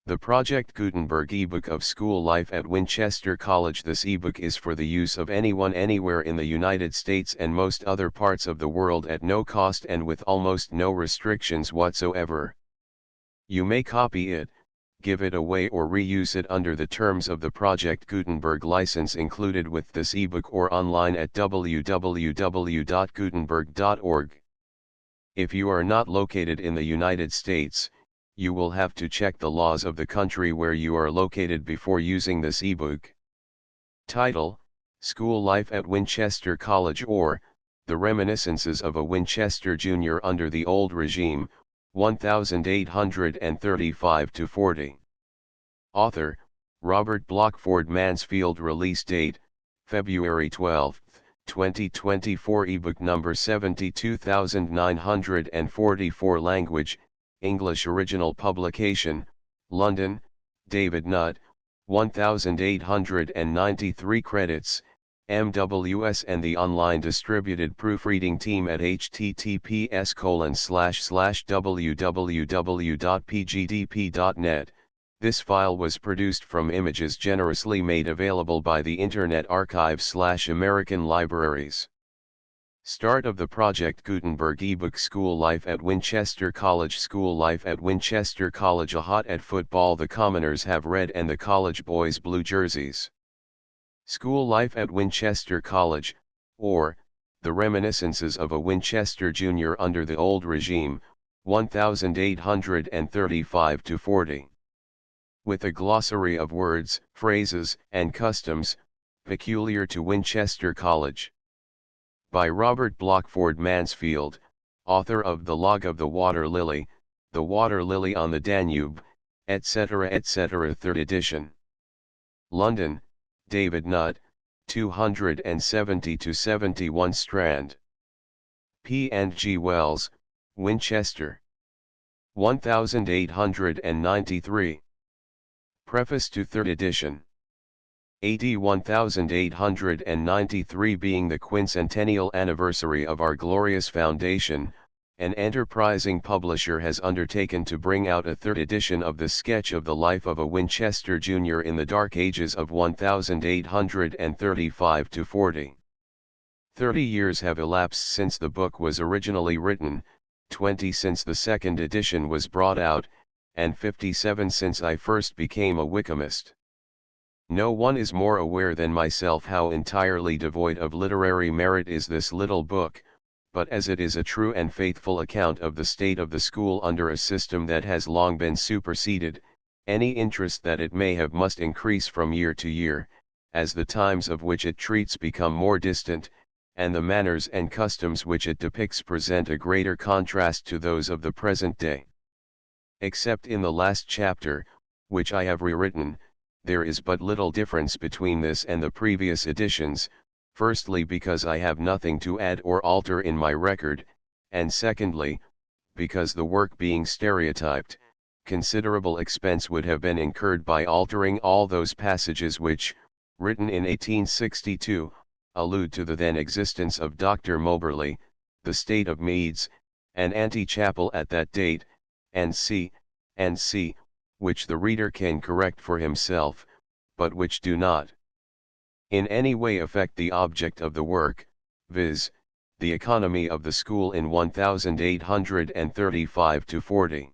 The Project Gutenberg ebook of School Life at Winchester College. This ebook is for the use of anyone anywhere in the United States and most other parts of the world at no cost and with almost no restrictions whatsoever. You may copy it, give it away or reuse it under the terms of the Project Gutenberg license included with this ebook or online at www.gutenberg.org. If you are not located in the United States, you will have to check the laws of the country where you are located before using this ebook. Title: School Life at Winchester College, or The Reminiscences of a Winchester Junior Under the Old Regime, 1835-40. Author: Robert Blachford Mansfield. Release date: February 12, 2024. Ebook number 72944. Language: English. Original publication: London, David Nutt, 1893. Credits: MWS and the online distributed proofreading team at https://www.pgdp.net. This file was produced from images generously made available by the Internet Archive/American Libraries. Start of the Project Gutenberg ebook. School Life at Winchester College. School Life at Winchester College. A hot at football, the commoners have red and the college boys blue jerseys. School Life at Winchester College, or The Reminiscences of a Winchester Junior Under the Old Regime, 1835-40. With a glossary of words, phrases, and customs peculiar to Winchester College. By Robert Blachford Mansfield, author of The Log of the Water Lily, The Water Lily on the Danube, etc. etc. 3rd edition. London, David Nutt, 270-71 Strand. P&G Wells, Winchester. 1893. Preface to 3rd edition. AD 1893 being the quincentennial anniversary of our glorious foundation, an enterprising publisher has undertaken to bring out a 3rd edition of the sketch of the life of a Winchester Junior in the dark ages of 1835-40. 30 years have elapsed since the book was originally written, 20 since the 2nd edition was brought out, and 57 since I first became a Wickhamist. No one is more aware than myself how entirely devoid of literary merit is this little book, but as it is a true and faithful account of the state of the school under a system that has long been superseded, any interest that it may have must increase from year to year, as the times of which it treats become more distant, and the manners and customs which it depicts present a greater contrast to those of the present day. Except in the last chapter, which I have rewritten, there is but little difference between this and the previous editions, firstly because I have nothing to add or alter in my record, and secondly, because the work being stereotyped, considerable expense would have been incurred by altering all those passages which, written in 1862, allude to the then existence of Dr. Moberly, the state of Meads, an ante-chapel at that date, and c. which the reader can correct for himself, but which do not in any way affect the object of the work, viz., the economy of the school in 1835-40.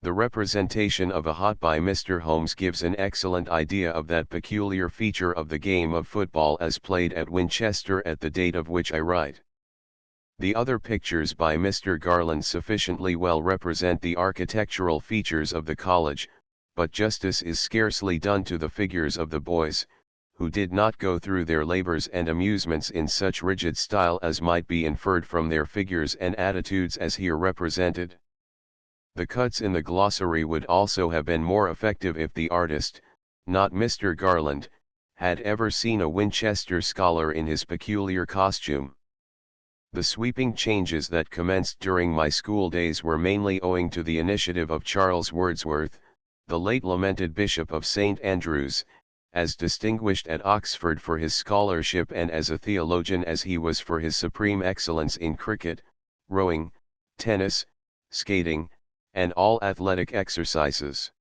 The representation of a hot by Mr. Holmes gives an excellent idea of that peculiar feature of the game of football as played at Winchester at the date of which I write. The other pictures by Mr. Garland sufficiently well represent the architectural features of the college, but justice is scarcely done to the figures of the boys, who did not go through their labors and amusements in such rigid style as might be inferred from their figures and attitudes as here represented. The cuts in the glossary would also have been more effective if the artist, not Mr. Garland, had ever seen a Winchester scholar in his peculiar costume. The sweeping changes that commenced during my school days were mainly owing to the initiative of Charles Wordsworth, the late lamented Bishop of St. Andrews, as distinguished at Oxford for his scholarship and as a theologian as he was for his supreme excellence in cricket, rowing, tennis, skating, and all athletic exercises.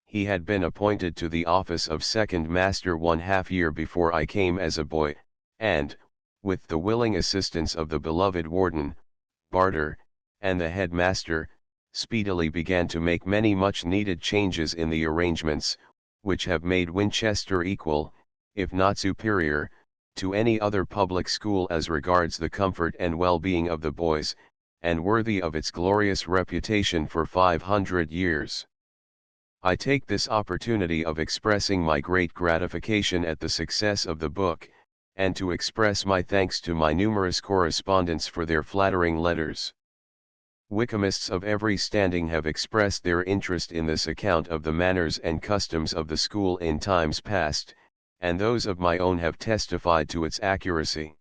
he had been appointed to the office of second master 1/2 year before I came as a boy, and, with the willing assistance of the beloved warden, Barter, and the headmaster, speedily began to make many much needed changes in the arrangements, which have made Winchester equal, if not superior, to any other public school as regards the comfort and well-being of the boys, and worthy of its glorious reputation for 500 years. I take this opportunity of expressing my great gratification at the success of the book, and to express my thanks to my numerous correspondents for their flattering letters. Wyckamists of every standing have expressed their interest in this account of the manners and customs of the school in times past, and those of my own have testified to its accuracy.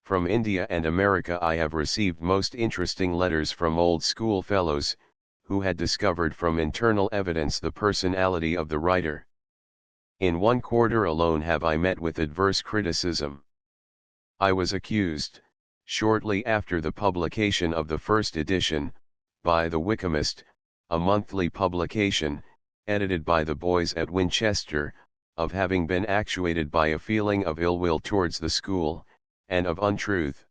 From India and America I have received most interesting letters from old schoolfellows, who had discovered from internal evidence the personality of the writer. In one quarter alone have I met with adverse criticism. I was accused, shortly after the publication of the first edition, by the Wycomist, a monthly publication, edited by the boys at Winchester, of having been actuated by a feeling of ill will towards the school, and of untruth.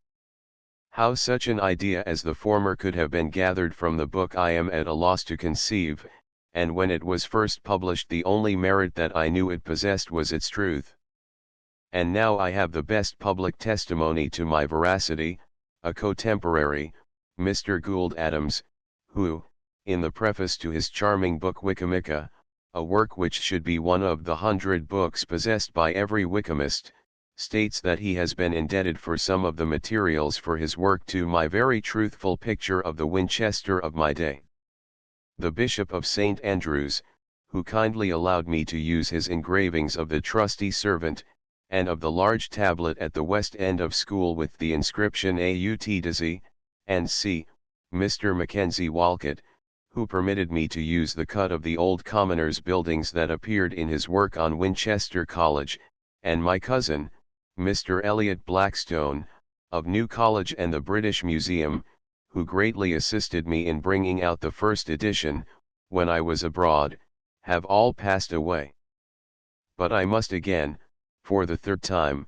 How such an idea as the former could have been gathered from the book I am at a loss to conceive, and when it was first published the only merit that I knew it possessed was its truth. And now I have the best public testimony to my veracity, a cotemporary, Mr. Gould Adams, who, in the preface to his charming book Wickhamica, a work which should be one of the 100 books possessed by every Wycomist, states that he has been indebted for some of the materials for his work to my very truthful picture of the Winchester of my day. The Bishop of St. Andrews, who kindly allowed me to use his engravings of the trusty servant, and of the large tablet at the west end of school with the inscription Aut and C. Mr. Mackenzie Walcott, who permitted me to use the cut of the old commoners' buildings that appeared in his work on Winchester College, and my cousin, Mr. Elliot Blackstone, of New College and the British Museum, who greatly assisted me in bringing out the first edition, when I was abroad, have all passed away. But I must again, for the third time,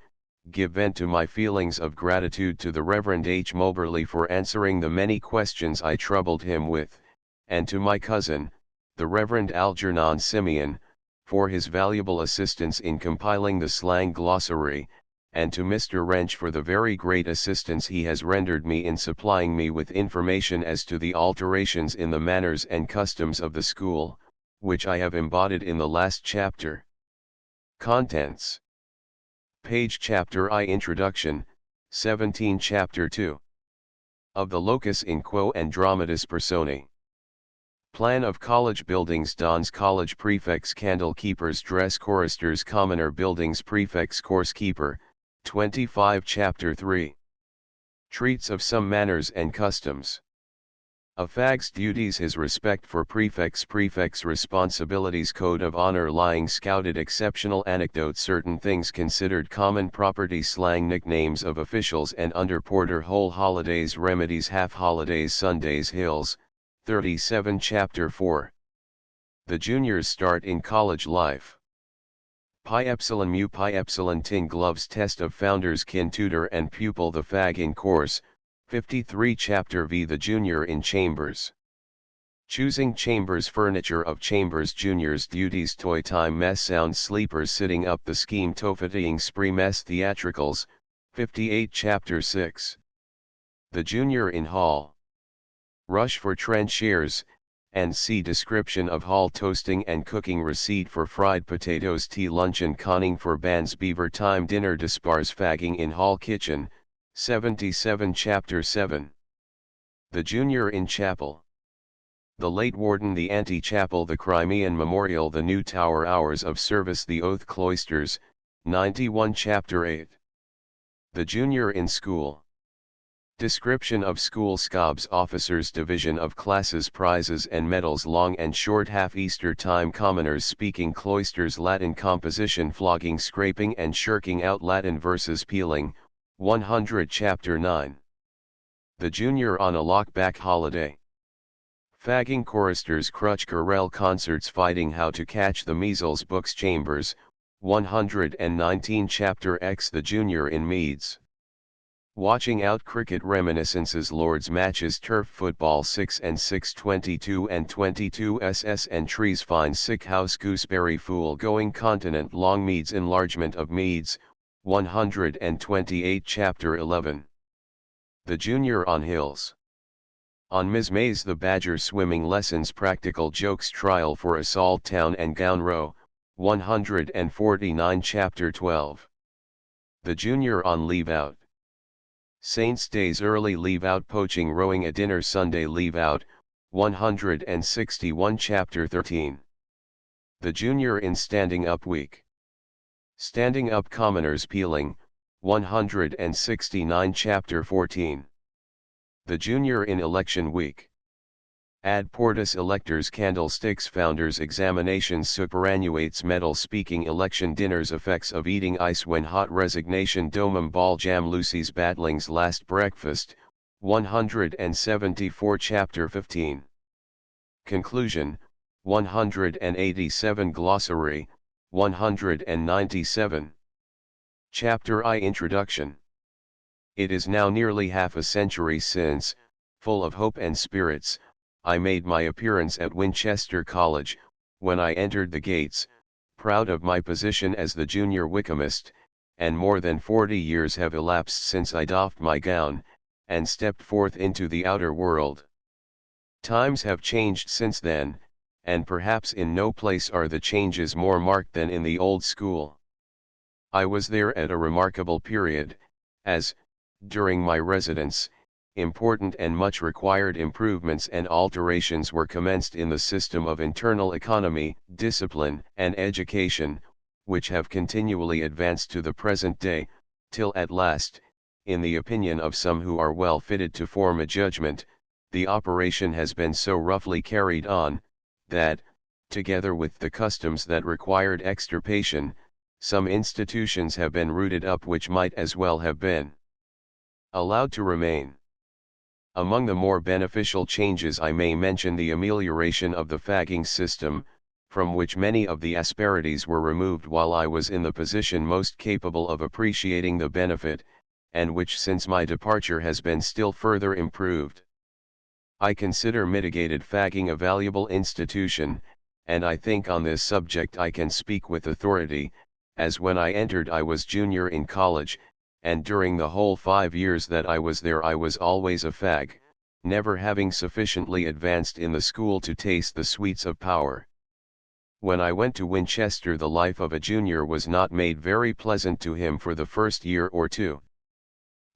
give vent to my feelings of gratitude to the Reverend H. Moberly for answering the many questions I troubled him with, and to my cousin, the Reverend Algernon Simeon, for his valuable assistance in compiling the slang glossary, and to Mr. Wrench for the very great assistance he has rendered me in supplying me with information as to the alterations in the manners and customs of the school, which I have embodied in the last chapter. Contents. Page Chapter I Introduction, 17 Chapter 2. Of the locus in quo and dramatis personae. Plan of college buildings: dons college prefects candle keepers dress choristers commoner buildings prefects course keeper, 25 Chapter 3. Treats of some manners and customs. A fag's duties, his respect for prefects responsibilities code of honor lying scouted exceptional anecdote certain things considered common property slang nicknames of officials and under porter whole holidays remedies half holidays Sundays hills, 37 Chapter 4. The juniors start in college life. Pi epsilon mu pi epsilon tin gloves test of founders kin tutor and pupil the fag in course, 53 Chapter V. The junior in chambers. Choosing chambers furniture of chambers juniors duties toy time mess sound sleepers sitting up the scheme tofatying spree mess theatricals, 58 Chapter 6. The junior in hall. Rush for trenchers, and see description of hall toasting and cooking receipt for fried potatoes tea luncheon conning for bands beaver time dinner dispars fagging in hall kitchen, 77 Chapter 7. The junior in chapel. The late warden the ante-chapel the Crimean memorial the new tower hours of service the oath cloisters, 91 Chapter 8. The junior in school. Description of school scobs officers division of classes prizes and medals long and short half Easter time commoners speaking cloisters Latin composition flogging scraping and shirking out Latin verses peeling, 100 Chapter 9. The junior on a lockback holiday. Fagging choristers crutch chorale concerts fighting how to catch the measles books Chambers, 119 Chapter X The Junior in Meads. Watching out cricket reminiscences Lord's matches turf football 6 and 6 22 and 22 SS and trees fine sick house gooseberry fool going continent long Meads enlargement of Meads, 128 Chapter 11. The Junior on Hills. On Ms. Mays the Badger swimming lessons practical jokes trial for assault town and gown row, 149 Chapter 12. The Junior on leave out. Saints Days early leave out poaching rowing a dinner Sunday leave out, 161 Chapter 13. The Junior in standing up week. Standing up commoners peeling, 169 Chapter 14. The Junior in election week. Ad portas electors candlesticks founders examinations superannuates medal speaking election dinners effects of eating ice when hot resignation domum ball jam Lucy's battlings last breakfast, 174 Chapter 15. Conclusion, 187 Glossary, 197. Chapter I Introduction. It is now nearly half a century since, full of hope and spirits, I made my appearance at Winchester College. When I entered the gates, proud of my position as the junior Wykehamist, and more than 40 years have elapsed since I doffed my gown, and stepped forth into the outer world. Times have changed since then, and perhaps in no place are the changes more marked than in the old school. I was there at a remarkable period, as, during my residence, important and much required improvements and alterations were commenced in the system of internal economy, discipline, and education, which have continually advanced to the present day, till at last, in the opinion of some who are well fitted to form a judgment, the operation has been so roughly carried on, that, together with the customs that required extirpation, some institutions have been rooted up which might as well have been allowed to remain. Among the more beneficial changes I may mention the amelioration of the fagging system, from which many of the asperities were removed while I was in the position most capable of appreciating the benefit, and which since my departure has been still further improved. I consider mitigated fagging a valuable institution, and I think on this subject I can speak with authority, as when I entered I was junior in college, and during the whole 5 years that I was there I was always a fag, never having sufficiently advanced in the school to taste the sweets of power. When I went to Winchester the life of a junior was not made very pleasant to him for the first year or two.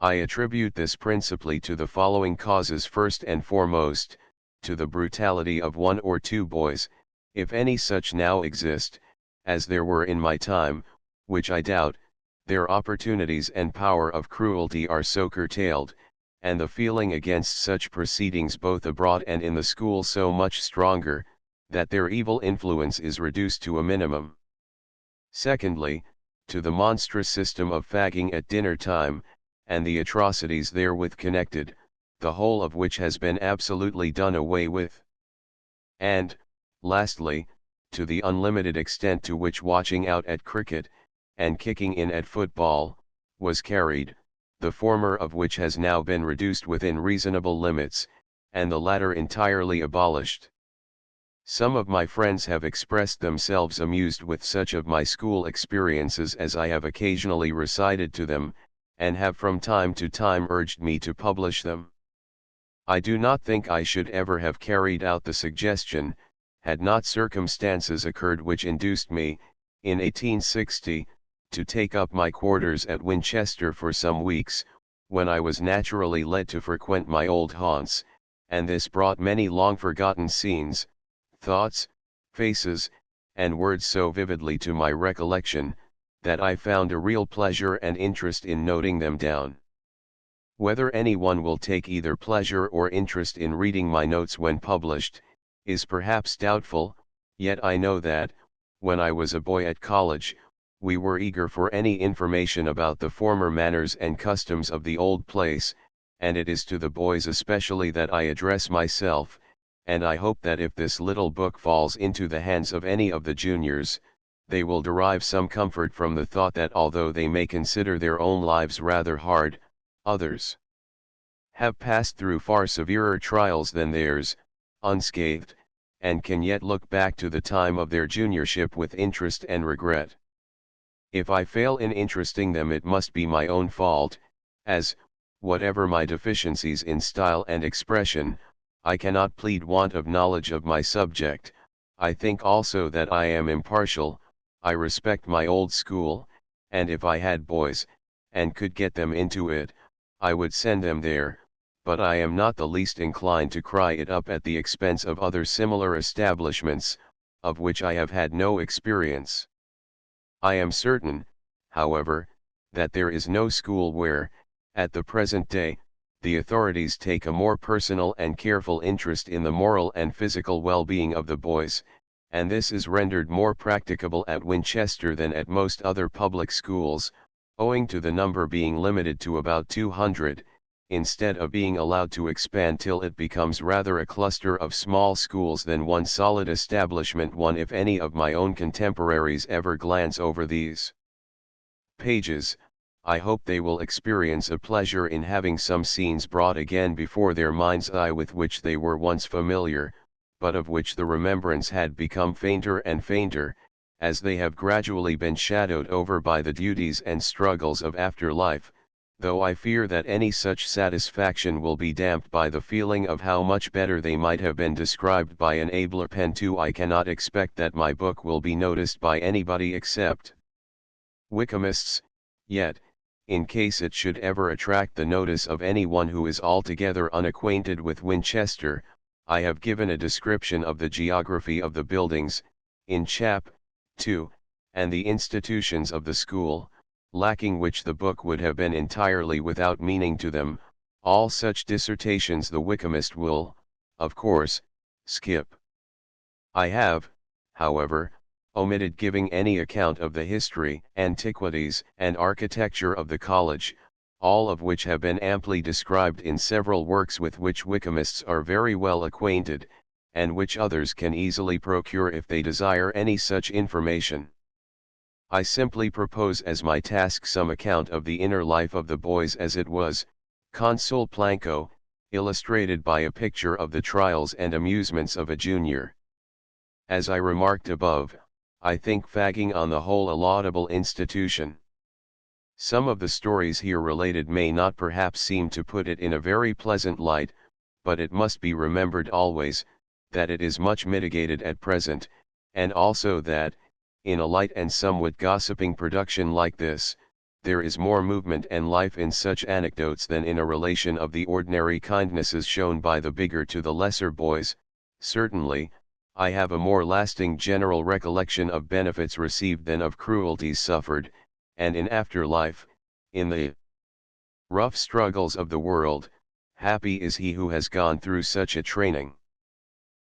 I attribute this principally to the following causes: first and foremost, to the brutality of one or two boys, if any such now exist, as there were in my time, which I doubt. Their opportunities and power of cruelty are so curtailed, and the feeling against such proceedings both abroad and in the school so much stronger, that their evil influence is reduced to a minimum. Secondly, to the monstrous system of fagging at dinner time, and the atrocities therewith connected, the whole of which has been absolutely done away with. And, lastly, to the unlimited extent to which watching out at cricket, and kicking in at football, was carried, the former of which has now been reduced within reasonable limits, and the latter entirely abolished. Some of my friends have expressed themselves amused with such of my school experiences as I have occasionally recited to them, and have from time to time urged me to publish them. I do not think I should ever have carried out the suggestion, had not circumstances occurred which induced me, in 1860, to take up my quarters at Winchester for some weeks, when I was naturally led to frequent my old haunts, and this brought many long-forgotten scenes, thoughts, faces, and words so vividly to my recollection, that I found a real pleasure and interest in noting them down. Whether anyone will take either pleasure or interest in reading my notes when published, is perhaps doubtful, yet I know that, when I was a boy at college, we were eager for any information about the former manners and customs of the old place, and it is to the boys especially that I address myself, and I hope that if this little book falls into the hands of any of the juniors, they will derive some comfort from the thought that although they may consider their own lives rather hard, others have passed through far severer trials than theirs, unscathed, and can yet look back to the time of their juniorship with interest and regret. If I fail in interesting them, it must be my own fault, as, whatever my deficiencies in style and expression, I cannot plead want of knowledge of my subject. I think also that I am impartial. I respect my old school, and if I had boys, and could get them into it, I would send them there, but I am not the least inclined to cry it up at the expense of other similar establishments, of which I have had no experience. I am certain, however, that there is no school where, at the present day, the authorities take a more personal and careful interest in the moral and physical well-being of the boys, and this is rendered more practicable at Winchester than at most other public schools, owing to the number being limited to about 200, instead of being allowed to expand till it becomes rather a cluster of small schools than one solid establishment. One, if any of my own contemporaries ever glance over these pages, I hope they will experience a pleasure in having some scenes brought again before their mind's eye with which they were once familiar, but of which the remembrance had become fainter and fainter, as they have gradually been shadowed over by the duties and struggles of after life, though I fear that any such satisfaction will be damped by the feeling of how much better they might have been described by an abler pen too. I cannot expect that my book will be noticed by anybody except Wykehamists, yet, in case it should ever attract the notice of anyone who is altogether unacquainted with Winchester, I have given a description of the geography of the buildings, in Chap. 2, and the institutions of the school, lacking which the book would have been entirely without meaning to them. All such dissertations the Wykehamist will, of course, skip. I have, however, omitted giving any account of the history, antiquities, and architecture of the college, all of which have been amply described in several works with which Wykehamists are very well acquainted, and which others can easily procure if they desire any such information. I simply propose as my task some account of the inner life of the boys as it was, consul planco, illustrated by a picture of the trials and amusements of a junior. As I remarked above, I think fagging on the whole a laudable institution. Some of the stories here related may not perhaps seem to put it in a very pleasant light, but it must be remembered always, that it is much mitigated at present, and also that, in a light and somewhat gossiping production like this, there is more movement and life in such anecdotes than in a relation of the ordinary kindnesses shown by the bigger to the lesser boys. Certainly, I have a more lasting general recollection of benefits received than of cruelties suffered, and in after life, in the rough struggles of the world, happy is he who has gone through such a training.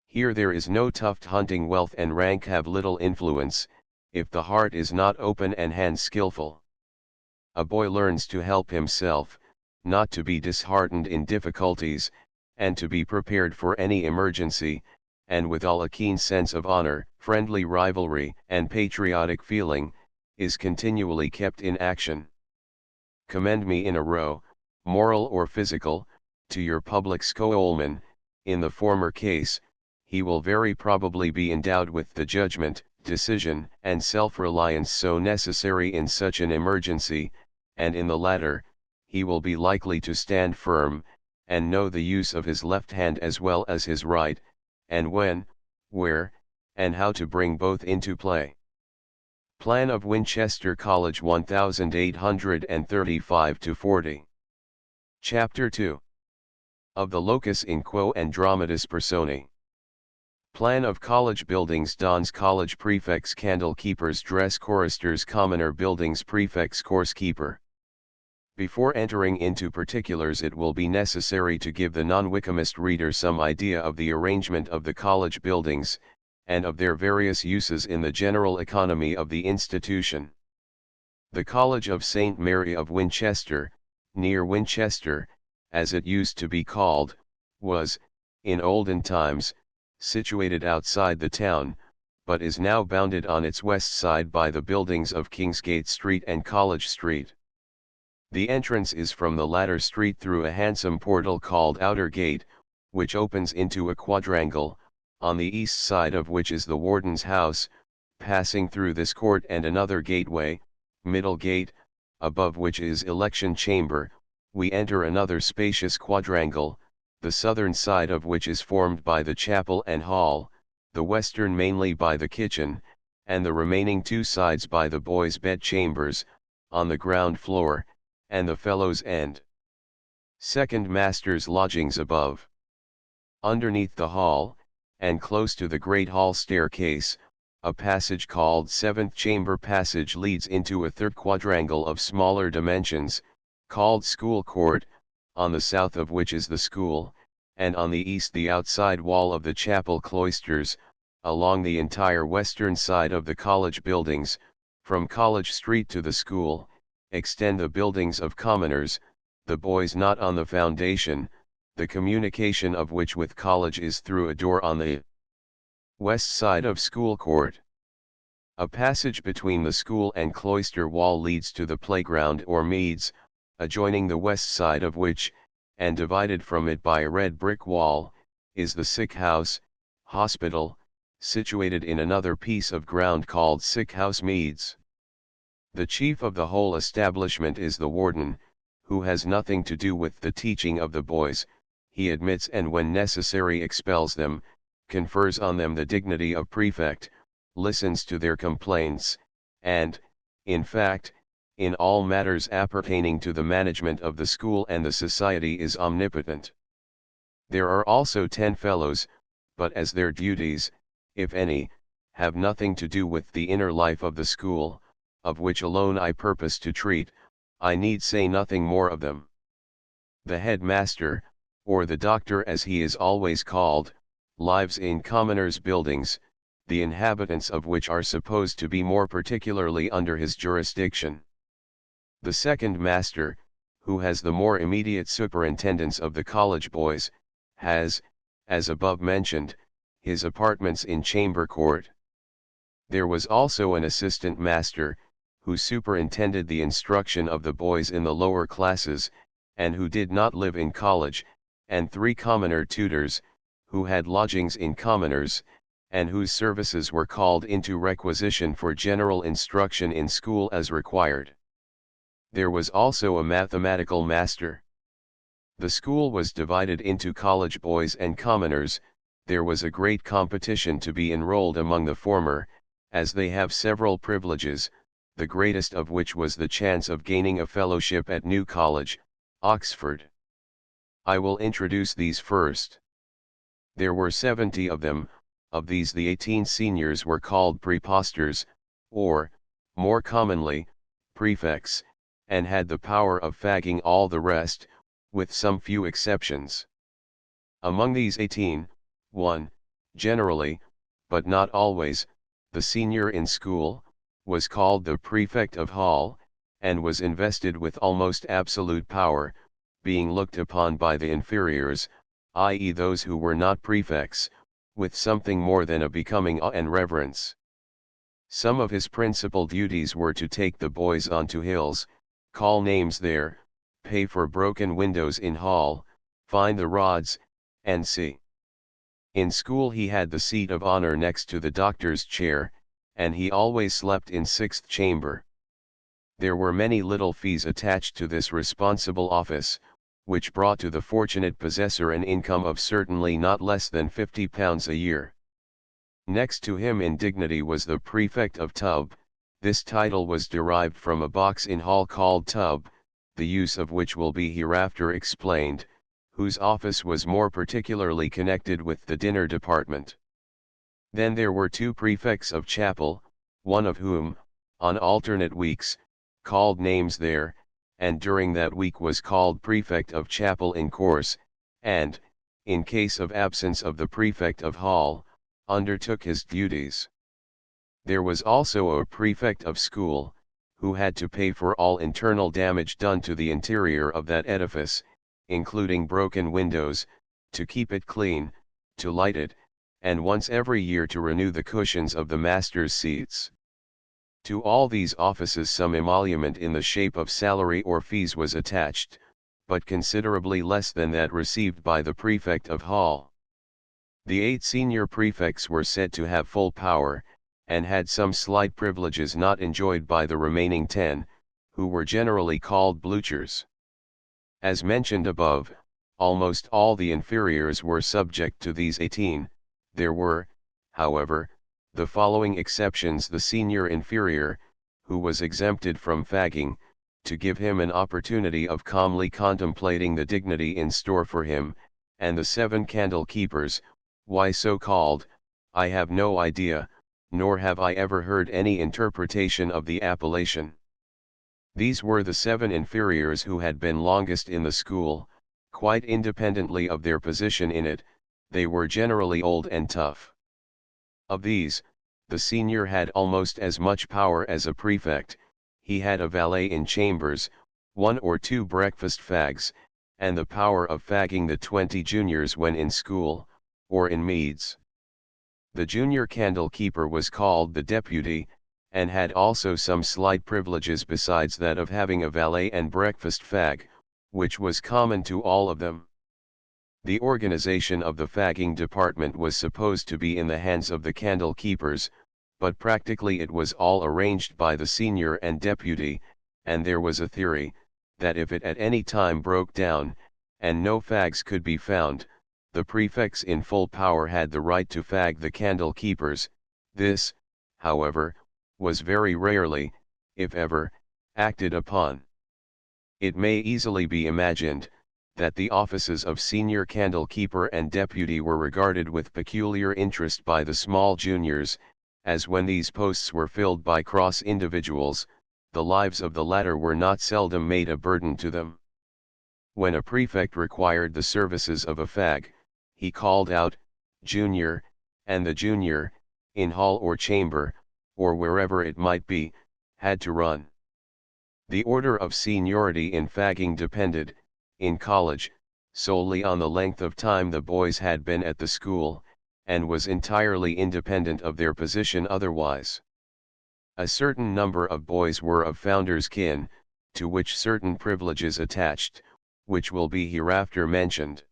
Here there is no tuft hunting. Wealth and rank have little influence, if the heart is not open and hands skillful. A boy learns to help himself, not to be disheartened in difficulties, and to be prepared for any emergency, and withal a keen sense of honor, friendly rivalry, and patriotic feeling, is continually kept in action. Commend me in a row, moral or physical, to your public schoolman. In the former case, he will very probably be endowed with the judgment, decision, and self-reliance so necessary in such an emergency, and in the latter, he will be likely to stand firm, and know the use of his left hand as well as his right, and when, where, and how to bring both into play. Plan of Winchester College 1835-40. Chapter 2. Of the locus in quo and dramatis personae. Plan of college buildings. Dons college prefects, candle keepers, dress choristers, commoner buildings, prefects, course keeper. Before entering into particulars, it will be necessary to give the non-Wykehamist reader some idea of the arrangement of the college buildings, and of their various uses in the general economy of the institution. The College of St. Mary of Winchester, near Winchester, as it used to be called, was, in olden times, situated outside the town, but is now bounded on its west side by the buildings of Kingsgate Street and College Street. The entrance is from the latter street through a handsome portal called Outer Gate, which opens into a quadrangle, on the east side of which is the warden's house. Passing through this court and another gateway, Middle Gate, above which is election chamber, we enter another spacious quadrangle, the southern side of which is formed by the chapel and hall, the western mainly by the kitchen, and the remaining two sides by the boys' bed chambers, on the ground floor, and the fellows' end. Second master's lodgings above. Underneath the hall, and close to the great hall staircase, a passage called Seventh Chamber Passage leads into a third quadrangle of smaller dimensions, called School Court, on the south of which is the school, and on the east the outside wall of the chapel cloisters. Along the entire western side of the college buildings, from College Street to the school, extend the buildings of commoners, the boys not on the foundation, the communication of which with college is through a door on the west side of School Court. A passage between the school and cloister wall leads to the playground or meads, adjoining the west side of which, and divided from it by a red brick wall, is the sick house, hospital, situated in another piece of ground called Sick House Meads. The chief of the whole establishment is the warden, who has nothing to do with the teaching of the boys. He admits and when necessary expels them, confers on them the dignity of prefect, listens to their complaints, and, in fact, in all matters appertaining to the management of the school and the society is omnipotent. There are also 10 fellows, but as their duties, if any, have nothing to do with the inner life of the school, of which alone I purpose to treat, I need say nothing more of them. The headmaster, or the doctor as he is always called, lives in commoners' buildings, the inhabitants of which are supposed to be more particularly under his jurisdiction. The second master, who has the more immediate superintendence of the college boys, has, as above mentioned, his apartments in Chamber Court. There was also an assistant master, who superintended the instruction of the boys in the lower classes, and who did not live in college, and 3 commoner tutors, who had lodgings in commoners, and whose services were called into requisition for general instruction in school as required. There was also a mathematical master. The school was divided into college boys and commoners. There was a great competition to be enrolled among the former, as they have several privileges, the greatest of which was the chance of gaining a fellowship at New College, Oxford. I will introduce these first. There were 70 of them. Of these the 18 seniors were called preposters, or, more commonly, prefects, and had the power of fagging all the rest, with some few exceptions. Among these 18, one, generally, but not always, the senior in school, was called the prefect of hall, and was invested with almost absolute power, being looked upon by the inferiors, i.e. those who were not prefects, with something more than a becoming awe and reverence. Some of his principal duties were to take the boys onto hills, call names there, pay for broken windows in hall, find the rods, and see. In school he had the seat of honor next to the doctor's chair, and he always slept in 6th chamber. There were many little fees attached to this responsible office, which brought to the fortunate possessor an income of certainly not less than £50 a year. Next to him in dignity was the prefect of Tub. This title was derived from a box in hall called Tub, the use of which will be hereafter explained, whose office was more particularly connected with the dinner department. Then there were 2 prefects of chapel, one of whom, on alternate weeks, called names there, and during that week was called prefect of chapel in course, and, in case of absence of the prefect of hall, undertook his duties. There was also a prefect of school, who had to pay for all internal damage done to the interior of that edifice, including broken windows, to keep it clean, to light it, and once every year to renew the cushions of the master's seats. To all these offices some emolument in the shape of salary or fees was attached, but considerably less than that received by the prefect of hall. The 8 senior prefects were said to have full power, and had some slight privileges not enjoyed by the remaining 10, who were generally called bluchers. As mentioned above, almost all the inferiors were subject to these 18, there were, however, the following exceptions: the senior inferior, who was exempted from fagging, to give him an opportunity of calmly contemplating the dignity in store for him, and the 7 candle keepers. Why so called, I have no idea, nor have I ever heard any interpretation of the appellation. These were the 7 inferiors who had been longest in the school, quite independently of their position in it. They were generally old and tough. Of these, the senior had almost as much power as a prefect. He had a valet in chambers, 1 or 2 breakfast fags, and the power of fagging the 20 juniors when in school, or in meads. The junior candle keeper was called the deputy, and had also some slight privileges besides that of having a valet and breakfast fag, which was common to all of them. The organization of the fagging department was supposed to be in the hands of the candle keepers, but practically it was all arranged by the senior and deputy, and there was a theory, that if it at any time broke down, and no fags could be found, the prefects in full power had the right to fag the candle keepers. This, however, was very rarely, if ever, acted upon. It may easily be imagined, that the offices of senior candle keeper and deputy were regarded with peculiar interest by the small juniors, as when these posts were filled by cross individuals, the lives of the latter were not seldom made a burden to them. When a prefect required the services of a fag, he called out, "Junior," and the junior, in hall or chamber, or wherever it might be, had to run. The order of seniority in fagging depended, in college, solely on the length of time the boys had been at the school, and was entirely independent of their position otherwise. A certain number of boys were of founders' kin, to which certain privileges attached, which will be hereafter mentioned.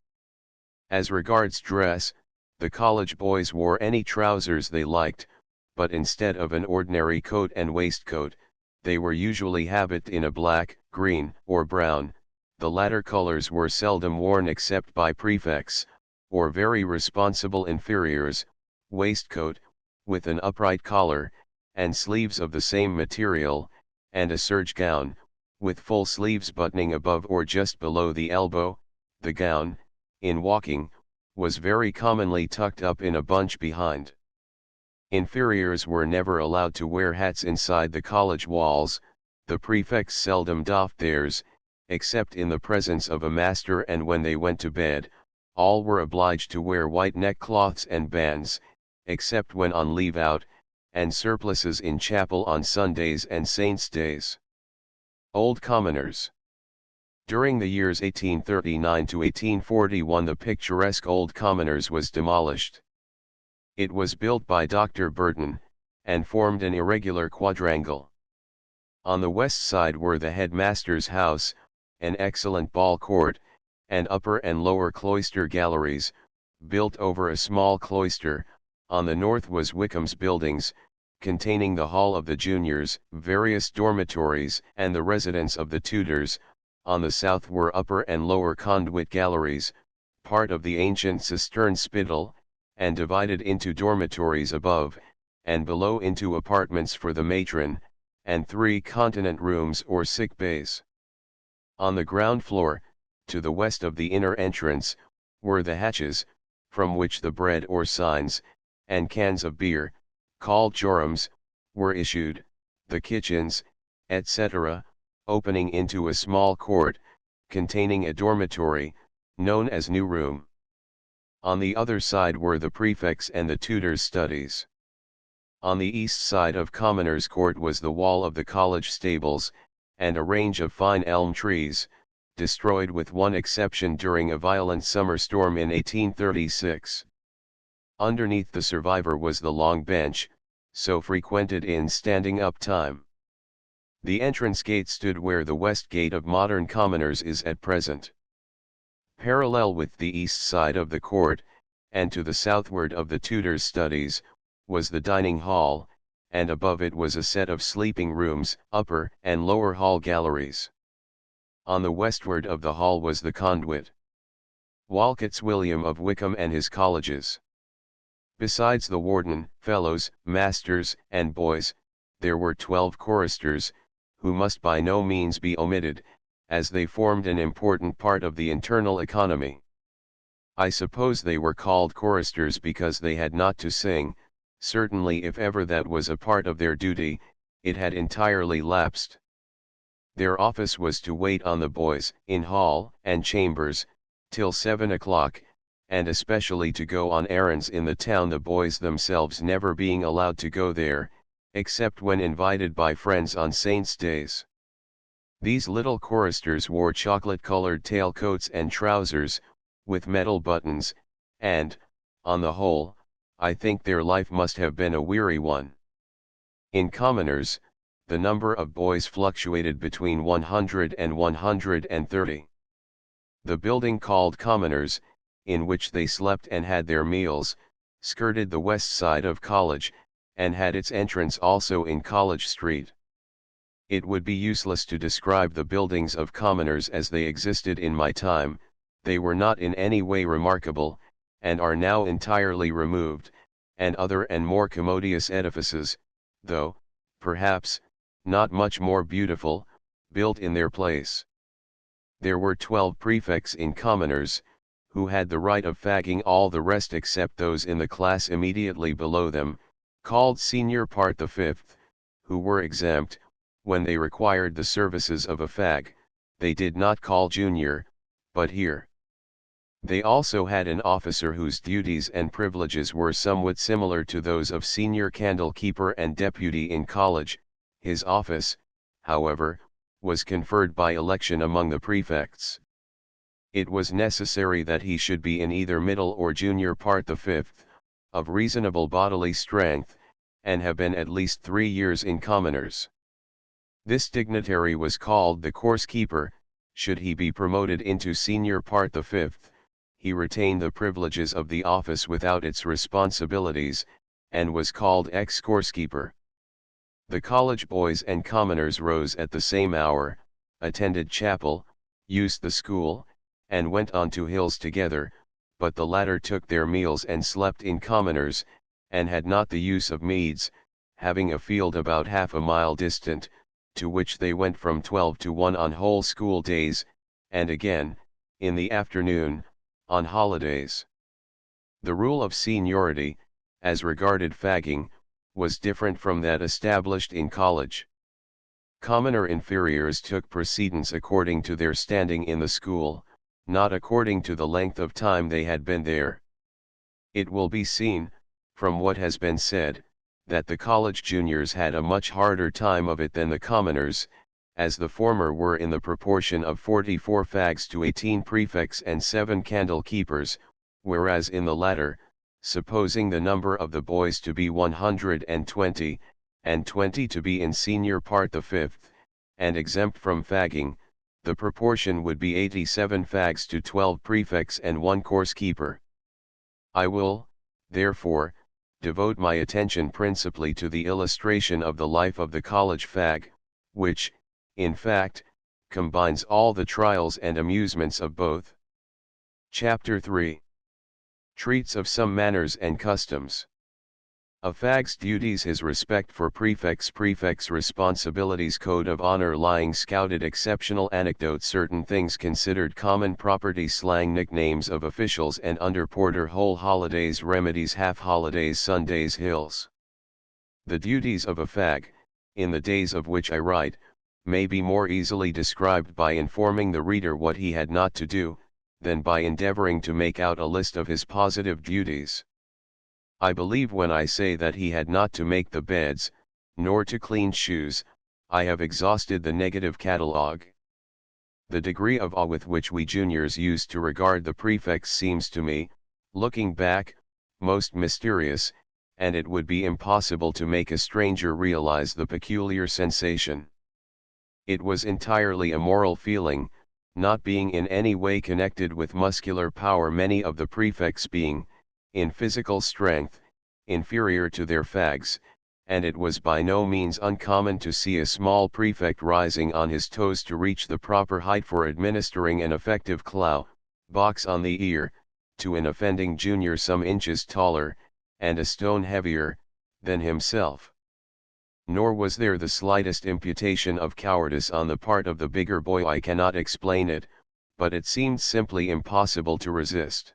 As regards dress, the college boys wore any trousers they liked, but instead of an ordinary coat and waistcoat, they were usually habited in a black, green, or brown. The latter colors were seldom worn except by prefects, or very responsible inferiors. Waistcoat, with an upright collar, and sleeves of the same material, and a serge gown, with full sleeves buttoning above or just below the elbow. The gown, in walking, was very commonly tucked up in a bunch behind. Inferiors were never allowed to wear hats inside the college walls. The prefects seldom doffed theirs, except in the presence of a master, and when they went to bed, all were obliged to wear white neckcloths and bands, except when on leave out, and surplices in chapel on Sundays and saints' days. Old Commoners. During the years 1839 to 1841 the picturesque Old Commoners was demolished. It was built by Dr. Burton, and formed an irregular quadrangle. On the west side were the headmaster's house, an excellent ball court, and upper and lower cloister galleries, built over a small cloister. On the north was Wickham's buildings, containing the hall of the juniors, various dormitories, and the residence of the tutors. On the south were upper and lower conduit galleries, part of the ancient cistern spittle, and divided into dormitories above, and below into apartments for the matron, and 3 continent rooms or sick bays. On the ground floor, to the west of the inner entrance, were the hatches, from which the bread or signs, and cans of beer, called jorums, were issued, the kitchens, etc., opening into a small court, containing a dormitory, known as New Room. On the other side were the prefects' and the tutors' studies. On the east side of Commoners' Court was the wall of the college stables, and a range of fine elm trees, destroyed with one exception during a violent summer storm in 1836. Underneath the survivor was the long bench, so frequented in standing up time. The entrance gate stood where the west gate of modern commoners is at present. Parallel with the east side of the court, and to the southward of the tutors' studies, was the dining hall, and above it was a set of sleeping rooms, upper and lower hall galleries. On the westward of the hall was the conduit. Walcott's William of Wykeham and his colleges. Besides the warden, fellows, masters, and boys, there were 12 choristers, who must by no means be omitted, as they formed an important part of the internal economy. I suppose they were called choristers because they had not to sing. Certainly if ever that was a part of their duty, it had entirely lapsed. Their office was to wait on the boys, in hall and chambers, till 7 o'clock, and especially to go on errands in the town, the boys themselves never being allowed to go there, except when invited by friends on saints' days. These little choristers wore chocolate-colored tailcoats and trousers, with metal buttons, and, on the whole, I think their life must have been a weary one. In commoners, the number of boys fluctuated between 100 and 130. The building called commoners, in which they slept and had their meals, skirted the west side of College, and had its entrance also in College Street. It would be useless to describe the buildings of commoners as they existed in my time. They were not in any way remarkable, and are now entirely removed, and other and more commodious edifices, though, perhaps, not much more beautiful, built in their place. There were 12 prefects in commoners, who had the right of fagging all the rest except those in the class immediately below them, called senior part the fifth, who were exempt. When they required the services of a fag, they did not call junior, but here. They also had an officer whose duties and privileges were somewhat similar to those of senior candle keeper and deputy in college. His office, however, was conferred by election among the prefects. It was necessary that he should be in either middle or junior part the fifth, of reasonable bodily strength, and have been at least 3 years in commoners. This dignitary was called the course keeper. Should he be promoted into senior part the fifth, he retained the privileges of the office without its responsibilities, and was called ex-course keeper. The college boys and commoners rose at the same hour, attended chapel, used the school, and went on to hills together, but the latter took their meals and slept in commoners, and had not the use of meads, having a field about half a mile distant, to which they went from 12 to 1 on whole school days, and again, in the afternoon, on holidays. The rule of seniority, as regarded fagging, was different from that established in college. Commoner inferiors took precedence according to their standing in the school, not according to the length of time they had been there. It will be seen, from what has been said, that the college juniors had a much harder time of it than the commoners, as the former were in the proportion of 44 fags to 18 prefects and 7 candle keepers, whereas in the latter, supposing the number of the boys to be 120, and 20 to be in senior part the fifth, and exempt from fagging, the proportion would be 87 fags to 12 prefects and 1 course keeper. I will, therefore, devote my attention principally to the illustration of the life of the college fag, which, in fact, combines all the trials and amusements of both. Chapter 3 treats of some manners and customs. A fag's duties, his respect for prefects, responsibilities, code of honor, lying scouted, exceptional anecdotes, certain things considered common property, slang, nicknames of officials and under porter, whole holidays, remedies, half holidays, Sundays, hills. The duties of a fag, in the days of which I write, may be more easily described by informing the reader what he had not to do, than by endeavoring to make out a list of his positive duties. I believe when I say that he had not to make the beds, nor to clean shoes, I have exhausted the negative catalogue. The degree of awe with which we juniors used to regard the prefects seems to me, looking back, most mysterious, and it would be impossible to make a stranger realize the peculiar sensation. It was entirely a moral feeling, not being in any way connected with muscular power, many of the prefects being, in physical strength, inferior to their fags, and it was by no means uncommon to see a small prefect rising on his toes to reach the proper height for administering an effective clow, box on the ear, to an offending junior some inches taller, and a stone heavier, than himself. Nor was there the slightest imputation of cowardice on the part of the bigger boy. I cannot explain it, but it seemed simply impossible to resist.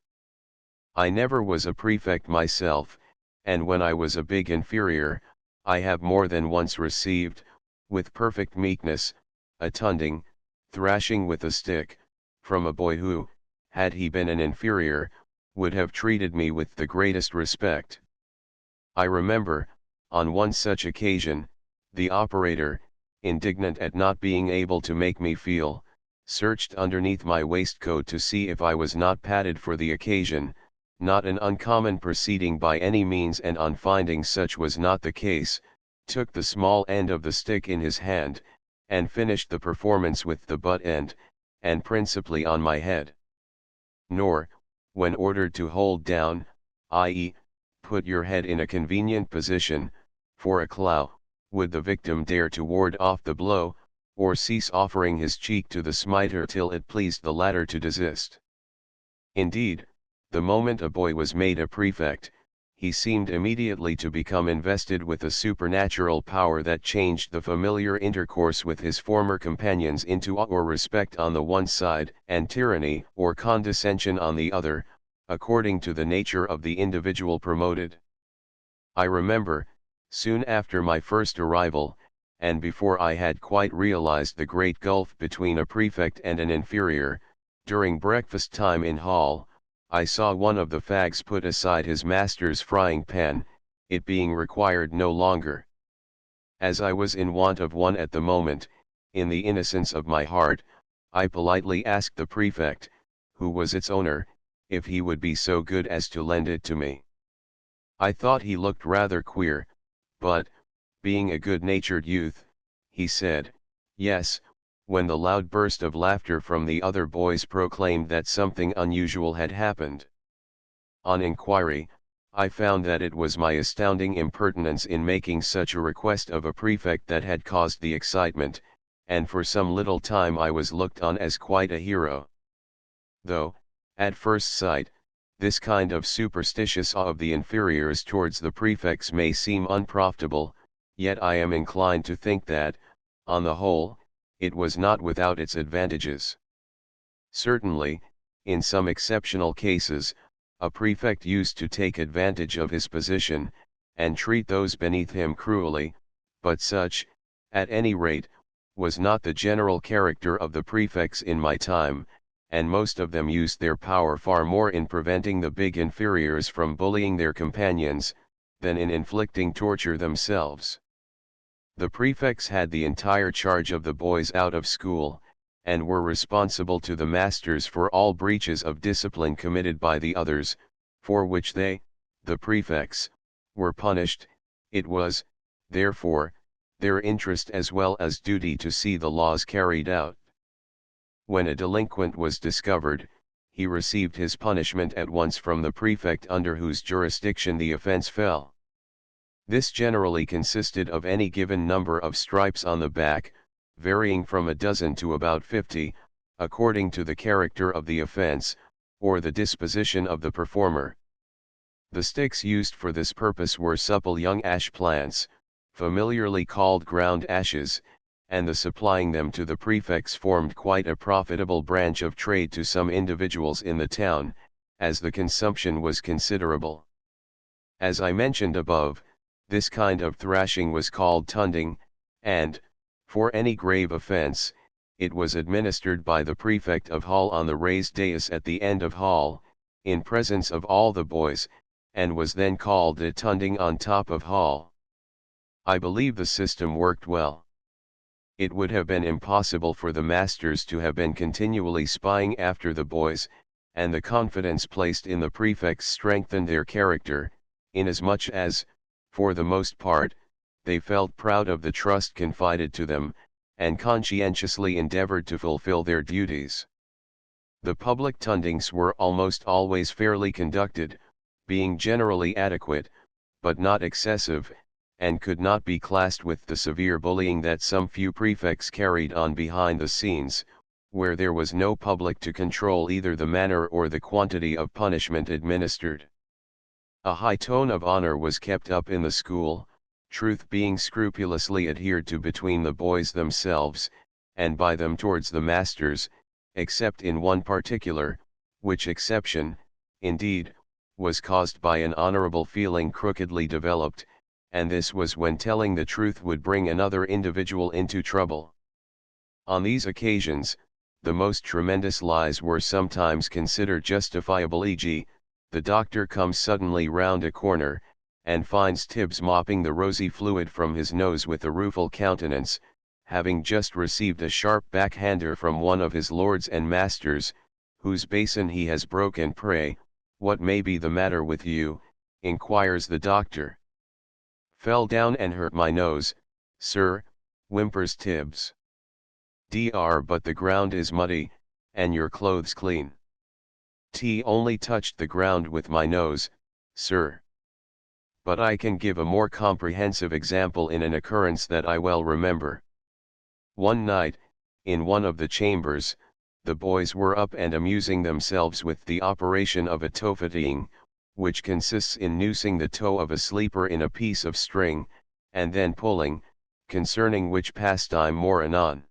I never was a prefect myself, and when I was a big inferior, I have more than once received, with perfect meekness, a tunding, thrashing with a stick, from a boy who, had he been an inferior, would have treated me with the greatest respect. I remember, on one such occasion, the operator, indignant at not being able to make me feel, searched underneath my waistcoat to see if I was not padded for the occasion, not an uncommon proceeding by any means, and on finding such was not the case, took the small end of the stick in his hand, and finished the performance with the butt end, and principally on my head. Nor, when ordered to hold down, i.e., put your head in a convenient position, for a clow, would the victim dare to ward off the blow, or cease offering his cheek to the smiter till it pleased the latter to desist. Indeed, the moment a boy was made a prefect, he seemed immediately to become invested with a supernatural power that changed the familiar intercourse with his former companions into awe or respect on the one side, and tyranny or condescension on the other, according to the nature of the individual promoted. I remember, soon after my first arrival, and before I had quite realized the great gulf between a prefect and an inferior, during breakfast time in hall, I saw one of the fags put aside his master's frying pan, it being required no longer. As I was in want of one at the moment, in the innocence of my heart, I politely asked the prefect, who was its owner, if he would be so good as to lend it to me. I thought he looked rather queer, but, being a good-natured youth, he said, yes, when the loud burst of laughter from the other boys proclaimed that something unusual had happened. On inquiry, I found that it was my astounding impertinence in making such a request of a prefect that had caused the excitement, and for some little time I was looked on as quite a hero. Though, at first sight, this kind of superstitious awe of the inferiors towards the prefects may seem unprofitable, yet I am inclined to think that, on the whole, it was not without its advantages. Certainly, in some exceptional cases, a prefect used to take advantage of his position, and treat those beneath him cruelly, but such, at any rate, was not the general character of the prefects in my time, and most of them used their power far more in preventing the big inferiors from bullying their companions, than in inflicting torture themselves. The prefects had the entire charge of the boys out of school, and were responsible to the masters for all breaches of discipline committed by the others, for which they, the prefects, were punished. It was, therefore, their interest as well as duty to see the laws carried out. When a delinquent was discovered, he received his punishment at once from the prefect under whose jurisdiction the offense fell. This generally consisted of any given number of stripes on the back, varying from a dozen to about 50, according to the character of the offense, or the disposition of the performer. The sticks used for this purpose were supple young ash plants, familiarly called ground ashes, and the supplying them to the prefects formed quite a profitable branch of trade to some individuals in the town, as the consumption was considerable. As I mentioned above, this kind of thrashing was called tunding, and, for any grave offense, it was administered by the prefect of hall on the raised dais at the end of hall, in presence of all the boys, and was then called a tunding on top of hall. I believe the system worked well. It would have been impossible for the masters to have been continually spying after the boys, and the confidence placed in the prefects strengthened their character, inasmuch as, for the most part, they felt proud of the trust confided to them, and conscientiously endeavored to fulfill their duties. The public tundings were almost always fairly conducted, being generally adequate, but not excessive, and could not be classed with the severe bullying that some few prefects carried on behind the scenes, where there was no public to control either the manner or the quantity of punishment administered. A high tone of honor was kept up in the school, truth being scrupulously adhered to between the boys themselves, and by them towards the masters, except in one particular, which exception, indeed, was caused by an honorable feeling crookedly developed, and this was when telling the truth would bring another individual into trouble. On these occasions, the most tremendous lies were sometimes considered justifiable, e.g., the doctor comes suddenly round a corner, and finds Tibbs mopping the rosy fluid from his nose with a rueful countenance, having just received a sharp backhander from one of his lords and masters, whose basin he has broken. "Pray, what may be the matter with you?" inquires the doctor. "Fell down and hurt my nose, sir," whimpers Tibbs. "Dr. but the ground is muddy, and your clothes clean." "T only touched the ground with my nose, sir." But I can give a more comprehensive example in an occurrence that I well remember. One night, in one of the chambers, the boys were up and amusing themselves with the operation of a toe fatiguing, which consists in noosing the toe of a sleeper in a piece of string, and then pulling, concerning which pastime more anon.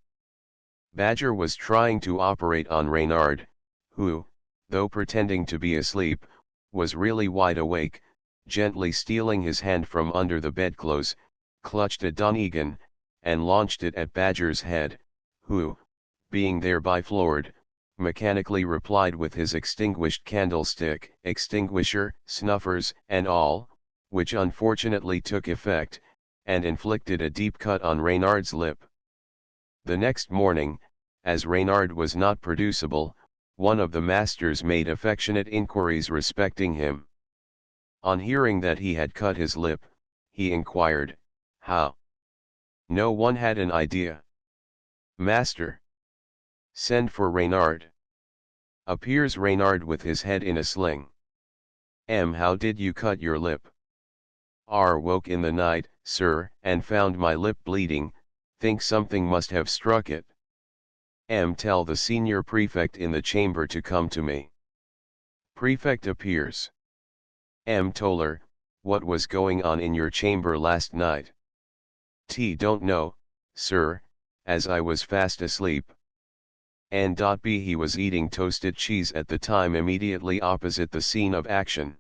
Badger was trying to operate on Reynard, who, though pretending to be asleep, was really wide awake, gently stealing his hand from under the bedclothes, clutched a Donegan, and launched it at Badger's head, who, being thereby floored, mechanically replied with his extinguished candlestick, extinguisher, snuffers, and all, which unfortunately took effect, and inflicted a deep cut on Reynard's lip. The next morning, as Reynard was not producible, one of the masters made affectionate inquiries respecting him. On hearing that he had cut his lip, he inquired, "How?" No one had an idea. "Master, send for Reynard." Appears Reynard with his head in a sling. How did you cut your lip?" Woke in the night, sir, and found my lip bleeding, think something must have struck it." Tell the senior prefect in the chamber to come to me." Prefect appears. Toller, what was going on in your chamber last night?" Don't know, sir, as I was fast asleep." B. He was eating toasted cheese at the time immediately opposite the scene of action.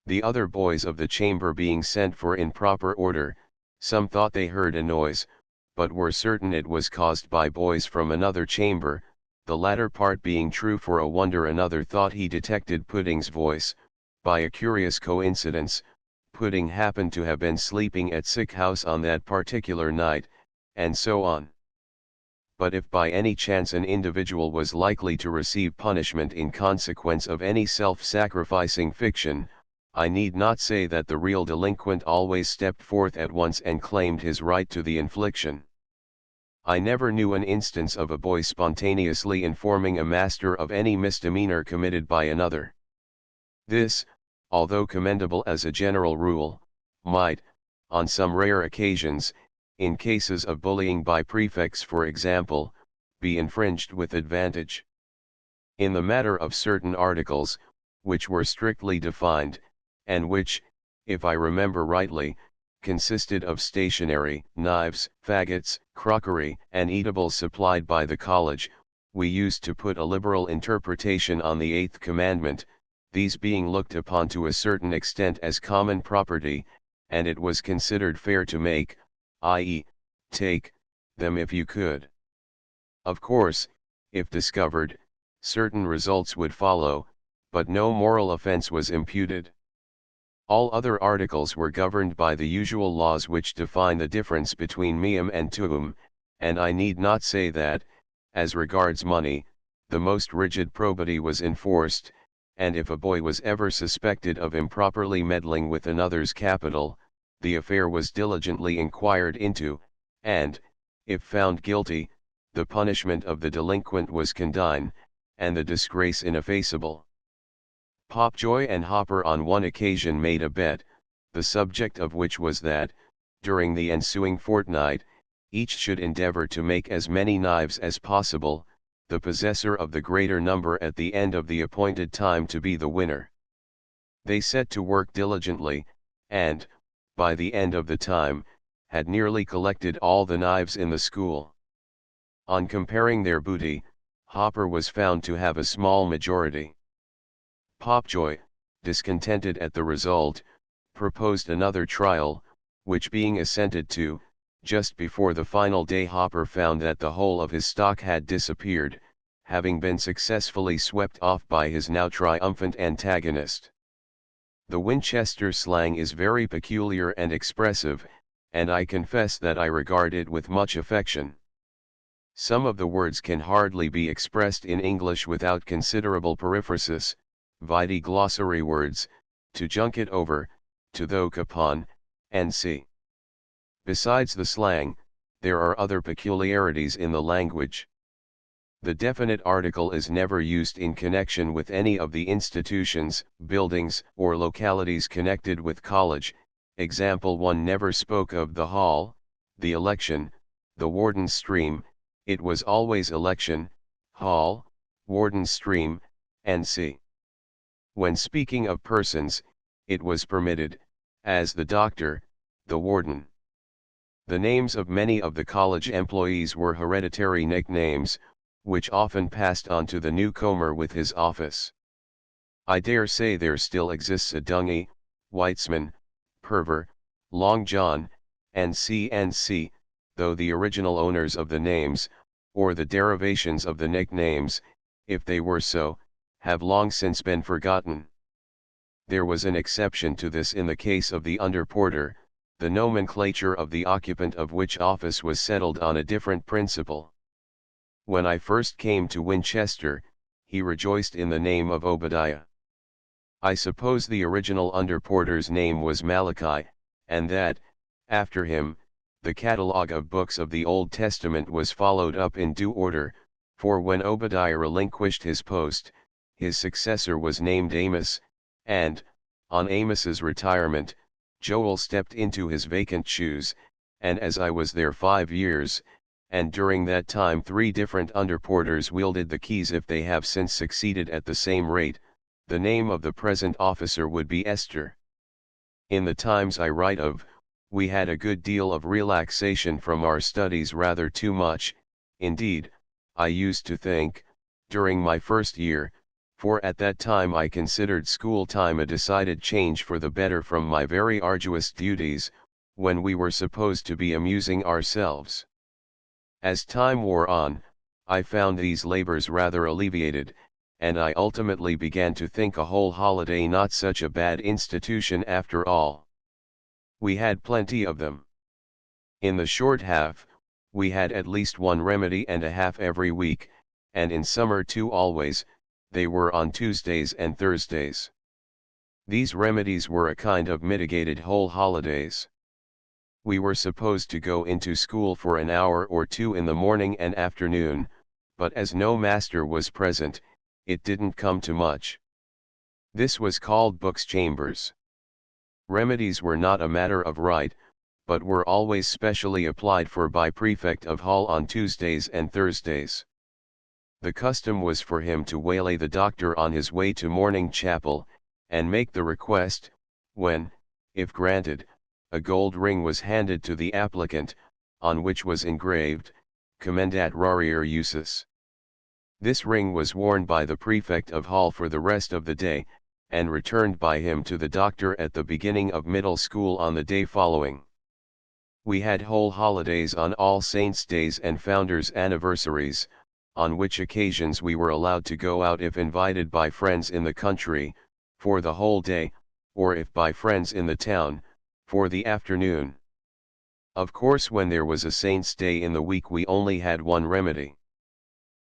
The other boys of the chamber being sent for in proper order, some thought they heard a noise, but were certain it was caused by boys from another chamber, the latter part being true. For a wonder another thought he detected Pudding's voice. By a curious coincidence, Pudding happened to have been sleeping at sick house on that particular night, and so on. But if by any chance an individual was likely to receive punishment in consequence of any self-sacrificing fiction, I need not say that the real delinquent always stepped forth at once and claimed his right to the infliction. I never knew an instance of a boy spontaneously informing a master of any misdemeanor committed by another. This, although commendable as a general rule, might, on some rare occasions, in cases of bullying by prefects for example, be infringed with advantage. In the matter of certain articles, which were strictly defined, and which, if I remember rightly, consisted of stationery, knives, faggots, crockery, and eatables supplied by the college, we used to put a liberal interpretation on the eighth commandment, these being looked upon to a certain extent as common property, and it was considered fair to make, i.e., take, them if you could. Of course, if discovered, certain results would follow, but no moral offense was imputed. All other articles were governed by the usual laws which define the difference between meum and tuum, and I need not say that, as regards money, the most rigid probity was enforced, and if a boy was ever suspected of improperly meddling with another's capital, the affair was diligently inquired into, and, if found guilty, the punishment of the delinquent was condign, and the disgrace ineffaceable. Popjoy and Hopper on one occasion made a bet, the subject of which was that, during the ensuing fortnight, each should endeavor to make as many knives as possible, the possessor of the greater number at the end of the appointed time to be the winner. They set to work diligently, and, by the end of the time, had nearly collected all the knives in the school. On comparing their booty, Hopper was found to have a small majority. Popjoy, discontented at the result, proposed another trial, which being assented to, just before the final day Hopper found that the whole of his stock had disappeared, having been successfully swept off by his now triumphant antagonist. The Winchester slang is very peculiar and expressive, and I confess that I regard it with much affection. Some of the words can hardly be expressed in English without considerable periphrasis, vide glossary words, to junk it over, to thoke upon, and see. Besides the slang, there are other peculiarities in the language. The definite article is never used in connection with any of the institutions, buildings, or localities connected with college. Example, one never spoke of the hall, the election, the warden's stream. It was always election, hall, warden's stream, and see. When speaking of persons, it was permitted, as the doctor, the warden. The names of many of the college employees were hereditary nicknames, which often passed on to the newcomer with his office. I dare say there still exists a Dungy, Weitzman, Perver, Long John, and C., though the original owners of the names, or the derivations of the nicknames, if they were so, have long since been forgotten. There was an exception to this in the case of the underporter, the nomenclature of the occupant of which office was settled on a different principle. When I first came to Winchester, he rejoiced in the name of Obadiah. I suppose the original underporter's name was Malachi, and that, after him, the catalogue of books of the Old Testament was followed up in due order, for when Obadiah relinquished his post, his successor was named Amos, and, on Amos's retirement, Joel stepped into his vacant shoes, and as I was there 5 years, and during that time 3 different underporters wielded the keys if they have since succeeded at the same rate, the name of the present officer would be Esther. In the times I write of, we had a good deal of relaxation from our studies, rather too much, indeed, I used to think, during my first year, for at that time I considered school time a decided change for the better from my very arduous duties, when we were supposed to be amusing ourselves. As time wore on, I found these labors rather alleviated, and I ultimately began to think a whole holiday not such a bad institution after all. We had plenty of them. In the short half, we had at least 1 remedy and a half every week, and in summer 2 always. They were on Tuesdays and Thursdays. These remedies were a kind of mitigated whole holidays. We were supposed to go into school for an hour or 2 in the morning and afternoon, but as no master was present, it didn't come to much. This was called Books Chambers. Remedies were not a matter of right, but were always specially applied for by prefect of hall on Tuesdays and Thursdays. The custom was for him to waylay the doctor on his way to morning chapel, and make the request, when, if granted, a gold ring was handed to the applicant, on which was engraved, Commendat Rarier Usus. This ring was worn by the prefect of hall for the rest of the day, and returned by him to the doctor at the beginning of middle school on the day following. We had whole holidays on All Saints' Days and Founders' Anniversaries, on which occasions we were allowed to go out if invited by friends in the country, for the whole day, or if by friends in the town, for the afternoon. Of course when there was a saint's day in the week we only had 1 remedy.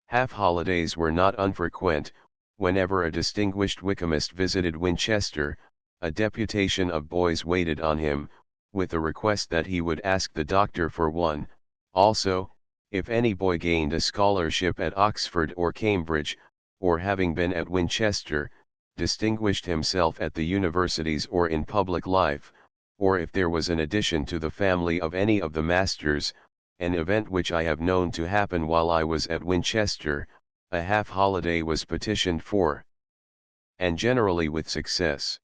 Half-holidays were not unfrequent. Whenever a distinguished Wykehamist visited Winchester, a deputation of boys waited on him, with a request that he would ask the doctor for one. Also, if any boy gained a scholarship at Oxford or Cambridge, or having been at Winchester, distinguished himself at the universities or in public life, or if there was an addition to the family of any of the masters, an event which I have known to happen while I was at Winchester, a half-holiday was petitioned for, and generally with success.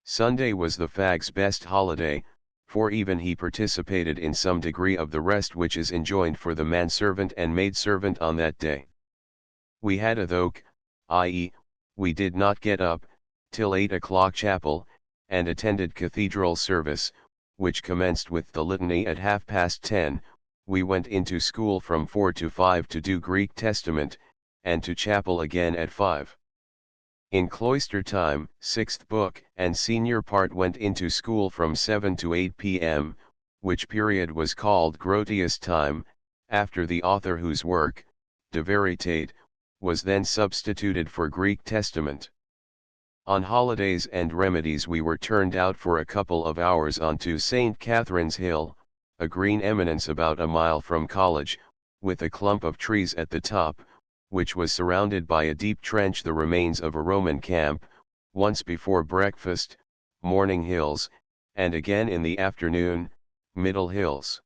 Sunday was the fag's best holiday, for even he participated in some degree of the rest which is enjoined for the manservant and maidservant on that day. We had a thoque, i.e., we did not get up, till 8 o'clock chapel, and attended cathedral service, which commenced with the litany at 10:30. We went into school from 4 to 5 to do Greek Testament, and to chapel again at 5. In cloister time, 6th book and senior part went into school from 7 to 8 p.m., which period was called Grotius time, after the author whose work, De Veritate, was then substituted for Greek Testament. On holidays and remedies we were turned out for a couple of hours onto St. Catherine's Hill, a green eminence about a mile from college, with a clump of trees at the top, which was surrounded by a deep trench, the remains of a Roman camp. Once before breakfast, morning hills, and again in the afternoon, middle hills.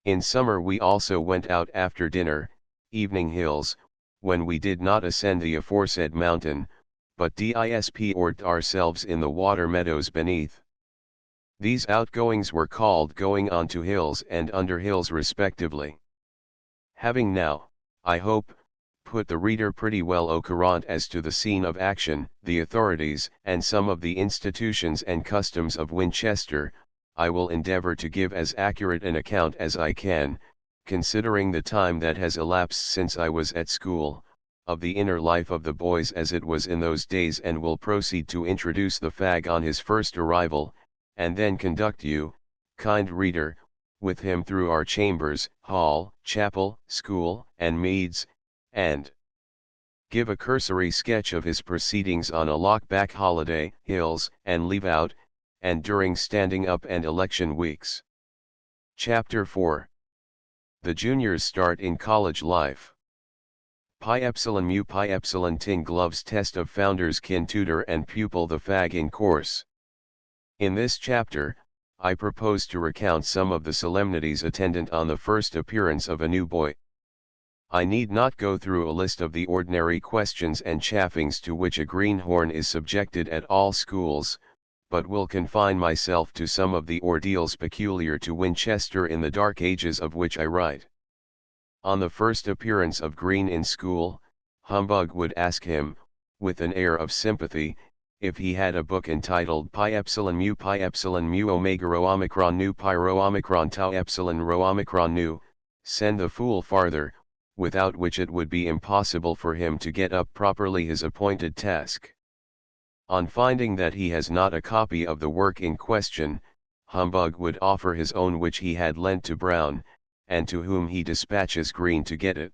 In summer we also went out after dinner, evening hills, when we did not ascend the aforesaid mountain, but disported ourselves in the water meadows beneath. These outgoings were called going on to hills and under hills respectively. Having now, I hope, put the reader pretty well au courant as to the scene of action, the authorities, and some of the institutions and customs of Winchester, I will endeavor to give as accurate an account as I can, considering the time that has elapsed since I was at school, of the inner life of the boys as it was in those days, and will proceed to introduce the fag on his first arrival, and then conduct you, kind reader, with him through our chambers, hall, chapel, school, and meads, and give a cursory sketch of his proceedings on a lock-back holiday, hills, and leave-out, and during standing up and election weeks. Chapter 4. The Juniors Start in College Life. Pi Epsilon Mu Pi Epsilon Tin Gloves Test of Founders Kin Tutor and Pupil the Fag in Course. In this chapter, I propose to recount some of the solemnities attendant on the first appearance of a new boy. I need not go through a list of the ordinary questions and chaffings to which a greenhorn is subjected at all schools, but will confine myself to some of the ordeals peculiar to Winchester in the dark ages of which I write. On the first appearance of Green in school, Humbug would ask him, with an air of sympathy, if he had a book entitled Pi Epsilon Mu Omega Rho Omicron Nu Pi Rho Omicron Tau Epsilon Rho Omicron Nu. Send the fool farther, without which it would be impossible for him to get up properly his appointed task. On finding that he has not a copy of the work in question, Humbug would offer his own which he had lent to Brown, and to whom he dispatches Green to get it.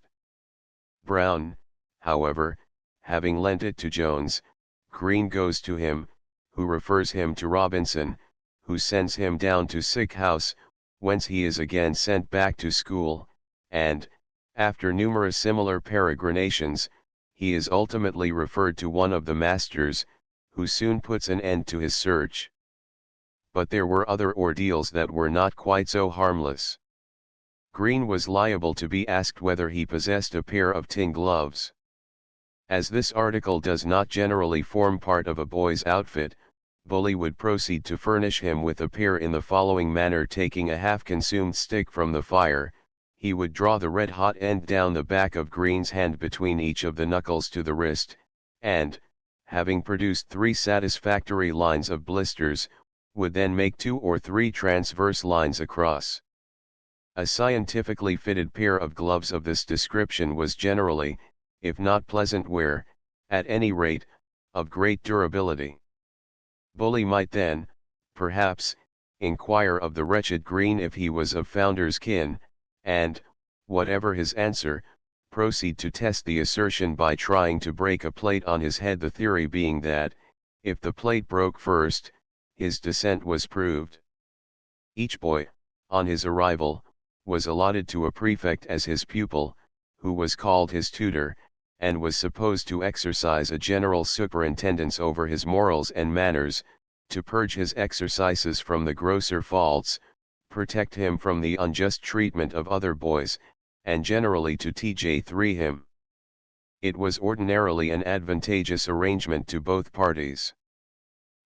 Brown, however, having lent it to Jones, Green goes to him, who refers him to Robinson, who sends him down to sick house, whence he is again sent back to school, and, after numerous similar peregrinations, he is ultimately referred to one of the masters, who soon puts an end to his search. But there were other ordeals that were not quite so harmless. Green was liable to be asked whether he possessed a pair of tin gloves. As this article does not generally form part of a boy's outfit, Bully would proceed to furnish him with a pair in the following manner: taking a half-consumed stick from the fire, he would draw the red-hot end down the back of Green's hand between each of the knuckles to the wrist, and, having produced 3 satisfactory lines of blisters, would then make 2 or 3 transverse lines across. A scientifically fitted pair of gloves of this description was generally, if not pleasant wear, at any rate, of great durability. Bully might then, perhaps, inquire of the wretched Green if he was of Founder's kin, and, whatever his answer, proceed to test the assertion by trying to break a plate on his head, the theory being that, if the plate broke first, his descent was proved. Each boy, on his arrival, was allotted to a prefect as his pupil, who was called his tutor, and was supposed to exercise a general superintendence over his morals and manners, to purge his exercises from the grosser faults, protect him from the unjust treatment of other boys, and generally to teach him. It was ordinarily an advantageous arrangement to both parties.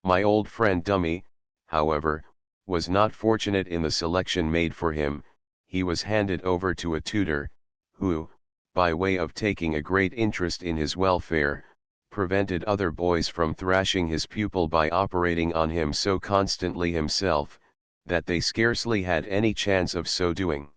My old friend Dummy, however, was not fortunate in the selection made for him. He was handed over to a tutor, who, by way of taking a great interest in his welfare, prevented other boys from thrashing his pupil by operating on him so constantly himself, that they scarcely had any chance of so doing.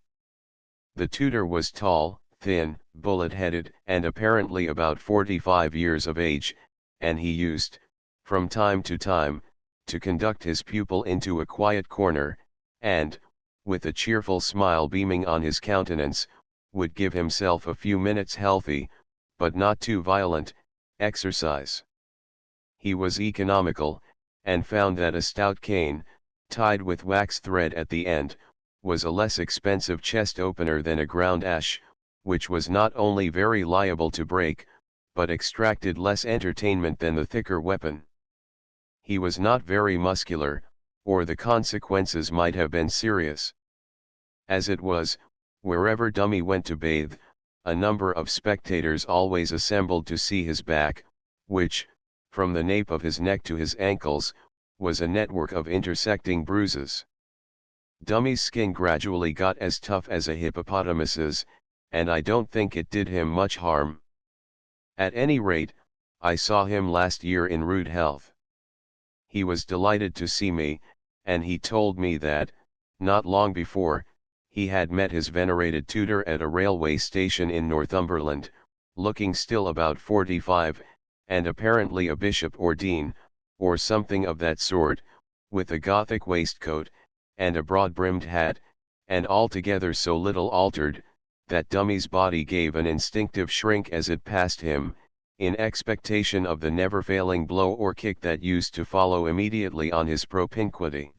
The tutor was tall, thin, bullet-headed, and apparently about 45 years of age, and he used, from time to time, to conduct his pupil into a quiet corner, and, with a cheerful smile beaming on his countenance, would give himself a few minutes' healthy, but not too violent, exercise. He was economical, and found that a stout cane, tied with wax thread at the end, was a less expensive chest opener than a ground ash, which was not only very liable to break, but extracted less entertainment than the thicker weapon. He was not very muscular, or the consequences might have been serious. As it was, wherever Dummy went to bathe, a number of spectators always assembled to see his back, which, from the nape of his neck to his ankles, was a network of intersecting bruises. Dummy's skin gradually got as tough as a hippopotamus's, and I don't think it did him much harm. At any rate, I saw him last year in rude health. He was delighted to see me, and he told me that, not long before, he had met his venerated tutor at a railway station in Northumberland, looking still about 45, and apparently a bishop or dean, or something of that sort, with a Gothic waistcoat, and a broad-brimmed hat, and altogether so little altered, that Dummy's body gave an instinctive shrink as it passed him, in expectation of the never-failing blow or kick that used to follow immediately on his propinquity.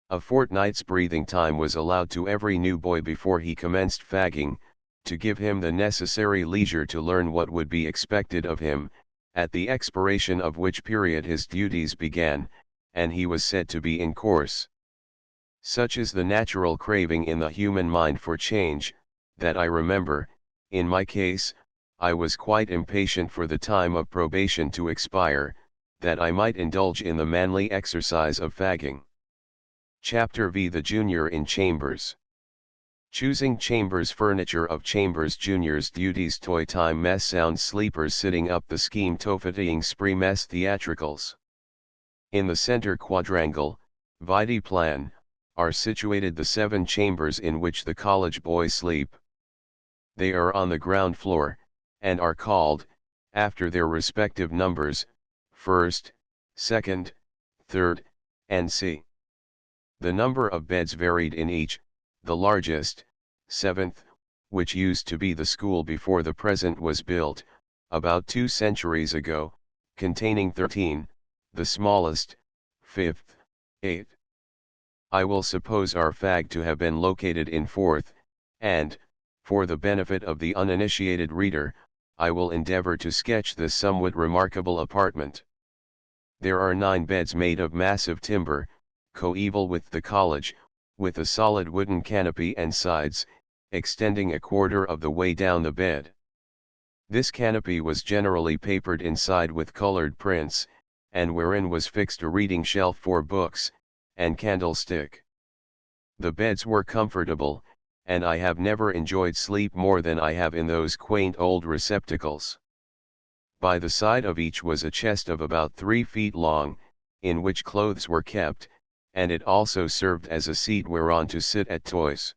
A fortnight's breathing time was allowed to every new boy before he commenced fagging, to give him the necessary leisure to learn what would be expected of him, at the expiration of which period his duties began, and he was said to be in course. Such is the natural craving in the human mind for change, that I remember, in my case, I was quite impatient for the time of probation to expire, that I might indulge in the manly exercise of fagging. Chapter V. The Junior in Chambers. Choosing Chambers furniture of Chambers Junior's duties toy time mess sound sleepers sitting up the scheme tofatying spree mess theatricals. In the center quadrangle, vide plan, are situated the 7 chambers in which the college boys sleep. They are on the ground floor, and are called, after their respective numbers, 1st, 2nd, 3rd, and C. The number of beds varied in each, the largest, 7th, which used to be the school before the present was built, about 2 centuries ago, containing 13, the smallest, 5th, 8th. I will suppose our fag to have been located in 4th, and, for the benefit of the uninitiated reader, I will endeavor to sketch this somewhat remarkable apartment. There are 9 beds made of massive timber, coeval with the college, with a solid wooden canopy and sides, extending a quarter of the way down the bed. This canopy was generally papered inside with colored prints, and wherein was fixed a reading shelf for books, and candlestick. The beds were comfortable, and I have never enjoyed sleep more than I have in those quaint old receptacles. By the side of each was a chest of about 3 feet long, in which clothes were kept, and it also served as a seat whereon to sit at toys.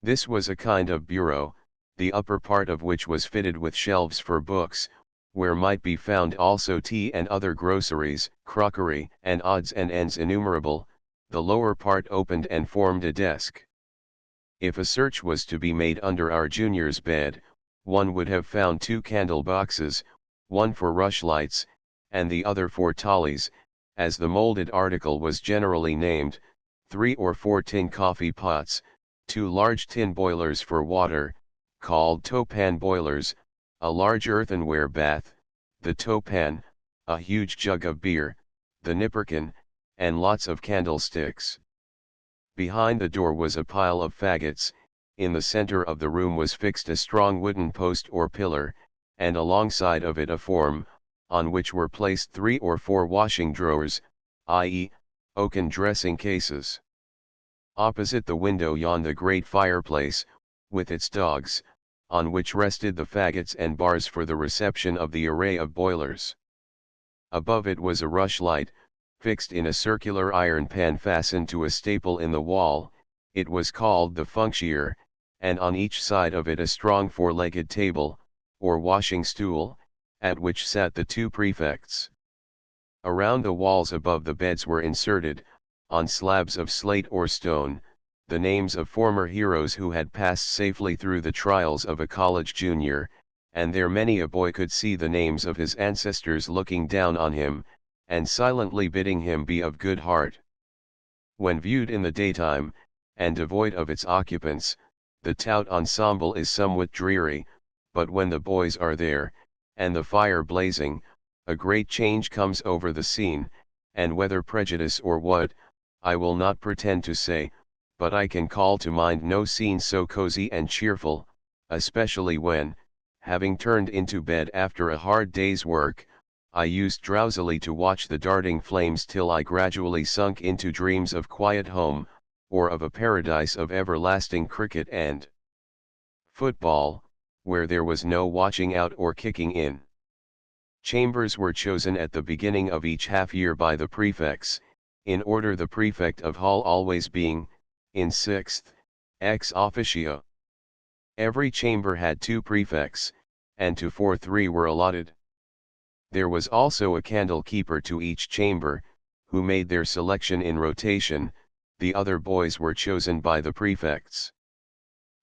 This was a kind of bureau, the upper part of which was fitted with shelves for books, where might be found also tea and other groceries, crockery, and odds and ends innumerable. The lower part opened and formed a desk. If a search was to be made under our junior's bed, one would have found 2 candle boxes, one for rushlights, and the other for tallies, as the molded article was generally named, 3 or 4 tin coffee pots, 2 large tin boilers for water, called toepan boilers, a large earthenware bath, the toepan, a huge jug of beer, the nipperkin, and lots of candlesticks. Behind the door was a pile of faggots. In the center of the room was fixed a strong wooden post or pillar, and alongside of it a form, on which were placed 3 or 4 washing drawers, i.e., oaken dressing cases. Opposite the window yawned the great fireplace, with its dogs, on which rested the faggots and bars for the reception of the array of boilers. Above it was a rushlight, fixed in a circular iron pan fastened to a staple in the wall. It was called the functier, and on each side of it a strong 4-legged table, or washing stool, at which sat the 2 prefects. Around the walls above the beds were inserted, on slabs of slate or stone, the names of former heroes who had passed safely through the trials of a college junior, and there many a boy could see the names of his ancestors looking down on him, and silently bidding him be of good heart. When viewed in the daytime, and devoid of its occupants, the tout ensemble is somewhat dreary, but when the boys are there, and the fire blazing, a great change comes over the scene, and whether prejudice or what, I will not pretend to say, but I can call to mind no scene so cozy and cheerful, especially when, having turned into bed after a hard day's work, I used drowsily to watch the darting flames till I gradually sunk into dreams of quiet home, or of a paradise of everlasting cricket and football, where there was no watching out or kicking in. Chambers were chosen at the beginning of each half-year by the prefects, in order the prefect of Hall always being, in 6th, ex officio. Every chamber had 2 prefects, and to 3 were allotted. There was also a candle keeper to each chamber, who made their selection in rotation. The other boys were chosen by the prefects.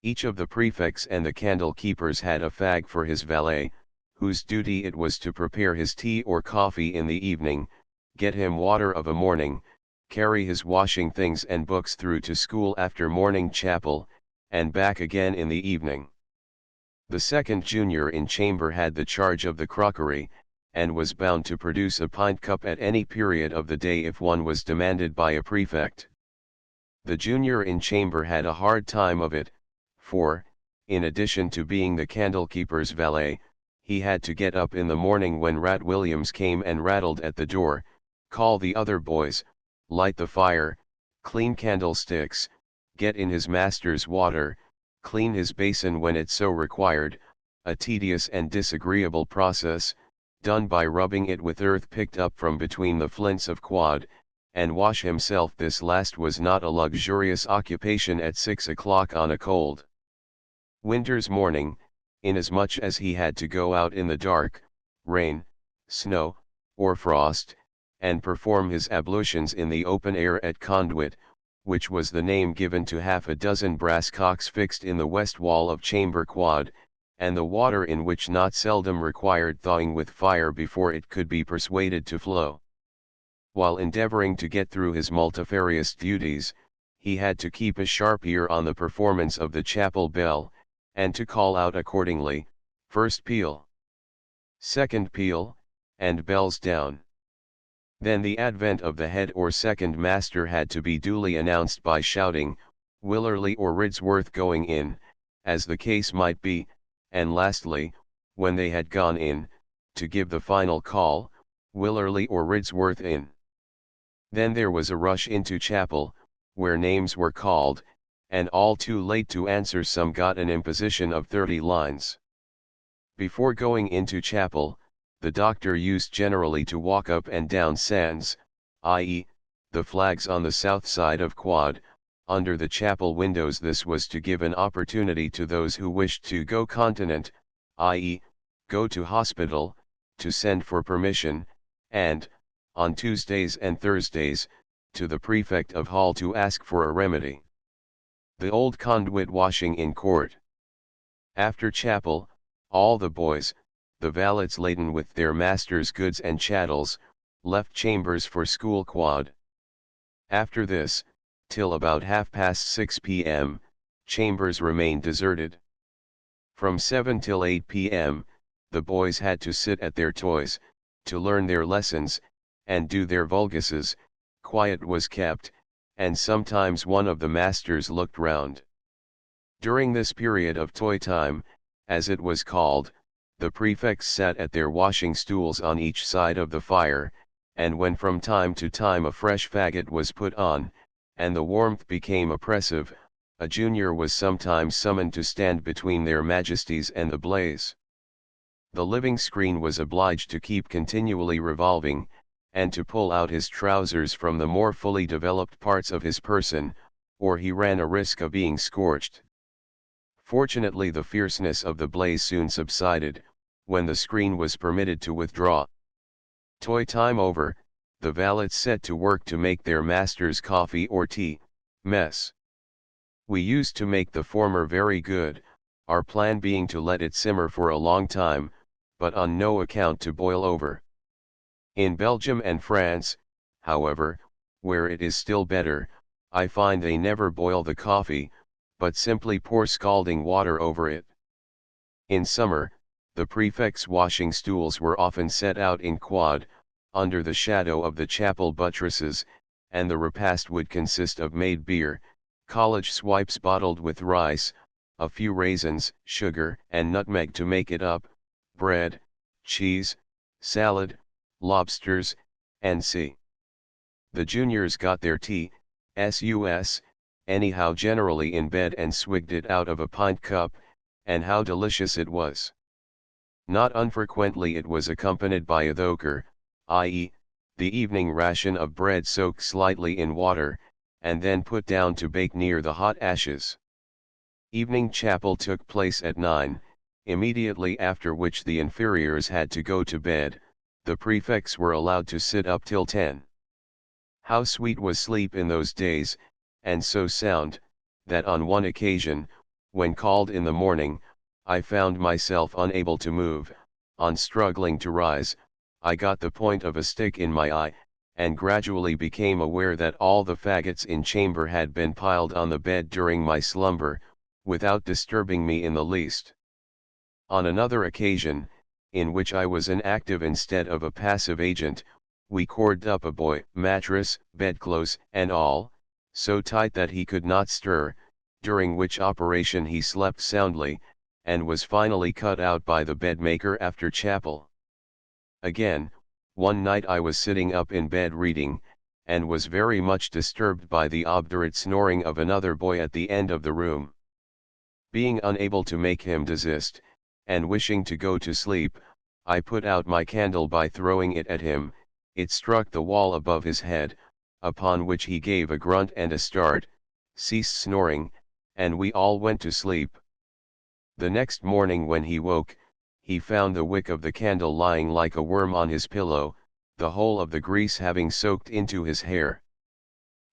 Each of the prefects and the candle keepers had a fag for his valet, whose duty it was to prepare his tea or coffee in the evening, get him water of a morning, carry his washing things and books through to school after morning chapel, and back again in the evening. The second junior in chamber had the charge of the crockery, and was bound to produce a pint cup at any period of the day if one was demanded by a prefect. The junior in chamber had a hard time of it, for, in addition to being the candle-keeper's valet, he had to get up in the morning when Rat Williams came and rattled at the door, call the other boys, light the fire, clean candlesticks, get in his master's water, clean his basin when it so required, a tedious and disagreeable process, done by rubbing it with earth picked up from between the flints of quad, and wash himself. This last was not a luxurious occupation at 6 o'clock on a cold winter's morning, inasmuch as he had to go out in the dark, rain, snow, or frost, and perform his ablutions in the open air at conduit, which was the name given to half a dozen brass cocks fixed in the west wall of chamber quad, and the water in which not seldom required thawing with fire before it could be persuaded to flow. While endeavoring to get through his multifarious duties, he had to keep a sharp ear on the performance of the chapel bell, and to call out accordingly, first peal, second peal, and bells down. Then the advent of the head or second master had to be duly announced by shouting, Willerley or Ridsworth going in, as the case might be, and lastly, when they had gone in, to give the final call, Willerley or Ridsworth in. Then there was a rush into chapel, where names were called, and all too late to answer some got an imposition of 30 lines. Before going into chapel, the doctor used generally to walk up and down sands, i.e., the flags on the south side of quad, under the chapel windows. This was to give an opportunity to those who wished to go continent, i.e., go to hospital, to send for permission, and, on Tuesdays and Thursdays, to the prefect of hall to ask for a remedy. The old conduit washing in court. After chapel, All the boys, the valets laden with their masters' goods and chattels, left chambers for school quad. After this, till about 6:30 p.m., chambers remained deserted. From 7 till 8 p.m., the boys had to sit at their toys, to learn their lessons, and do their vulguses. Quiet was kept, and sometimes one of the masters looked round. During this period of toy time, as it was called, the prefects sat at their washing stools on each side of the fire, and when from time to time a fresh faggot was put on, and the warmth became oppressive, a junior was sometimes summoned to stand between their majesties and the blaze. The living screen was obliged to keep continually revolving, and to pull out his trousers from the more fully developed parts of his person, or he ran a risk of being scorched. Fortunately the fierceness of the blaze soon subsided, when the screen was permitted to withdraw. Toy time over, the valets set to work to make their masters coffee or tea, mess. We used to make the former very good, our plan being to let it simmer for a long time, but on no account to boil over. In Belgium and France, however, where it is still better, I find they never boil the coffee, but simply pour scalding water over it. In summer, the prefects' washing stools were often set out in quad, under the shadow of the chapel buttresses, and the repast would consist of made beer, college swipes bottled with rice, a few raisins, sugar, and nutmeg to make it up, bread, cheese, salad, lobsters, and the juniors got their tea, anyhow generally in bed and swigged it out of a pint cup, and how delicious it was. Not unfrequently it was accompanied by a thoker, i.e., the evening ration of bread soaked slightly in water, and then put down to bake near the hot ashes. Evening chapel took place at 9, immediately after which the inferiors had to go to bed, the prefects were allowed to sit up till 10. How sweet was sleep in those days, and so sound, that on one occasion, when called in the morning, I found myself unable to move. On struggling to rise, I got the point of a stick in my eye, and gradually became aware that all the faggots in chamber had been piled on the bed during my slumber, without disturbing me in the least. On another occasion, in which I was an active instead of a passive agent, we corded up a boy, mattress, bedclothes, and all, so tight that he could not stir, during which operation he slept soundly, and was finally cut out by the bedmaker after chapel. Again, one night I was sitting up in bed reading, and was very much disturbed by the obdurate snoring of another boy at the end of the room. Being unable to make him desist, and wishing to go to sleep, I put out my candle by throwing it at him. It struck the wall above his head, upon which he gave a grunt and a start, ceased snoring, and we all went to sleep. The next morning when he woke, he found the wick of the candle lying like a worm on his pillow, the whole of the grease having soaked into his hair.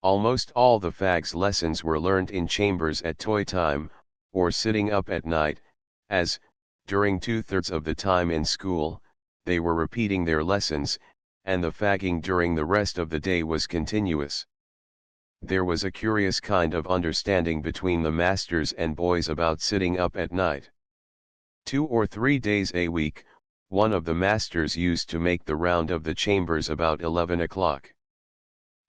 Almost all the fags' lessons were learnt in chambers at toy time, or sitting up at night, as, during 2/3 of the time in school, they were repeating their lessons, and the fagging during the rest of the day was continuous. There was a curious kind of understanding between the masters and boys about sitting up at night. 2 or 3 days a week, one of the masters used to make the round of the chambers about 11 o'clock.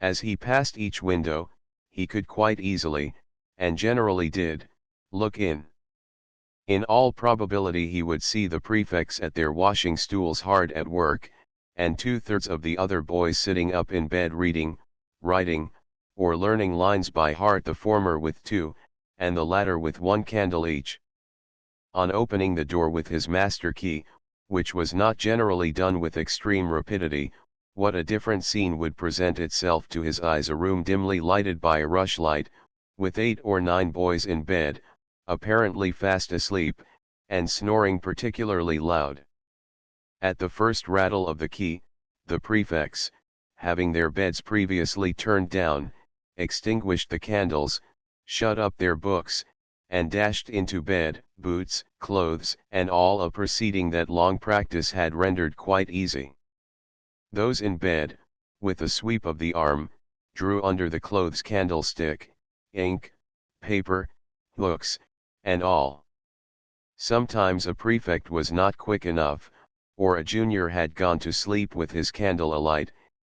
As he passed each window, he could quite easily, and generally did, look in. In all probability he would see the prefects at their washing stools hard at work, and 2/3 of the other boys sitting up in bed reading, writing, or learning lines by heart, the former with 2, and the latter with 1 candle each. On opening the door with his master key, which was not generally done with extreme rapidity, what a different scene would present itself to his eyes! A room dimly lighted by a rushlight, with 8 or 9 boys in bed, apparently fast asleep, and snoring particularly loud. At the first rattle of the key, the prefects, having their beds previously turned down, extinguished the candles, shut up their books, and dashed into bed, boots, clothes, and all, a proceeding that long practice had rendered quite easy. Those in bed, with a sweep of the arm, drew under the clothes candlestick, ink, paper, hooks, and all. Sometimes a prefect was not quick enough, or a junior had gone to sleep with his candle alight,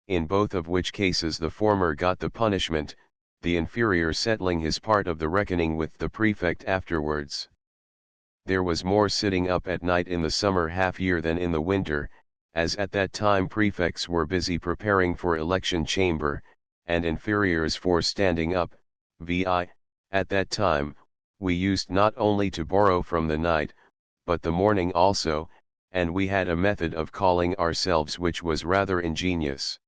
in both of which cases the former got the punishment, the inferior settling his part of the reckoning with the prefect afterwards. There was more sitting up at night in the summer half-year than in the winter, as at that time prefects were busy preparing for election chamber, and inferiors for standing up, vi. At that time, we used not only to borrow from the night, but the morning also, and we had a method of calling ourselves which was rather ingenious.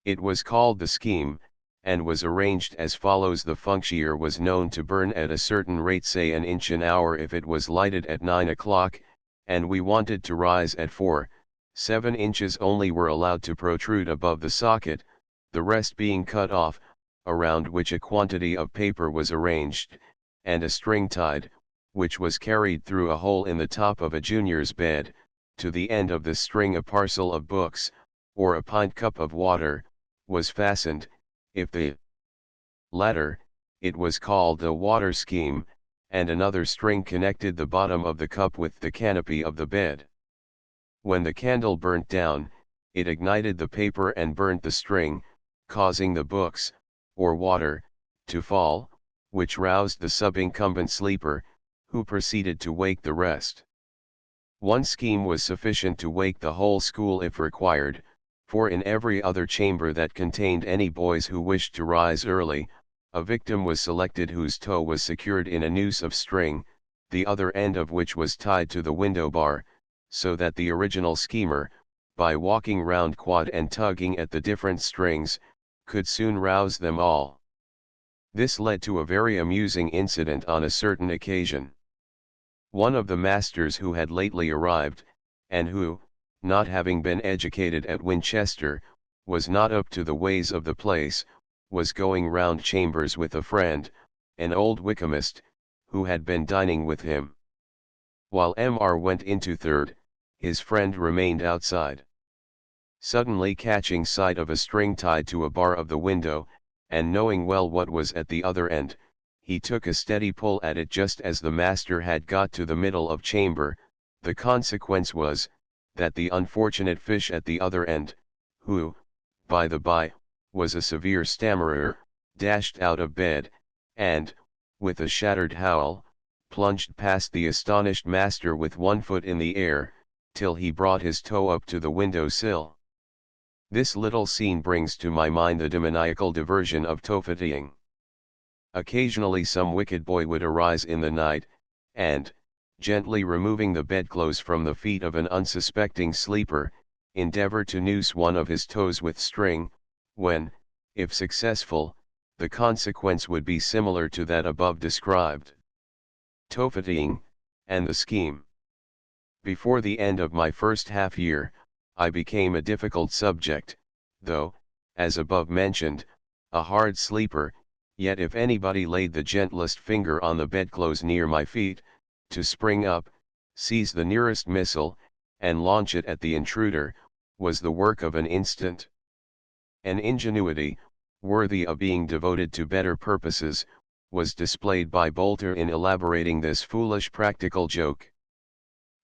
It was called the scheme, and was arranged as follows: the functionary was known to burn at a certain rate, say an inch an hour if it was lighted at 9 o'clock, and we wanted to rise at 4, 7 inches only were allowed to protrude above the socket, the rest being cut off, around which a quantity of paper was arranged, and a string tied, which was carried through a hole in the top of a junior's bed, to the end of the string a parcel of books, or a pint cup of water, was fastened. If the latter, it was called the water scheme, and another string connected the bottom of the cup with the canopy of the bed. When the candle burnt down, it ignited the paper and burnt the string, causing the books, or water, to fall, which roused the sub-incumbent sleeper, who proceeded to wake the rest. One scheme was sufficient to wake the whole school if required, for in every other chamber that contained any boys who wished to rise early, a victim was selected whose toe was secured in a noose of string, the other end of which was tied to the window bar, so that the original schemer, by walking round quad and tugging at the different strings, could soon rouse them all. This led to a very amusing incident on a certain occasion. One of the masters who had lately arrived, and who, not having been educated at Winchester, was not up to the ways of the place, was going round chambers with a friend, an old Wykehamist, who had been dining with him. While Mr. went into third, his friend remained outside. Suddenly catching sight of a string tied to a bar of the window, and knowing well what was at the other end, he took a steady pull at it just as the master had got to the middle of chamber. The consequence was, that the unfortunate fish at the other end, who, by the by, was a severe stammerer, dashed out of bed, and, with a shattered howl, plunged past the astonished master with one foot in the air, till he brought his toe up to the window sill. This little scene brings to my mind the demoniacal diversion of toe-footing. Occasionally some wicked boy would arise in the night, and, gently removing the bedclothes from the feet of an unsuspecting sleeper, endeavor to noose one of his toes with string, when, if successful, the consequence would be similar to that above described. Toe-footing, and the scheme. Before the end of my first half-year, I became a difficult subject, though, as above mentioned, a hard sleeper, yet if anybody laid the gentlest finger on the bedclothes near my feet, to spring up, seize the nearest missile, and launch it at the intruder, was the work of an instant. An ingenuity, worthy of being devoted to better purposes, was displayed by Bolter in elaborating this foolish practical joke.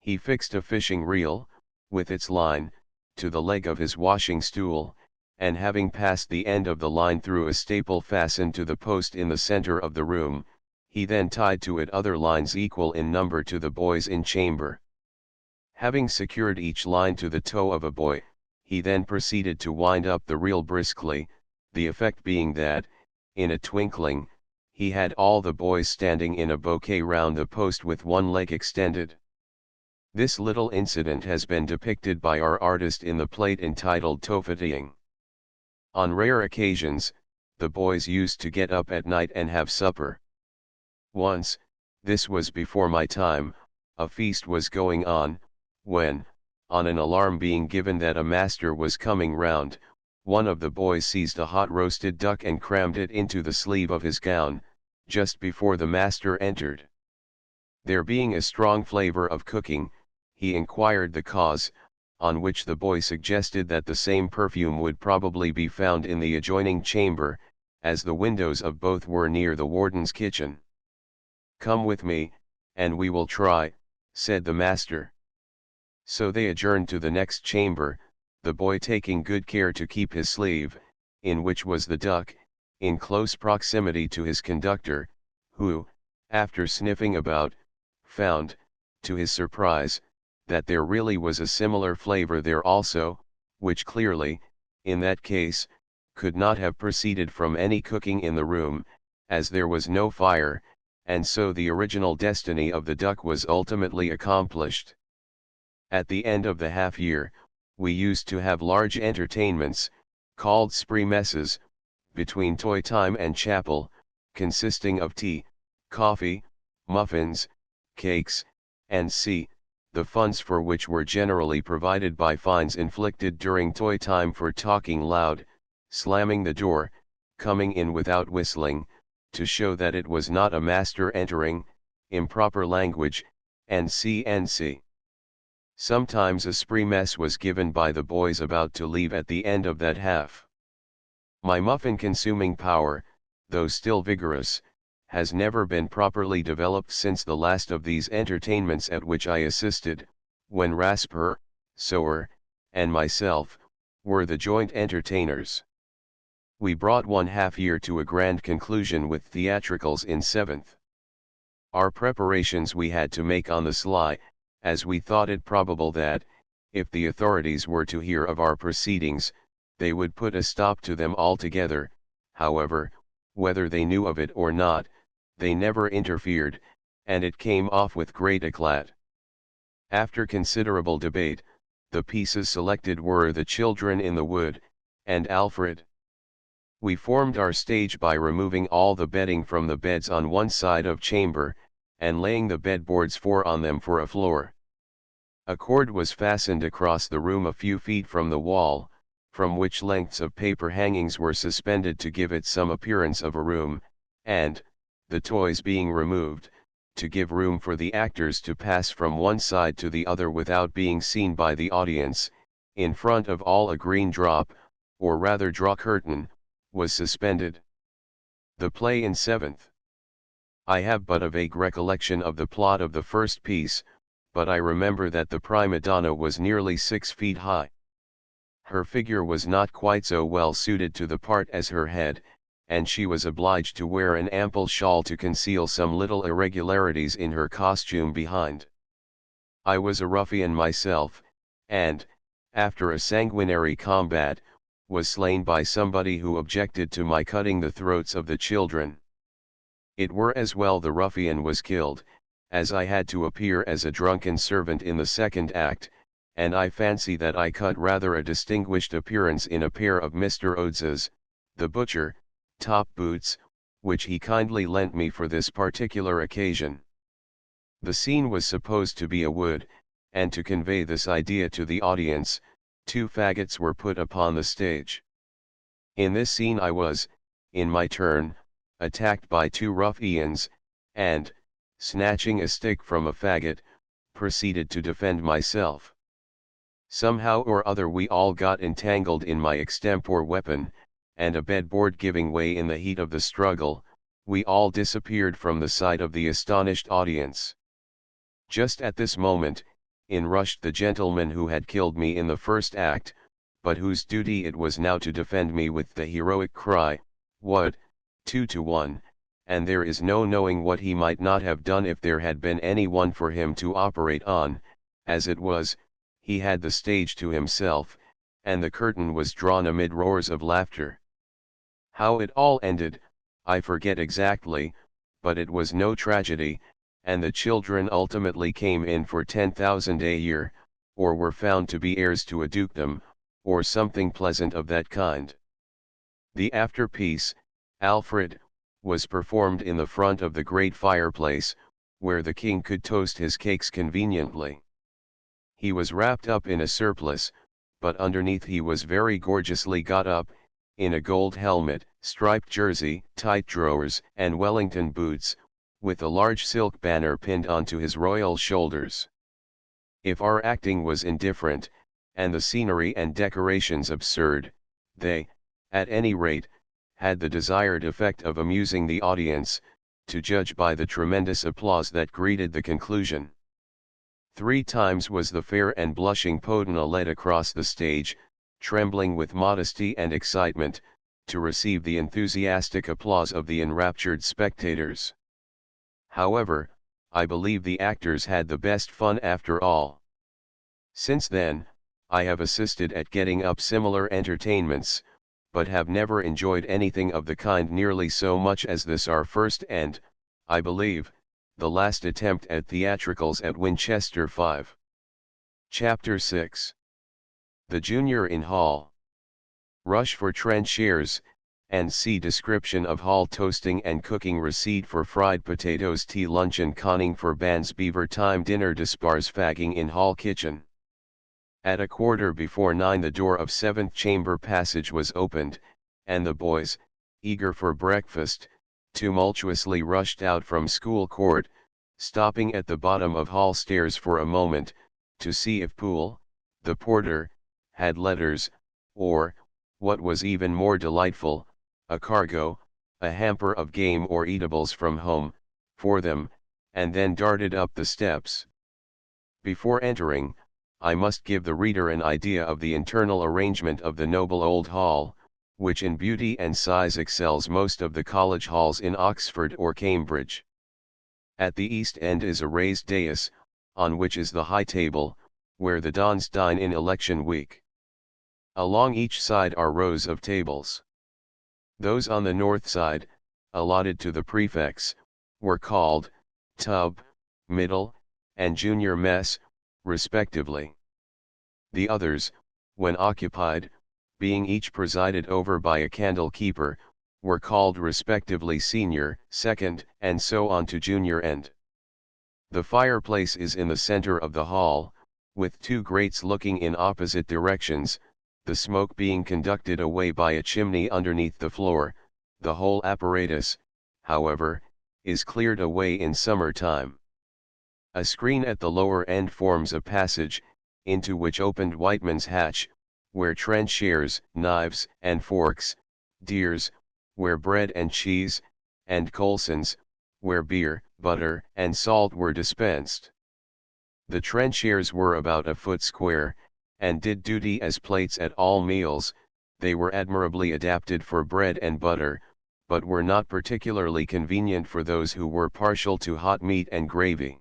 He fixed a fishing reel, with its line, to the leg of his washing stool, and having passed the end of the line through a staple fastened to the post in the center of the room, he then tied to it other lines equal in number to the boys in chamber. Having secured each line to the toe of a boy, he then proceeded to wind up the reel briskly, the effect being that, in a twinkling, he had all the boys standing in a bouquet round the post with one leg extended. This little incident has been depicted by our artist in the plate entitled Toe-footing. On rare occasions, the boys used to get up at night and have supper. Once, this was before my time, a feast was going on, when, on an alarm being given that a master was coming round, one of the boys seized a hot roasted duck and crammed it into the sleeve of his gown, just before the master entered. There being a strong flavor of cooking, he inquired the cause, on which the boy suggested that the same perfume would probably be found in the adjoining chamber, as the windows of both were near the warden's kitchen. "Come with me, and we will try," said the master. So they adjourned to the next chamber, the boy taking good care to keep his sleeve, in which was the duck, in close proximity to his conductor, who, after sniffing about, found, to his surprise, that there really was a similar flavor there also, which clearly, in that case, could not have proceeded from any cooking in the room, as there was no fire, and so the original destiny of the duck was ultimately accomplished. At the end of the half year, we used to have large entertainments, called spree messes, between toy time and chapel, consisting of tea, coffee, muffins, cakes, and the funds for which were generally provided by fines inflicted during toy time for talking loud, slamming the door, coming in without whistling, to show that it was not a master entering, improper language, and C. Sometimes a spree mess was given by the boys about to leave at the end of that half. My muffin-consuming power, though still vigorous, has never been properly developed since the last of these entertainments at which I assisted, when Rasper, Sower, and myself, were the joint entertainers. We brought one half year to a grand conclusion with theatricals in 7th. Our preparations we had to make on the sly, as we thought it probable that, if the authorities were to hear of our proceedings, they would put a stop to them altogether. However, whether they knew of it or not, they never interfered, and it came off with great eclat. After considerable debate, the pieces selected were The Children in the Wood, and Alfred. We formed our stage by removing all the bedding from the beds on one side of chamber, and laying the bedboards four on them for a floor. A cord was fastened across the room a few feet from the wall, from which lengths of paper hangings were suspended to give it some appearance of a room, and, the toys being removed, to give room for the actors to pass from one side to the other without being seen by the audience, in front of all a green drop, or rather draw curtain, was suspended. The play in 7th. I have but a vague recollection of the plot of the first piece, but I remember that the prima donna was nearly 6 feet high. Her figure was not quite so well suited to the part as her head, and she was obliged to wear an ample shawl to conceal some little irregularities in her costume behind. I was a ruffian myself, and, after a sanguinary combat, was slain by somebody who objected to my cutting the throats of the children. It were as well the ruffian was killed, as I had to appear as a drunken servant in the second act, and I fancy that I cut rather a distinguished appearance in a pair of Mr. Odes's, the butcher, top boots, which he kindly lent me for this particular occasion. The scene was supposed to be a wood, and to convey this idea to the audience, 2 faggots were put upon the stage. In this scene I was, in my turn, attacked by 2 ruffians, and, snatching a stick from a faggot, proceeded to defend myself. Somehow or other we all got entangled in my extempore weapon, and a bedboard giving way in the heat of the struggle, we all disappeared from the sight of the astonished audience. Just at this moment, in rushed the gentleman who had killed me in the first act, but whose duty it was now to defend me with the heroic cry, "What, 2 to 1, and there is no knowing what he might not have done if there had been any one for him to operate on. As it was, he had the stage to himself, and the curtain was drawn amid roars of laughter. How it all ended, I forget exactly, but it was no tragedy, and the children ultimately came in for 10,000 a year, or were found to be heirs to a dukedom, or something pleasant of that kind. The after piece, Alfred, was performed in the front of the great fireplace, where the king could toast his cakes conveniently. He was wrapped up in a surplice, but underneath he was very gorgeously got up, in a gold helmet, striped jersey, tight drawers, and Wellington boots, with a large silk banner pinned onto his royal shoulders. If our acting was indifferent, and the scenery and decorations absurd, they, at any rate, had the desired effect of amusing the audience, to judge by the tremendous applause that greeted the conclusion. 3 times was the fair and blushing Podna led across the stage, trembling with modesty and excitement, to receive the enthusiastic applause of the enraptured spectators. However, I believe the actors had the best fun after all. Since then, I have assisted at getting up similar entertainments, but have never enjoyed anything of the kind nearly so much as this our first and, I believe, the last attempt at theatricals at Winchester 5. Chapter 6. The Junior in Hall. Rush for trenchers, and see description of hall toasting and cooking receipt for fried potatoes tea luncheon conning for bands beaver time dinner dispars fagging in hall kitchen. At 9:15 the door of 7th chamber passage was opened, and the boys, eager for breakfast, tumultuously rushed out from school court, stopping at the bottom of hall stairs for a moment, to see if Poole, the porter, had letters, or, what was even more delightful, a cargo, a hamper of game or eatables from home, for them, and then darted up the steps. Before entering, I must give the reader an idea of the internal arrangement of the noble old hall, which in beauty and size excels most of the college halls in Oxford or Cambridge. At the east end is a raised dais, on which is the high table, where the dons dine in election week. Along each side are rows of tables. Those on the north side, allotted to the prefects, were called tub, middle, and junior mess, respectively. The others, when occupied, being each presided over by a candle keeper, were called respectively senior, second, and so on to junior end. The fireplace is in the center of the hall, with 2 grates looking in opposite directions, the smoke being conducted away by a chimney underneath the floor. The whole apparatus, however, is cleared away in summer time. A screen at the lower end forms a passage, into which opened Whiteman's hatch, where trenchers, knives and forks, deers, where bread and cheese, and Colson's, where beer, butter, and salt were dispensed. The trenchers were about a foot square, and did duty as plates at all meals. They were admirably adapted for bread and butter, but were not particularly convenient for those who were partial to hot meat and gravy.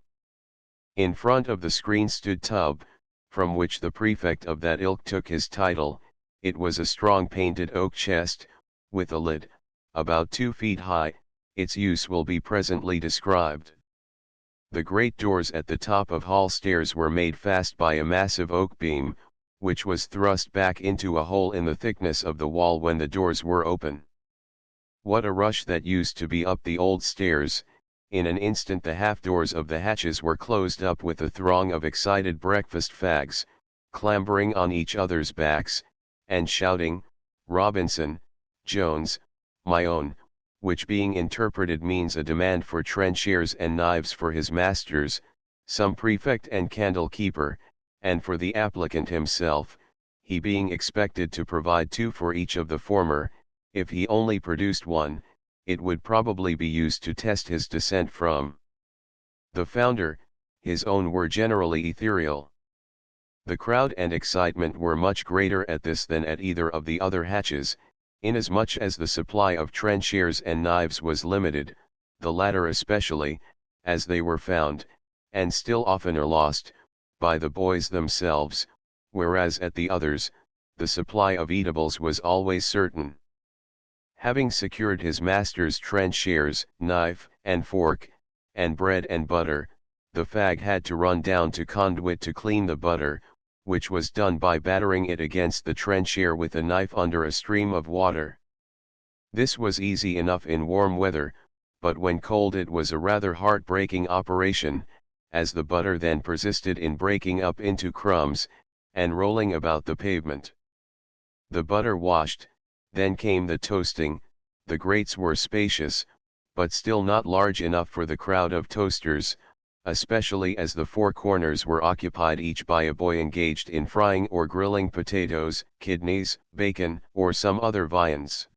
In front of the screen stood tub, from which the prefect of that ilk took his title. It was a strong painted oak chest, with a lid, about 2 feet high. Its use will be presently described. The great doors at the top of hall stairs were made fast by a massive oak beam, which was thrust back into a hole in the thickness of the wall when the doors were open. What a rush that used to be up the old stairs! In an instant the half-doors of the hatches were closed up with a throng of excited breakfast fags, clambering on each other's backs, and shouting, "Robinson, Jones, my own," which being interpreted means a demand for trenchers and knives for his masters, some prefect and candle keeper, and for the applicant himself, he being expected to provide 2 for each of the former. If he only produced 1, it would probably be used to test his descent from the founder. His own were generally ethereal. The crowd and excitement were much greater at this than at either of the other hatches, inasmuch as the supply of trenchers and knives was limited, the latter especially, as they were found, and still oftener lost, by the boys themselves, whereas at the others, the supply of eatables was always certain. Having secured his master's trenchers, knife, and fork, and bread and butter, the fag had to run down to Conduit to clean the butter, which was done by battering it against the trencher with a knife under a stream of water. This was easy enough in warm weather, but when cold it was a rather heart-breaking operation, as the butter then persisted in breaking up into crumbs, and rolling about the pavement. The butter washed, then came the toasting, The grates were spacious, but still not large enough for the crowd of toasters, especially as the four corners were occupied each by a boy engaged in frying or grilling potatoes, kidneys, bacon, or some other viands.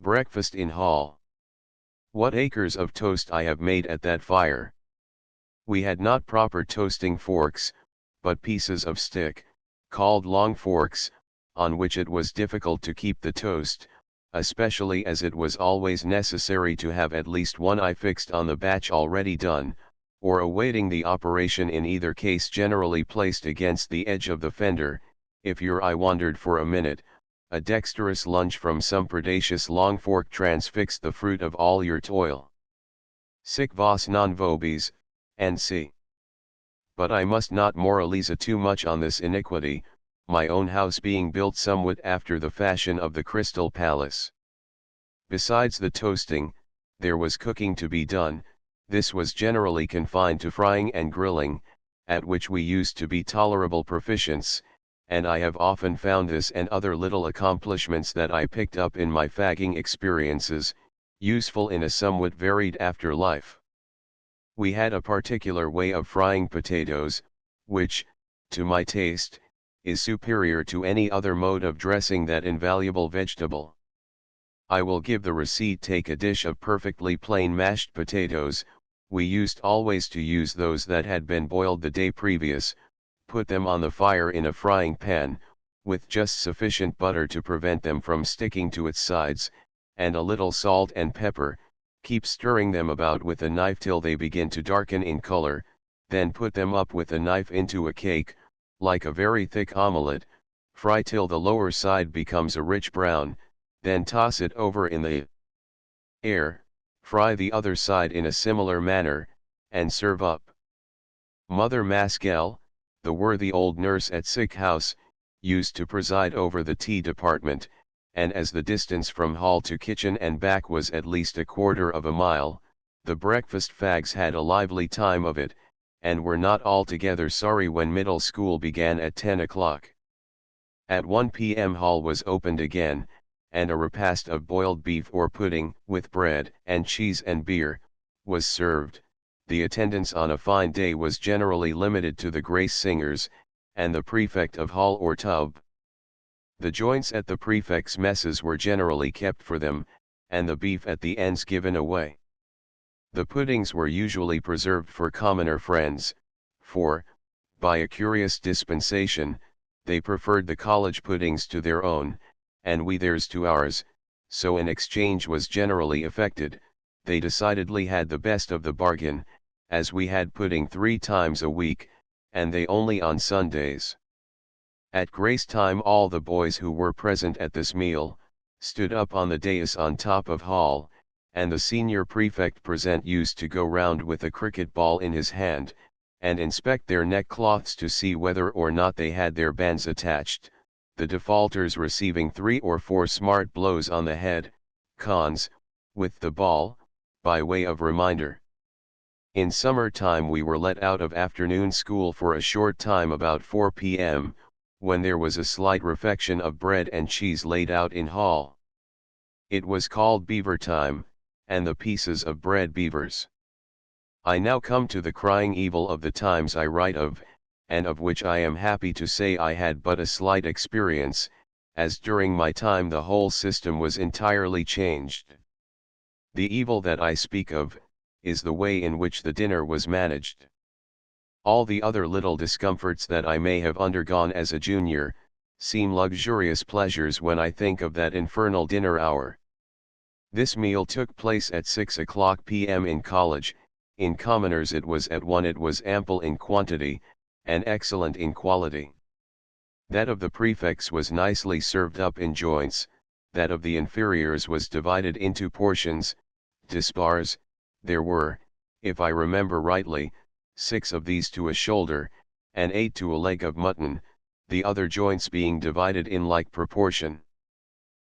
Breakfast in hall. What acres of toast I have made at that fire! We had not proper toasting forks, but pieces of stick, called long forks, on which it was difficult to keep the toast, especially as it was always necessary to have at least one eye fixed on the batch already done, or awaiting the operation, in either case generally placed against the edge of the fender. If your eye wandered for a minute, a dexterous lunge from some predacious long fork transfixed the fruit of all your toil. Sic vos non vobis, N.C. But I must not moralize too much on this iniquity, my own house being built somewhat after the fashion of the Crystal Palace. Besides the toasting, there was cooking to be done. This was generally confined to frying and grilling, at which we used to be tolerable proficients, and I have often found this and other little accomplishments that I picked up in my fagging experiences, useful in a somewhat varied after life. We had a particular way of frying potatoes, which, to my taste, is superior to any other mode of dressing that invaluable vegetable. I will give the receipt. Take a dish of perfectly plain mashed potatoes. We used always to use those that had been boiled the day previous, put them on the fire in a frying pan, with just sufficient butter to prevent them from sticking to its sides, and a little salt and pepper. Keep stirring them about with a knife till they begin to darken in color, then put them up with a knife into a cake, like a very thick omelette, fry till the lower side becomes a rich brown, then toss it over in the air, fry the other side in a similar manner, and serve up. Mother Maskell, the worthy old nurse at sick house, used to preside over the tea department, and as the distance from hall to kitchen and back was at least 1/4 of a mile, the breakfast fags had a lively time of it, and were not altogether sorry when middle school began at 10 o'clock. At 1 p.m. hall was opened again, and a repast of boiled beef or pudding, with bread and cheese and beer, was served. The attendance on a fine day was generally limited to the grace singers, and the prefect of hall or tub. The joints at the prefects' messes were generally kept for them, and the beef at the ends given away. The puddings were usually preserved for commoner friends, for, by a curious dispensation, they preferred the college puddings to their own, and we theirs to ours, so an exchange was generally effected. They decidedly had the best of the bargain, as we had pudding 3 times a week, and they only on Sundays. At grace time all the boys who were present at this meal, stood up on the dais on top of hall, and the senior prefect present used to go round with a cricket ball in his hand, and inspect their neckcloths to see whether or not they had their bands attached, the defaulters receiving 3 or 4 smart blows on the head, cons, with the ball, by way of reminder. In summer time we were let out of afternoon school for a short time about 4 p.m., when there was a slight refection of bread and cheese laid out in hall. It was called beaver time, and the pieces of bread beavers. I now come to the crying evil of the times I write of, and of which I am happy to say I had but a slight experience, as during my time the whole system was entirely changed. The evil that I speak of, is the way in which the dinner was managed. All the other little discomforts that I may have undergone as a junior, seem luxurious pleasures when I think of that infernal dinner hour. This meal took place at 6 o'clock p.m. in college. In commoners it was at 1. It was ample in quantity, and excellent in quality. That of the prefects was nicely served up in joints, that of the inferiors was divided into portions, dispars. There were, if I remember rightly, 6 of these to a shoulder, and 8 to a leg of mutton, the other joints being divided in like proportion.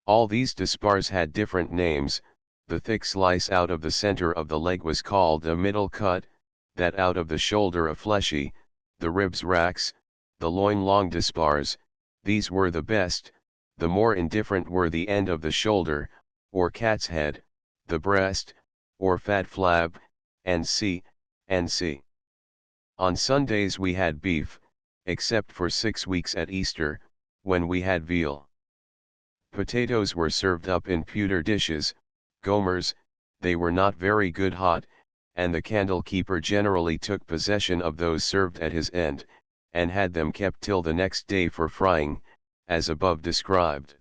All these dispars had different names. The thick slice out of the center of the leg was called a middle cut, that out of the shoulder a fleshy, the ribs racks, the loin long dispars. These were the best. The more indifferent were the end of the shoulder, or cat's head, the breast, or fat flab, and c. On Sundays we had beef, except for 6 weeks at Easter, when we had veal. Potatoes were served up in pewter dishes, gomers, they were not very good hot, and the candle keeper generally took possession of those served at his end, and had them kept till the next day for frying, as above described.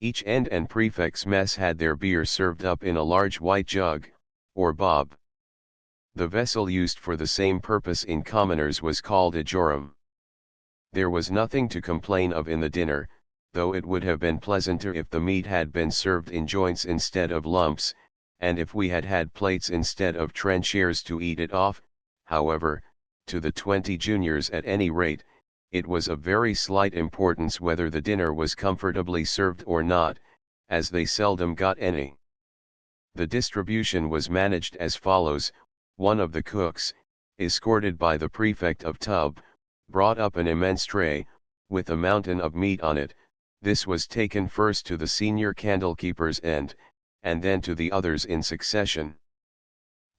Each end and prefect's mess had their beer served up in a large white jug, or bob. The vessel used for the same purpose in commoners was called a jorum. There was nothing to complain of in the dinner, though it would have been pleasanter if the meat had been served in joints instead of lumps, and if we had had plates instead of trenchers to eat it off. However, to the 20 juniors at any rate, it was of very slight importance whether the dinner was comfortably served or not, as they seldom got any. The distribution was managed as follows: one of the cooks, escorted by the prefect of tub, brought up an immense tray, with a mountain of meat on it. This was taken first to the senior candlekeeper's end, and then to the others in succession.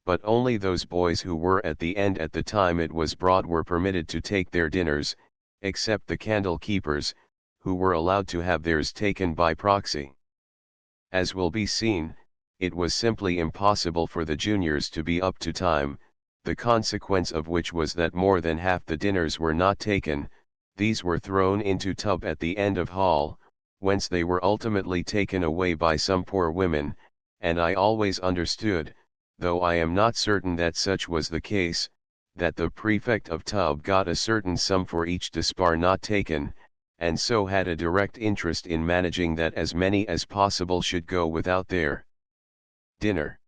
But only those boys who were at the end at the time it was brought were permitted to take their dinners, except the candlekeepers, who were allowed to have theirs taken by proxy. As will be seen, it was simply impossible for the juniors to be up to time, the consequence of which was that more than half the dinners were not taken. These were thrown into tub at the end of hall, whence they were ultimately taken away by some poor women, and I always understood, though I am not certain that such was the case, that the prefect of tub got a certain sum for each dispar not taken, and so had a direct interest in managing that as many as possible should go without their dinner.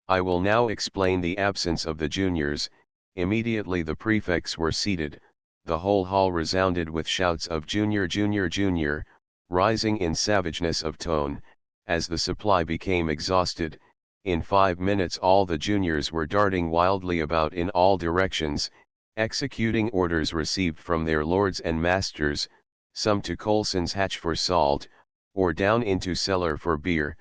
I will now explain the absence of the juniors. Immediately the prefects were seated, the whole hall resounded with shouts of "Junior, Junior, Junior," rising in savageness of tone. As the supply became exhausted, in 5 minutes all the juniors were darting wildly about in all directions, executing orders received from their lords and masters, some to Colson's hatch for salt, or down into cellar for beer,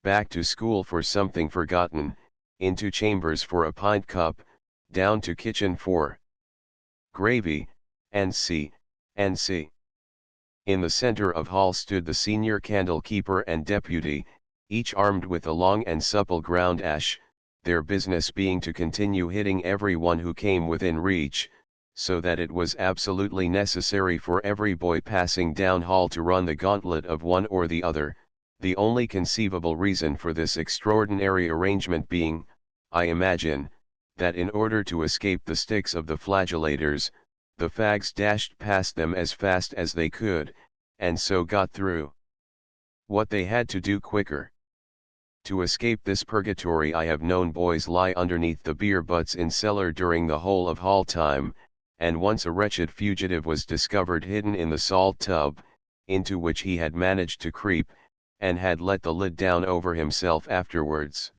back to school for something forgotten, into chambers for a pint cup, down to kitchen for gravy, and in the center of hall stood the senior candle-keeper and deputy, each armed with a long and supple ground ash, their business being to continue hitting every one who came within reach, so that it was absolutely necessary for every boy passing down hall to run the gauntlet of one or the other, the only conceivable reason for this extraordinary arrangement being, I imagine, that in order to escape the sticks of the flagellators, the fags dashed past them as fast as they could, and so got through. What they had to do quicker. To escape this purgatory I have known boys lie underneath the beer butts in cellar during the whole of hall time, and once a wretched fugitive was discovered hidden in the salt tub, into which he had managed to creep, and had let the lid down over himself afterwards.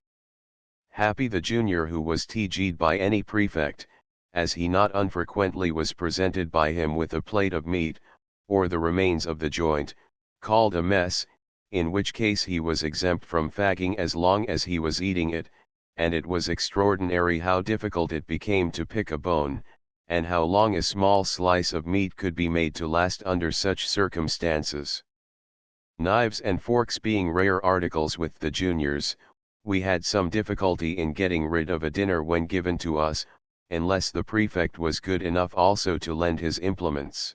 Happy the junior who was TG'd by any prefect, as he not unfrequently was presented by him with a plate of meat, or the remains of the joint, called a mess, in which case he was exempt from fagging as long as he was eating it, and it was extraordinary how difficult it became to pick a bone, and how long a small slice of meat could be made to last under such circumstances. Knives and forks being rare articles with the juniors, we had some difficulty in getting rid of a dinner when given to us, unless the prefect was good enough also to lend his implements.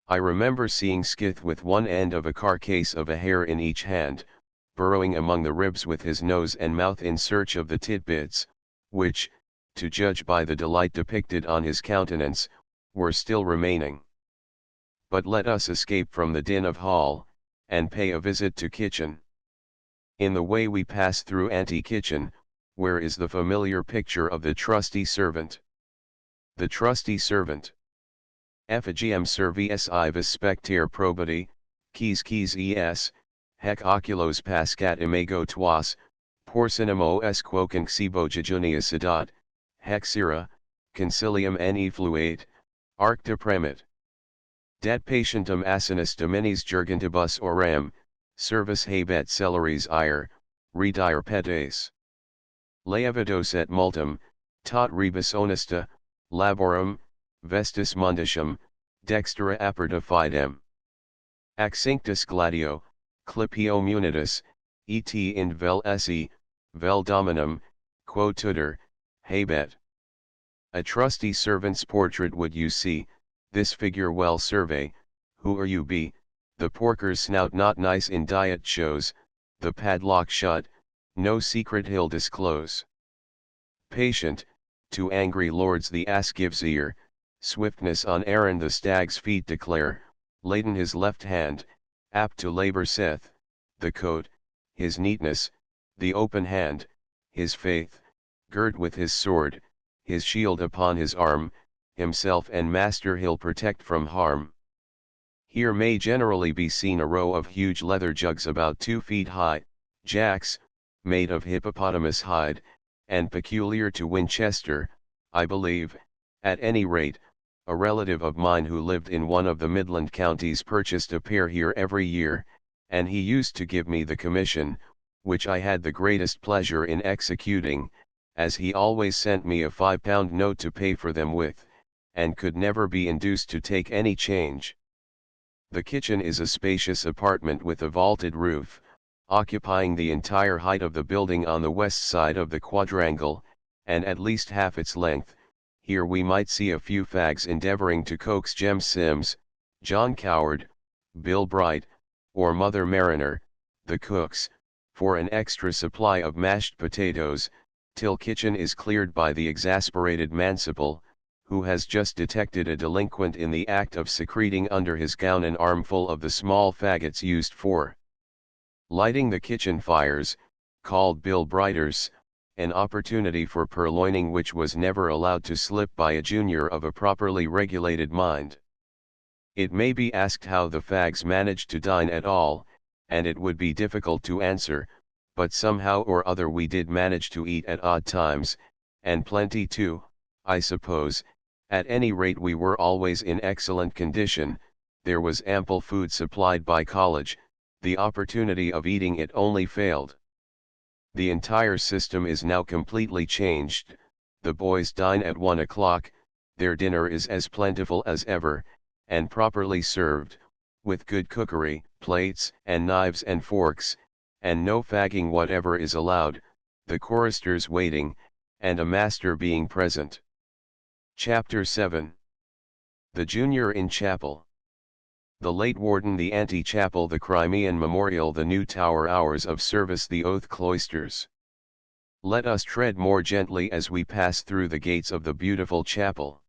I remember seeing Skith with one end of a carcase of a hare in each hand, burrowing among the ribs with his nose and mouth in search of the titbits, which, to judge by the delight depicted on his countenance, were still remaining. But let us escape from the din of hall, and pay a visit to kitchen. In the way we pass through ante-kitchen, where is the familiar picture of the trusty servant. The trusty servant. Effigiam servius ivis spectere probati, quis es, hec oculos pascat imago tuas, porcinum os quocunc sibo jejunia sedat, hec sera, concilium ne fluate, arcta premit. Dat patientum asinus dominis jurgentibus oram, servus habet celeris ire, redire pedes. Levidos et multum, tot rebus honesta, laborum, vestis munditium, dextera aperta fidem. Accinctus gladio, clipio munitus, et in vel esse, vel dominum, quo tutor, habet. A trusty servant's portrait would you see, this figure well survey, who are you be, the porker's snout not nice in diet shows, the padlock shut, no secret he'll disclose. Patient, to angry lords the ass gives ear, swiftness on errand the stag's feet declare, laden his left hand, apt to labor saith, the coat, his neatness, the open hand, his faith, girt with his sword, his shield upon his arm, himself and master he'll protect from harm. Here may generally be seen a row of huge leather jugs about 2 feet high, jacks, made of hippopotamus hide, and peculiar to Winchester, I believe, at any rate. A relative of mine who lived in one of the Midland counties purchased a pair here every year, and he used to give me the commission, which I had the greatest pleasure in executing, as he always sent me a £5 note to pay for them with, and could never be induced to take any change. The kitchen is a spacious apartment with a vaulted roof, occupying the entire height of the building on the west side of the quadrangle, and at least half its length. Here we might see a few fags endeavoring to coax Jem Sims, John Coward, Bill Bright, or Mother Mariner, the cooks, for an extra supply of mashed potatoes, till kitchen is cleared by the exasperated manciple, who has just detected a delinquent in the act of secreting under his gown an armful of the small faggots used for lighting the kitchen fires, called Bill Brighters, an opportunity for purloining which was never allowed to slip by a junior of a properly regulated mind. It may be asked how the fags managed to dine at all, and it would be difficult to answer, but somehow or other we did manage to eat at odd times, and plenty too, I suppose. At any rate we were always in excellent condition, there was ample food supplied by college, the opportunity of eating it only failed. The entire system is now completely changed. The boys dine at 1 o'clock, their dinner is as plentiful as ever, and properly served, with good cookery, plates and knives and forks, and no fagging whatever is allowed, the choristers waiting, and a master being present. Chapter 7. The Junior in Chapel. The late warden, the ante-chapel, the Crimean memorial, the new tower, hours of service, the oath cloisters. Let us tread more gently as we pass through the gates of the beautiful chapel.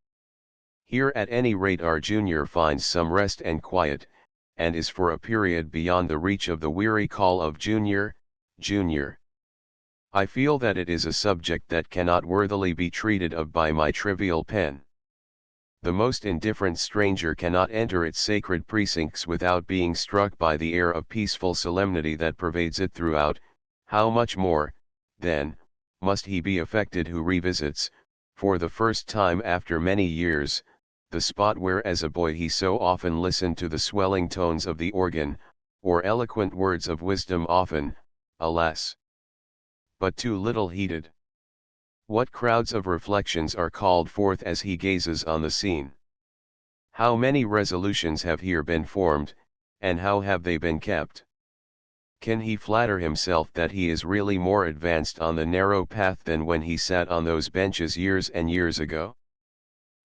Here at any rate our junior finds some rest and quiet, and is for a period beyond the reach of the weary call of Junior, Junior. I feel that it is a subject that cannot worthily be treated of by my trivial pen. The most indifferent stranger cannot enter its sacred precincts without being struck by the air of peaceful solemnity that pervades it throughout. How much more, then, must he be affected who revisits, for the first time after many years, the spot where as a boy he so often listened to the swelling tones of the organ, or eloquent words of wisdom often, alas, but too little heeded. What crowds of reflections are called forth as he gazes on the scene! How many resolutions have here been formed, and how have they been kept? Can he flatter himself that he is really more advanced on the narrow path than when he sat on those benches years and years ago?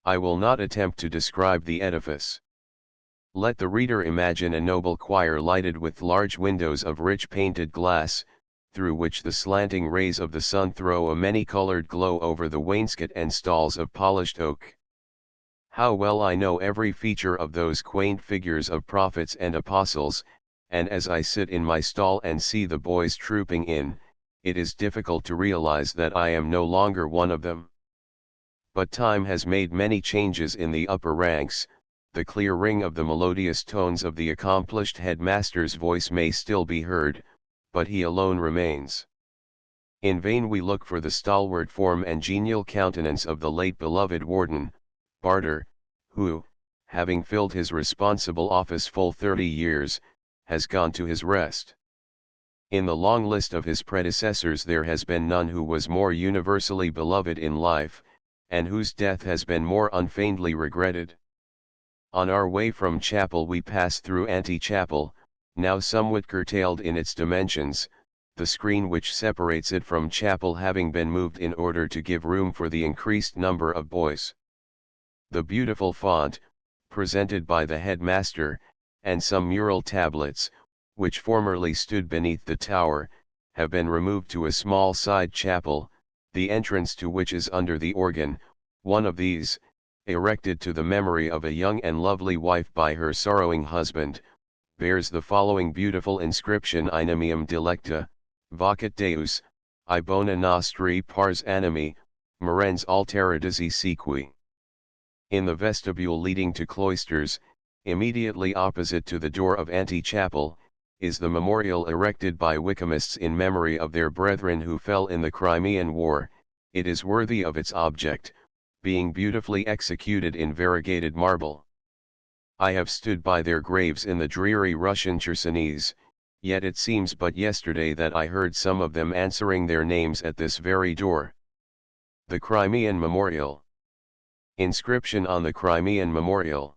I will not attempt to describe the edifice. Let the reader imagine a noble choir lighted with large windows of rich painted glass, through which the slanting rays of the sun throw a many-colored glow over the wainscot and stalls of polished oak. How well I know every feature of those quaint figures of prophets and apostles, and as I sit in my stall and see the boys trooping in, it is difficult to realize that I am no longer one of them. But time has made many changes in the upper ranks. The clear ring of the melodious tones of the accomplished headmaster's voice may still be heard, but he alone remains. In vain we look for the stalwart form and genial countenance of the late beloved warden, Barter, who, having filled his responsible office full 30 years, has gone to his rest. In the long list of his predecessors there has been none who was more universally beloved in life, and whose death has been more unfeignedly regretted. On our way from chapel we passed through ante-chapel, now somewhat curtailed in its dimensions, the screen which separates it from chapel having been moved in order to give room for the increased number of boys. The beautiful font, presented by the headmaster, and some mural tablets, which formerly stood beneath the tower, have been removed to a small side chapel, the entrance to which is under the organ. One of these, erected to the memory of a young and lovely wife by her sorrowing husband, bears the following beautiful inscription: Inimium delecta, vocet Deus, I bona nostri pars animi, morens alteridisi sequi. In the vestibule leading to cloisters, immediately opposite to the door of ante-chapel, is the memorial erected by Wycombists in memory of their brethren who fell in the Crimean War. It is worthy of its object, being beautifully executed in variegated marble. I have stood by their graves in the dreary Russian Chersonese, yet it seems but yesterday that I heard some of them answering their names at this very door. The Crimean Memorial. Inscription on the Crimean Memorial.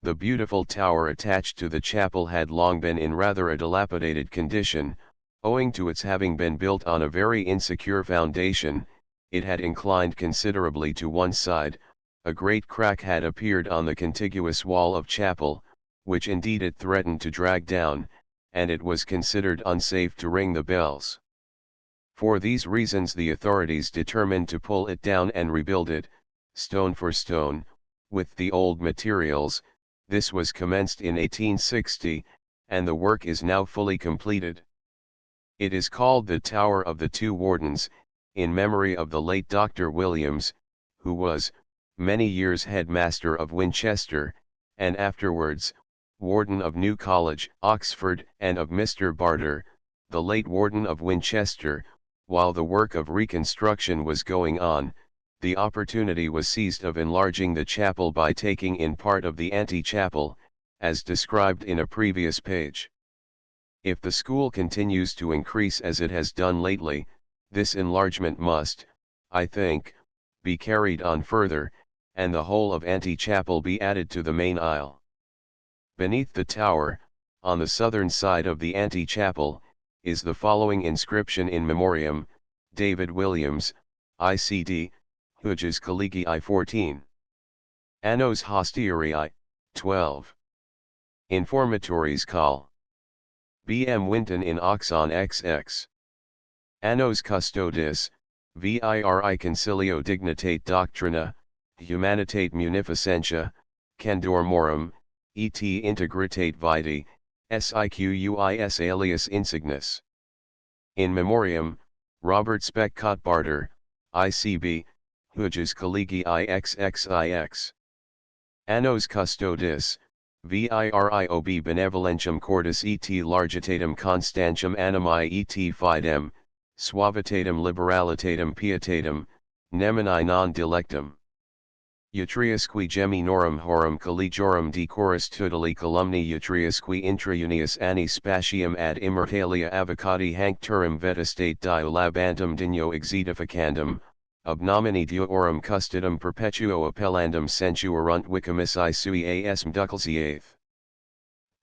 The beautiful tower attached to the chapel had long been in rather a dilapidated condition, owing to its having been built on a very insecure foundation. It had inclined considerably to one side, a great crack had appeared on the contiguous wall of chapel, which indeed it threatened to drag down, and it was considered unsafe to ring the bells. For these reasons the authorities determined to pull it down and rebuild it, stone for stone, with the old materials. This was commenced in 1860, and the work is now fully completed. It is called the Tower of the Two Wardens, in memory of the late Dr. Williams, who was, many years headmaster of Winchester, and afterwards, warden of New College, Oxford, and of Mr. Barter, the late warden of Winchester. While the work of reconstruction was going on, the opportunity was seized of enlarging the chapel by taking in part of the ante-chapel, as described in a previous page. If the school continues to increase as it has done lately, this enlargement must, I think, be carried on further, and the whole of ante-chapel be added to the main aisle. Beneath the tower, on the southern side of the ante-chapel, is the following inscription in memoriam: David Williams, ICD, Huges Collegii 14. Annos Hostiarii, 12. Informatories Call. B.M. Winton in Oxon XX. Annos Custodis, viri concilio dignitate doctrina, humanitate munificentia, candor morum, et integritate vitae, siquis alias insignis. In memoriam, Robert Speckcott Barter, ICB, Huges Collegii XXIX. Annos Custodis, viriob benevolentiam cordis et largitatem constantiam animi et fidem, suavitatem liberalitatem pietatem, nemini non delectum. Utriusque geminorum horum collegiorum decoris tuteli columni utriusque intraunius anni spatium ad immortalia avocati hancturum vetustate diolabantum digno exedificandum, ob nomini deorum custodum perpetuo appellandum censuarunt Wycombici sui asm duclesiath.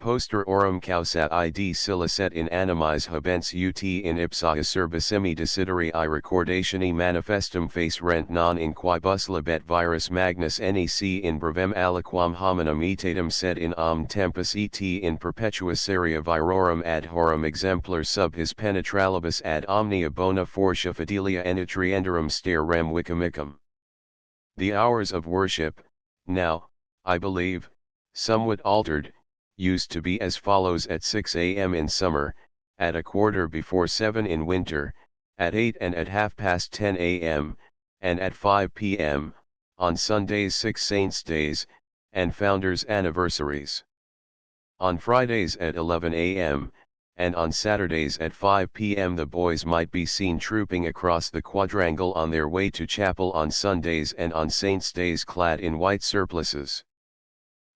Poster aurum causat id silicet in animis habens ut in ipsa acerbissimi desideri recordationi manifestum face rent non in quibus libet virus magnus nec in brevem aliquam hominum etatem sed in tempus et in perpetua seria virorum ad horum exemplar sub his penetralibus ad omnia bona fortia fidelia nutriendorum stare rem Wycomicum. The hours of worship, now, I believe, somewhat altered, used to be as follows: at 6 a.m. in summer, at 7:15 in winter, at 8 and at 10:30 a.m., and at 5 p.m., on Sundays, 6 Saints' Days, and Founders' Anniversaries. On Fridays at 11 a.m., and on Saturdays at 5 p.m. the boys might be seen trooping across the quadrangle on their way to chapel on Sundays and on Saints' Days clad in white surplices.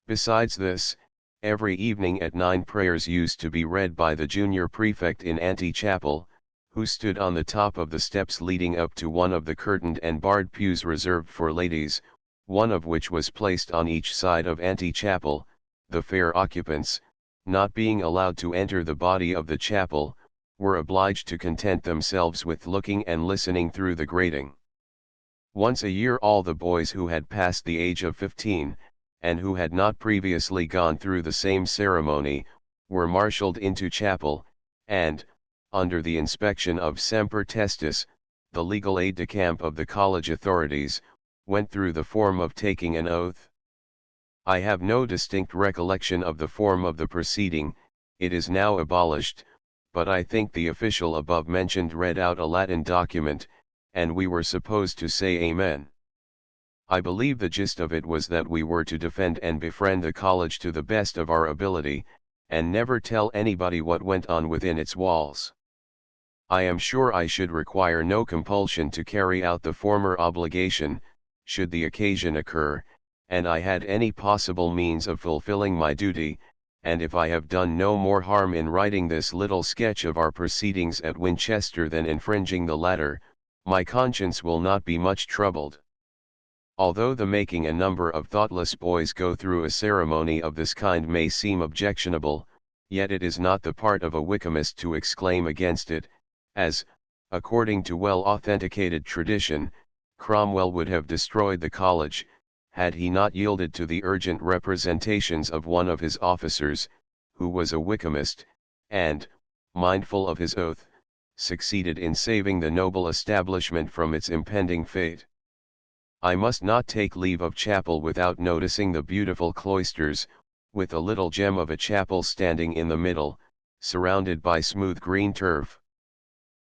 Besides this, Every evening at 9 prayers used to be read by the junior prefect in ante-chapel, who stood on the top of the steps leading up to one of the curtained and barred pews reserved for ladies, one of which was placed on each side of ante-chapel. The fair occupants, not being allowed to enter the body of the chapel, were obliged to content themselves with looking and listening through the grating. Once a year all the boys who had passed the age of 15, and who had not previously gone through the same ceremony, were marshalled into chapel, and, under the inspection of Semper Testis, the legal aide-de-camp of the college authorities, went through the form of taking an oath. I have no distinct recollection of the form of the proceeding, it is now abolished, but I think the official above mentioned read out a Latin document, and we were supposed to say Amen. I believe the gist of it was that we were to defend and befriend the college to the best of our ability, and never tell anybody what went on within its walls. I am sure I should require no compulsion to carry out the former obligation, should the occasion occur, and I had any possible means of fulfilling my duty, and if I have done no more harm in writing this little sketch of our proceedings at Winchester than infringing the latter, my conscience will not be much troubled. Although the making a number of thoughtless boys go through a ceremony of this kind may seem objectionable, yet it is not the part of a Wykehamist to exclaim against it, as, according to well-authenticated tradition, Cromwell would have destroyed the college, had he not yielded to the urgent representations of one of his officers, who was a Wykehamist, and, mindful of his oath, succeeded in saving the noble establishment from its impending fate. I must not take leave of chapel without noticing the beautiful cloisters, with a little gem of a chapel standing in the middle, surrounded by smooth green turf.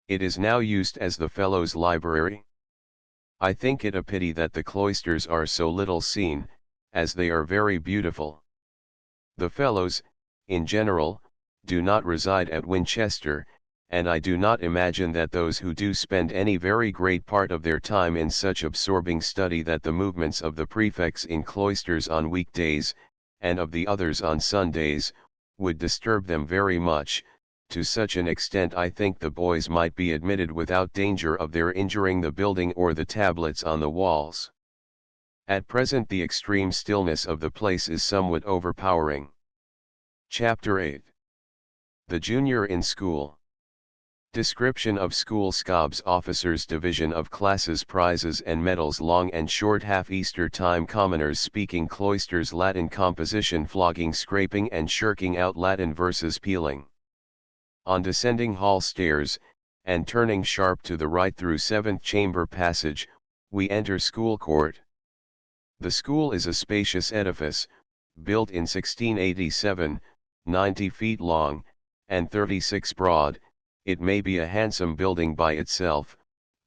It is now used as the Fellows' Library. I think it a pity that the cloisters are so little seen, as they are very beautiful. The Fellows, in general, do not reside at Winchester, and I do not imagine that those who do spend any very great part of their time in such absorbing study that the movements of the prefects in cloisters on weekdays, and of the others on Sundays, would disturb them very much. To such an extent I think the boys might be admitted without danger of their injuring the building or the tablets on the walls. At present the extreme stillness of the place is somewhat overpowering. Chapter 8. The Junior in School. Description of School Scobs Officers Division of Classes Prizes and Medals Long and Short Half Easter Time Commoners Speaking Cloisters Latin Composition Flogging Scraping and Shirking Out Latin Verses Peeling. On descending hall stairs, and turning sharp to the right through 7th chamber passage, we enter School Court. The school is a spacious edifice, built in 1687, 90 feet long, and 36 broad. It may be a handsome building by itself,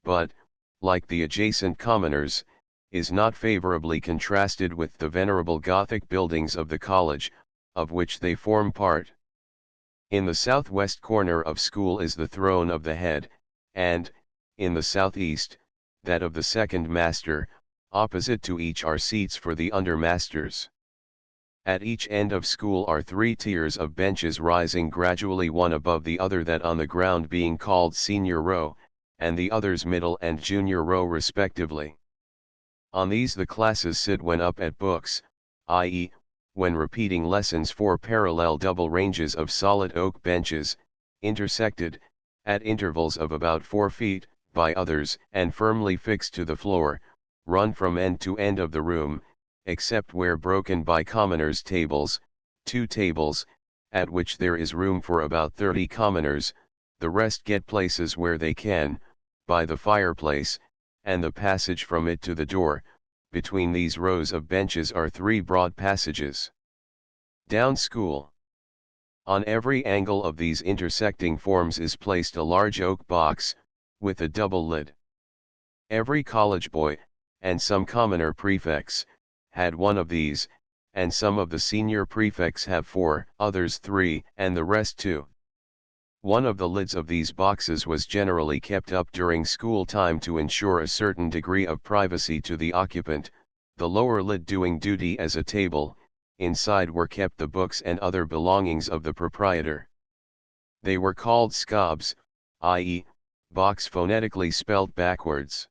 but, like the adjacent commoners, is not favorably contrasted with the venerable Gothic buildings of the college, of which they form part. In the southwest corner of school is the throne of the head, and, in the southeast, that of the second master. Opposite to each are seats for the undermasters. At each end of school are 3 tiers of benches rising gradually one above the other, that on the ground being called senior row, and the others middle and junior row respectively. On these the classes sit when up at books, i.e., when repeating lessons. 4 parallel double ranges of solid oak benches, intersected, at intervals of about 4 feet, by others, and firmly fixed to the floor, run from end to end of the room, except where broken by commoners' tables, 2 tables, at which there is room for about 30 commoners. The rest get places where they can, by the fireplace, and the passage from it to the door. Between these rows of benches are 3 broad passages. Down school. On every angle of these intersecting forms is placed a large oak box, with a double lid. Every college boy, and some commoner prefects, had one of these, and some of the senior prefects have 4, others 3, and the rest 2. One of the lids of these boxes was generally kept up during school time to ensure a certain degree of privacy to the occupant, the lower lid doing duty as a table, inside were kept the books and other belongings of the proprietor. They were called scobs, i.e., box phonetically spelt backwards.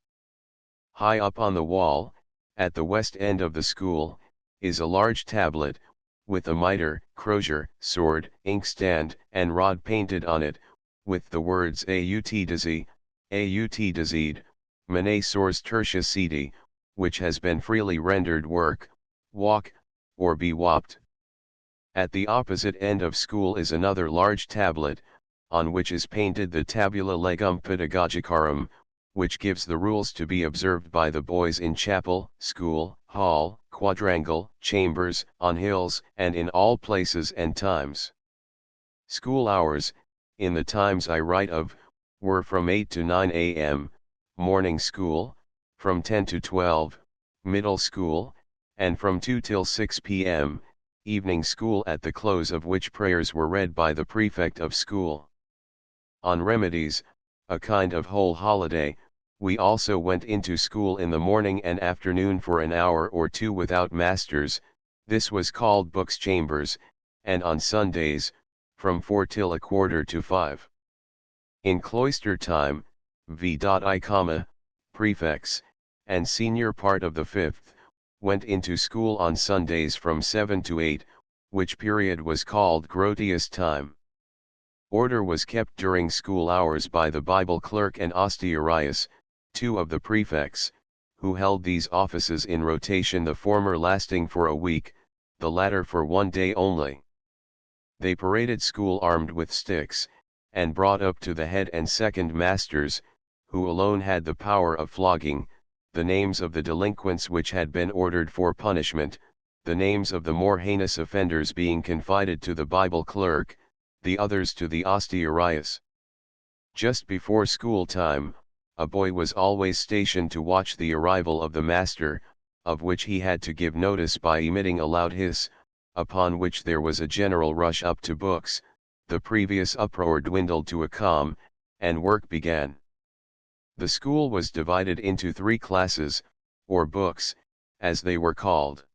High up on the wall, at the west end of the school, is a large tablet, with a mitre, crosier, sword, inkstand, and rod painted on it, with the words Aut dizzy, Aut dizzied, Mene source tertia cedi, which has been freely rendered work, walk, or be whopped. At the opposite end of school is another large tablet, on which is painted the tabula legum pedagogicarum, which gives the rules to be observed by the boys in chapel, school, hall, quadrangle, chambers, on hills, and in all places and times. School hours, in the times I write of, were from 8 to 9 a.m., morning school, from 10 to 12, middle school, and from 2 till 6 p.m., evening school, at the close of which prayers were read by the prefect of school. On remedies, a kind of whole holiday, we also went into school in the morning and afternoon for an hour or two without masters. This was called books chambers, and on Sundays, from 4 till 4:45. In cloister time, v.I, prefects, and senior part of the fifth, went into school on Sundays from 7 to 8, which period was called Grotius time. Order was kept during school hours by the Bible clerk and ostiarius, two of the prefects, who held these offices in rotation, the former lasting for a week, the latter for 1 day only. They paraded school armed with sticks, and brought up to the head and second masters, who alone had the power of flogging, the names of the delinquents which had been ordered for punishment, the names of the more heinous offenders being confided to the Bible clerk, the others to the ostiarius. Just before school time, a boy was always stationed to watch the arrival of the master, of which he had to give notice by emitting a loud hiss, upon which there was a general rush up to books, the previous uproar dwindled to a calm, and work began. The school was divided into 3 classes, or books, as they were called.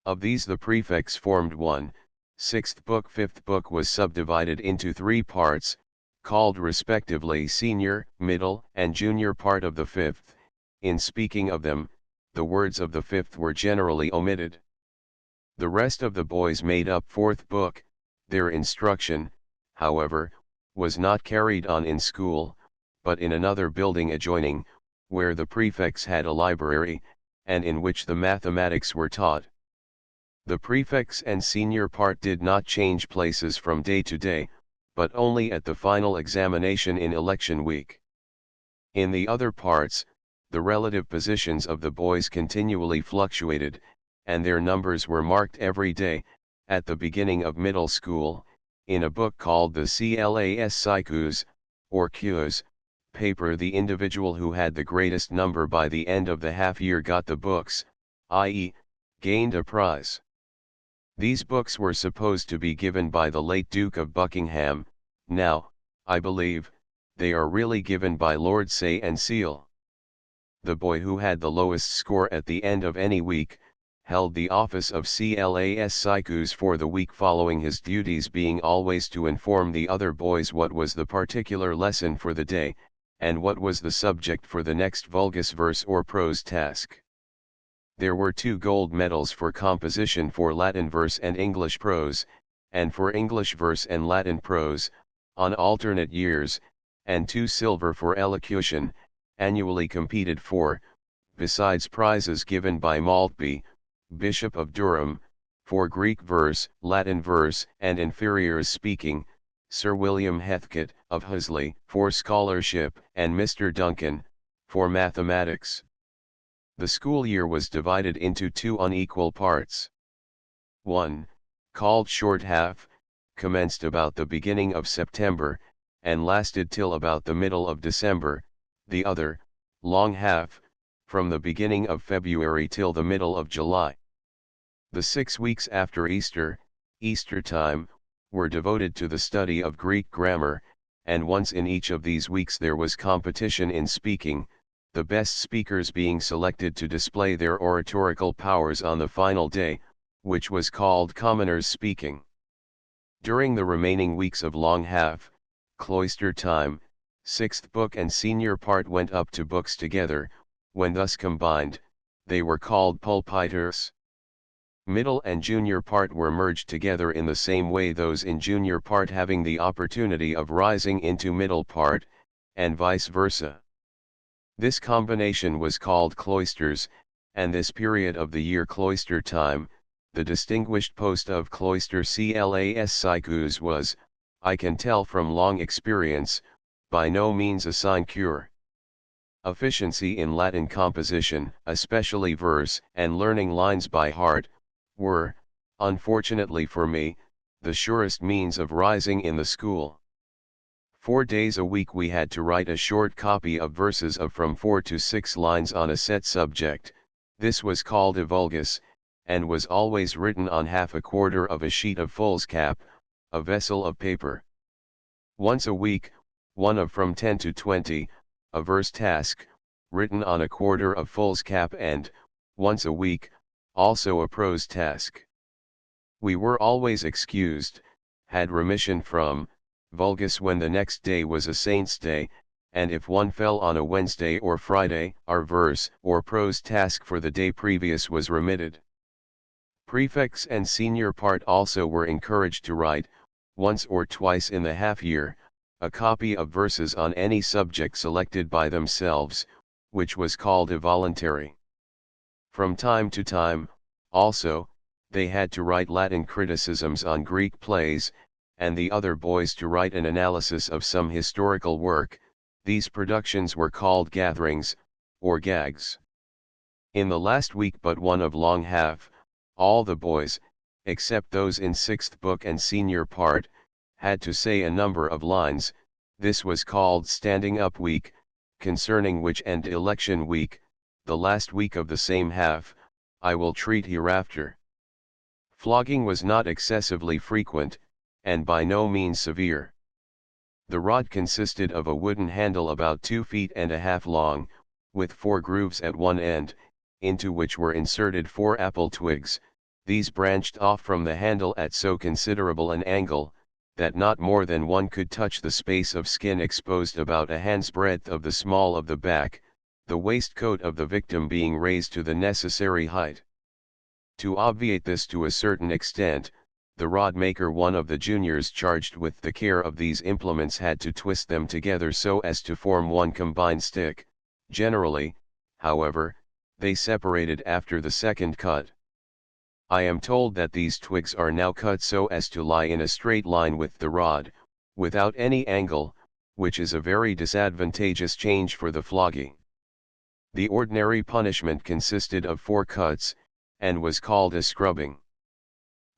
Of these the prefects formed one. 6th book. 5th book was subdivided into 3 parts, called respectively senior, middle, and junior part of the 5th. In speaking of them, the words of the 5th were generally omitted. The rest of the boys made up 4th book. Their instruction, however, was not carried on in school, but in another building adjoining, where the prefects had a library, and in which the mathematics were taught. The prefects and senior part did not change places from day to day, but only at the final examination in election week. In the other parts, the relative positions of the boys continually fluctuated, and their numbers were marked every day. At the beginning of middle school, in a book called the Clas Psychus, or Qs, paper, the individual who had the greatest number by the end of the half-year got the books, i.e., gained a prize. These books were supposed to be given by the late Duke of Buckingham. Now, I believe, they are really given by Lord Say and Seal. The boy who had the lowest score at the end of any week, held the office of Clas Psychus for the week following, his duties being always to inform the other boys what was the particular lesson for the day, and what was the subject for the next vulgus verse or prose task. There were 2 gold medals for composition for Latin verse and English prose, and for English verse and Latin prose, on alternate years, and 2 silver for elocution, annually competed for, besides prizes given by Maltby, Bishop of Durham, for Greek verse, Latin verse, and inferiors speaking, Sir William Heathcote, of Husley, for scholarship, and Mr. Duncan, for mathematics. The school year was divided into 2 unequal parts. One, called short half, commenced about the beginning of September, and lasted till about the middle of December. The other, long half, from the beginning of February till the middle of July. The 6 weeks after Easter, Easter time, were devoted to the study of Greek grammar, and once in each of these weeks there was competition in speaking, the best speakers being selected to display their oratorical powers on the final day, which was called commoners speaking. During the remaining weeks of long half, cloister time, sixth book and senior part went up to books together. When thus combined, they were called pulpiters. Middle and junior part were merged together in the same way, those in junior part having the opportunity of rising into middle part, and vice versa. This combination was called cloisters, and this period of the year cloister time, the distinguished post of cloister class psychus was, I can tell from long experience, by no means a sinecure. Efficiency in Latin composition, especially verse, and learning lines by heart, were, unfortunately for me, the surest means of rising in the school. 4 days a week we had to write a short copy of verses of from 4 to 6 lines on a set subject. This was called a vulgus, and was always written on half a quarter of a sheet of foolscap, a vessel of paper. Once a week, one of from 10 to 20, a verse task, written on a quarter of foolscap, and, once a week, also a prose task. We were always excused, had remission from, vulgus when the next day was a saint's day, and if one fell on a Wednesday or Friday, our verse or prose task for the day previous was remitted. Prefects and senior part also were encouraged to write, once or twice in the half year, a copy of verses on any subject selected by themselves, which was called a voluntary. From time to time, also, they had to write Latin criticisms on Greek plays, and the other boys to write an analysis of some historical work. These productions were called gatherings, or gags. In the last week but one of long half, all the boys, except those in sixth book and senior part, had to say a number of lines. This was called standing up week, concerning which and election week, the last week of the same half, I will treat hereafter. Flogging was not excessively frequent, and by no means severe. The rod consisted of a wooden handle about 2 feet and a half long, with 4 grooves at one end, into which were inserted 4 apple twigs. These branched off from the handle at so considerable an angle, that not more than one could touch the space of skin exposed about a hand's breadth of the small of the back, the waistcoat of the victim being raised to the necessary height. To obviate this to a certain extent, the rod maker, one of the juniors charged with the care of these implements, had to twist them together so as to form one combined stick. Generally, however, they separated after the second cut. I am told that these twigs are now cut so as to lie in a straight line with the rod, without any angle, which is a very disadvantageous change for the flogging. The ordinary punishment consisted of 4 cuts, and was called a scrubbing.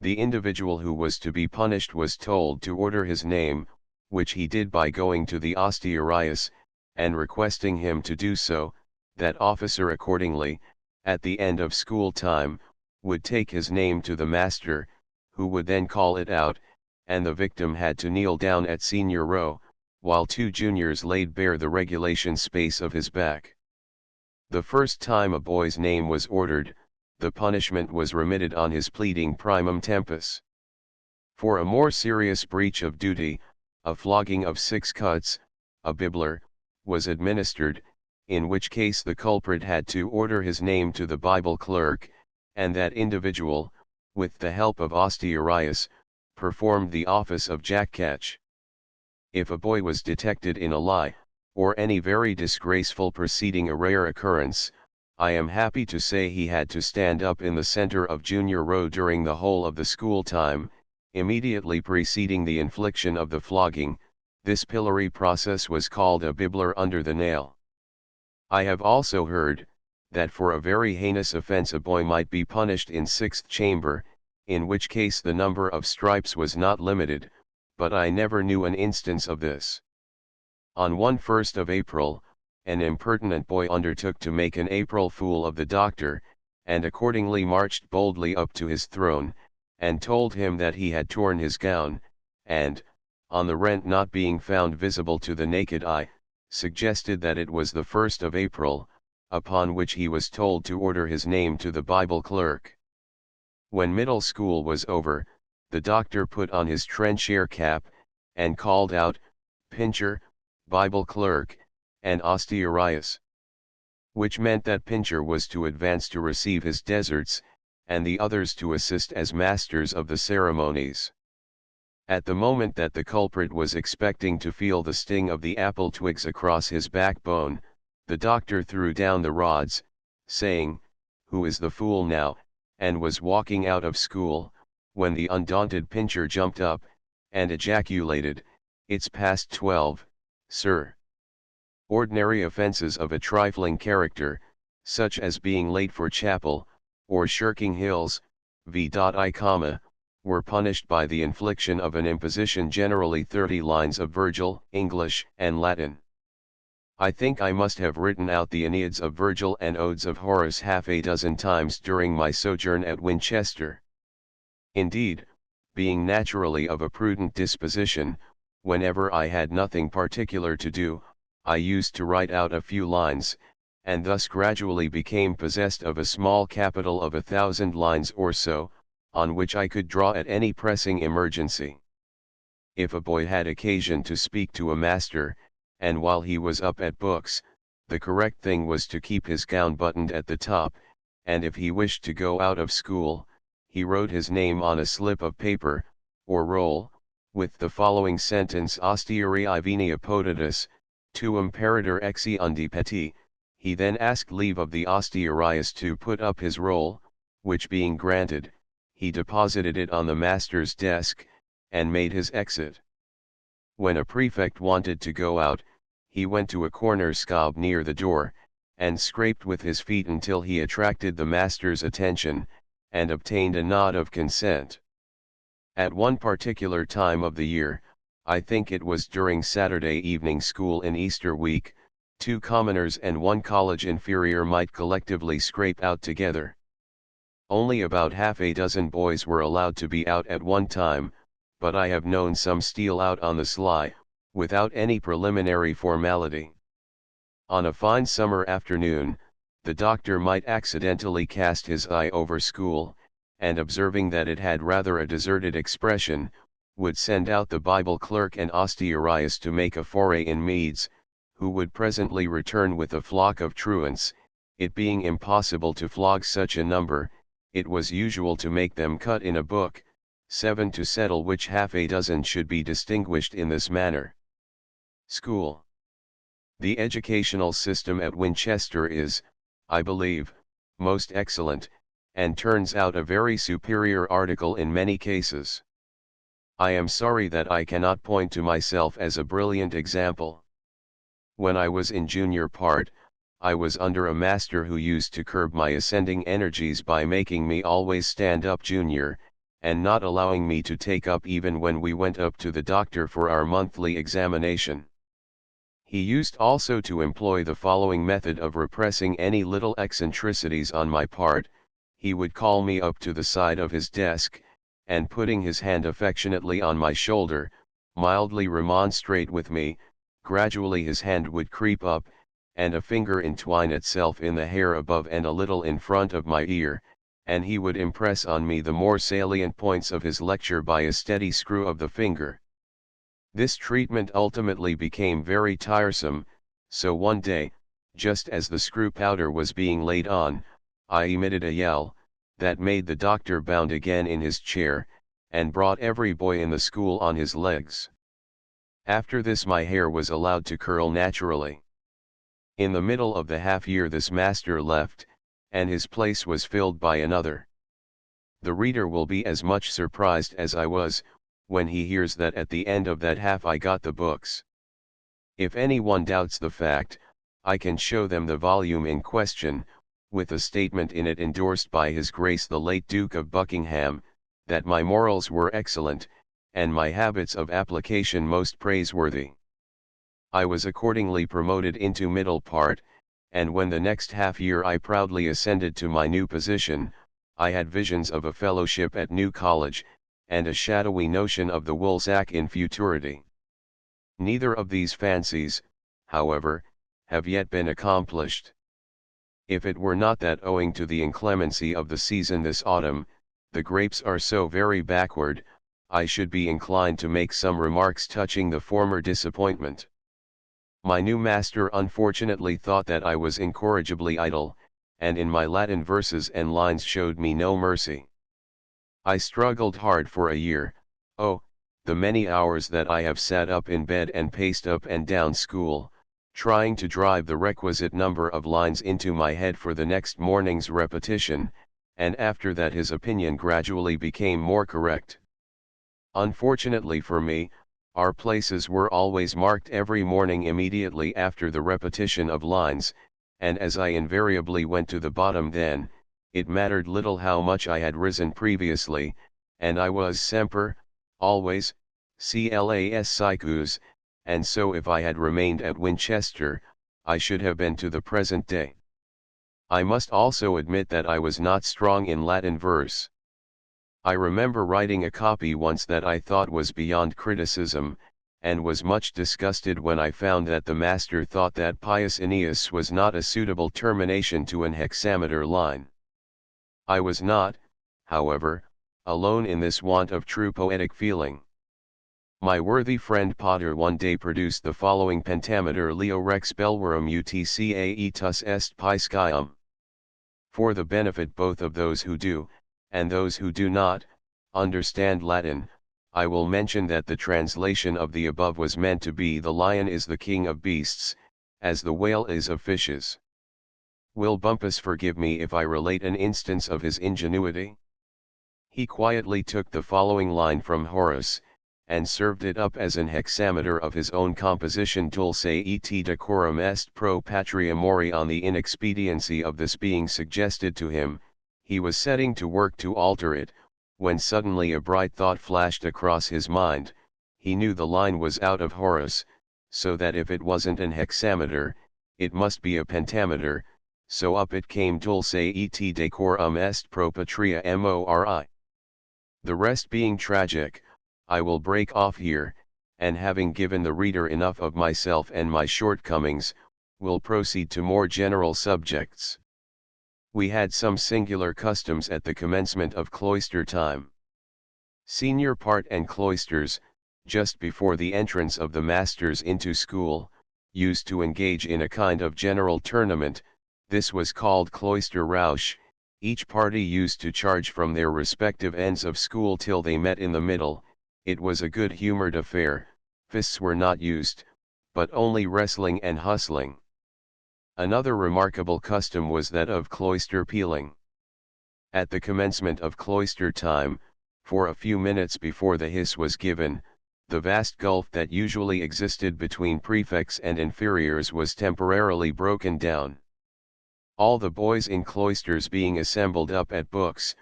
The individual who was to be punished was told to order his name, which he did by going to the ostiarius, and requesting him to do so. That officer accordingly, at the end of school time, would take his name to the master, who would then call it out, and the victim had to kneel down at senior row, while 2 juniors laid bare the regulation space of his back. The first time a boy's name was ordered, the punishment was remitted on his pleading primum tempus. For a more serious breach of duty, a flogging of 6 cuts, a bibler, was administered, in which case the culprit had to order his name to the Bible clerk, and that individual, with the help of ostiarius, performed the office of jack-catch. If a boy was detected in a lie, or any very disgraceful proceeding, a rare occurrence, I am happy to say he had to stand up in the center of junior row during the whole of the school time, immediately preceding the infliction of the flogging. This pillory process was called a bibler under the nail. I have also heard, that for a very heinous offense a boy might be punished in 6th chamber, in which case the number of stripes was not limited, but I never knew an instance of this. On 1st of April, an impertinent boy undertook to make an April fool of the doctor, and accordingly marched boldly up to his throne, and told him that he had torn his gown, and, on the rent not being found visible to the naked eye, suggested that it was the 1st of April, upon which he was told to order his name to the Bible clerk. When middle school was over, the doctor put on his trencher cap, and called out, "Pincher, Bible clerk, and Osteiarius," which meant that Pincher was to advance to receive his deserts, and the others to assist as masters of the ceremonies. At the moment that the culprit was expecting to feel the sting of the apple twigs across his backbone, the doctor threw down the rods, saying, "Who is the fool now?" and was walking out of school, when the undaunted Pincher jumped up, and ejaculated, "It's past 12, sir." Ordinary offences of a trifling character, such as being late for chapel, or shirking hills, were punished by the infliction of an imposition, generally 30 lines of Virgil, English and Latin. I think I must have written out the Aeneads of Virgil and Odes of Horace half a dozen times during my sojourn at Winchester. Indeed, being naturally of a prudent disposition, whenever I had nothing particular to do, I used to write out a few lines, and thus gradually became possessed of a small capital of 1,000 lines or so, on which I could draw at any pressing emergency. If a boy had occasion to speak to a master, and while he was up at books, the correct thing was to keep his gown buttoned at the top, and if he wished to go out of school, he wrote his name on a slip of paper, or roll, with the following sentence: "Austeri venia potidus, tuum peritor exi undi peti." He then asked leave of the Osteiarius to put up his roll, which being granted, he deposited it on the master's desk, and made his exit. When a prefect wanted to go out, he went to a corner scob near the door, and scraped with his feet until he attracted the master's attention, and obtained a nod of consent. At one particular time of the year, I think it was during Saturday evening school in Easter week, 2 commoners and 1 college inferior might collectively scrape out together. Only about half a dozen boys were allowed to be out at one time, but I have known some steal out on the sly, without any preliminary formality. On a fine summer afternoon, the doctor might accidentally cast his eye over school, and observing that it had rather a deserted expression, would send out the Bible clerk and Osteiarius to make a foray in Meads, who would presently return with a flock of truants. It being impossible to flog such a number, it was usual to make them cut in a book, 7 to settle which half a dozen should be distinguished in this manner. School. The educational system at Winchester is, I believe, most excellent, and turns out a very superior article in many cases. I am sorry that I cannot point to myself as a brilliant example. When I was in junior part, I was under a master who used to curb my ascending energies by making me always stand up junior, and not allowing me to take up even when we went up to the doctor for our monthly examination. He used also to employ the following method of repressing any little eccentricities on my part. He would call me up to the side of his desk, and putting his hand affectionately on my shoulder, mildly remonstrate with me. Gradually his hand would creep up, and a finger entwine itself in the hair above and a little in front of my ear, and he would impress on me the more salient points of his lecture by a steady screw of the finger. This treatment ultimately became very tiresome, so one day, just as the screw powder was being laid on, I emitted a yell, that made the doctor bound again in his chair, and brought every boy in the school on his legs. After this my hair was allowed to curl naturally. In the middle of the half year this master left, and his place was filled by another. The reader will be as much surprised as I was, when he hears that at the end of that half I got the books. If anyone doubts the fact, I can show them the volume in question, with a statement in it endorsed by His Grace the late Duke of Buckingham, that my morals were excellent, and my habits of application most praiseworthy. I was accordingly promoted into middle part, and when the next half year I proudly ascended to my new position, I had visions of a fellowship at New College, and a shadowy notion of the woolsack in futurity. Neither of these fancies, however, have yet been accomplished. If it were not that owing to the inclemency of the season this autumn, the grapes are so very backward, I should be inclined to make some remarks touching the former disappointment. My new master unfortunately thought that I was incorrigibly idle, and in my Latin verses and lines showed me no mercy. I struggled hard for a year. Oh, the many hours that I have sat up in bed and paced up and down school, trying to drive the requisite number of lines into my head for the next morning's repetition, and after that his opinion gradually became more correct. Unfortunately for me, our places were always marked every morning immediately after the repetition of lines, and as I invariably went to the bottom then, it mattered little how much I had risen previously, and I was semper, always, clas psychus, and so if I had remained at Winchester, I should have been to the present day. I must also admit that I was not strong in Latin verse. I remember writing a copy once that I thought was beyond criticism, and was much disgusted when I found that the master thought that Pius Aeneas was not a suitable termination to an hexameter line. I was not, however, alone in this want of true poetic feeling. My worthy friend Potter one day produced the following pentameter: Leo rex belverum utcaetus est piscium. For the benefit both of those who do, and those who do not, understand Latin, I will mention that the translation of the above was meant to be "the lion is the king of beasts, as the whale is of fishes." Will Bumpus forgive me if I relate an instance of his ingenuity? He quietly took the following line from Horace, and served it up as an hexameter of his own composition: Dulce et decorum est pro patria mori. On the inexpediency of this being suggested to him, he was setting to work to alter it, when suddenly a bright thought flashed across his mind. He knew the line was out of Horace, so that if it wasn't an hexameter, it must be a pentameter, so up it came: Dulce et decorum est pro patria mori. The rest being tragic, I will break off here, and having given the reader enough of myself and my shortcomings, will proceed to more general subjects. We had some singular customs at the commencement of cloister time. Senior part and cloisters, just before the entrance of the masters into school, used to engage in a kind of general tournament. This was called cloister roush. Each party used to charge from their respective ends of school till they met in the middle. It was a good-humored affair. Fists were not used, but only wrestling and hustling. Another remarkable custom was that of cloister peeling. At the commencement of cloister time, for a few minutes before the hiss was given, the vast gulf that usually existed between prefects and inferiors was temporarily broken down. All the boys in cloisters being assembled up at books,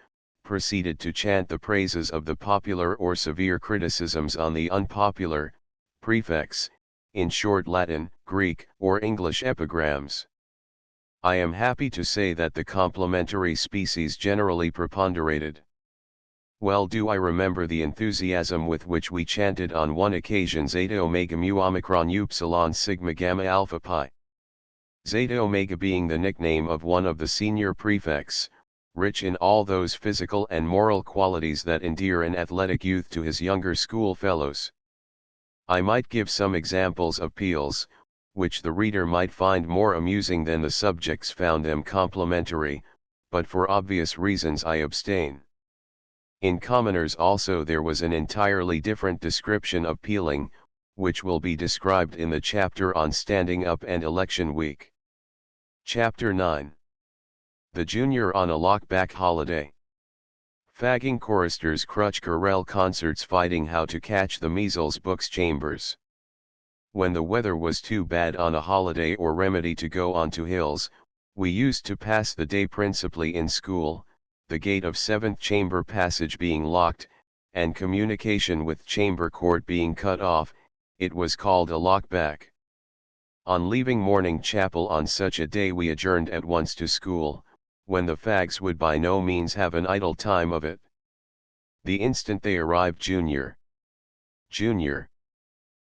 proceeded to chant the praises of the popular or severe criticisms on the unpopular prefects, in short Latin, Greek, or English epigrams. I am happy to say that the complimentary species generally preponderated. Well do I remember the enthusiasm with which we chanted on one occasion Zeta Omega Mu Omicron Upsilon Sigma Gamma Alpha Pi. Zeta Omega being the nickname of one of the senior prefects, rich in all those physical and moral qualities that endear an athletic youth to his younger school fellows. I might give some examples of peals, which the reader might find more amusing than the subjects found them complimentary, but for obvious reasons I abstain. In commoners also there was an entirely different description of pealing, which will be described in the chapter on Standing Up and Election Week. Chapter 9. The Junior on a Lockback Holiday. Fagging choristers crutch chorale concerts fighting how to catch the measles books chambers. When the weather was too bad on a holiday or remedy to go on to hills, we used to pass the day principally in school, the gate of 7th chamber passage being locked, and communication with chamber court being cut off. It was called a lockback. On leaving morning chapel on such a day we adjourned at once to school, when the fags would by no means have an idle time of it. The instant they arrived Junior, Junior,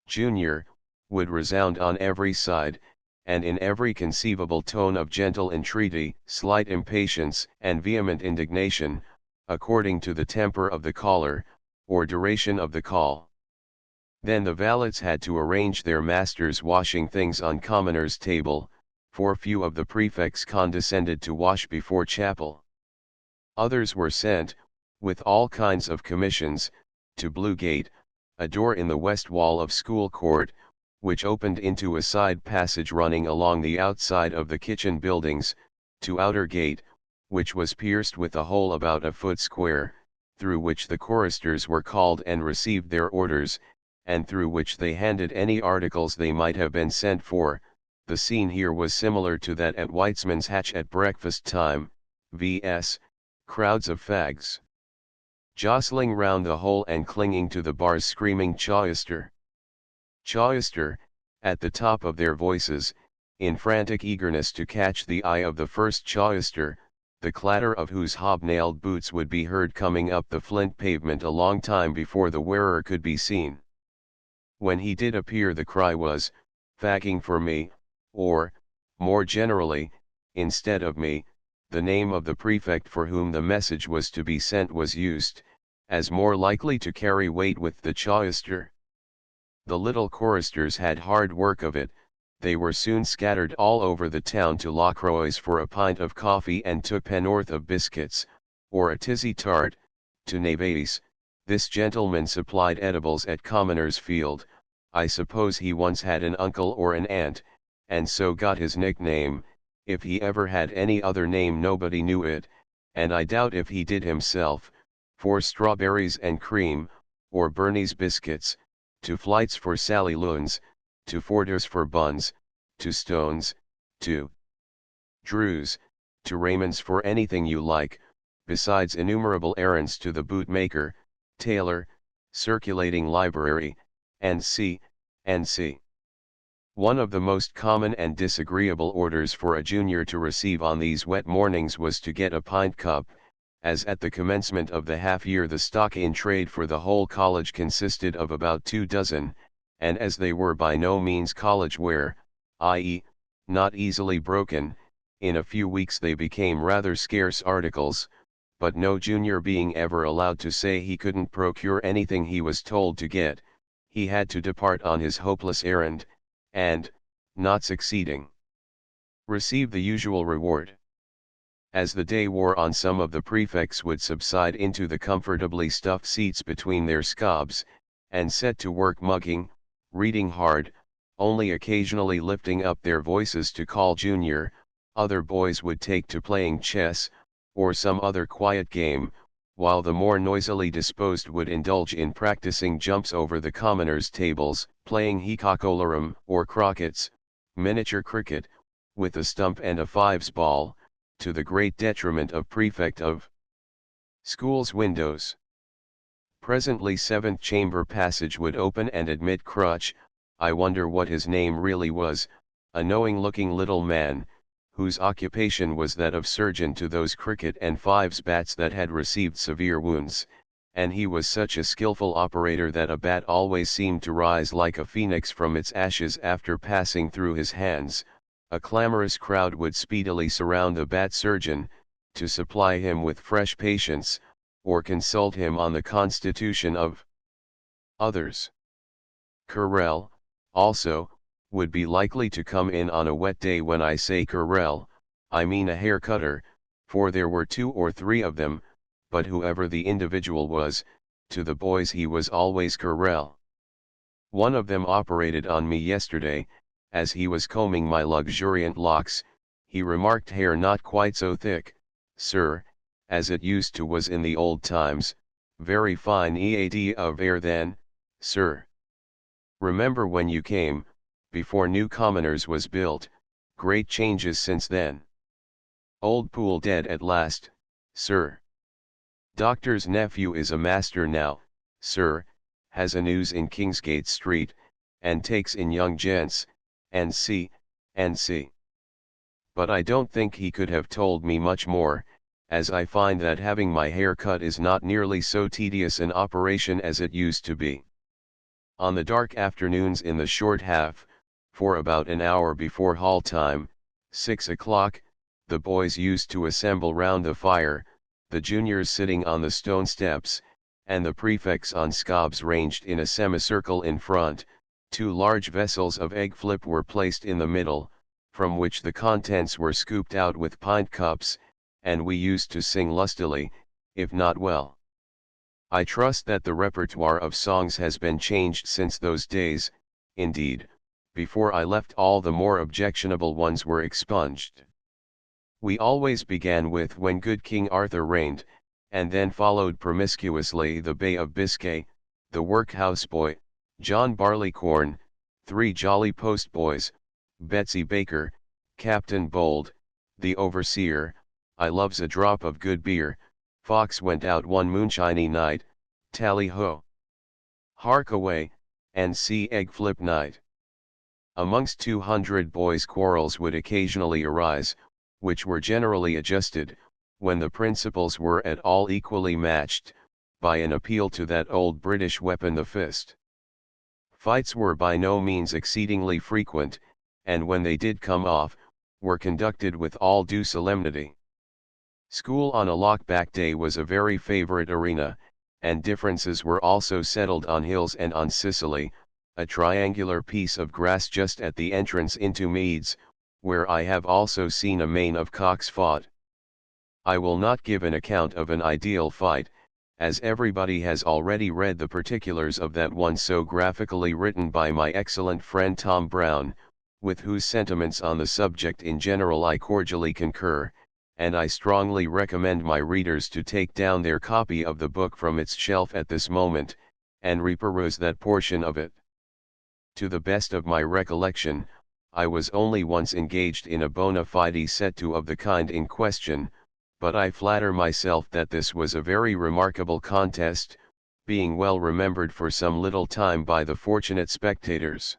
Junior, would resound on every side, and in every conceivable tone of gentle entreaty, slight impatience, and vehement indignation, according to the temper of the caller, or duration of the call. Then the valets had to arrange their masters' washing things on commoners' table, for few of the prefects condescended to wash before chapel. Others were sent, with all kinds of commissions, to Blue Gate, a door in the west wall of School Court, which opened into a side passage running along the outside of the kitchen buildings, to Outer Gate, which was pierced with a hole about a foot square, through which the choristers were called and received their orders, and through which they handed any articles they might have been sent for. The scene here was similar to that at Weitzman's Hatch at breakfast time, vs. crowds of fags jostling round the hole and clinging to the bars screaming "Chauster! Chauster!" at the top of their voices, in frantic eagerness to catch the eye of the first Chauster, the clatter of whose hobnailed boots would be heard coming up the flint pavement a long time before the wearer could be seen. When he did appear the cry was, "Fagging for me," or, more generally, instead of me, the name of the prefect for whom the message was to be sent was used, as more likely to carry weight with the Chauster. The little choristers had hard work of it. They were soon scattered all over the town to Lockroy's for a pint of coffee and took penn'orth of biscuits, or a tizzy tart, to Naveis. This gentleman supplied edibles at Commoners' Field. I suppose he once had an uncle or an aunt, and so got his nickname. If he ever had any other name nobody knew it, and I doubt if he did himself, for strawberries and cream, or Bernie's biscuits, to flights for Sally Loons, to Forders for buns, to Stones, to Drews, to Raymond's for anything you like, besides innumerable errands to the bootmaker, tailor, circulating library, and C. One of the most common and disagreeable orders for a junior to receive on these wet mornings was to get a pint cup, as at the commencement of the half-year the stock in trade for the whole college consisted of about 2 dozen, and as they were by no means college ware, i.e., not easily broken, in a few weeks they became rather scarce articles, but no junior being ever allowed to say he couldn't procure anything he was told to get, he had to depart on his hopeless errand, and, not succeeding, receive the usual reward. As the day wore on, some of the prefects would subside into the comfortably stuffed seats between their scobs, and set to work mugging, reading hard, only occasionally lifting up their voices to call junior. Other boys would take to playing chess, or some other quiet game, while the more noisily disposed would indulge in practicing jumps over the commoners' tables, playing hicacolarum or croquets, miniature cricket, with a stump and a fives ball, to the great detriment of prefect of school's windows. Presently seventh chamber passage would open and admit Crutch, I wonder what his name really was, a knowing-looking little man, whose occupation was that of surgeon to those cricket and fives bats that had received severe wounds, and he was such a skillful operator that a bat always seemed to rise like a phoenix from its ashes after passing through his hands. A clamorous crowd would speedily surround the bat surgeon, to supply him with fresh patients, or consult him on the constitution of others. Carrel, also, would be likely to come in on a wet day. When I say Carrel, I mean a hair cutter, for there were 2 or 3 of them, but whoever the individual was, to the boys he was always Carrel. One of them operated on me yesterday. As he was combing my luxuriant locks, he remarked, "Hair not quite so thick, sir, as it used to was in the old times, very fine ead of hair then, sir. Remember when you came, before New Commoners was built, great changes since then. Old Pool dead at last, sir. Doctor's nephew is a master now, sir, has a news in Kingsgate Street, and takes in young gents, and see. But I don't think he could have told me much more, as I find that having my hair cut is not nearly so tedious an operation as it used to be. On the dark afternoons in the short half, for about an hour before hall time, 6 o'clock, the boys used to assemble round the fire, the juniors sitting on the stone steps, and the prefects on scobs ranged in a semicircle in front. 2 large vessels of egg flip were placed in the middle, from which the contents were scooped out with pint cups, and we used to sing lustily, if not well. I trust that the repertoire of songs has been changed since those days. Indeed, before I left all the more objectionable ones were expunged. We always began with When Good King Arthur Reigned, and then followed promiscuously The Bay of Biscay, The Workhouse Boy, John Barleycorn, Three Jolly Postboys, Betsy Baker, Captain Bold, The Overseer, I Loves a Drop of Good Beer, Fox Went Out One Moonshiny Night, Tally Ho, Hark Away, and See Egg Flip Night. Amongst 200 boys quarrels would occasionally arise, which were generally adjusted, when the principals were at all equally matched, by an appeal to that old British weapon the fist. Fights were by no means exceedingly frequent, and when they did come off, were conducted with all due solemnity. School on a lock-back day was a very favourite arena, and differences were also settled on hills and on Sicily, a triangular piece of grass just at the entrance into Meads, where I have also seen a main of cocks fought. I will not give an account of an ideal fight, as everybody has already read the particulars of that one so graphically written by my excellent friend Tom Brown, with whose sentiments on the subject in general I cordially concur, and I strongly recommend my readers to take down their copy of the book from its shelf at this moment, and reperuse that portion of it. To the best of my recollection, I was only once engaged in a bona fide set to of the kind in question, but I flatter myself that this was a very remarkable contest, being well remembered for some little time by the fortunate spectators.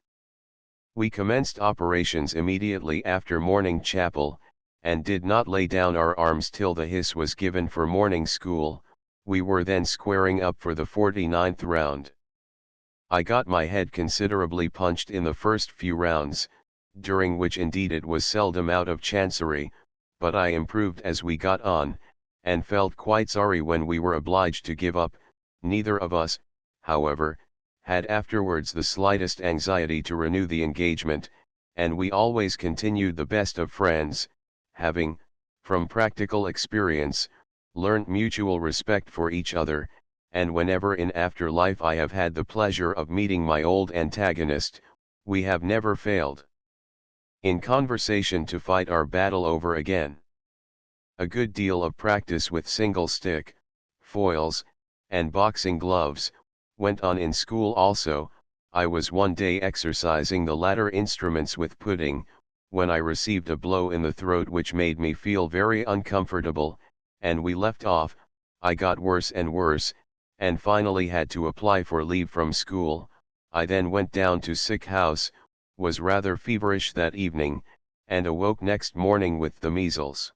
We commenced operations immediately after morning chapel, and did not lay down our arms till the hiss was given for morning school. We were then squaring up for the 49th round. I got my head considerably punched in the first few rounds, during which indeed it was seldom out of chancery, but I improved as we got on, and felt quite sorry when we were obliged to give up. Neither of us, however, had afterwards the slightest anxiety to renew the engagement, and we always continued the best of friends, having, from practical experience, learnt mutual respect for each other, and whenever in after life I have had the pleasure of meeting my old antagonist, we have never failed in conversation to fight our battle over again. A good deal of practice with single stick, foils, and boxing gloves, went on in school also. I was one day exercising the latter instruments with pudding, when I received a blow in the throat which made me feel very uncomfortable, and we left off. I got worse and worse, and finally had to apply for leave from school. I then went down to sick house, was rather feverish that evening, and awoke next morning with the measles.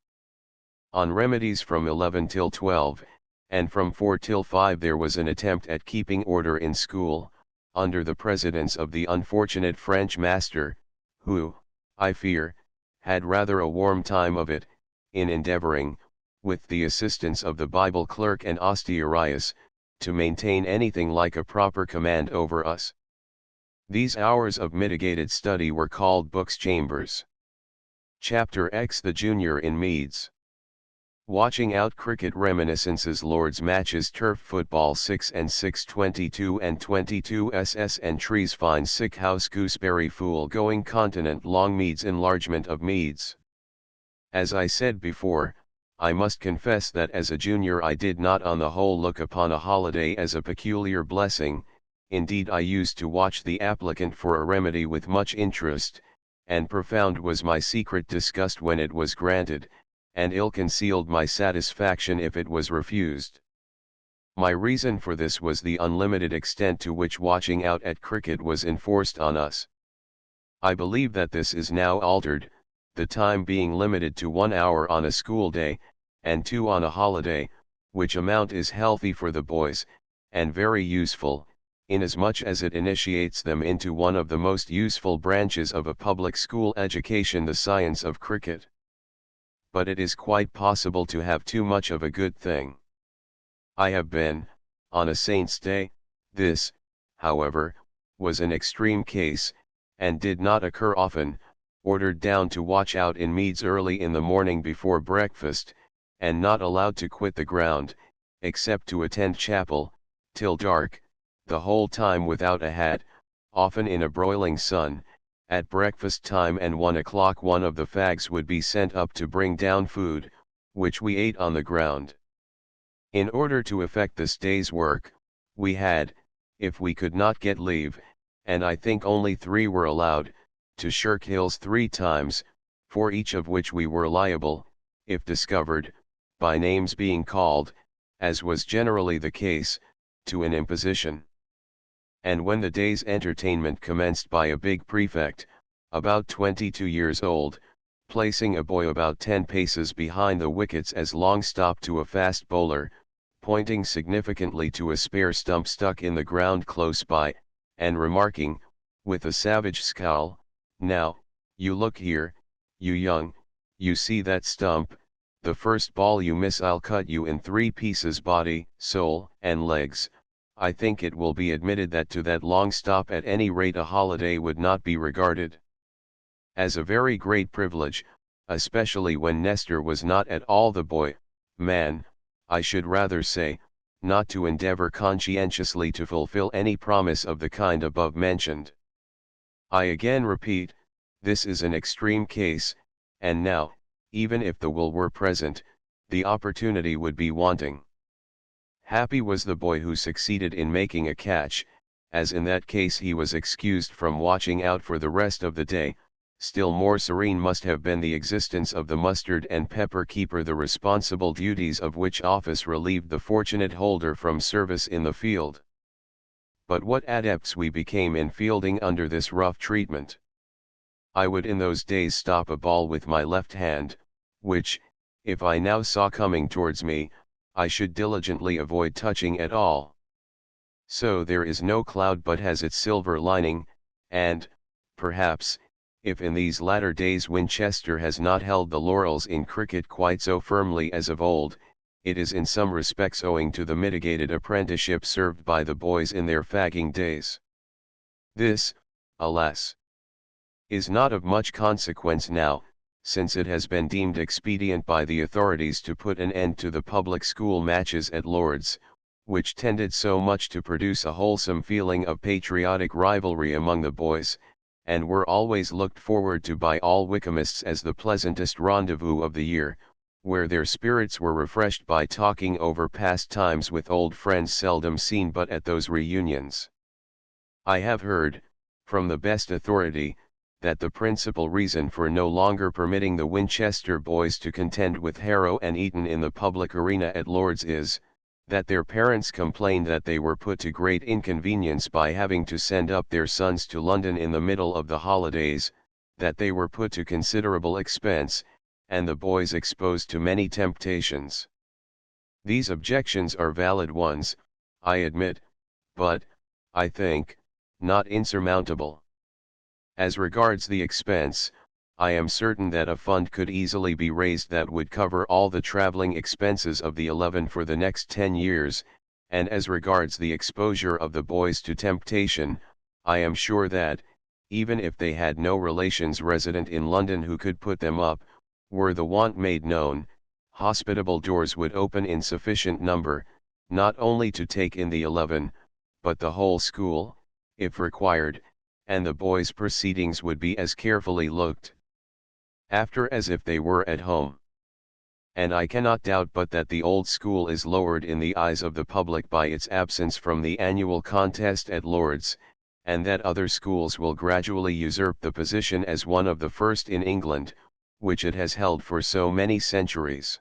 On remedies from 11 till 12, and from 4 till 5 there was an attempt at keeping order in school, under the presidence of the unfortunate French master, who, I fear, had rather a warm time of it, in endeavoring, with the assistance of the Bible clerk and Ostarius, to maintain anything like a proper command over us. These hours of mitigated study were called books chambers. Chapter X The Junior in Meads. Watching out cricket reminiscences Lord's matches turf football 6 and 6 22 and 22 SS and trees fine sick house gooseberry fool going continent long Meads enlargement of Meads. As I said before, I must confess that as a junior I did not on the whole look upon a holiday as a peculiar blessing. Indeed I used to watch the applicant for a remedy with much interest, and profound was my secret disgust when it was granted, and ill-concealed my satisfaction if it was refused. My reason for this was the unlimited extent to which watching out at cricket was enforced on us. I believe that this is now altered, the time being limited to 1 hour on a school day, and 2 on a holiday, which amount is healthy for the boys, and very useful, inasmuch as it initiates them into one of the most useful branches of a public school education, the science of cricket. but it is quite possible to have too much of a good thing. I have been, on a saint's day. This, however, was an extreme case, and did not occur often, ordered down to watch out in meads early in the morning before breakfast, and not allowed to quit the ground, except to attend chapel, till dark, the whole time without a hat, often in a broiling sun. At breakfast time and 1 o'clock one of the fags would be sent up to bring down food, which we ate on the ground. In order to effect this day's work, we had, if we could not get leave, and I think only 3 were allowed, to shirk hills 3 times, for each of which we were liable, if discovered, by names being called, as was generally the case, to an imposition. And when the day's entertainment commenced by a big prefect, about 22 years old, placing a boy about 10 paces behind the wickets as long stop to a fast bowler, pointing significantly to a spare stump stuck in the ground close by, and remarking, with a savage scowl, "Now, you look here, you young, you see that stump, the first ball you miss I'll cut you in 3 pieces body, soul, and legs." I think it will be admitted that to that long stop at any rate a holiday would not be regarded as a very great privilege, especially when Nestor was not at all the boy, man, I should rather say, not to endeavor conscientiously to fulfill any promise of the kind above mentioned. I again repeat, this is an extreme case, and now, even if the will were present, the opportunity would be wanting. Happy was the boy who succeeded in making a catch, as in that case he was excused from watching out for the rest of the day. Still more serene must have been the existence of the mustard and pepper keeper, the responsible duties of which office relieved the fortunate holder from service in the field. But what adepts we became in fielding under this rough treatment! I would in those days stop a ball with my left hand, which, if I now saw coming towards me, I should diligently avoid touching at all. So there is no cloud but has its silver lining, and, perhaps, if in these latter days Winchester has not held the laurels in cricket quite so firmly as of old, it is in some respects owing to the mitigated apprenticeship served by the boys in their fagging days. This, alas, is not of much consequence now, since it has been deemed expedient by the authorities to put an end to the public school matches at Lord's, which tended so much to produce a wholesome feeling of patriotic rivalry among the boys, and were always looked forward to by all Wycombists as the pleasantest rendezvous of the year, where their spirits were refreshed by talking over past times with old friends seldom seen but at those reunions. I have heard, from the best authority, that the principal reason for no longer permitting the Winchester boys to contend with Harrow and Eton in the public arena at Lord's is, that their parents complained that they were put to great inconvenience by having to send up their sons to London in the middle of the holidays, that they were put to considerable expense, and the boys exposed to many temptations. These objections are valid ones, I admit, but, I think, not insurmountable. As regards the expense, I am certain that a fund could easily be raised that would cover all the travelling expenses of the 11 for the next 10 years, and as regards the exposure of the boys to temptation, I am sure that, even if they had no relations resident in London who could put them up, were the want made known, hospitable doors would open in sufficient number, not only to take in the 11, but the whole school, if required, and the boys' proceedings would be as carefully looked after as if they were at home. And I cannot doubt but that the old school is lowered in the eyes of the public by its absence from the annual contest at Lord's, and that other schools will gradually usurp the position as one of the first in England, which it has held for so many centuries.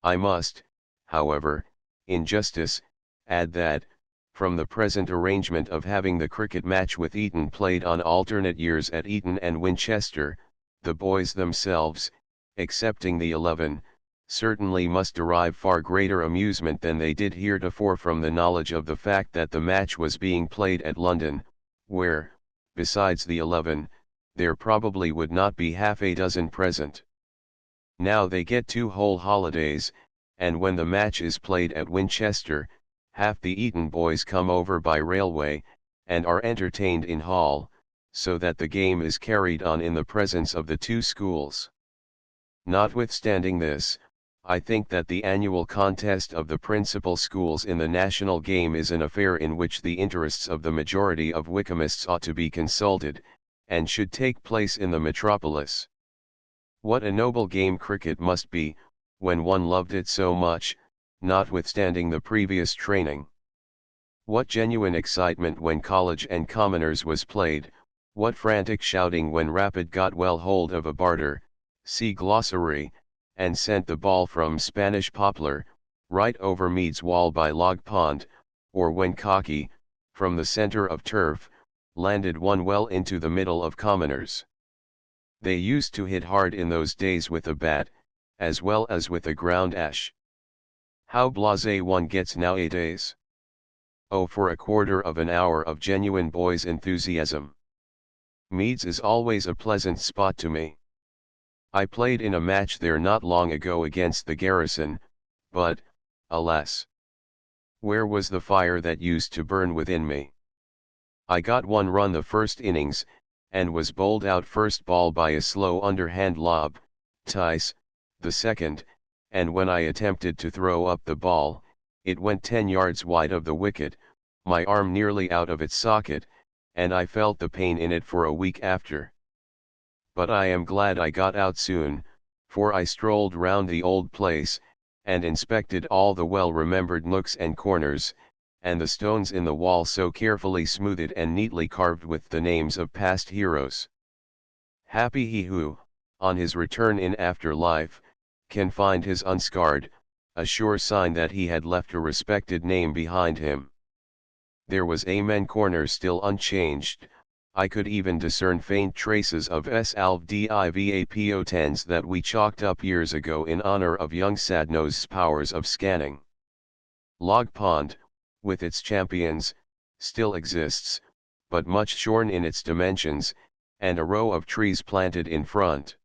I must, however, in justice, add that, from the present arrangement of having the cricket match with Eton played on alternate years at Eton and Winchester, the boys themselves, excepting the 11, certainly must derive far greater amusement than they did heretofore from the knowledge of the fact that the match was being played at London, where, besides the 11, there probably would not be half a dozen present. Now they get 2 whole holidays, and when the match is played at Winchester, half the Eton boys come over by railway, and are entertained in hall, so that the game is carried on in the presence of the 2 schools. Notwithstanding this, I think that the annual contest of the principal schools in the national game is an affair in which the interests of the majority of Wycomists ought to be consulted, and should take place in the metropolis. What a noble game cricket must be, when one loved it so much, notwithstanding the previous training. What genuine excitement when College and Commoners was played, what frantic shouting when Rapid got well hold of a barter, see glossary, and sent the ball from Spanish Poplar, right over Meade's wall by Log Pond, or when Cocky, from the centre of turf, landed one well into the middle of Commoners. They used to hit hard in those days with a bat, as well as with a ground ash. How blasé one gets nowadays. Oh, for a quarter of an hour of genuine boys' enthusiasm. Meade's is always a pleasant spot to me. I played in a match there not long ago against the Garrison, but, alas, where was the fire that used to burn within me? I got 1 run the first innings, and was bowled out first ball by a slow underhand lob, Tice, the second, and when I attempted to throw up the ball, it went 10 yards wide of the wicket, my arm nearly out of its socket, and I felt the pain in it for a week after. But I am glad I got out soon, for I strolled round the old place, and inspected all the well-remembered nooks and corners, and the stones in the wall so carefully smoothed and neatly carved with the names of past heroes. Happy he who, on his return in after life, can find his unscarred, a sure sign that he had left a respected name behind him. There was Amen Corner still unchanged. I could even discern faint traces of Salvdivapotens that we chalked up years ago in honor of young Sadno's powers of scanning. Log Pond, with its champions, still exists, but much shorn in its dimensions, and a row of trees planted in front.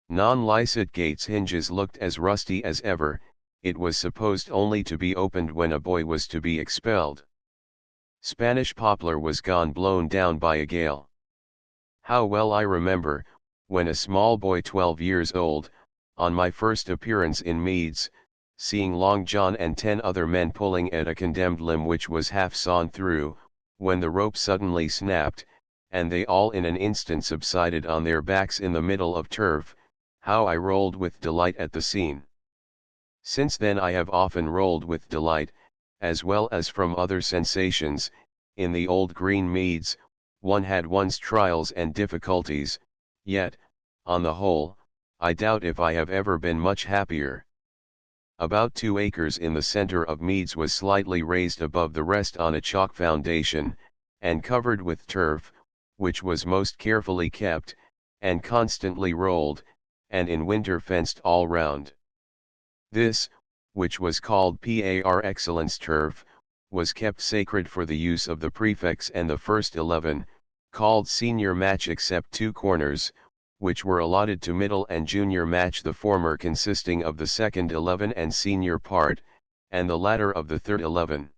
Non-licet gates hinges looked as rusty as ever, it was supposed only to be opened when a boy was to be expelled. Spanish Poplar was gone, blown down by a gale. How well I remember, when a small boy 12 years old, on my first appearance in Meade's, seeing Long John and 10 other men pulling at a condemned limb which was half sawn through, when the rope suddenly snapped, and they all in an instant subsided on their backs in the middle of turf, how I rolled with delight at the scene. Since then I have often rolled with delight, as well as from other sensations. In the old green Meads, one had one's trials and difficulties, yet, on the whole, I doubt if I have ever been much happier. About 2 acres in the centre of Meads was slightly raised above the rest on a chalk foundation, and covered with turf, which was most carefully kept, and constantly rolled, and in winter fenced all round. This, which was called Par excellence turf, was kept sacred for the use of the prefects and the first 11, called senior match except 2 corners, which were allotted to middle and junior match, the former consisting of the second 11 and senior part, and the latter of the third 11.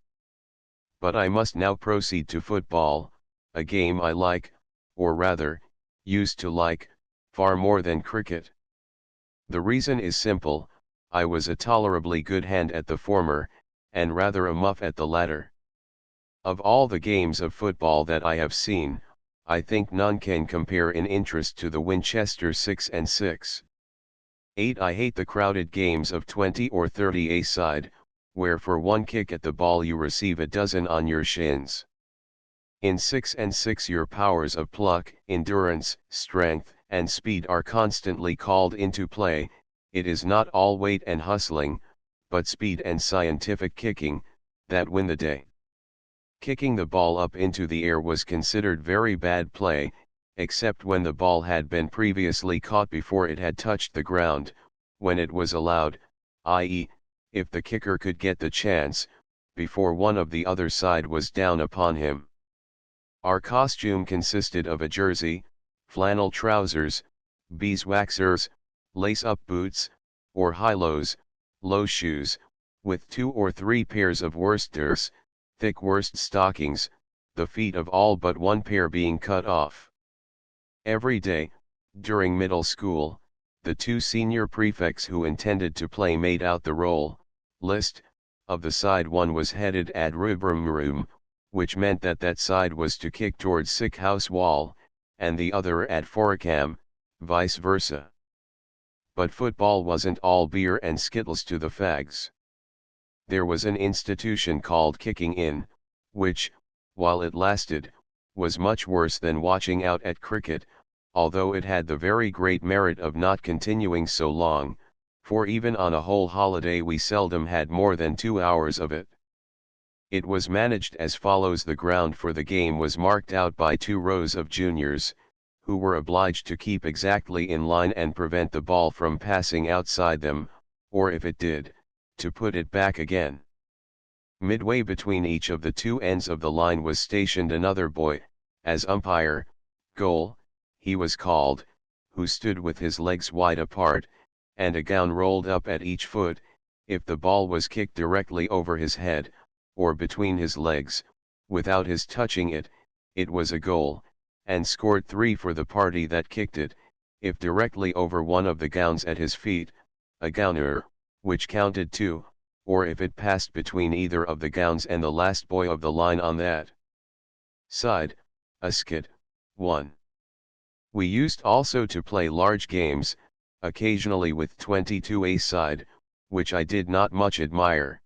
But I must now proceed to football, a game I like, or rather, used to like, far more than cricket. The reason is simple. I was a tolerably good hand at the former, and rather a muff at the latter. Of all the games of football that I have seen, I think none can compare in interest to the Winchester 6 and 6. 8. I hate the crowded games of 20 or 30 a side, where for one kick at the ball you receive a dozen on your shins. In 6 and 6 your powers of pluck, endurance, strength, and speed are constantly called into play. It is not all weight and hustling, but speed and scientific kicking, that win the day. Kicking the ball up into the air was considered very bad play, except when the ball had been previously caught before it had touched the ground, when it was allowed, i.e., if the kicker could get the chance, before one of the other side was down upon him. Our costume consisted of a jersey, flannel trousers, beeswaxers, lace-up boots, or high-lows, low shoes, with 2 or 3 pairs of worsteds, thick worsted stockings, the feet of all but one pair being cut off. Every day, during middle school, the 2 senior prefects who intended to play made out the roll list of the side one was headed ad rubrum, which meant that that side was to kick towards sick house wall, and the other ad foricam, vice versa. But football wasn't all beer and skittles to the fags. There was an institution called kicking in, which, while it lasted, was much worse than watching out at cricket, although it had the very great merit of not continuing so long, for even on a whole holiday we seldom had more than 2 hours of it. It was managed as follows: the ground for the game was marked out by 2 rows of juniors, who were obliged to keep exactly in line and prevent the ball from passing outside them, or if it did, to put it back again. Midway between each of the 2 ends of the line was stationed another boy, as umpire, goal, he was called, who stood with his legs wide apart, and a gown rolled up at each foot. If the ball was kicked directly over his head, or between his legs, without his touching it, it was a goal, and scored 3 for the party that kicked it. If directly over one of the gowns at his feet, a gowner, which counted 2, or if it passed between either of the gowns and the last boy of the line on that side, a skit, 1. We used also to play large games, occasionally with 22 a side, which I did not much admire.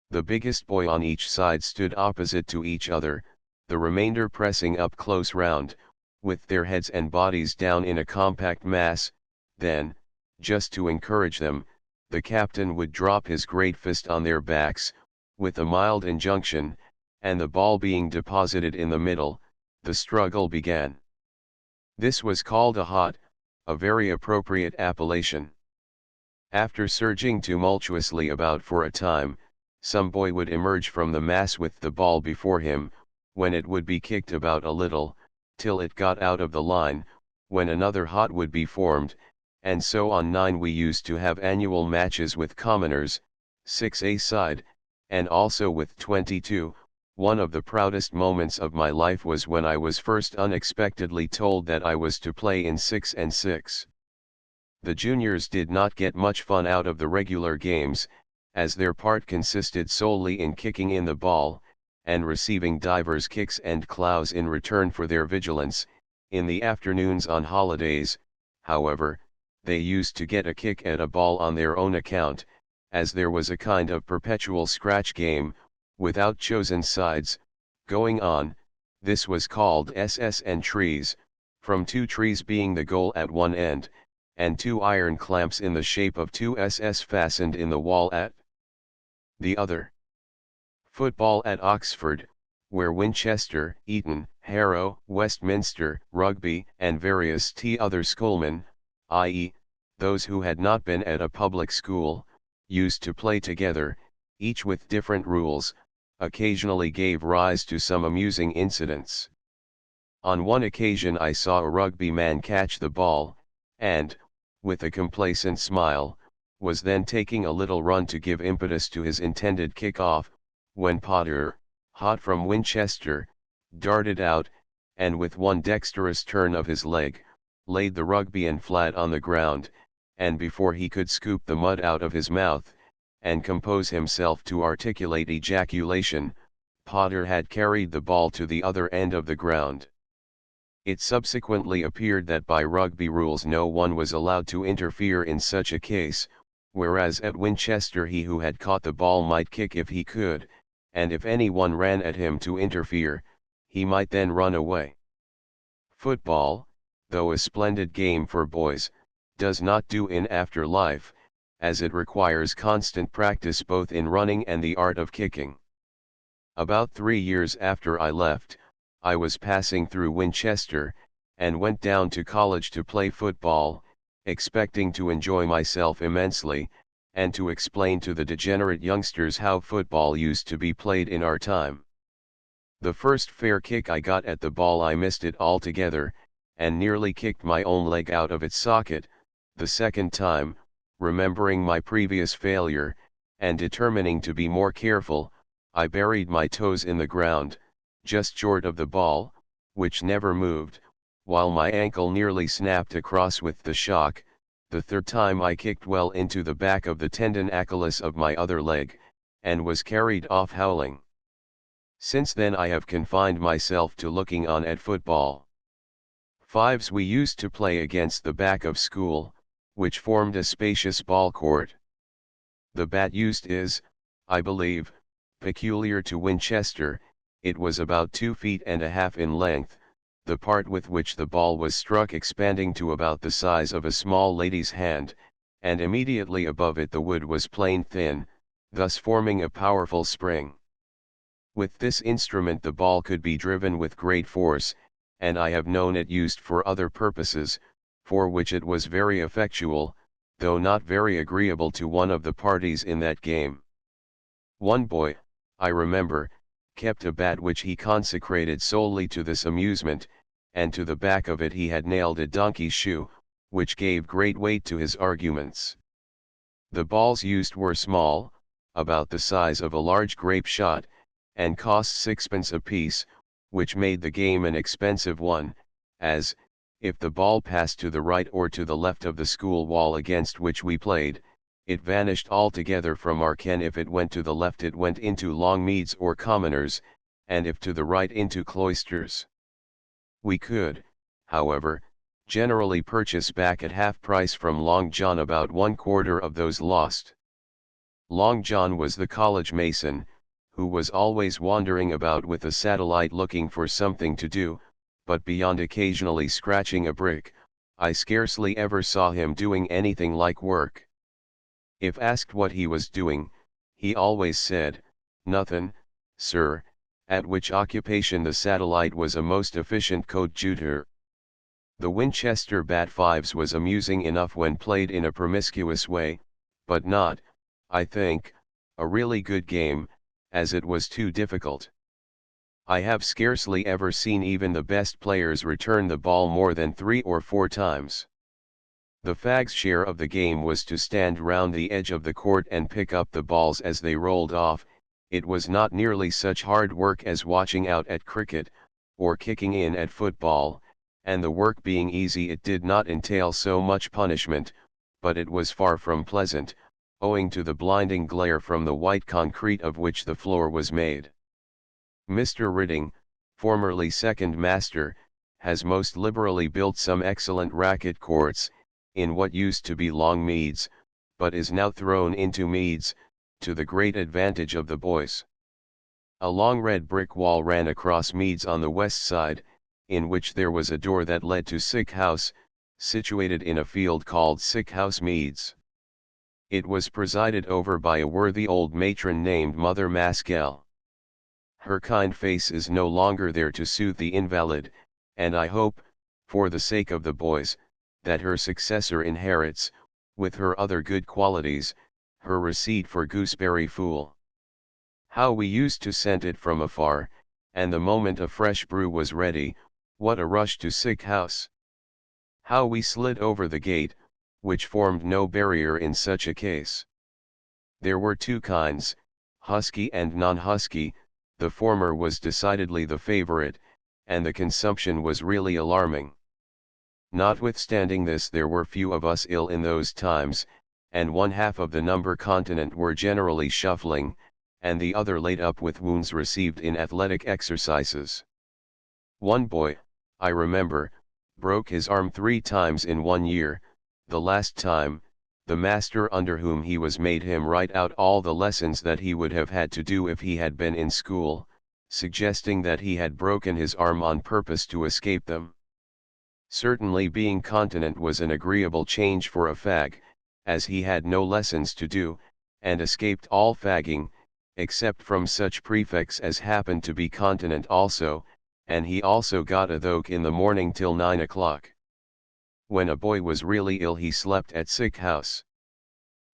The biggest boy on each side stood opposite to each other, the remainder pressing up close round, with their heads and bodies down in a compact mass. Then, just to encourage them, the captain would drop his great fist on their backs, with a mild injunction, and the ball being deposited in the middle, the struggle began. This was called a hot, a very appropriate appellation. After surging tumultuously about for a time, some boy would emerge from the mass with the ball before him, when it would be kicked about a little, till it got out of the line, when another hot would be formed, and so on. 9. We used to have annual matches with commoners, 6 a side, and also with 22. One of the proudest moments of my life was when I was first unexpectedly told that I was to play in 6 and 6. The juniors did not get much fun out of the regular games, as their part consisted solely in kicking in the ball, and receiving divers kicks and clows in return for their vigilance. In the afternoons on holidays, however, they used to get a kick at a ball on their own account, as there was a kind of perpetual scratch game, without chosen sides, going on. This was called SS and trees, from 2 trees being the goal at one end, and 2 iron clamps in the shape of 2 SS fastened in the wall at the other. Football at Oxford, where Winchester, Eton, Harrow, Westminster, Rugby, and various other schoolmen, i.e., those who had not been at a public school, used to play together, each with different rules, occasionally gave rise to some amusing incidents. On one occasion I saw a rugby man catch the ball, and, with a complacent smile, was then taking a little run to give impetus to his intended kick-off, when Potter, hot from Winchester, darted out, and with one dexterous turn of his leg, laid the rugbyan flat on the ground, and before he could scoop the mud out of his mouth, and compose himself to articulate ejaculation, Potter had carried the ball to the other end of the ground. It subsequently appeared that by rugby rules no one was allowed to interfere in such a case, whereas at Winchester he who had caught the ball might kick if he could, and if anyone ran at him to interfere, he might then run away. Football, though a splendid game for boys, does not do in after life, as it requires constant practice both in running and the art of kicking. About 3 years after I left, I was passing through Winchester, and went down to college to play football, expecting to enjoy myself immensely, and to explain to the degenerate youngsters how football used to be played in our time. The first fair kick I got at the ball I missed it altogether, and nearly kicked my own leg out of its socket. The second time, remembering my previous failure, and determining to be more careful, I buried my toes in the ground, just short of the ball, which never moved, while my ankle nearly snapped across with the shock. The third time I kicked well into the back of the tendon Achilles of my other leg, and was carried off howling. Since then I have confined myself to looking on at football. Fives we used to play against the back of school, which formed a spacious ball court. The bat used is, I believe, peculiar to Winchester. It was about 2.5 feet in length, the part with which the ball was struck expanding to about the size of a small lady's hand, and immediately above it the wood was plain thin, thus forming a powerful spring. With this instrument the ball could be driven with great force, and I have known it used for other purposes, for which it was very effectual, though not very agreeable to one of the parties in that game. One boy, I remember, kept a bat which he consecrated solely to this amusement, and to the back of it he had nailed a donkey's shoe, which gave great weight to his arguments. The balls used were small, about the size of a large grape shot, and cost 6d. apiece, which made the game an expensive one, as, if the ball passed to the right or to the left of the school wall against which we played, it vanished altogether from our ken. If it went to the left it went into Longmeads or Commoners, and if to the right into Cloisters. We could, however, generally purchase back at half price from Long John about 1/4 of those lost. Long John was the college mason, who was always wandering about with a satellite looking for something to do, but beyond occasionally scratching a brick, I scarcely ever saw him doing anything like work. If asked what he was doing, he always said, "Nothin', sir," at which occupation the satellite was a most efficient coadjutor. The Winchester bat fives was amusing enough when played in a promiscuous way, but not, I think, a really good game, as it was too difficult. I have scarcely ever seen even the best players return the ball more than 3 or 4 times. The fags' share of the game was to stand round the edge of the court and pick up the balls as they rolled off. It was not nearly such hard work as watching out at cricket, or kicking in at football, and the work being easy it did not entail so much punishment, but it was far from pleasant, owing to the blinding glare from the white concrete of which the floor was made. Mr. Ridding, formerly second master, has most liberally built some excellent racket courts, in what used to be Longmeads, but is now thrown into Meads, to the great advantage of the boys. A long red brick wall ran across Meads on the west side, in which there was a door that led to Sick House, situated in a field called Sick House Meads. It was presided over by a worthy old matron named Mother Maskell. Her kind face is no longer there to soothe the invalid, and I hope, for the sake of the boys, that her successor inherits, with her other good qualities, her receipt for gooseberry fool. How we used to scent it from afar, and the moment a fresh brew was ready, what a rush to Sick House! How we slid over the gate, which formed no barrier in such a case. There were 2 kinds, husky and non-husky. The former was decidedly the favorite, and the consumption was really alarming. Notwithstanding this there were few of us ill in those times, and 1/2 of the number continent were generally shuffling, and the other laid up with wounds received in athletic exercises. One boy, I remember, broke his arm 3 times in 1 year. The last time, the master under whom he was made him write out all the lessons that he would have had to do if he had been in school, suggesting that he had broken his arm on purpose to escape them. Certainly being continent was an agreeable change for a fag, as he had no lessons to do, and escaped all fagging, except from such prefects as happened to be continent also, and he also got a thoke in the morning till 9 o'clock. When a boy was really ill he slept at Sick House.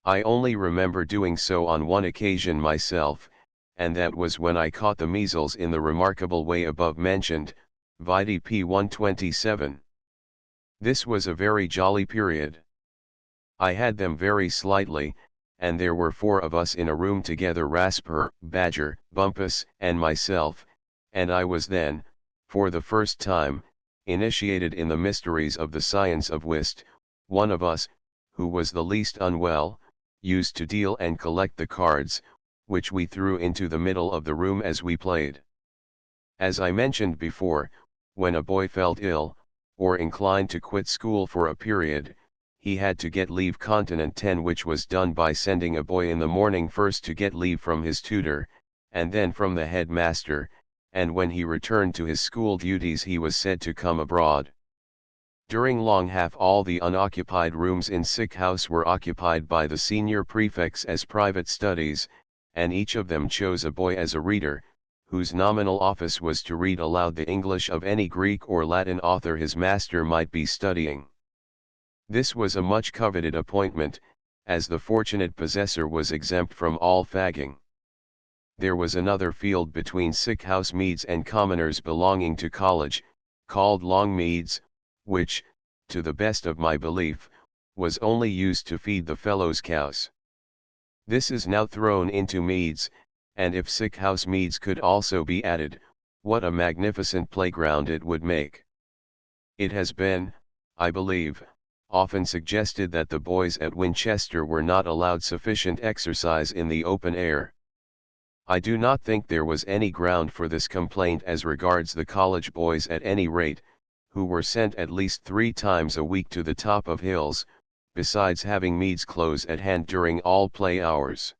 I only remember doing so on one occasion myself, and that was when I caught the measles in the remarkable way above mentioned, vide p. 127. This was a very jolly period. I had them very slightly, and there were 4 of us in a room together: Rasper, Badger, Bumpus, and myself, and I was then, for the first time, initiated in the mysteries of the science of whist. One of us, who was the least unwell, used to deal and collect the cards, which we threw into the middle of the room as we played. As I mentioned before, when a boy felt ill, or inclined to quit school for a period, he had to get leave continent 10, which was done by sending a boy in the morning first to get leave from his tutor, and then from the headmaster, and when he returned to his school duties he was said to come abroad. During long half all the unoccupied rooms in sick house were occupied by the senior prefects as private studies, and each of them chose a boy as a reader, whose nominal office was to read aloud the English of any Greek or Latin author his master might be studying. This was a much coveted appointment, as the fortunate possessor was exempt from all fagging. There was another field between sick house meads and commoners belonging to college, called long meads, which, to the best of my belief, was only used to feed the fellows' cows. This is now thrown into meads, and if sick house meads could also be added, what a magnificent playground it would make. It has been, I believe, often suggested that the boys at Winchester were not allowed sufficient exercise in the open air. I do not think there was any ground for this complaint as regards the college boys at any rate, who were sent at least 3 times a week to the top of hills, besides having meads close at hand during all play hours.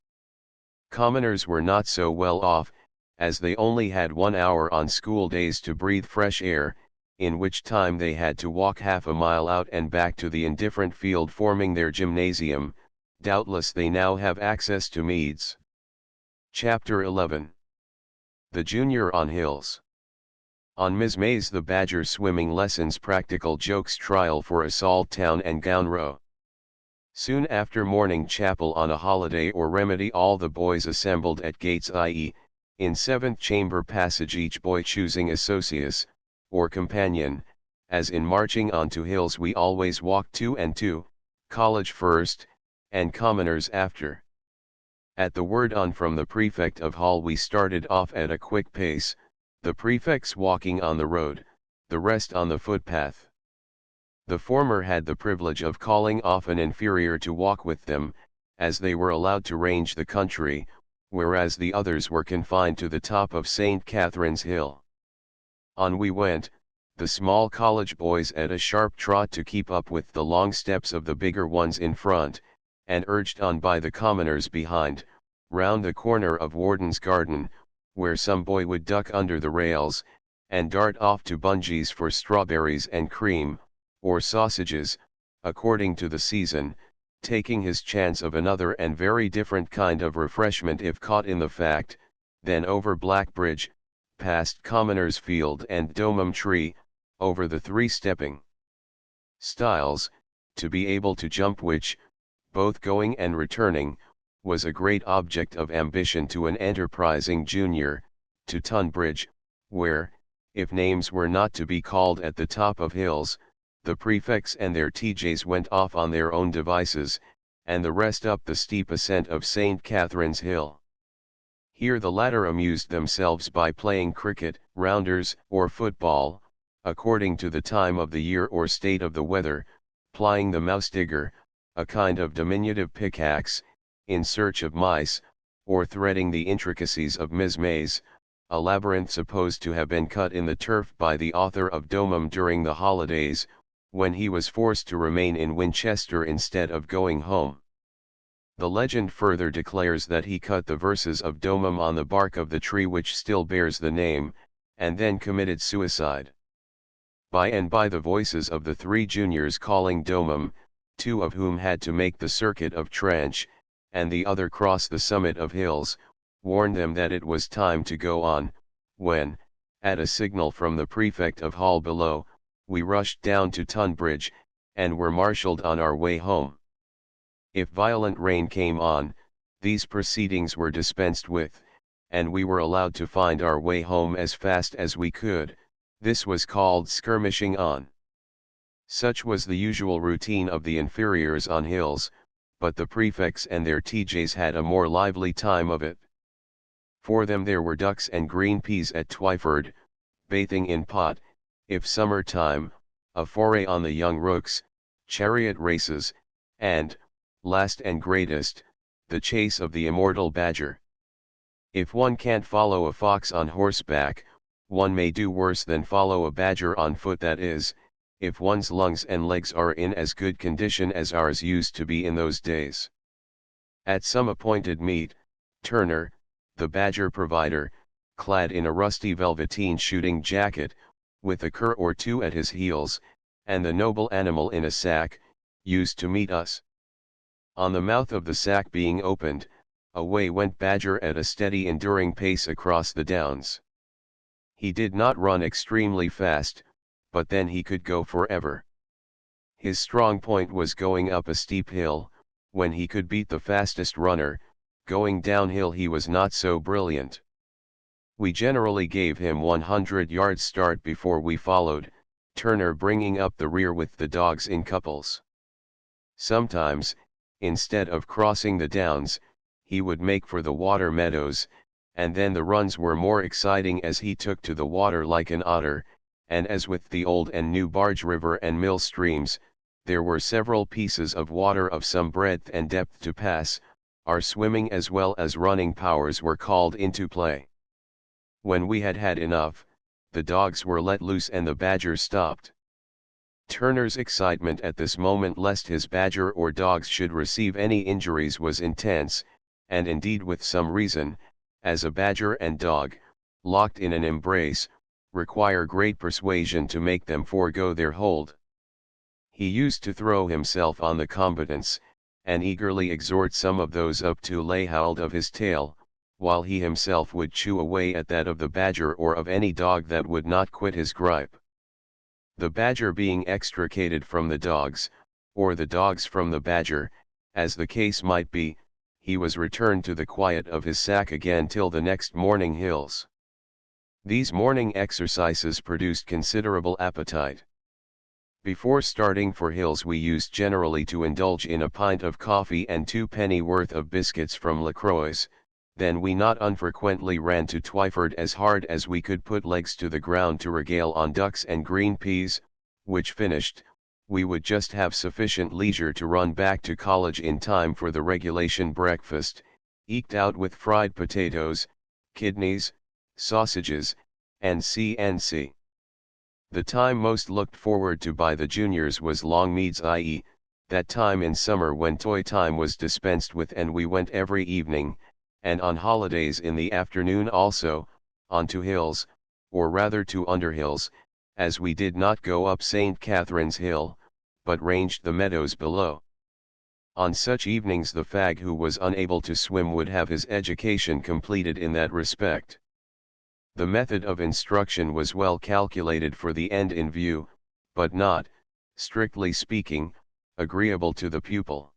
Commoners were not so well off, as they only had 1 hour on school days to breathe fresh air, in which time they had to walk half a mile out and back to the indifferent field forming their gymnasium. Doubtless they now have access to meads. Chapter 11. The Junior on Hills. On Ms. May's the Badger swimming lessons, practical jokes, trial for assault town and gown row. Soon after morning chapel on a holiday or remedy, all the boys assembled at gates, i.e., in 7th chamber passage, each boy choosing associus, or companion, as in marching on to hills we always walk 2 and 2, college first, and commoners after. At the word on from the prefect of hall we started off at a quick pace, the prefects walking on the road, the rest on the footpath. The former had the privilege of calling off an inferior to walk with them, as they were allowed to range the country, whereas the others were confined to the top of St. Catherine's Hill. On we went, the small college boys at a sharp trot to keep up with the long steps of the bigger ones in front, and urged on by the commoners behind, round the corner of Warden's Garden, where some boy would duck under the rails, and dart off to Bungee's for strawberries and cream, or sausages, according to the season, taking his chance of another and very different kind of refreshment if caught in the fact, then over Black Bridge, past Commoners Field and Domum Tree, over the 3 stepping stiles, to be able to jump which, both going and returning, was a great object of ambition to an enterprising junior, to Tunbridge, where, if names were not to be called at the top of hills, the prefects and their TJs went off on their own devices, and the rest up the steep ascent of St. Catherine's Hill. Here the latter amused themselves by playing cricket, rounders, or football, according to the time of the year or state of the weather, plying the mouse digger, a kind of diminutive pickaxe, in search of mice, or threading the intricacies of Ms. May's, a labyrinth supposed to have been cut in the turf by the author of Domum during the holidays, when he was forced to remain in Winchester instead of going home. The legend further declares that he cut the verses of Domum on the bark of the tree which still bears the name, and then committed suicide. By and by the voices of the 3 juniors calling Domum, 2 of whom had to make the circuit of Trench, and the other cross the summit of hills, warned them that it was time to go on, when, at a signal from the prefect of hall below, we rushed down to Tunbridge, and were marshalled on our way home. If violent rain came on, these proceedings were dispensed with, and we were allowed to find our way home as fast as we could. This was called skirmishing on. Such was the usual routine of the inferiors on hills, but the prefects and their TJs had a more lively time of it. For them there were ducks and green peas at Twyford, bathing in pot, if summer time, a foray on the young rooks, chariot races, and, last and greatest, the chase of the immortal badger. If one can't follow a fox on horseback, one may do worse than follow a badger on foot, that is, if one's lungs and legs are in as good condition as ours used to be in those days. At some appointed meet, Turner, the badger provider, clad in a rusty velveteen shooting jacket, with a cur or two at his heels, and the noble animal in a sack, used to meet us. On the mouth of the sack being opened, away went Badger at a steady enduring pace across the downs. He did not run extremely fast, but then he could go forever. His strong point was going up a steep hill, when he could beat the fastest runner. Going downhill he was not so brilliant. We generally gave him 100 yards start before we followed, Turner bringing up the rear with the dogs in couples. Sometimes, instead of crossing the downs, he would make for the water meadows, and then the runs were more exciting as he took to the water like an otter, and as with the old and new barge river and mill streams, there were several pieces of water of some breadth and depth to pass, our swimming as well as running powers were called into play. When we had had enough, the dogs were let loose and the badger stopped. Turner's excitement at this moment lest his badger or dogs should receive any injuries was intense, and indeed with some reason, as a badger and dog, locked in an embrace, require great persuasion to make them forego their hold. He used to throw himself on the combatants, and eagerly exhort some of those up to lay hold of his tail, while he himself would chew away at that of the badger or of any dog that would not quit his gripe. The badger being extricated from the dogs, or the dogs from the badger, as the case might be, he was returned to the quiet of his sack again till the next morning hills. These morning exercises produced considerable appetite. Before starting for hills we used generally to indulge in a pint of coffee and 2 penny worth of biscuits from LaCroix's. Then we not unfrequently ran to Twyford as hard as we could put legs to the ground to regale on ducks and green peas, which finished, we would just have sufficient leisure to run back to college in time for the regulation breakfast, eked out with fried potatoes, kidneys, sausages, and C&C. The time most looked forward to by the juniors was Longmeads, i.e., that time in summer when toy time was dispensed with and we went every evening, and on holidays in the afternoon also, on to hills, or rather to Underhills, as we did not go up St. Catherine's Hill, but ranged the meadows below. On such evenings the fag who was unable to swim would have his education completed in that respect. The method of instruction was well calculated for the end in view, but not, strictly speaking, agreeable to the pupil.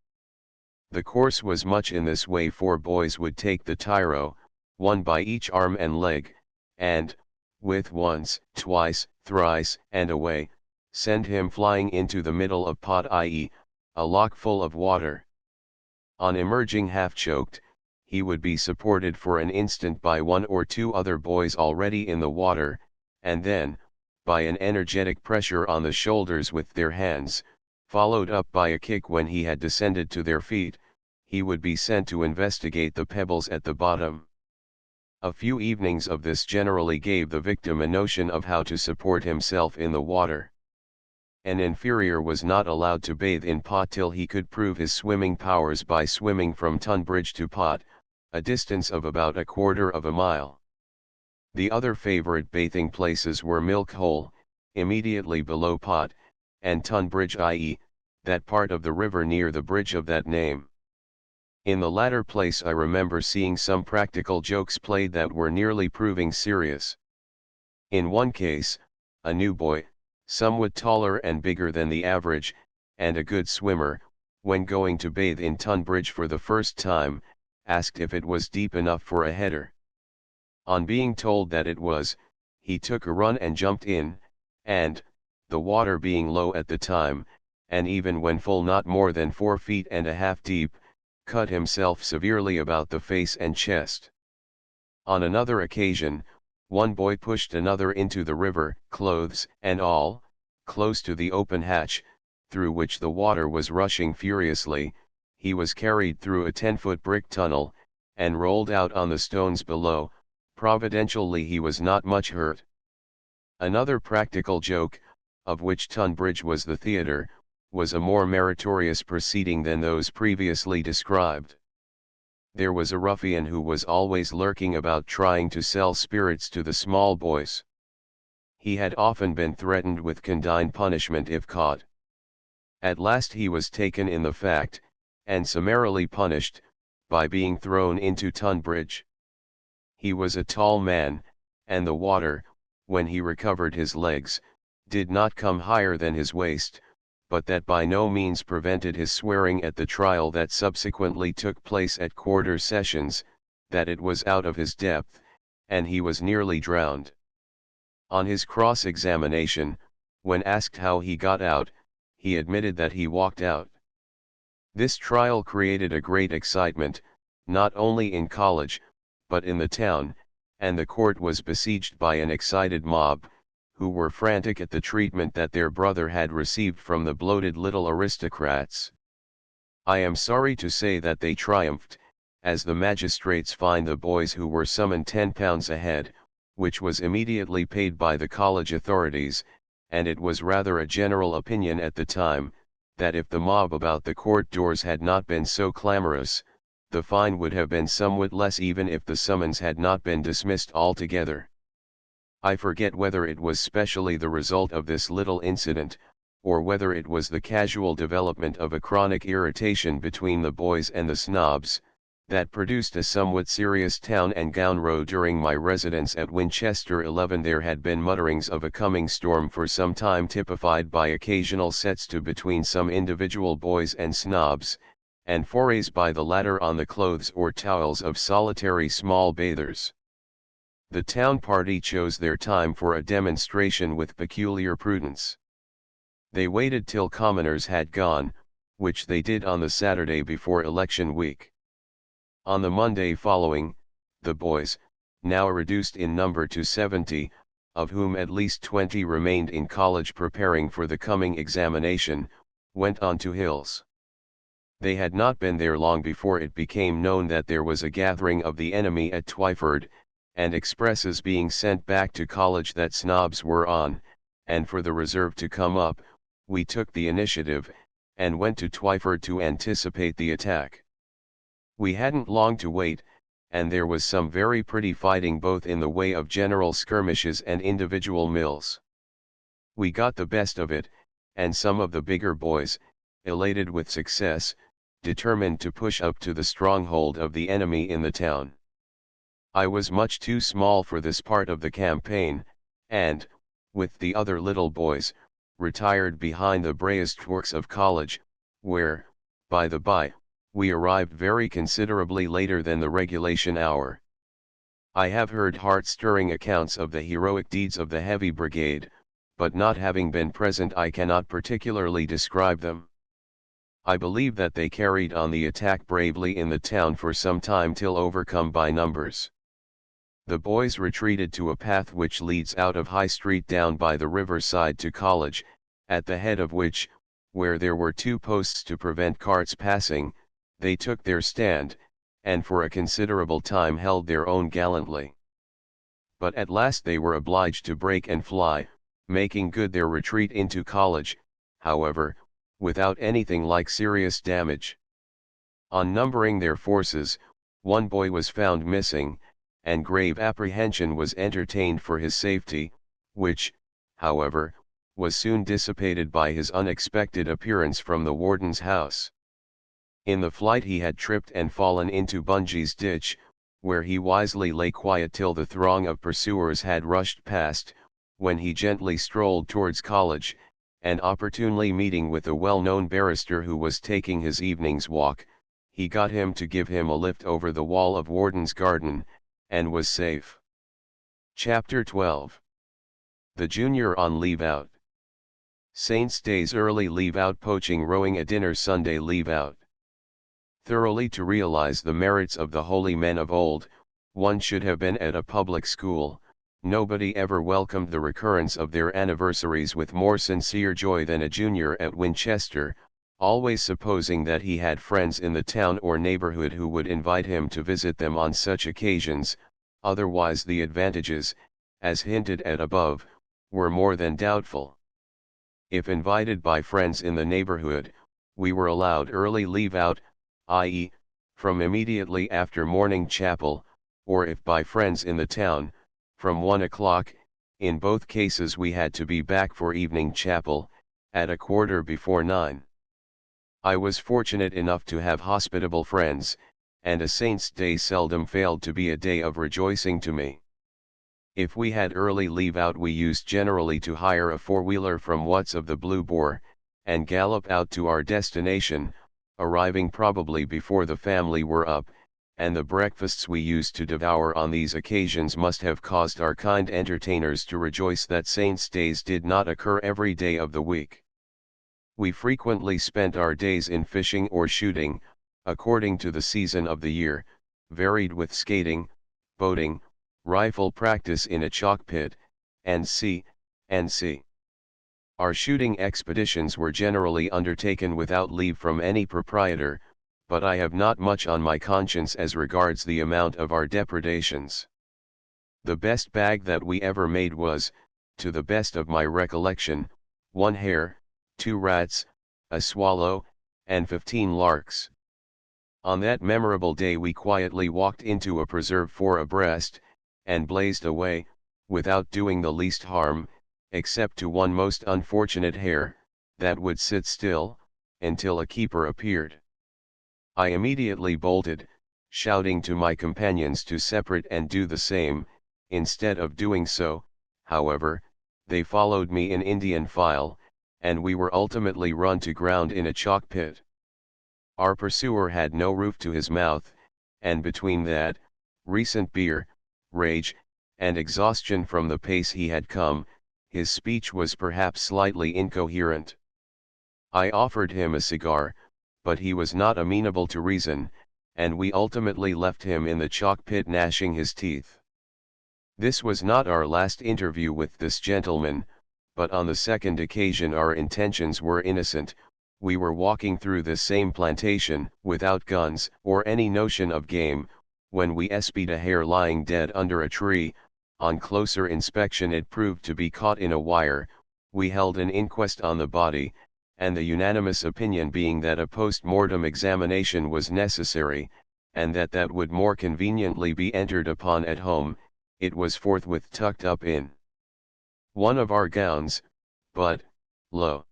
The course was much in this way: 4 boys would take the tyro, 1 by each arm and leg, and, with once, twice, thrice, and away, send him flying into the middle of pot, i.e., a lock full of water. On emerging half-choked, he would be supported for an instant by 1 or 2 other boys already in the water, and then, by an energetic pressure on the shoulders with their hands, followed up by a kick when he had descended to their feet, he would be sent to investigate the pebbles at the bottom. A few evenings of this generally gave the victim a notion of how to support himself in the water. An inferior was not allowed to bathe in pot till he could prove his swimming powers by swimming from Tunbridge to Pot, a distance of about 1/4 mile. The other favourite bathing places were Milk Hole, immediately below Pot, and Tunbridge, i.e., that part of the river near the bridge of that name. In the latter place I remember seeing some practical jokes played that were nearly proving serious. In one case, a new boy, somewhat taller and bigger than the average, and a good swimmer, when going to bathe in Tunbridge for the first time, asked if it was deep enough for a header. On being told that it was, he took a run and jumped in, and, the water being low at the time, and even when full not more than 4 feet and a half deep, cut himself severely about the face and chest. On another occasion, one boy pushed another into the river, clothes and all, close to the open hatch, through which the water was rushing furiously. He was carried through a 10-foot brick tunnel, and rolled out on the stones below. Providentially he was not much hurt. Another practical joke, of which Tunbridge was the theatre, was a more meritorious proceeding than those previously described. There was a ruffian who was always lurking about trying to sell spirits to the small boys. He had often been threatened with condign punishment if caught. At last he was taken in the fact, and summarily punished, by being thrown into Tunbridge. He was a tall man, and the water, when he recovered his legs, did not come higher than his waist, but that by no means prevented his swearing at the trial that subsequently took place at Quarter Sessions, that it was out of his depth, and he was nearly drowned. On his cross-examination, when asked how he got out, he admitted that he walked out. This trial created a great excitement, not only in college, but in the town, and the court was besieged by an excited mob, who were frantic at the treatment that their brother had received from the bloated little aristocrats. I am sorry to say that they triumphed, as the magistrates fined the boys who were summoned £10 a head, which was immediately paid by the college authorities, and it was rather a general opinion at the time, that if the mob about the court doors had not been so clamorous, the fine would have been somewhat less even if the summons had not been dismissed altogether. I forget whether it was specially the result of this little incident, or whether it was the casual development of a chronic irritation between the boys and the snobs, that produced a somewhat serious town and gown row during my residence at Winchester. 11 There had been mutterings of a coming storm for some time, typified by occasional sets to between some individual boys and snobs, and forays by the latter on the clothes or towels of solitary small bathers. The town party chose their time for a demonstration with peculiar prudence. They waited till commoners had gone, which they did on the Saturday before election week. On the Monday following, the boys, now reduced in number to 70, of whom at least 20 remained in college preparing for the coming examination, went on to Hills. They had not been there long before it became known that there was a gathering of the enemy at Twyford, and expresses being sent back to college that snobs were on, and for the reserve to come up, we took the initiative, and went to Twyford to anticipate the attack. We hadn't long to wait, and there was some very pretty fighting both in the way of general skirmishes and individual mills. We got the best of it, and some of the bigger boys, elated with success, determined to push up to the stronghold of the enemy in the town. I was much too small for this part of the campaign, and, with the other little boys, retired behind the breastworks of college, where, by the by, we arrived very considerably later than the regulation hour. I have heard heart-stirring accounts of the heroic deeds of the Heavy Brigade, but not having been present I cannot particularly describe them. I believe that they carried on the attack bravely in the town for some time till overcome by numbers. The boys retreated to a path which leads out of High Street down by the riverside to college, at the head of which, where there were 2 posts to prevent carts passing, they took their stand, and for a considerable time held their own gallantly. But at last they were obliged to break and fly, making good their retreat into college, however, without anything like serious damage. On numbering their forces, one boy was found missing, and grave apprehension was entertained for his safety, which, however, was soon dissipated by his unexpected appearance from the warden's house. In the flight he had tripped and fallen into Bungey's ditch, where he wisely lay quiet till the throng of pursuers had rushed past, when he gently strolled towards college, and opportunely meeting with a well-known barrister who was taking his evening's walk, he got him to give him a lift over the wall of Warden's garden, and was safe. Chapter 12. The Junior on Leave Out. Saints' days early leave out, poaching, rowing, a dinner Sunday leave out. Thoroughly to realize the merits of the holy men of old, one should have been at a public school. Nobody ever welcomed the recurrence of their anniversaries with more sincere joy than a junior at Winchester, always supposing that he had friends in the town or neighborhood who would invite him to visit them on such occasions. Otherwise the advantages, as hinted at above, were more than doubtful. If invited by friends in the neighborhood, we were allowed early leave out, i.e., from immediately after morning chapel, or if by friends in the town, from 1 o'clock. In both cases we had to be back for evening chapel, at 9:15. I was fortunate enough to have hospitable friends, and a saint's day seldom failed to be a day of rejoicing to me. If we had early leave out, we used generally to hire a four-wheeler from Watts of the Blue Boar, and gallop out to our destination, arriving probably before the family were up, and the breakfasts we used to devour on these occasions must have caused our kind entertainers to rejoice that saints' days did not occur every day of the week. We frequently spent our days in fishing or shooting, according to the season of the year, varied with skating, boating, rifle practice in a chalk pit, and sea. Our shooting expeditions were generally undertaken without leave from any proprietor, but I have not much on my conscience as regards the amount of our depredations. The best bag that we ever made was, to the best of my recollection, 1 hare, 2 rats, a swallow, and 15 larks. On that memorable day we quietly walked into a preserve 4 abreast, and blazed away, without doing the least harm, except to one most unfortunate hare, that would sit still, until a keeper appeared. I immediately bolted, shouting to my companions to separate and do the same. Instead of doing so, however, they followed me in Indian file, and we were ultimately run to ground in a chalk pit. Our pursuer had no roof to his mouth, and between that, recent beer, rage, and exhaustion from the pace he had come, his speech was perhaps slightly incoherent. I offered him a cigar, but he was not amenable to reason, and we ultimately left him in the chalk pit gnashing his teeth. This was not our last interview with this gentleman, but on the second occasion our intentions were innocent. We were walking through this same plantation, without guns, or any notion of game, when we espied a hare lying dead under a tree. On closer inspection it proved to be caught in a wire. We held an inquest on the body, and the unanimous opinion being that a post-mortem examination was necessary, and that would more conveniently be entered upon at home, it was forthwith tucked up in one of our gowns. But, lo!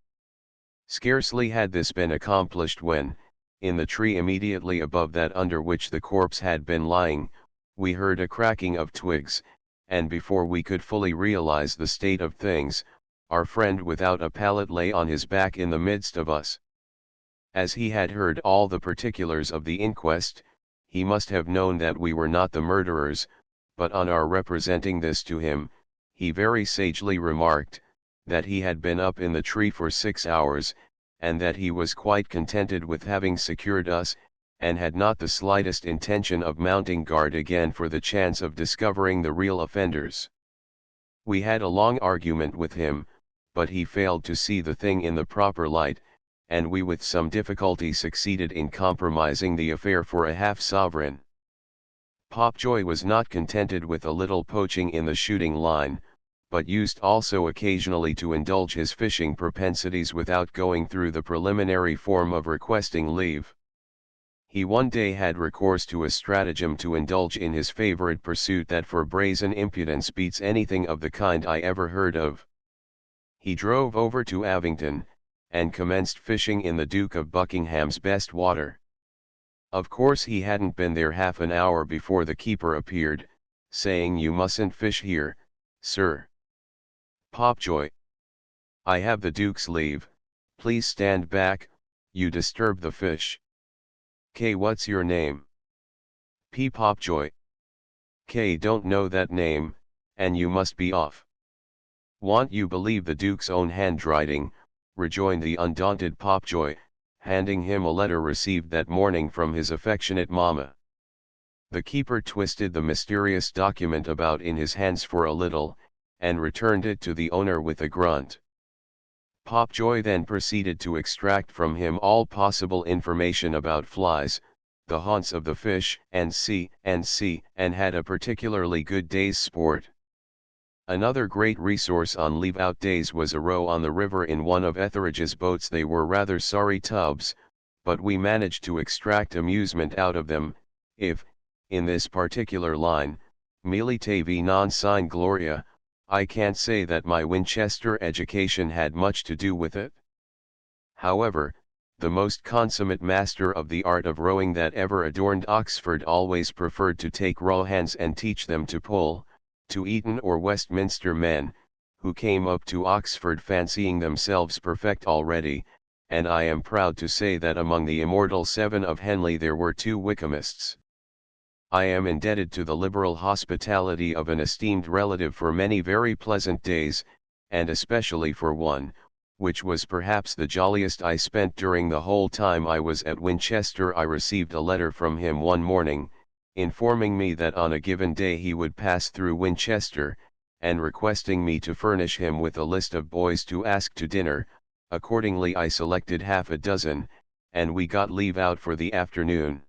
Scarcely had this been accomplished when, in the tree immediately above that under which the corpse had been lying, we heard a cracking of twigs, and before we could fully realize the state of things, our friend without a pallet lay on his back in the midst of us. As he had heard all the particulars of the inquest, he must have known that we were not the murderers, but on our representing this to him, he very sagely remarked, that he had been up in the tree for 6 hours, and that he was quite contented with having secured us, and had not the slightest intention of mounting guard again for the chance of discovering the real offenders. We had a long argument with him, but he failed to see the thing in the proper light, and we with some difficulty succeeded in compromising the affair for a half-sovereign. Popjoy was not contented with a little poaching in the shooting line, but used also occasionally to indulge his fishing propensities without going through the preliminary form of requesting leave. He one day had recourse to a stratagem to indulge in his favorite pursuit that for brazen impudence beats anything of the kind I ever heard of. He drove over to Avington, and commenced fishing in the Duke of Buckingham's best water. Of course he hadn't been there half an hour before the keeper appeared, saying, "You mustn't fish here, sir." Popjoy: "I have the Duke's leave, please stand back, you disturb the fish." "K, what's your name?" "P. Popjoy." "K, don't know that name, and you must be off." "Want you believe the Duke's own handwriting, rejoined the undaunted Popjoy, handing him a letter received that morning from his affectionate mamma. The keeper twisted the mysterious document about in his hands for a little, and returned it to the owner with a grunt. Popjoy then proceeded to extract from him all possible information about flies, the haunts of the fish, and had a particularly good day's sport. Another great resource on leave-out days was a row on the river in one of Etheridge's boats. They were rather sorry tubs, but we managed to extract amusement out of them, if, in this particular line, militavi non sine gloria, I can't say that my Winchester education had much to do with it. However, the most consummate master of the art of rowing that ever adorned Oxford always preferred to take raw hands and teach them to pull, to Eton or Westminster men, who came up to Oxford fancying themselves perfect already, and I am proud to say that among the immortal 7 of Henley there were 2 Wykehamists. I am indebted to the liberal hospitality of an esteemed relative for many very pleasant days, and especially for one, which was perhaps the jolliest I spent during the whole time I was at Winchester. I received a letter from him one morning, informing me that on a given day he would pass through Winchester, and requesting me to furnish him with a list of boys to ask to dinner. Accordingly I selected half a dozen, and we got leave out for the afternoon.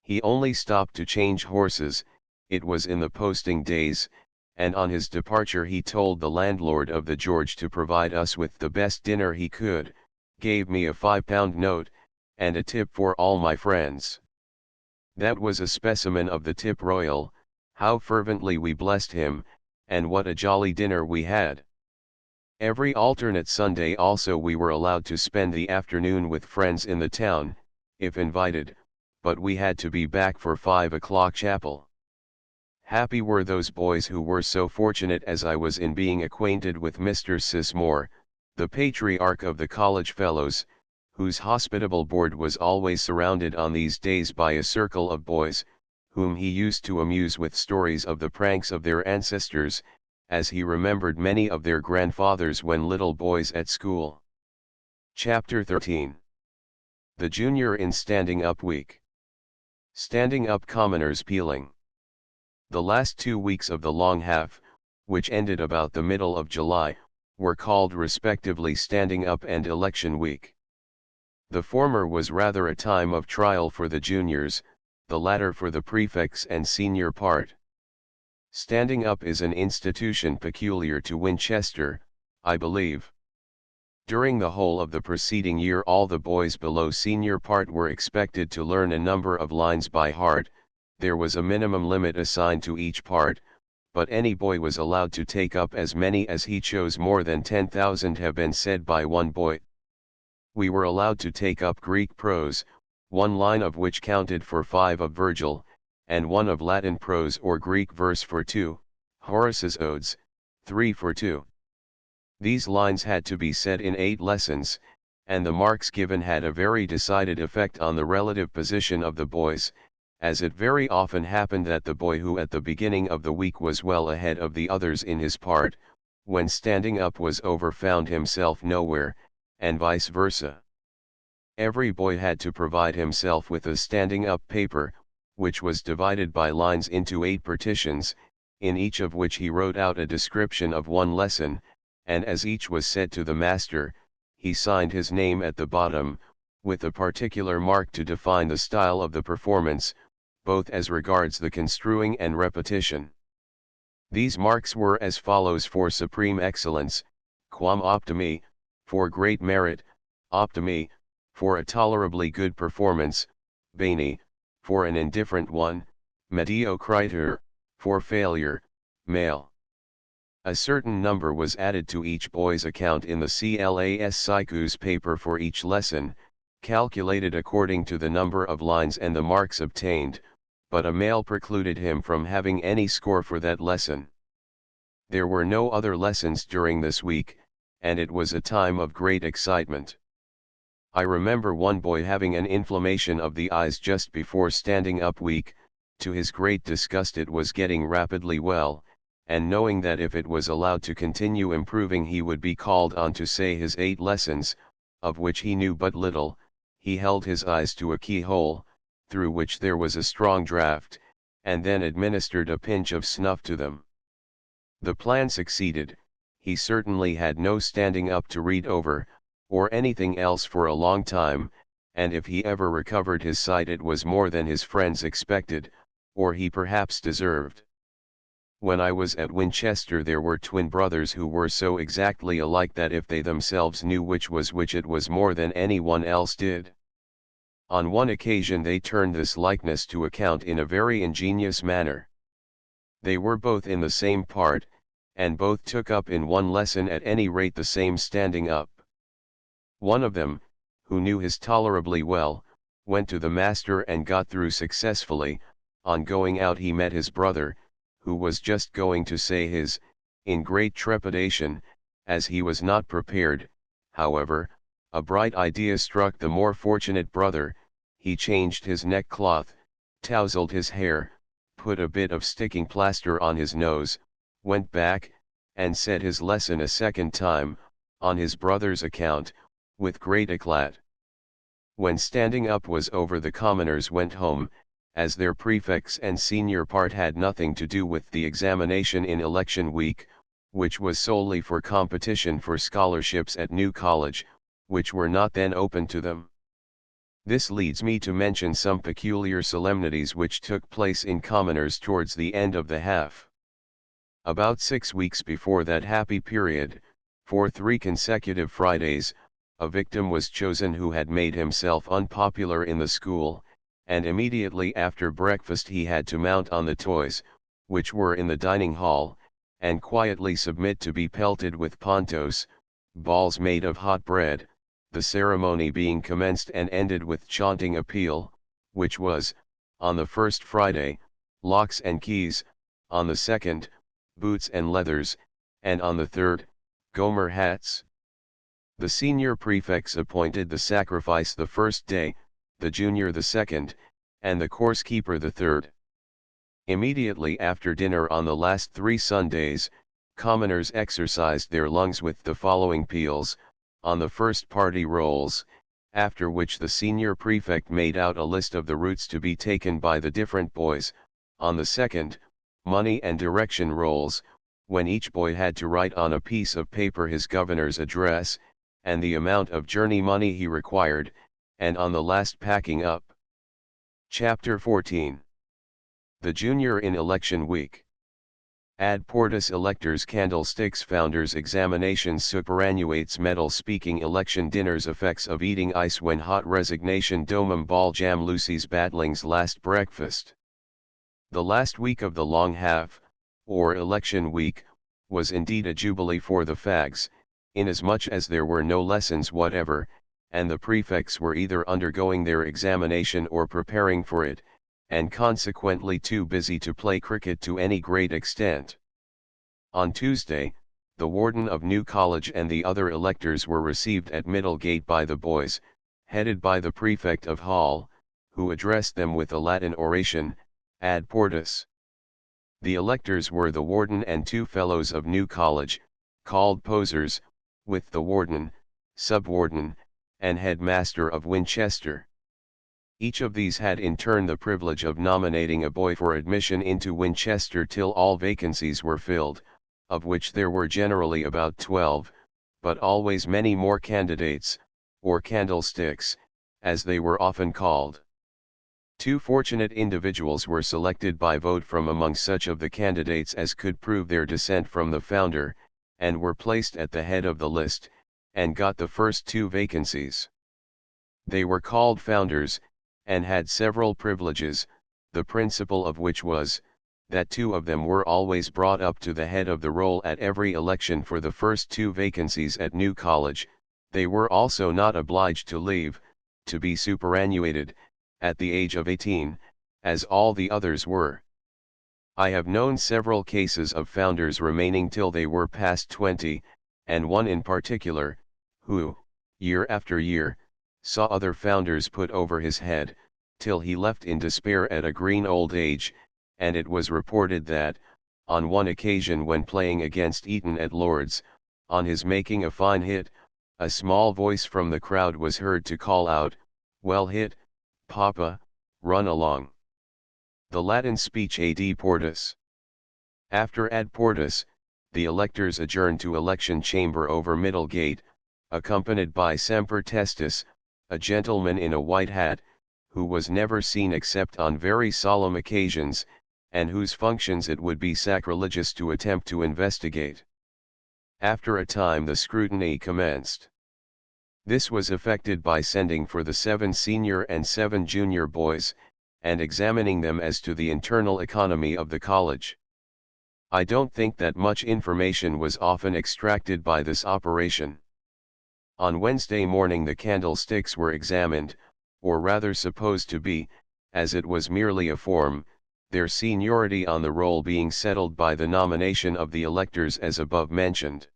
He only stopped to change horses, it was in the posting days, and on his departure he told the landlord of the George to provide us with the best dinner he could, gave me a £5 note, and a tip for all my friends. That was a specimen of the tip royal. How fervently we blessed him, and what a jolly dinner we had. Every alternate Sunday also we were allowed to spend the afternoon with friends in the town, if invited, but we had to be back for 5 o'clock chapel. Happy were those boys who were so fortunate as I was in being acquainted with Mr. Sismore, the patriarch of the college fellows, whose hospitable board was always surrounded on these days by a circle of boys, whom he used to amuse with stories of the pranks of their ancestors, as he remembered many of their grandfathers when little boys at school. Chapter 13. The Junior in Standing Up Week. Standing Up Commoners Peeling. The last 2 weeks of the long half, which ended about the middle of July, were called respectively Standing Up and Election Week. The former was rather a time of trial for the juniors, the latter for the prefects and senior part. Standing Up is an institution peculiar to Winchester, I believe. During the whole of the preceding year all the boys below senior part were expected to learn a number of lines by heart. There was a minimum limit assigned to each part, but any boy was allowed to take up as many as he chose. More than 10,000 have been said by one boy. We were allowed to take up Greek prose, 1 line of which counted for 5 of Virgil, and 1 of Latin prose or Greek verse for 2, Horace's Odes, 3 for 2. These lines had to be said in 8 lessons, and the marks given had a very decided effect on the relative position of the boys, as it very often happened that the boy who at the beginning of the week was well ahead of the others in his part, when standing up was over found himself nowhere, and vice versa. Every boy had to provide himself with a standing up paper, which was divided by lines into 8 partitions, in each of which he wrote out a description of 1 lesson, and as each was said to the master, he signed his name at the bottom, with a particular mark to define the style of the performance, both as regards the construing and repetition. These marks were as follows: for supreme excellence, quam optimi, for great merit, optimi, for a tolerably good performance, bene, for an indifferent one, mediocriter, for failure, male. A certain number was added to each boy's account in the class psychus paper for each lesson, calculated according to the number of lines and the marks obtained, but a male precluded him from having any score for that lesson. There were no other lessons during this week, and it was a time of great excitement. I remember one boy having an inflammation of the eyes just before standing up week. To his great disgust it was getting rapidly well, and knowing that if it was allowed to continue improving he would be called on to say his 8 lessons, of which he knew but little, he held his eyes to a keyhole, through which there was a strong draught, and then administered a pinch of snuff to them. The plan succeeded. He certainly had no standing up to read over, or anything else for a long time, and if he ever recovered his sight it was more than his friends expected, or he perhaps deserved. When I was at Winchester there were twin brothers who were so exactly alike that if they themselves knew which was which it was more than anyone else did. On one occasion they turned this likeness to account in a very ingenious manner. They were both in the same part, and both took up in one lesson at any rate the same standing up. One of them, who knew his tolerably well, went to the master and got through successfully. On going out he met his brother, who was just going to say his, in great trepidation, as he was not prepared. However, a bright idea struck the more fortunate brother. He changed his neckcloth, tousled his hair, put a bit of sticking plaster on his nose, went back, and said his lesson a second time, on his brother's account, with great eclat. When standing up was over the commoners went home, as their prefects and senior part had nothing to do with the examination in election week, which was solely for competition for scholarships at New College, which were not then open to them. This leads me to mention some peculiar solemnities which took place in commoners towards the end of the half. About 6 weeks before that happy period, for 3 consecutive Fridays, a victim was chosen who had made himself unpopular in the school, and immediately after breakfast he had to mount on the toys, which were in the dining hall, and quietly submit to be pelted with pontos, balls made of hot bread, the ceremony being commenced and ended with chaunting a peal, which was, on the first Friday, locks and keys, on the second, boots and leathers, and on the third, Gomer hats. The senior prefects appointed the sacrifice the first day, the junior the second, and the course keeper the third. Immediately after dinner on the last 3 Sundays, commoners exercised their lungs with the following peals, on the first party rolls, after which the senior prefect made out a list of the routes to be taken by the different boys, on the second, money and direction rolls, when each boy had to write on a piece of paper his governor's address, and the amount of journey money he required, and on the last packing up. Chapter 14. The Junior in Election Week. Ad portas electors candlesticks founders examinations superannuates medal speaking election dinners effects of eating ice when hot resignation domum ball jam Lucy's battlings last breakfast. The last week of the long half, or election week, was indeed a jubilee for the fags, inasmuch as there were no lessons whatever, and the prefects were either undergoing their examination or preparing for it, and consequently too busy to play cricket to any great extent. On Tuesday, the warden of New College and the other electors were received at Middlegate by the boys, headed by the prefect of Hall, who addressed them with a Latin oration, ad portas. The electors were the warden and 2 fellows of New College, called posers, with the warden, sub-warden, and headmaster of Winchester. Each of these had in turn the privilege of nominating a boy for admission into Winchester till all vacancies were filled, of which there were generally about 12, but always many more candidates, or candlesticks, as they were often called. 2 fortunate individuals were selected by vote from among such of the candidates as could prove their descent from the founder, and were placed at the head of the list, and got the first 2 vacancies. They were called founders, and had several privileges, the principal of which was, that 2 of them were always brought up to the head of the roll at every election for the first 2 vacancies at New College. They were also not obliged to leave, to be superannuated, at the age of 18, as all the others were. I have known several cases of founders remaining till they were past 20, and one in particular, who, year after year, saw other founders put over his head, till he left in despair at a green old age, and it was reported that, on one occasion when playing against Eton at Lord's, on his making a fine hit, a small voice from the crowd was heard to call out, "Well hit, Papa, run along." The Latin speech ad portas. After ad portas, the electors adjourned to election chamber over Middlegate, accompanied by Semper Testis, a gentleman in a white hat, who was never seen except on very solemn occasions, and whose functions it would be sacrilegious to attempt to investigate. After a time the scrutiny commenced. This was effected by sending for the 7 senior and 7 junior boys, and examining them as to the internal economy of the college. I don't think that much information was often extracted by this operation. On Wednesday morning the candlesticks were examined, or rather supposed to be, as it was merely a form, their seniority on the roll being settled by the nomination of the electors as above mentioned.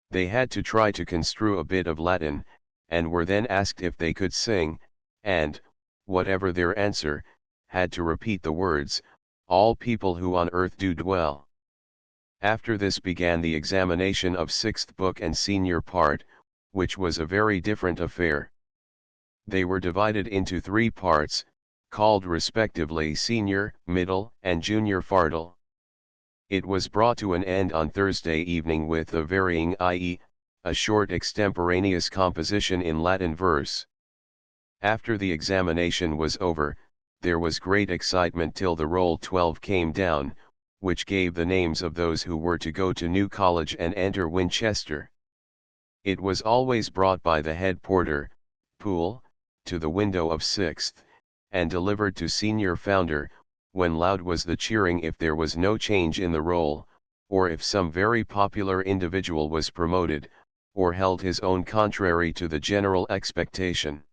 They had to try to construe a bit of Latin, and were then asked if they could sing, and, whatever their answer, had to repeat the words, "All people who on earth do dwell." After this began the examination of 6th book and senior part, which was a very different affair. They were divided into 3 parts, called respectively senior, middle, and junior fardel. It was brought to an end on Thursday evening with a varying, i.e., a short extemporaneous composition in Latin verse. After the examination was over, there was great excitement till the roll 12 came down, which gave the names of those who were to go to New College and enter Winchester. It was always brought by the head porter, Poole, to the window of 6th, and delivered to senior founder, when loud was the cheering if there was no change in the roll, or if some very popular individual was promoted, or held his own contrary to the general expectation.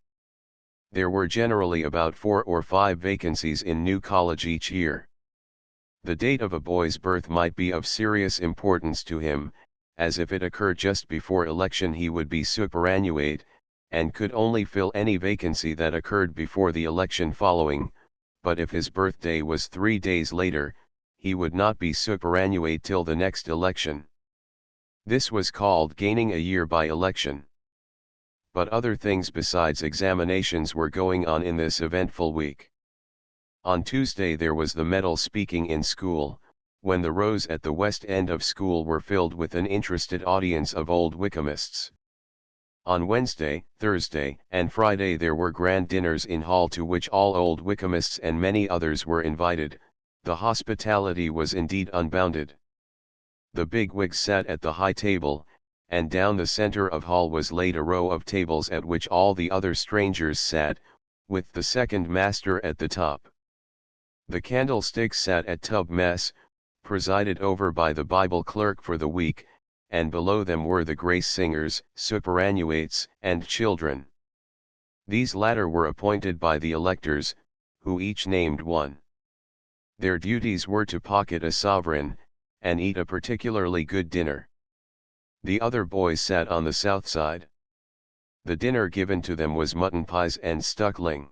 There were generally about 4 or 5 vacancies in New College each year. The date of a boy's birth might be of serious importance to him, as if it occurred just before election he would be superannuate, and could only fill any vacancy that occurred before the election following, but if his birthday was 3 days later, he would not be superannuate till the next election. This was called gaining a year by election. But other things besides examinations were going on in this eventful week. On Tuesday there was the medal speaking in school, when the rows at the west end of school were filled with an interested audience of old Wykehamists. On Wednesday, Thursday, and Friday there were grand dinners in hall to which all old Wykehamists and many others were invited. The hospitality was indeed unbounded. The big wigs sat at the high table, and down the center of hall was laid a row of tables at which all the other strangers sat, with the second master at the top. The candlesticks sat at tub mess, presided over by the Bible clerk for the week, and below them were the grace singers, superannuates, and children. These latter were appointed by the electors, who each named one. Their duties were to pocket a sovereign, and eat a particularly good dinner. The other boys sat on the south side. The dinner given to them was mutton pies and stuckling.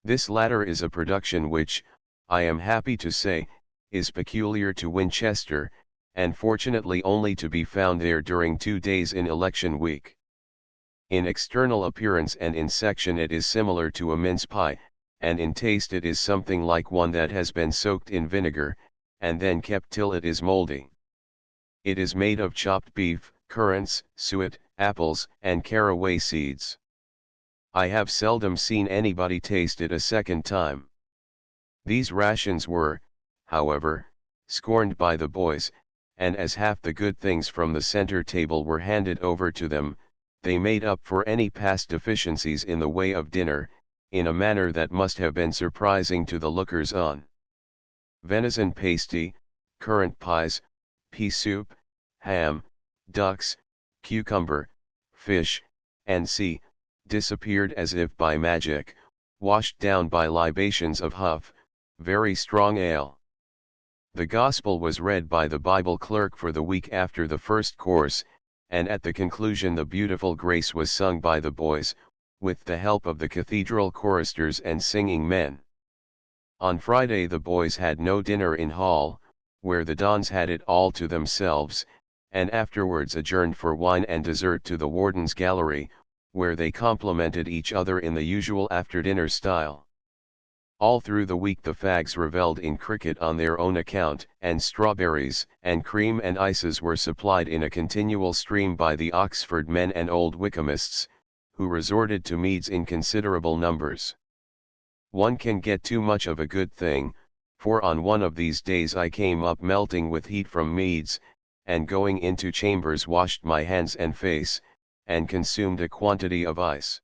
This latter is a production which, I am happy to say, is peculiar to Winchester, and fortunately only to be found there during 2 days in election week. In external appearance and in section it is similar to a mince pie, and in taste it is something like one that has been soaked in vinegar, and then kept till it is moldy. It is made of chopped beef, currants, suet, apples, and caraway seeds. I have seldom seen anybody taste it a second time. These rations were, however, scorned by the boys, and as half the good things from the center table were handed over to them, they made up for any past deficiencies in the way of dinner, in a manner that must have been surprising to the lookers on. Venison pasty, currant pies, pea soup, ham, ducks, cucumber, fish, and disappeared as if by magic, washed down by libations of huff, very strong ale. The Gospel was read by the Bible clerk for the week after the first course, and at the conclusion the beautiful grace was sung by the boys, with the help of the cathedral choristers and singing men. On Friday the boys had no dinner in hall, where the dons had it all to themselves, and afterwards adjourned for wine and dessert to the warden's gallery, where they complimented each other in the usual after-dinner style. All through the week the fags revelled in cricket on their own account, and strawberries and cream and ices were supplied in a continual stream by the Oxford men and old Wycombists, who resorted to meads in considerable numbers. One can get too much of a good thing, for on one of these days I came up melting with heat from meads, and going into chambers washed my hands and face, and consumed a quantity of ice.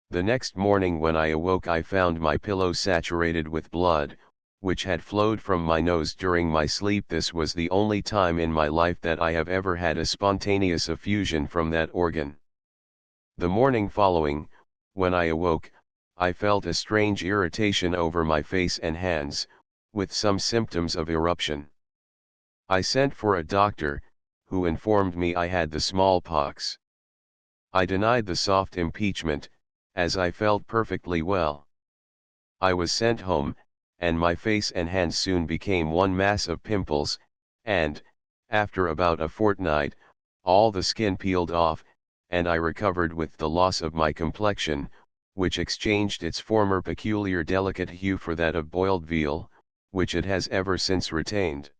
The next morning when I awoke I found my pillow saturated with blood, which had flowed from my nose during my sleep. This was the only time in my life that I have ever had a spontaneous effusion from that organ. The morning following, when I awoke, I felt a strange irritation over my face and hands, with some symptoms of eruption. I sent for a doctor, who informed me I had the smallpox. I denied the soft impeachment, as I felt perfectly well. I was sent home, and my face and hands soon became one mass of pimples, and, after about a fortnight, all the skin peeled off, and I recovered with the loss of my complexion, which exchanged its former peculiar delicate hue for that of boiled veal, which it has ever since retained.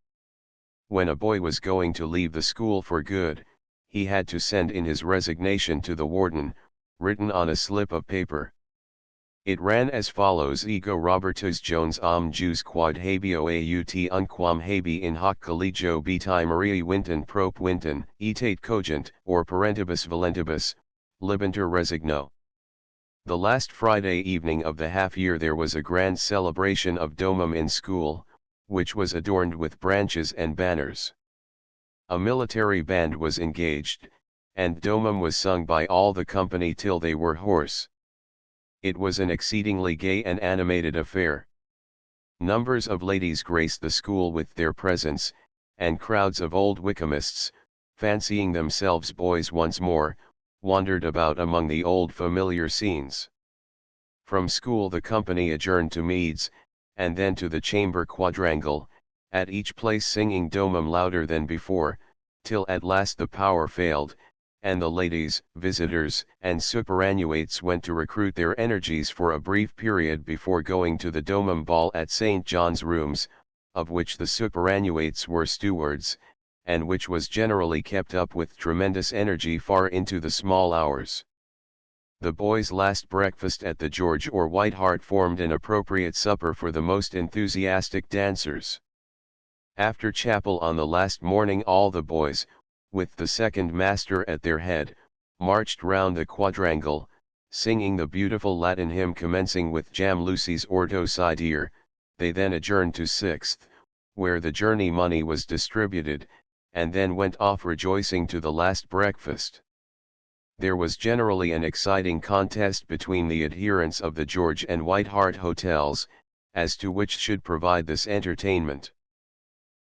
When a boy was going to leave the school for good, he had to send in his resignation to the warden, written on a slip of paper. It ran as follows: Ego Robertus Jones jus quod habeo aut unquam habi in hoc collegio betae Mariae Winton prope Winton, etate cogent, or parentibus valentibus, libenter resigno. The last Friday evening of the half-year there was a grand celebration of domum in school, which was adorned with branches and banners. A military band was engaged, and domum was sung by all the company till they were hoarse. It was an exceedingly gay and animated affair. Numbers of ladies graced the school with their presence, and crowds of old Wycombists, fancying themselves boys once more, wandered about among the old familiar scenes. From school the company adjourned to meads, and then to the chamber quadrangle, at each place singing domum louder than before, till at last the power failed, and the ladies, visitors, and superannuates went to recruit their energies for a brief period before going to the domum ball at St. John's Rooms, of which the superannuates were stewards, and which was generally kept up with tremendous energy far into the small hours. The boys' last breakfast at the George or White Hart formed an appropriate supper for the most enthusiastic dancers. After chapel on the last morning all the boys, with the second master at their head, marched round the quadrangle, singing the beautiful Latin hymn commencing with Jam Lucis Ordo Sidere. They then adjourned to Sixth, where the journey money was distributed, and then went off rejoicing to the last breakfast. There was generally an exciting contest between the adherents of the George and White Hart hotels, as to which should provide this entertainment.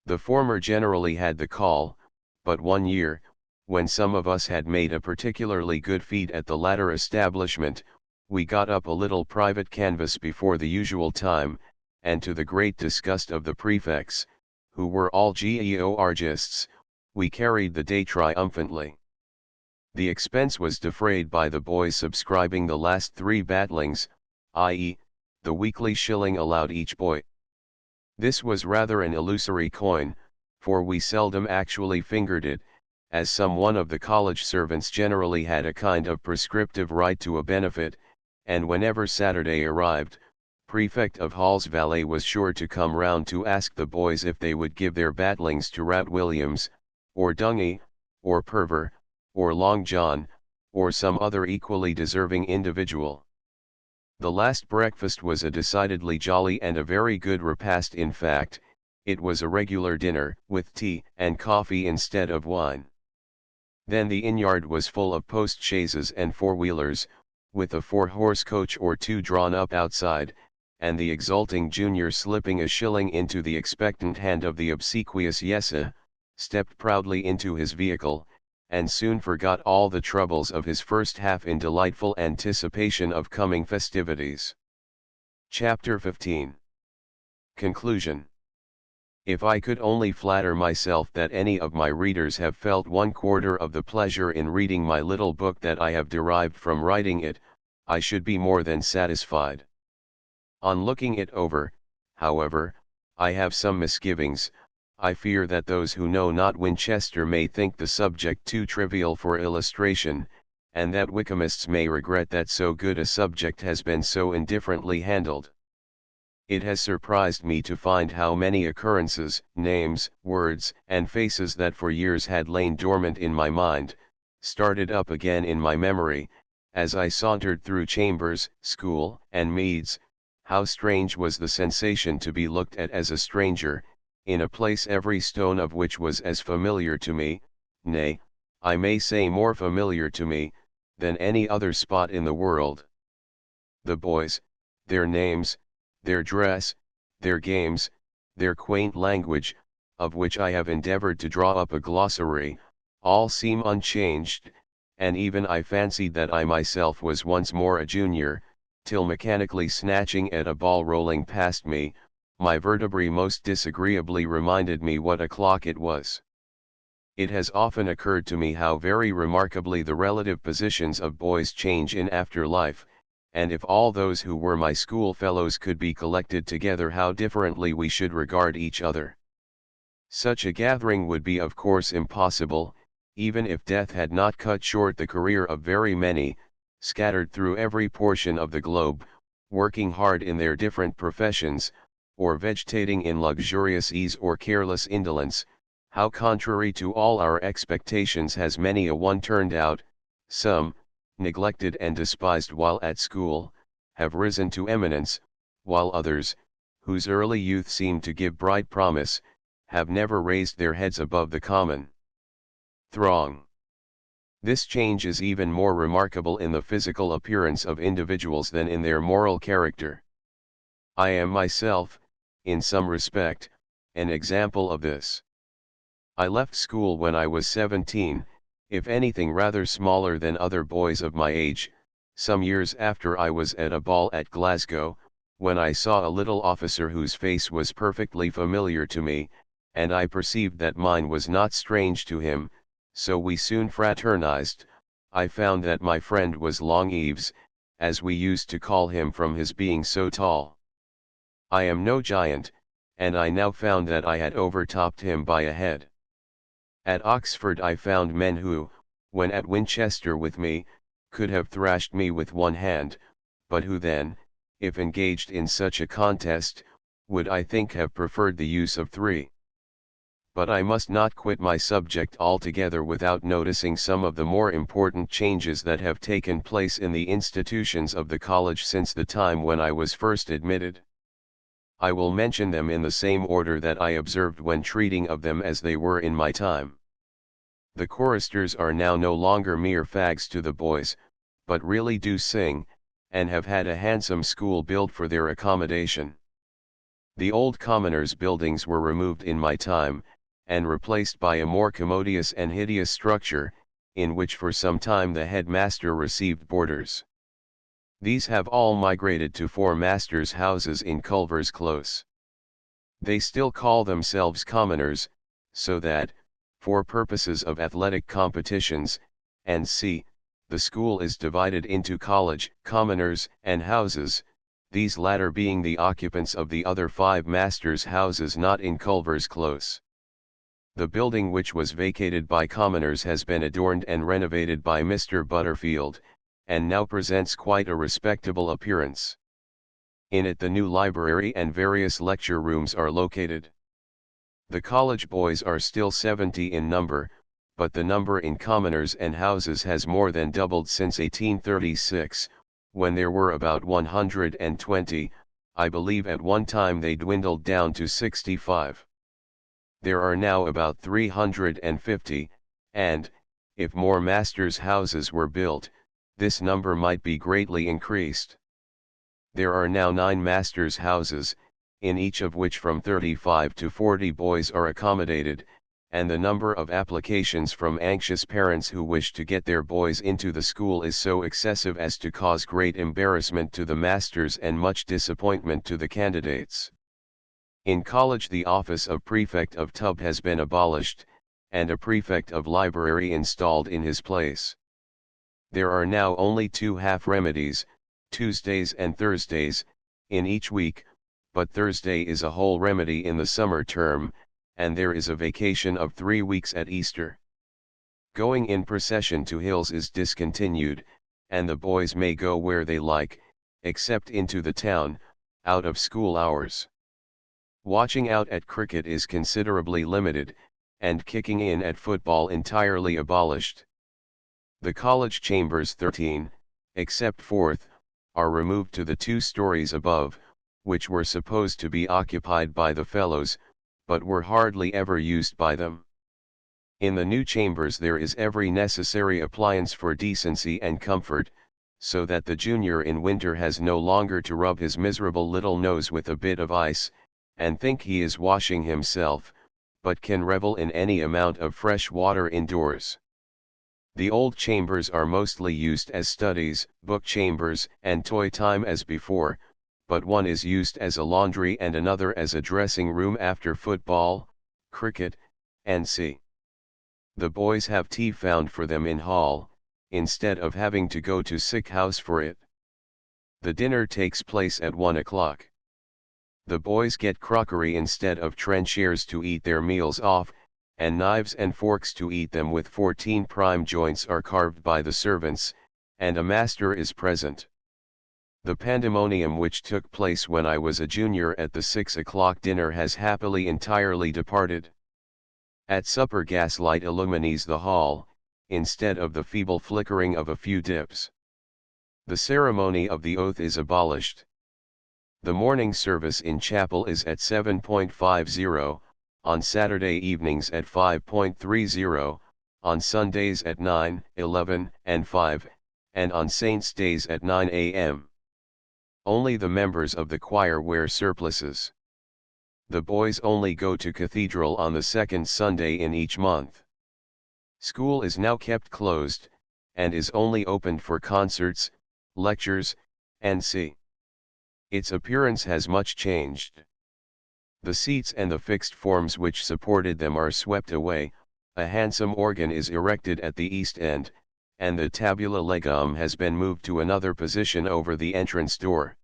The former generally had the call, but one year, when some of us had made a particularly good feat at the latter establishment, we got up a little private canvass before the usual time, and to the great disgust of the prefects, who were all georgists, we carried the day triumphantly. The expense was defrayed by the boys subscribing the last 3 battlings, i.e., the weekly shilling allowed each boy. This was rather an illusory coin, for we seldom actually fingered it, as some one of the college servants generally had a kind of prescriptive right to a benefit, and whenever Saturday arrived, Prefect of Hall's valet was sure to come round to ask the boys if they would give their battlings to Rat Williams, or Dungy, or Perver, or Long John, or some other equally deserving individual. The last breakfast was a decidedly jolly and a very good repast. In fact, it was a regular dinner, with tea and coffee instead of wine. Then the inn-yard was full of post-chaises and four-wheelers, with a 4-horse coach or 2 drawn up outside, and the exulting junior slipping a shilling into the expectant hand of the obsequious Yesa, stepped proudly into his vehicle, and soon forgot all the troubles of his first half in delightful anticipation of coming festivities. Chapter 15. Conclusion. If I could only flatter myself that any of my readers have felt 1/4 of the pleasure in reading my little book that I have derived from writing it, I should be more than satisfied. On looking it over, however, I have some misgivings. I fear that those who know not Winchester may think the subject too trivial for illustration, and that Wykehamists may regret that so good a subject has been so indifferently handled. It has surprised me to find how many occurrences, names, words, and faces that for years had lain dormant in my mind, started up again in my memory, as I sauntered through chambers, school, and meads. How strange was the sensation to be looked at as a stranger, in a place every stone of which was as familiar to me, nay, I may say more familiar to me, than any other spot in the world. The boys, their names, their dress, their games, their quaint language, of which I have endeavored to draw up a glossary, all seem unchanged, and even I fancied that I myself was once more a junior, till mechanically snatching at a ball rolling past me, my vertebrae most disagreeably reminded me what o'clock it was. It has often occurred to me how very remarkably the relative positions of boys change in after life, and if all those who were my schoolfellows could be collected together, how differently we should regard each other. Such a gathering would be of course impossible, even if death had not cut short the career of very many, scattered through every portion of the globe, working hard in their different professions, or vegetating in luxurious ease or careless indolence. How contrary to all our expectations has many a one turned out. Some, neglected and despised while at school, have risen to eminence, while others, whose early youth seemed to give bright promise, have never raised their heads above the common throng. This change is even more remarkable in the physical appearance of individuals than in their moral character. I am myself, in some respect, an example of this. I left school when I was 17, if anything rather smaller than other boys of my age. Some years after I was at a ball at Glasgow, when I saw a little officer whose face was perfectly familiar to me, and I perceived that mine was not strange to him, so we soon fraternized. I found that my friend was Long Eaves, as we used to call him from his being so tall. I am no giant, and I now found that I had overtopped him by a head. At Oxford I found men who, when at Winchester with me, could have thrashed me with one hand, but who then, if engaged in such a contest, would I think have preferred the use of 3. But I must not quit my subject altogether without noticing some of the more important changes that have taken place in the institutions of the college since the time when I was first admitted. I will mention them in the same order that I observed when treating of them as they were in my time. The choristers are now no longer mere fags to the boys, but really do sing, and have had a handsome school built for their accommodation. The old commoners' buildings were removed in my time, and replaced by a more commodious and hideous structure, in which for some time the headmaster received boarders. These have all migrated to 4 masters' houses in Culver's Close. They still call themselves commoners, so that, for purposes of athletic competitions, and the school is divided into college, commoners, and houses, these latter being the occupants of the other 5 masters' houses not in Culver's Close. The building which was vacated by commoners has been adorned and renovated by Mr. Butterfield, and now presents quite a respectable appearance. In it the new library and various lecture rooms are located. The college boys are still 70 in number, but the number in commoners and houses has more than doubled since 1836, when there were about 120, I believe at one time they dwindled down to 65. There are now about 350, and, if more masters' houses were built, this number might be greatly increased. There are now 9 masters' houses, in each of which from 35 to 40 boys are accommodated, and the number of applications from anxious parents who wish to get their boys into the school is so excessive as to cause great embarrassment to the masters and much disappointment to the candidates. In college the office of prefect of tub has been abolished, and a prefect of library installed in his place. There are now only 2 half remedies, Tuesdays and Thursdays, in each week, but Thursday is a whole remedy in the summer term, and there is a vacation of 3 weeks at Easter. Going in procession to hills is discontinued, and the boys may go where they like, except into the town, out of school hours. Watching out at cricket is considerably limited, and kicking in at football entirely abolished. The college chambers 13, except 4th, are removed to the 2 stories above, which were supposed to be occupied by the fellows, but were hardly ever used by them. In the new chambers there is every necessary appliance for decency and comfort, so that the junior in winter has no longer to rub his miserable little nose with a bit of ice, and think he is washing himself, but can revel in any amount of fresh water indoors. The old chambers are mostly used as studies, book chambers, and toy time as before, but one is used as a laundry and another as a dressing room after football, cricket, &c. The boys have tea found for them in hall, instead of having to go to sick house for it. The dinner takes place at 1 o'clock. The boys get crockery instead of trenchers to eat their meals off, and knives and forks to eat them with. 14 prime joints are carved by the servants, and a master is present. The pandemonium which took place when I was a junior at the 6 o'clock dinner has happily entirely departed. At supper gaslight illumines the hall, instead of the feeble flickering of a few dips. The ceremony of the oath is abolished. The morning service in chapel is at 7:50, on Saturday evenings at 5:30, on Sundays at 9, 11, and 5, and on saints' days at 9 a.m. Only the members of the choir wear surplices. The boys only go to cathedral on the 2nd Sunday in each month. School is now kept closed, and is only opened for concerts, lectures, &c. Its appearance has much changed. The seats and the fixed forms which supported them are swept away, a handsome organ is erected at the east end, and the tabula legum has been moved to another position over the entrance door.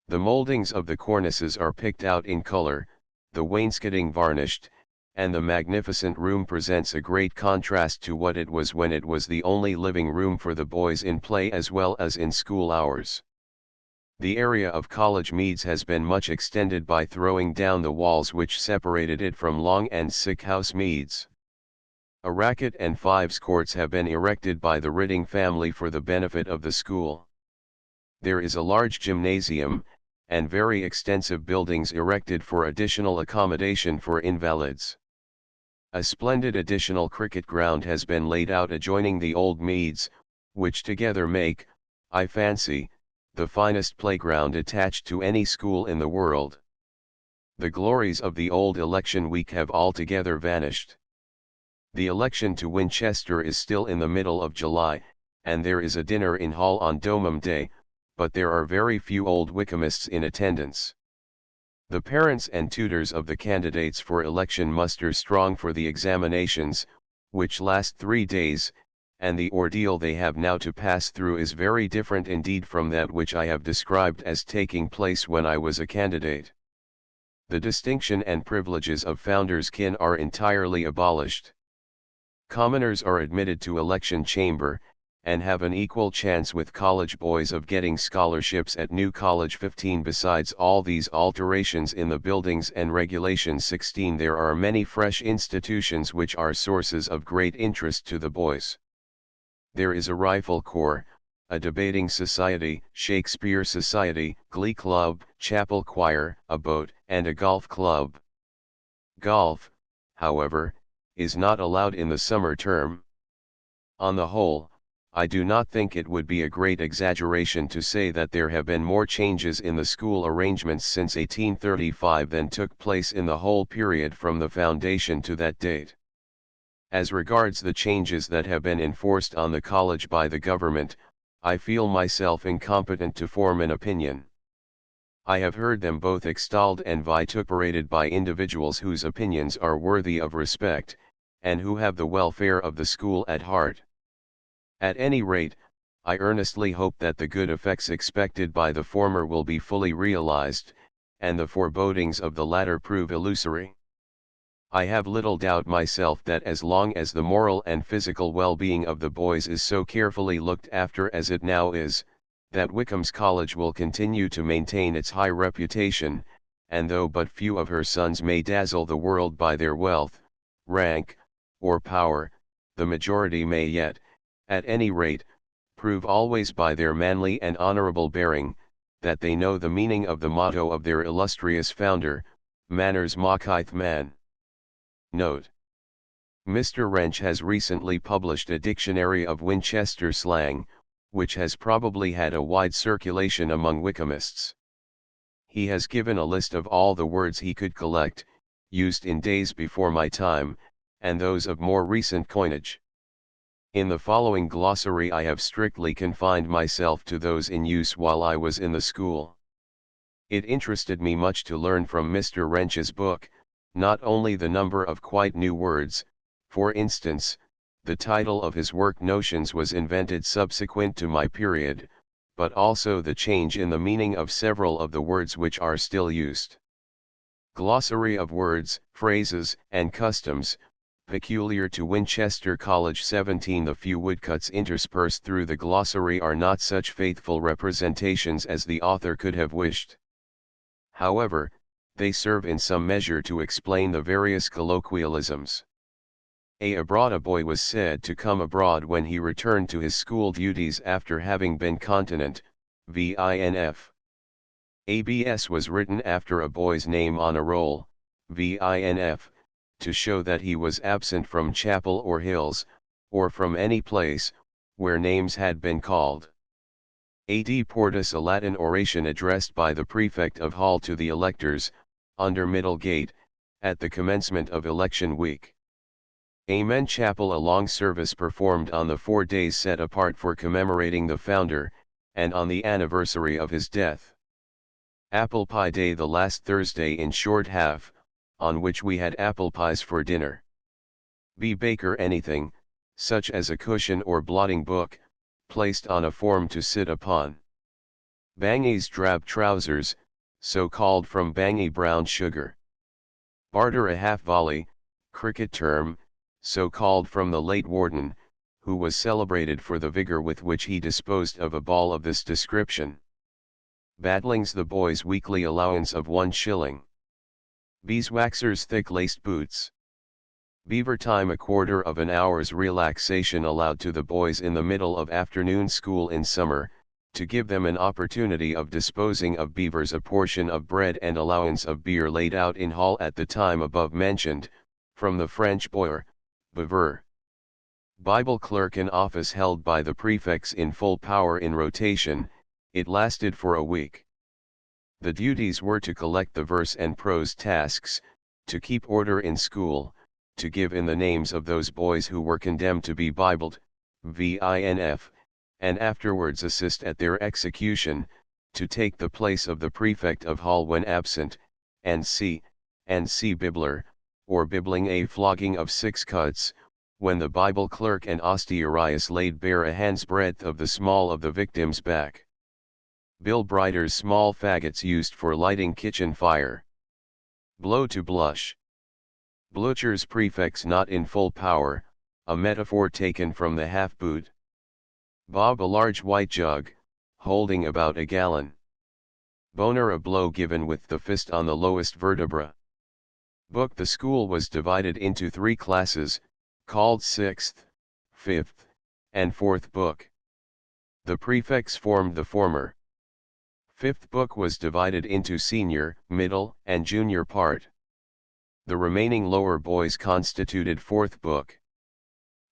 The moldings of the cornices are picked out in color, the wainscoting varnished, and the magnificent room presents a great contrast to what it was when it was the only living room for the boys in play as well as in school hours. The area of college meads has been much extended by throwing down the walls which separated it from long and sick house meads. A racquet and fives courts have been erected by the Ridding family for the benefit of the school. There is a large gymnasium, and very extensive buildings erected for additional accommodation for invalids. A splendid additional cricket ground has been laid out adjoining the old meads, which together make, I fancy, the finest playground attached to any school in the world. The glories of the old election week have altogether vanished. The election to Winchester is still in the middle of July, and there is a dinner in hall on Domum Day, but there are very few old Wycomists in attendance. The parents and tutors of the candidates for election muster strong for the examinations, which last 3 days, and the ordeal they have now to pass through is very different indeed from that which I have described as taking place when I was a candidate. The distinction and privileges of founders' kin are entirely abolished. Commoners are admitted to election chamber, and have an equal chance with college boys of getting scholarships at New College 15. Besides all these alterations in the buildings and regulations 16, there are many fresh institutions which are sources of great interest to the boys. There is a rifle corps, a debating society, Shakespeare Society, glee club, chapel choir, a boat, and a golf club. Golf, however, is not allowed in the summer term. On the whole, I do not think it would be a great exaggeration to say that there have been more changes in the school arrangements since 1835 than took place in the whole period from the foundation to that date. As regards the changes that have been enforced on the college by the government, I feel myself incompetent to form an opinion. I have heard them both extolled and vituperated by individuals whose opinions are worthy of respect, and who have the welfare of the school at heart. At any rate, I earnestly hope that the good effects expected by the former will be fully realized, and the forebodings of the latter prove illusory. I have little doubt myself that as long as the moral and physical well-being of the boys is so carefully looked after as it now is, that Wykeham's College will continue to maintain its high reputation, and though but few of her sons may dazzle the world by their wealth, rank, or power, the majority may yet, at any rate, prove always by their manly and honorable bearing, that they know the meaning of the motto of their illustrious founder, Manners maketh man. Note: Mr. Wrench has recently published a dictionary of Winchester slang, which has probably had a wide circulation among Wykehamists. He has given a list of all the words he could collect, used in days before my time, and those of more recent coinage. In the following glossary I have strictly confined myself to those in use while I was in the school. It interested me much to learn from Mr. Wrench's book, not only the number of quite new words, for instance, the title of his work Notions was invented subsequent to my period, but also the change in the meaning of several of the words which are still used. Glossary of words, phrases, and customs, peculiar to Winchester College 17. The few woodcuts interspersed through the glossary are not such faithful representations as the author could have wished. However, they serve in some measure to explain the various colloquialisms. Abroad. A boy was said to come abroad when he returned to his school duties after having been continent, vinf. ABS was written after a boy's name on a roll, vinf, to show that he was absent from chapel or hills, or from any place, where names had been called. Ad Portus, a Latin oration addressed by the prefect of Hall to the electors, under Middle Gate, at the commencement of election week. Amen. Chapel, a long service performed on the 4 days set apart for commemorating the founder, and on the anniversary of his death. Apple Pie Day, the last Thursday in short half, on which we had apple pies for dinner. B. Baker, anything, such as a cushion or blotting book, placed on a form to sit upon. Bangy's drab trousers, so called from bangy brown sugar. Barter, a half volley, cricket term, so called from the late Warden, who was celebrated for the vigor with which he disposed of a ball of this description. Badlings, the boys' weekly allowance of 1 shilling. Beeswaxer's thick-laced boots. Beaver time, a quarter of an hour's relaxation allowed to the boys in the middle of afternoon school in summer, to give them an opportunity of disposing of beavers, a portion of bread and allowance of beer laid out in hall at the time above mentioned, from the French boer, beaver. Bible clerk, an office held by the prefects in full power in rotation. It lasted for a week. The duties were to collect the verse and prose tasks, to keep order in school, to give in the names of those boys who were condemned to be Bibled, vinf, and afterwards assist at their execution, to take the place of the prefect of hall when absent, and c. Bibler, or bibbling, a flogging of 6 cuts, when the Bible clerk and osterius laid bare a hand's breadth of the small of the victim's back. Bill Brider's small faggots used for lighting kitchen fire. Blow to blush. Blucher's prefects not in full power, a metaphor taken from the half-boot. Bob, a large white jug, holding about a gallon. Boner, a blow given with the fist on the lowest vertebra. Book, the school was divided into 3 classes, called 6th, 5th, and 4th book. The prefects formed the former. 5th book was divided into senior, middle, and junior part. The remaining lower boys constituted 4th book.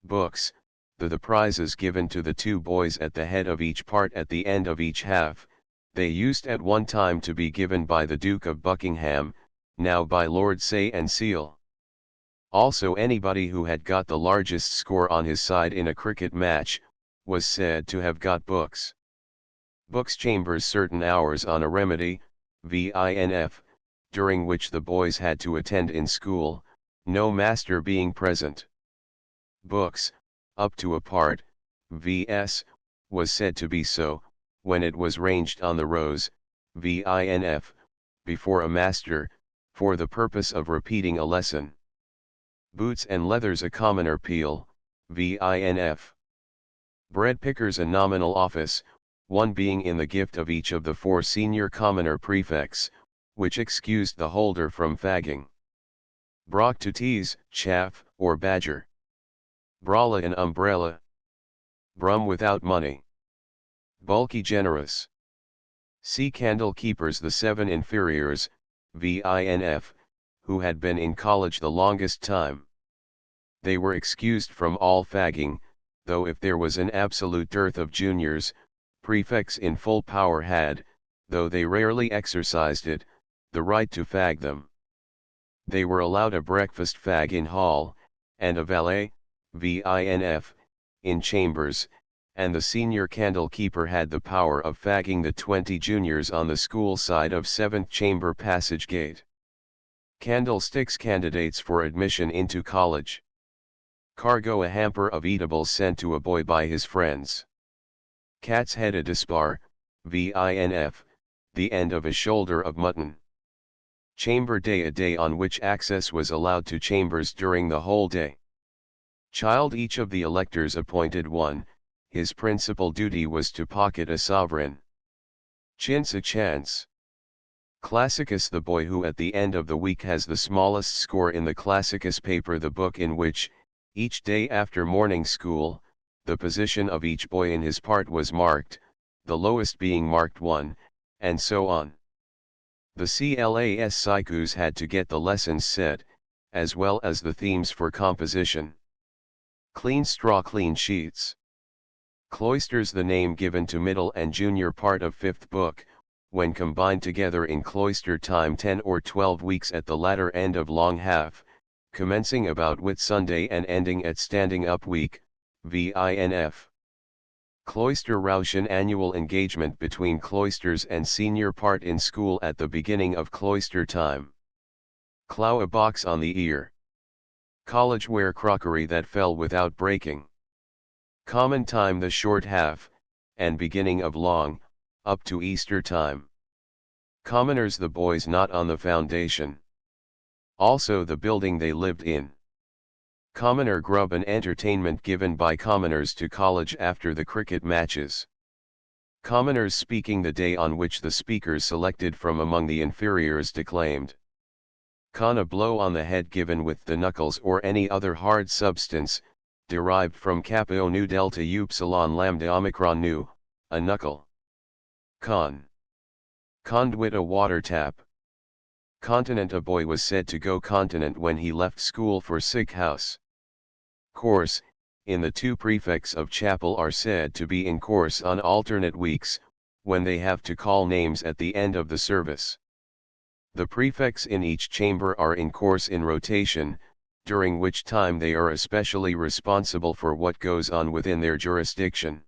Books, the prizes given to the 2 boys at the head of each part at the end of each half, they used at one time to be given by the Duke of Buckingham, now by Lord Say and Seal. Also anybody who had got the largest score on his side in a cricket match, was said to have got books. Books chambers certain hours on a remedy, VINF, during which the boys had to attend in school, no master being present. Books, up to a part, VS, was said to be so, when it was ranged on the rows, VINF, before a master, for the purpose of repeating a lesson. Boots and leathers a commoner peal, VINF. Bread pickers a nominal office, one being in the gift of each of the 4 senior commoner prefects, which excused the holder from fagging. Brock to tease, chaff, or badger. Brala an umbrella. Brum without money. Bulky generous. See candle keepers the 7 inferiors, VINF, who had been in college the longest time. They were excused from all fagging, though if there was an absolute dearth of juniors, prefects in full power had, though they rarely exercised it, the right to fag them. They were allowed a breakfast fag in hall, and a valet, VINF, in chambers, and the senior candle keeper had the power of fagging the 20 juniors on the school side of 7th chamber passage gate. Candlesticks candidates for admission into college. Cargo a hamper of eatables sent to a boy by his friends. Cat's head a dispar, VINF, the end of a shoulder of mutton. Chamber day a day on which access was allowed to chambers during the whole day. Child each of the electors appointed one, his principal duty was to pocket a sovereign. Chintz a chance. Classicus the boy who at the end of the week has the smallest score in the Classicus paper, the book in which, each day after morning school, the position of each boy in his part was marked, the lowest being marked 1, and so on. The CLAS psychos had to get the lessons set, as well as the themes for composition. Clean straw clean sheets. Cloisters the name given to middle and junior part of 5th book, when combined together in cloister time 10 or 12 weeks at the latter end of long half, commencing about Whit Sunday and ending at standing up week, VINF. Cloister Rauschen annual engagement between cloisters and senior part in school at the beginning of cloister time. Clow a box on the ear. College wear crockery that fell without breaking. Common time the short half, and beginning of long, up to Easter time. Commoners the boys not on the foundation. Also the building they lived in. Commoner grub an entertainment given by commoners to college after the cricket matches. Commoners speaking the day on which the speakers selected from among the inferiors declaimed. Con a blow on the head given with the knuckles or any other hard substance, derived from Kappa Nu Delta Upsilon Lambda Omicron Nu, a knuckle. Con. Conduit a water tap. Continent a boy was said to go continent when he left school for sick house. Course, in the 2 prefects of chapel are said to be in course on alternate weeks, when they have to call names at the end of the service. The prefects in each chamber are in course in rotation, during which time they are especially responsible for what goes on within their jurisdiction.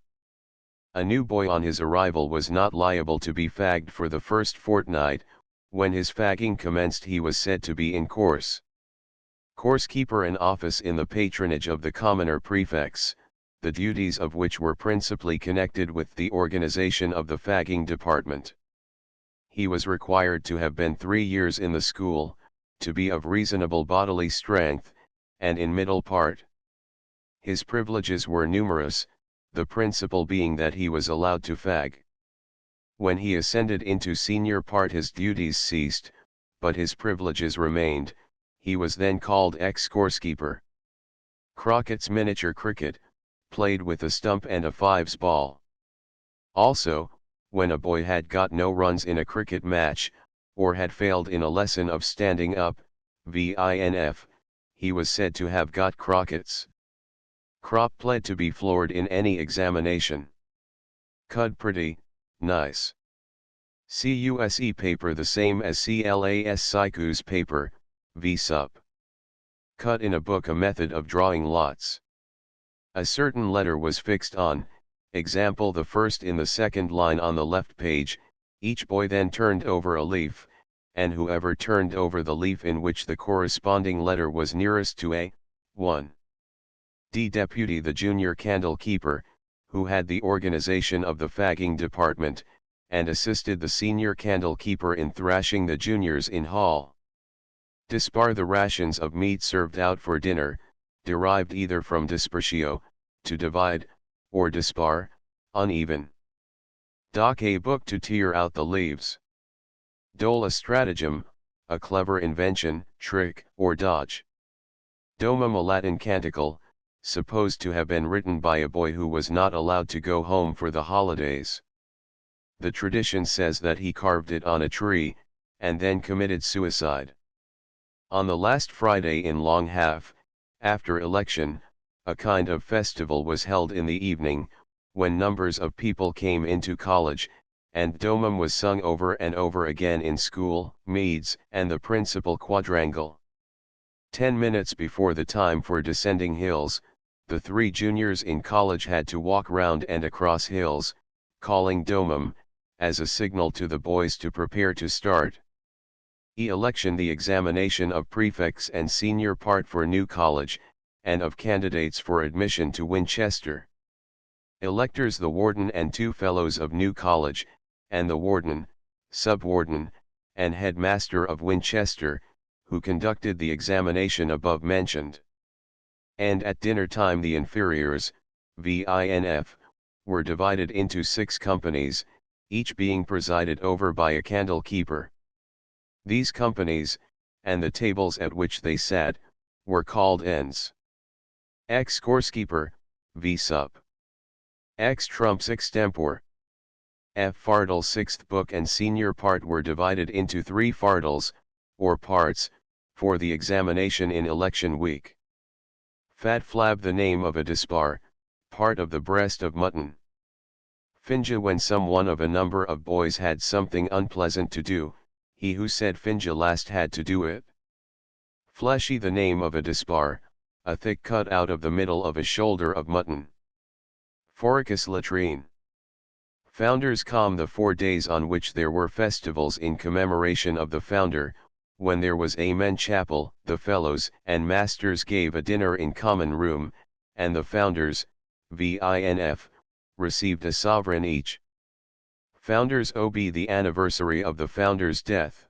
A new boy on his arrival was not liable to be fagged for the first fortnight. When his fagging commenced he was said to be in course. Course-keeper an office in the patronage of the commoner prefects, the duties of which were principally connected with the organization of the fagging department. He was required to have been 3 years in the school, to be of reasonable bodily strength, and in middle part. His privileges were numerous, the principal being that he was allowed to fag. When he ascended into senior part his duties ceased, but his privileges remained. He was then called ex-coursekeeper. Crockett's miniature cricket, played with a stump and a 5's ball. Also, when a boy had got no runs in a cricket match, or had failed in a lesson of standing up, VINF, he was said to have got crockets. Crop pled to be floored in any examination. Cud pretty, nice. CUSE paper the same as CLAS psychos paper, V-sup. Cut in a book a method of drawing lots. A certain letter was fixed on, example the first in the second line on the left page, Each boy then turned over a leaf, and whoever turned over the leaf in which the corresponding letter was nearest to A, 1. D. Deputy the junior candle keeper, who had the organization of the fagging department, and assisted the senior candle keeper in thrashing the juniors in hall. Dispar the rations of meat served out for dinner, derived either from dispertio, to divide, or dispar, uneven. Doc a book to tear out the leaves. Dole a stratagem, a clever invention, trick, or dodge. Domum a Latin canticle, supposed to have been written by a boy who was not allowed to go home for the holidays. The tradition says that he carved it on a tree, and then committed suicide. On the last Friday in long half, after election, a kind of festival was held in the evening, when numbers of people came into college, and Domum was sung over and over again in school, meads, and the principal quadrangle. 10 minutes before the time for descending hills, the 3 juniors in college had to walk round and across hills, calling Domum, as a signal to the boys to prepare to start. Election the examination of prefects and senior part for new college, and of candidates for admission to Winchester. Electors the warden and 2 fellows of new college, and the warden, sub-warden, and headmaster of Winchester, who conducted the examination above mentioned. And at dinner time the inferiors, VINF, were divided into 6 companies, each being presided over by a candle keeper. These companies, and the tables at which they sat, were called ends. Ex coursekeeper, V sup. Ex trumps extempore. F fardel 6th book and senior part were divided into 3 fardels, or parts, for the examination in election week. Fat flab the name of a dispar, part of the breast of mutton. Finja when some one of a number of boys had something unpleasant to do, he who said finja last had to do it. Fleshy the name of a dispar, a thick cut out of the middle of a shoulder of mutton. Foricus latrine. Founders come the 4 days on which there were festivals in commemoration of the founder, when there was Amen chapel, the fellows and masters gave a dinner in common room, and the founders, VINF, received a sovereign each. Founders ob the anniversary of the founder's death.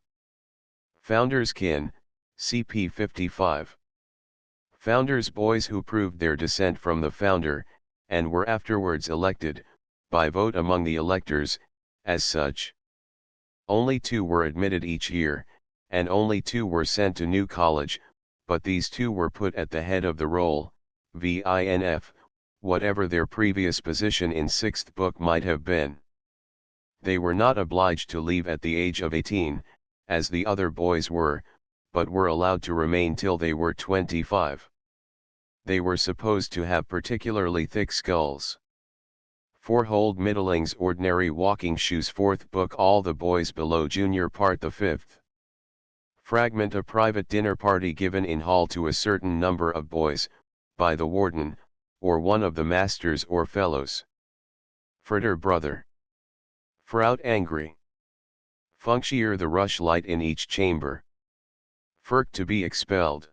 Founders kin, CP 55. Founders boys who proved their descent from the founder, and were afterwards elected, by vote among the electors, as such. Only 2 were admitted each year, and only 2 were sent to New College, but these 2 were put at the head of the roll, VINF, whatever their previous position in 6th book might have been. They were not obliged to leave at the age of 18, as the other boys were, but were allowed to remain till they were 25. They were supposed to have particularly thick skulls. 4-holed middlings ordinary walking shoes 4th book all the boys below junior part the 5th. Fragment a private dinner party given in hall to a certain number of boys, by the warden, or one of the masters or fellows. Fritter brother. Frout angry. Functier the rushlight in each chamber. Firk to be expelled.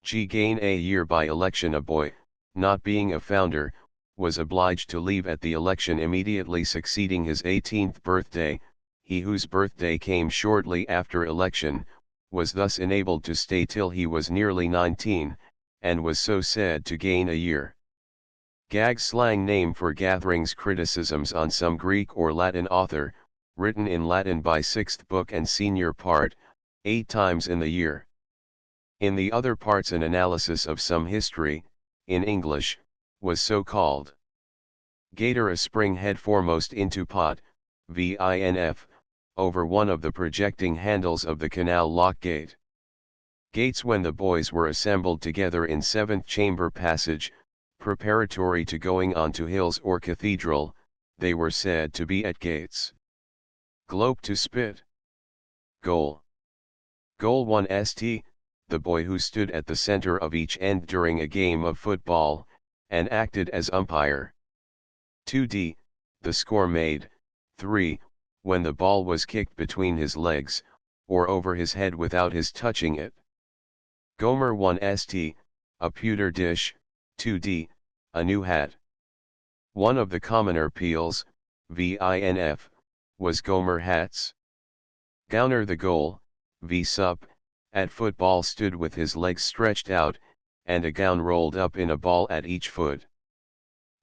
G gain a year by election a boy, not being a founder, was obliged to leave at the election immediately succeeding his 18th birthday. He whose birthday came shortly after election, was thus enabled to stay till he was nearly 19, and was so said to gain a year. Gag slang name for gatherings criticisms on some Greek or Latin author, written in Latin by 6th book and senior part, 8 times in the year. In the other parts an analysis of some history, in English, was so called. Gator a spring head foremost into pot, VINF, over one of the projecting handles of the canal lock gate. Gates when the boys were assembled together in 7th chamber passage, preparatory to going on to hills or cathedral, they were said to be at gates. Glope to spit. Goal. Goal 1 St, the boy who stood at the center of each end during a game of football, and acted as umpire. 2d, the score made. 3, when the ball was kicked between his legs, or over his head without his touching it. Gomer 1st, a pewter dish. 2d, a new hat. One of the commoner peels, vinf, was Gomer hats. Gowner the goal, v sup, at football stood with his legs stretched out, and a gown rolled up in a ball at each foot.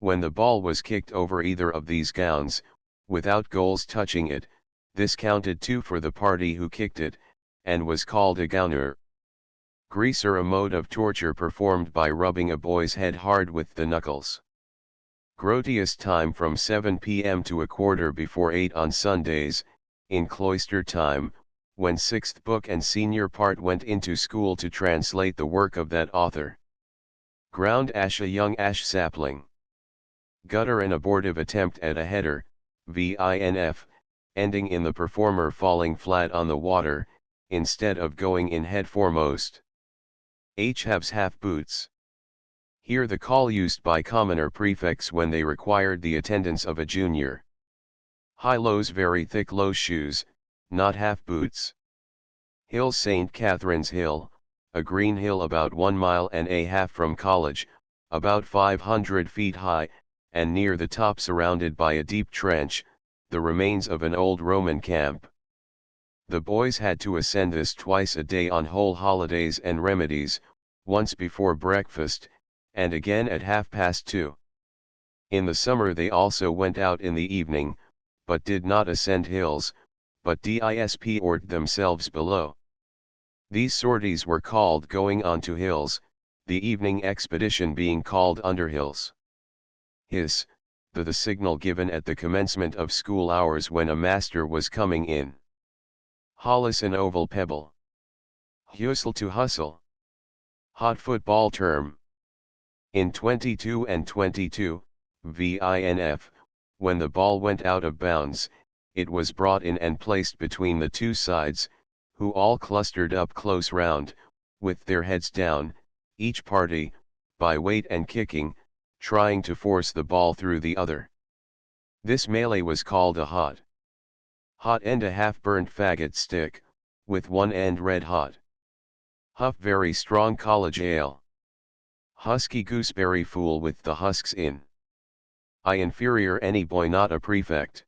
When the ball was kicked over either of these gowns, without goals touching it, this counted 2 for the party who kicked it, and was called a gowner. Greaser, a mode of torture performed by rubbing a boy's head hard with the knuckles. Grotius, time from 7 p.m. to a quarter before 8 on Sundays, in cloister time, when 6th book and senior part went into school to translate the work of that author. Ground ash, a young ash sapling. Gutter, an abortive attempt at a header, vinf, ending in the performer falling flat on the water, instead of going in head foremost. Halves, half boots. Here the call used by commoner prefects when they required the attendance of a junior. High lows, very thick low shoes, not half boots. Hill, St. Catherine's Hill, a green hill about 1 mile and a half from college, about 500 feet high, and near the top surrounded by a deep trench, the remains of an old Roman camp. The boys had to ascend this twice a day on whole holidays and remedies, once before breakfast, and again at 2:30. In the summer they also went out in the evening, but did not ascend hills, but disported themselves below. These sorties were called going on to hills, the evening expedition being called underhills. Hiss, the signal given at the commencement of school hours when a master was coming in. Hollis, an oval pebble. Hustle, to hustle. Hot football term. In 22 and 22, vinf, when the ball went out of bounds, it was brought in and placed between the two sides, who all clustered up close round, with their heads down, each party, by weight and kicking, trying to force the ball through the other. This melee was called a hot. Hot end, a half-burnt faggot stick, with one end red hot. Huff, very strong college ale. Husky, gooseberry fool with the husks in. I, inferior, any boy not a prefect.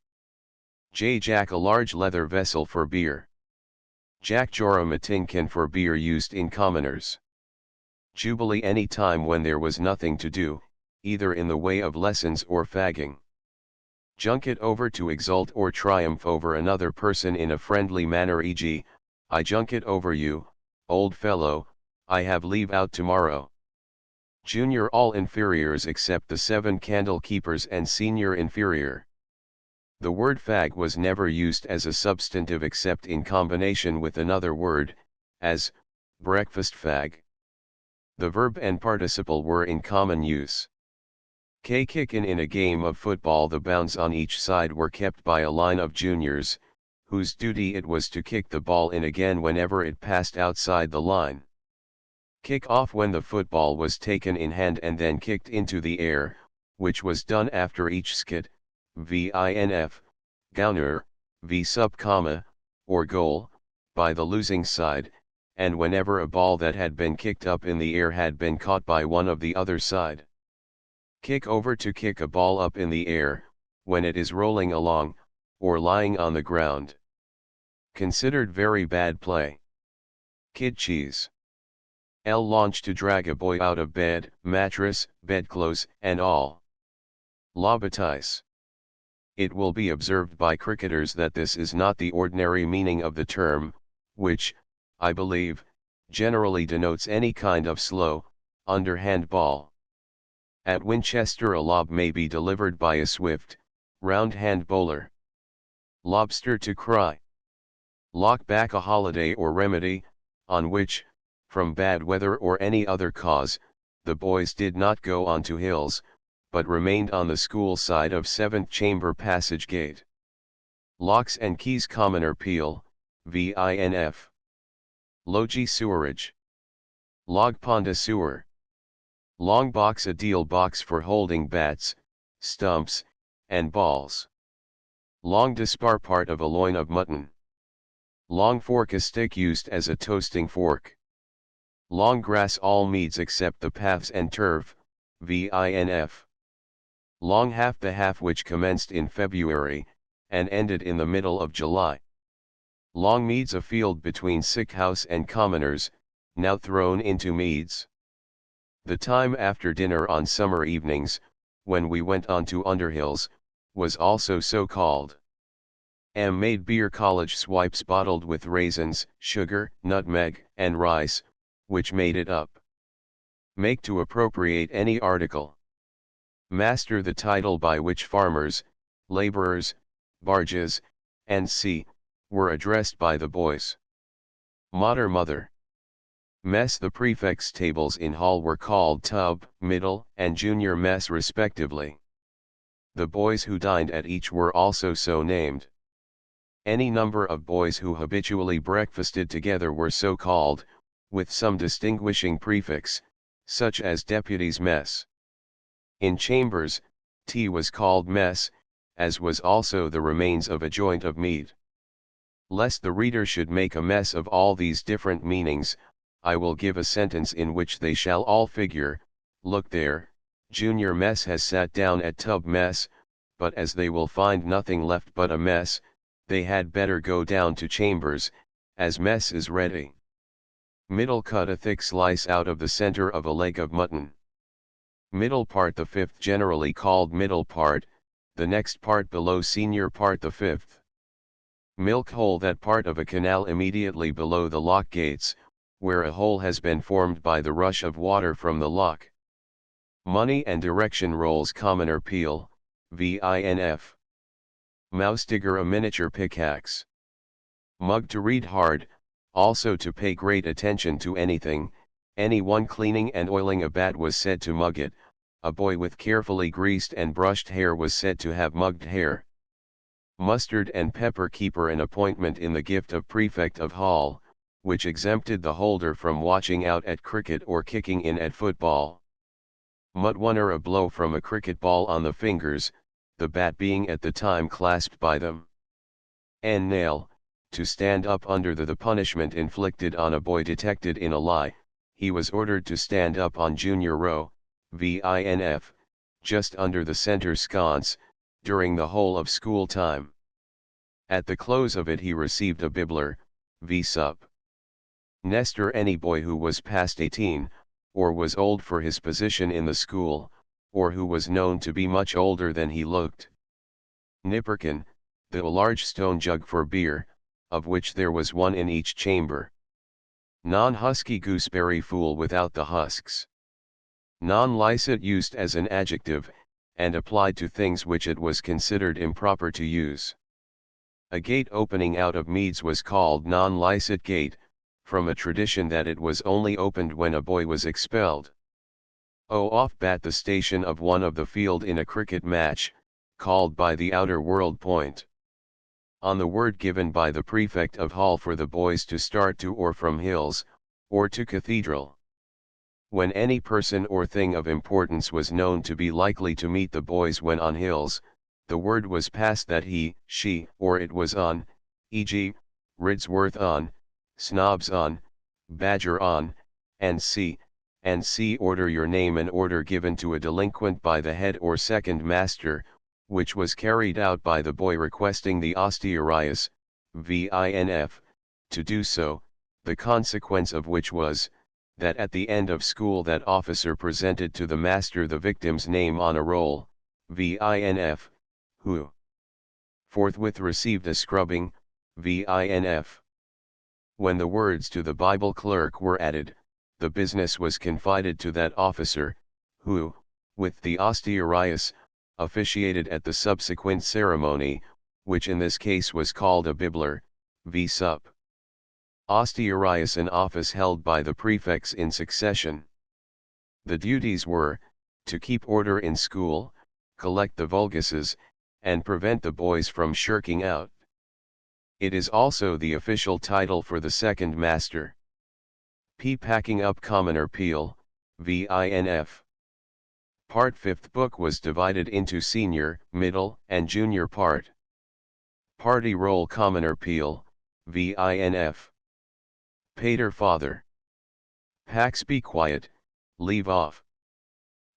Jack, a large leather vessel for beer. Jack Joram, a tin can for beer used in commoners. Jubilee, any time when there was nothing to do, either in the way of lessons or fagging. Junket, over to exult or triumph over another person in a friendly manner, e.g., I junket over you, old fellow, I have leave out tomorrow. Junior, all inferiors except the 7 candle keepers and senior inferior. The word fag was never used as a substantive except in combination with another word, as breakfast fag. The verb and participle were in common use. Kicking, in a game of football the bounds on each side were kept by a line of juniors, whose duty it was to kick the ball in again whenever it passed outside the line. Kick off, when the football was taken in hand and then kicked into the air, which was done after each skit, vinf, gowner, v sub comma, or goal, by the losing side, and whenever a ball that had been kicked up in the air had been caught by one of the other side. Kick over, to kick a ball up in the air, when it is rolling along, or lying on the ground. Considered very bad play. Kid cheese. Launch, to drag a boy out of bed, mattress, bedclothes, and all. Lobotize. It will be observed by cricketers that this is not the ordinary meaning of the term, which, I believe, generally denotes any kind of slow, underhand ball. At Winchester a lob may be delivered by a swift, round-hand bowler. Lobster, to cry. Lock back, a holiday or remedy, on which, from bad weather or any other cause, the boys did not go on to hills, but remained on the school side of 7th chamber passage gate. Locks and keys, commoner peel, vinf. Logie, sewerage. Log pond, a sewer. Long box, a deal box for holding bats, stumps, and balls. Long dispar part of a loin of mutton. Long fork a stick used as a toasting fork. Long grass all meads except the paths and turf, vinf. Long half the half which commenced in February, and ended in the middle of July. Long meads a field between sick house and commoners, now thrown into meads. The time after dinner on summer evenings, when we went on to Underhills, was also so called. Made beer college swipes bottled with raisins, sugar, nutmeg, and rice, which made it up. Make to appropriate any article. Master the title by which farmers, laborers, barges, and were addressed by the boys. Mater mother. Mess the prefects' tables in hall were called tub, middle, and junior mess respectively. The boys who dined at each were also so named. Any number of boys who habitually breakfasted together were so called, with some distinguishing prefix, such as deputy's mess. In chambers, tea was called mess, as was also the remains of a joint of meat. Lest the reader should make a mess of all these different meanings, I will give a sentence in which they shall all figure. Look there, junior mess has sat down at tub mess, but as they will find nothing left but a mess, they had better go down to chambers, as mess is ready. Middle cut a thick slice out of the center of a leg of mutton. Middle part the fifth generally called middle part, the next part below senior part the fifth. Milk hole that part of a canal immediately below the lock gates, where a hole has been formed by the rush of water from the lock. Money and direction rolls commoner peel, vinf. Mouse digger a miniature pickaxe. Mug to read hard, also to pay great attention to anything, any one cleaning and oiling a bat was said to mug it, a boy with carefully greased and brushed hair was said to have mugged hair. Mustard and pepper keeper an appointment in the gift of prefect of hall, which exempted the holder from watching out at cricket or kicking in at football. Mudwunner a blow from a cricket ball on the fingers, the bat being at the time clasped by them. Nail, to stand up under the punishment inflicted on a boy detected in a lie, he was ordered to stand up on junior row, vinf, just under the center sconce, during the whole of school time. At the close of it he received a bibbler, v-sup. Nester any boy who was past 18, or was old for his position in the school, or who was known to be much older than he looked. Nipperkin, the large stone jug for beer, of which there was one in each chamber. Non-husky gooseberry fool without the husks. Non-licet used as an adjective, and applied to things which it was considered improper to use. A gate opening out of meads was called non-licet gate, from a tradition that it was only opened when a boy was expelled. Off bat the station of one of the field in a cricket match, called by the outer world point. On the word given by the prefect of hall for the boys to start to or from hills, or to cathedral. When any person or thing of importance was known to be likely to meet the boys when on hills, the word was passed that he, she, or it was on, e.g., Ridsworth on, Snobs on, Badger on, and C order your name an order given to a delinquent by the head or second master, which was carried out by the boy requesting the ostiarius, vinf, to do so, the consequence of which was, that at the end of school that officer presented to the master the victim's name on a roll, vinf, who forthwith received a scrubbing, vinf. When the words to the Bible clerk were added, the business was confided to that officer, who, with the ostiarius, officiated at the subsequent ceremony, which in this case was called a bibbler, v-sup. Ostiarius an office held by the prefects in succession. The duties were, to keep order in school, collect the vulguses, and prevent the boys from shirking out. It is also the official title for the second master. Packing up commoner peel, vinf. Part 5th book was divided into senior, middle, and junior part. Party roll commoner peel, vinf. Pater father. Pax be quiet, leave off.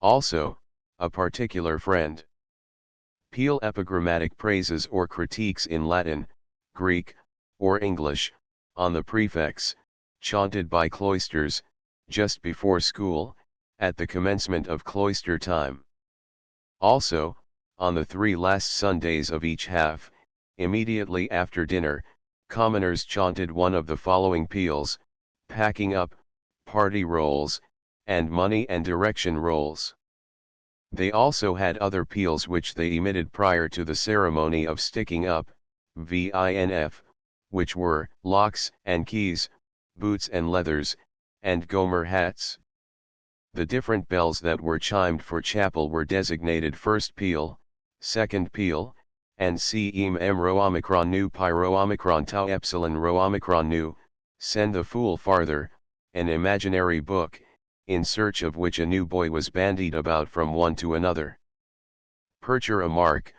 Also, a particular friend. Peel epigrammatic praises or critiques in Latin, Greek, or English, on the prefects, chanted by cloisters, just before school, at the commencement of cloister time. Also, on the 3 last Sundays of each half, immediately after dinner, commoners chanted one of the following peals: packing up, party rolls, and money and direction rolls. They also had other peals which they emitted prior to the ceremony of sticking up, vinf, which were locks and keys, boots and leathers, and gomer hats. The different bells that were chimed for chapel were designated first peal, second peal, and cem rho omicron nu pi rho omicron tau epsilon rho omicron nu, send the fool farther, an imaginary book, in search of which a new boy was bandied about from one to another. Percher a mark,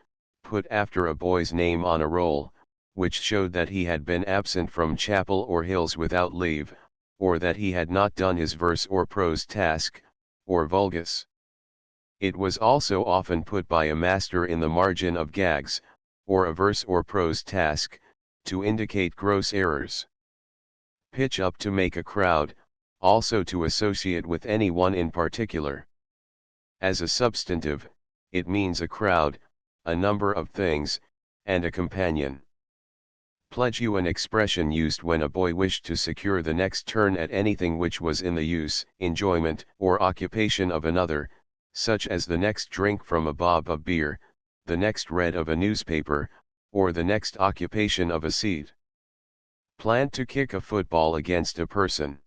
put after a boy's name on a roll, which showed that he had been absent from chapel or hills without leave, or that he had not done his verse or prose task, or vulgus. It was also often put by a master in the margin of gags, or a verse or prose task, to indicate gross errors. Pitch up to make a crowd, also to associate with any one in particular. As a substantive, it means a crowd, a number of things, and a companion. Pledge you, an expression used when a boy wished to secure the next turn at anything which was in the use, enjoyment, or occupation of another, such as the next drink from a bob of beer, the next read of a newspaper, or the next occupation of a seat. Plant to kick a football against a person.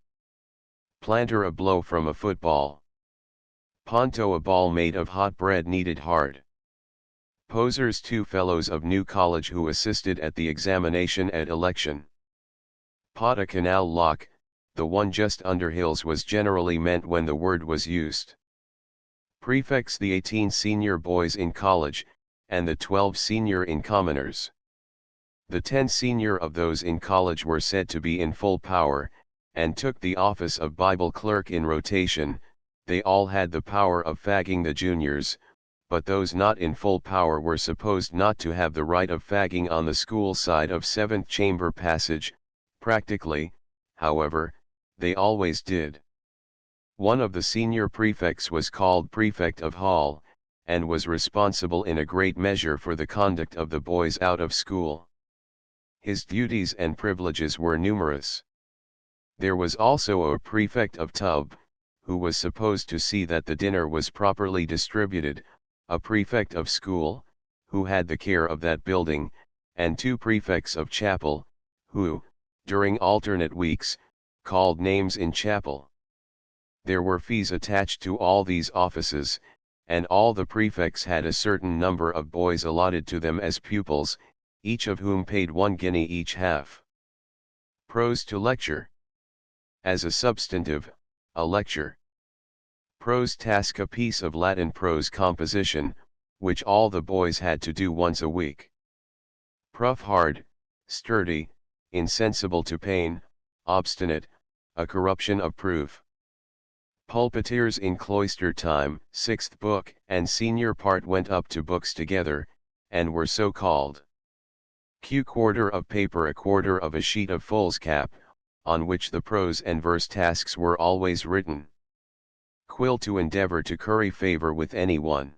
Planter a blow from a football. Ponto a ball made of hot bread kneaded hard. Posers, 2 fellows of New College who assisted at the examination at election. Pot a canal lock, the one just under hills was generally meant when the word was used. Prefects, the 18 senior boys in college, and the 12 senior in commoners. The 10 senior of those in college were said to be in full power, and took the office of Bible clerk in rotation. They all had the power of fagging the juniors, but those not in full power were supposed not to have the right of fagging on the school side of 7th chamber passage. Practically, however, they always did. One of the senior prefects was called prefect of hall, and was responsible in a great measure for the conduct of the boys out of school. His duties and privileges were numerous. There was also a prefect of tub, who was supposed to see that the dinner was properly distributed, a prefect of school, who had the care of that building, and 2 prefects of chapel, who, during alternate weeks, called names in chapel. There were fees attached to all these offices, and all the prefects had a certain number of boys allotted to them as pupils, each of whom paid 1 guinea each half. Prose to lecture. As a substantive, a lecture. Prose task, a piece of Latin prose composition, which all the boys had to do once a week. Proof, hard, sturdy, insensible to pain, obstinate, a corruption of proof. Pulpiteers in cloister time, 6th book and senior part went up to books together, and were so called. Q, quarter of paper, a quarter of a sheet of foolscap, on which the prose and verse tasks were always written. Quill, to endeavor to curry favor with any one.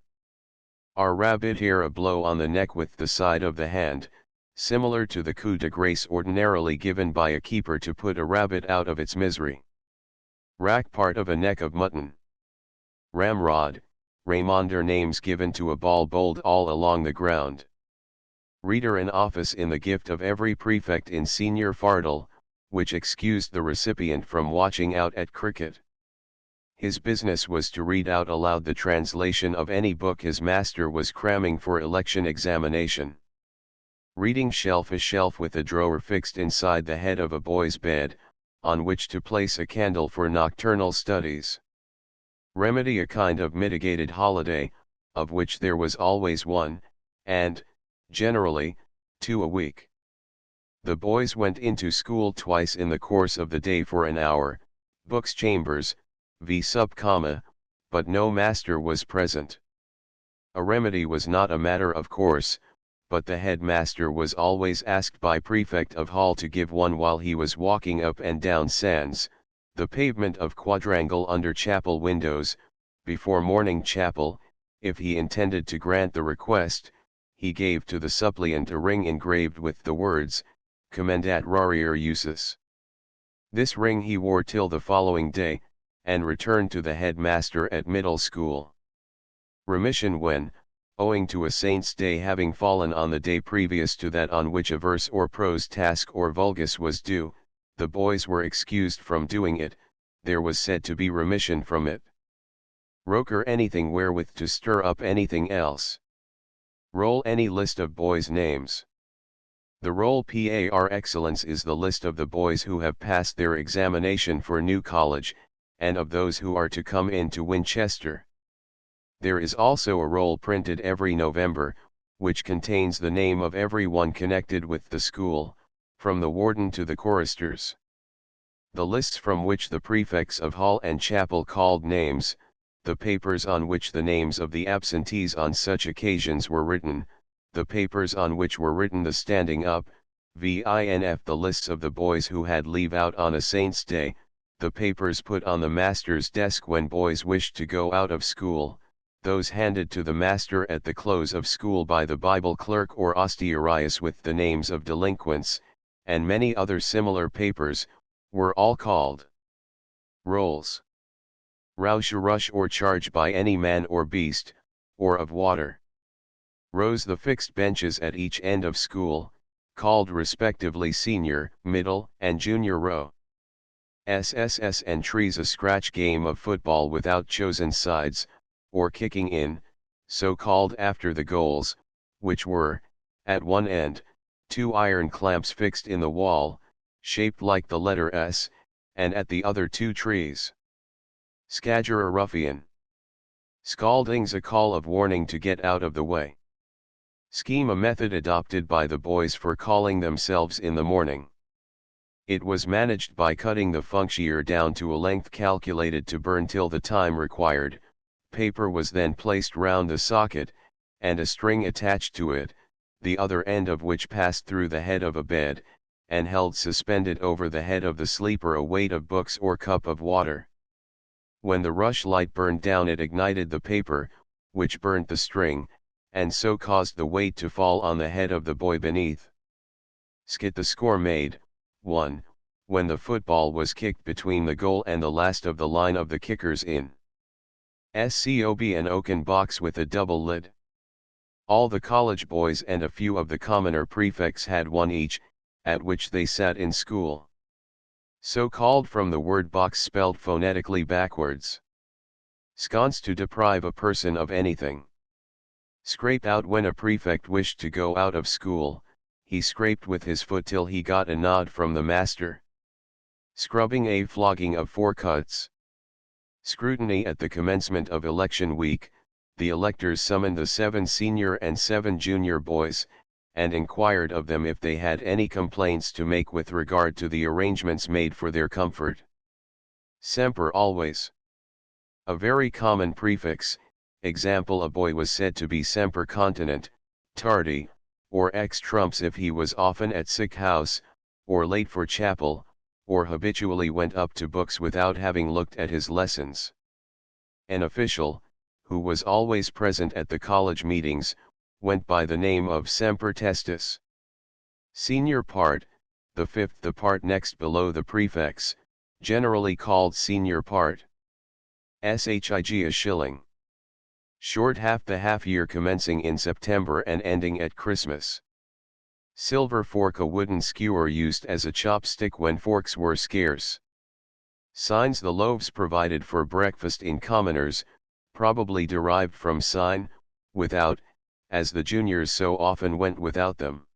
Our rabbit hair, a blow on the neck with the side of the hand, similar to the coup de grace ordinarily given by a keeper to put a rabbit out of its misery. Rack, part of a neck of mutton. Ramrod, Raymonder, names given to a ball bowled all along the ground. Reader, an office in the gift of every prefect in senior fardel, which excused the recipient from watching out at cricket. His business was to read out aloud the translation of any book his master was cramming for election examination. Reading shelf, a shelf with a drawer fixed inside the head of a boy's bed, on which to place a candle for nocturnal studies. Remedy, a kind of mitigated holiday, of which there was always one, and, generally, 2 a week. The boys went into school twice in the course of the day for an hour, books chambers, but no master was present. A remedy was not a matter of course, but the headmaster was always asked by prefect of hall to give one while he was walking up and down sands, the pavement of quadrangle under chapel windows, before morning chapel. If he intended to grant the request, he gave to the suppliant a ring engraved with the words, Commendat rarior usus. This ring he wore till the following day, and returned to the headmaster at middle school. Remission when, owing to a saint's day having fallen on the day previous to that on which a verse or prose task or vulgus was due, the boys were excused from doing it, there was said to be remission from it. Roker anything wherewith to stir up anything else. Roll any list of boys' names. The roll par excellence is the list of the boys who have passed their examination for New College, and of those who are to come into Winchester. There is also a roll printed every November, which contains the name of every one connected with the school, from the warden to the choristers. The lists from which the prefects of hall and chapel called names, the papers on which the names of the absentees on such occasions were written, the papers on which were written the standing up, vinf the lists of the boys who had leave out on a saint's day, the papers put on the master's desk when boys wished to go out of school, those handed to the master at the close of school by the Bible clerk or ostiarius with the names of delinquents, and many other similar papers, were all called rolls. Roush rush or charge by any man or beast, or of water. Rows the fixed benches at each end of school, called respectively senior, middle, and junior row. SSS and trees a scratch game of football without chosen sides, or kicking in, so called after the goals, which were, at one end, 2 iron clamps fixed in the wall, shaped like the letter S, and at the other 2 trees. Scadger a ruffian. Scaldings a call of warning to get out of the way. Scheme a method adopted by the boys for calling themselves in the morning. It was managed by cutting the functier down to a length calculated to burn till the time required. Paper was then placed round the socket, and a string attached to it, the other end of which passed through the head of a bed, and held suspended over the head of the sleeper a weight of books or cup of water. When the rushlight burned down it ignited the paper, which burnt the string, and so caused the weight to fall on the head of the boy beneath. Skit the score made, 1, when the football was kicked between the goal and the last of the line of the kickers in. Scob an oaken box with a double lid. All the college boys and a few of the commoner prefects had one each, at which they sat in school. So called from the word box spelled phonetically backwards. Sconce to deprive a person of anything. Scrape out when a prefect wished to go out of school, he scraped with his foot till he got a nod from the master. Scrubbing a flogging of 4 cuts. Scrutiny at the commencement of election week, the electors summoned the 7 senior and 7 junior boys, and inquired of them if they had any complaints to make with regard to the arrangements made for their comfort. Semper always. A very common prefix, example a boy was said to be semper continent, tardy, or ex trumps if he was often at sick house, or late for chapel, or habitually went up to books without having looked at his lessons. An official, who was always present at the college meetings, went by the name of semper testis. Senior part, the fifth, the part next below the prefix, generally called senior part. Shig a shilling. Short half, the half year commencing in September and ending at Christmas. Silver fork, a wooden skewer used as a chopstick when forks were scarce. Signs, the loaves provided for breakfast in commoners, probably derived from sign, without, as the juniors so often went without them.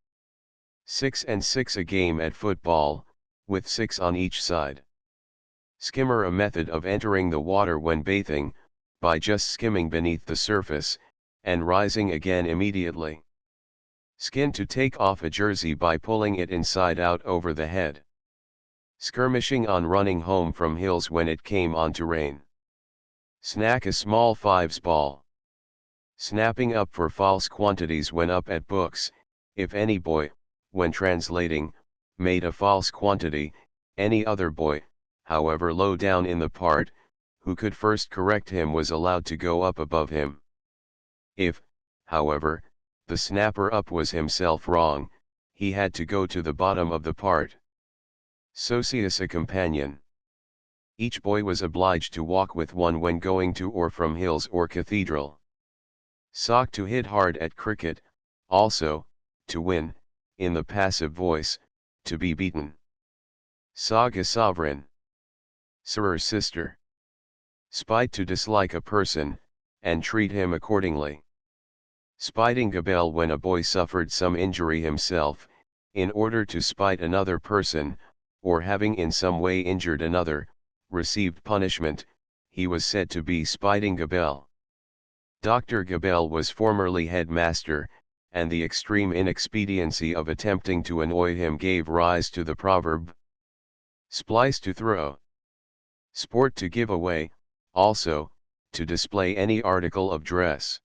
6 and 6 a game at football, with 6 on each side. Skimmer, a method of entering the water when bathing, by just skimming beneath the surface, and rising again immediately. Skin to take off a jersey by pulling it inside out over the head. Skirmishing on running home from hills when it came on to rain. Snack a small fives ball. Snapping up for false quantities when up at books. If any boy, when translating, made a false quantity, any other boy, however low down in the part, who could first correct him was allowed to go up above him. If, however, the snapper up was himself wrong, he had to go to the bottom of the part. Socius a companion. Each boy was obliged to walk with one when going to or from hills or cathedral. Sock to hit hard at cricket, also, to win, in the passive voice, to be beaten. Sog a sovereign. Sir sister. Spite to dislike a person, and treat him accordingly. Spiting gabelle when a boy suffered some injury himself, in order to spite another person, or having in some way injured another, received punishment, he was said to be spiting gabelle. Dr. Gabelle was formerly headmaster, and the extreme inexpediency of attempting to annoy him gave rise to the proverb. Splice to throw. Sport to give away, also, to display any article of dress.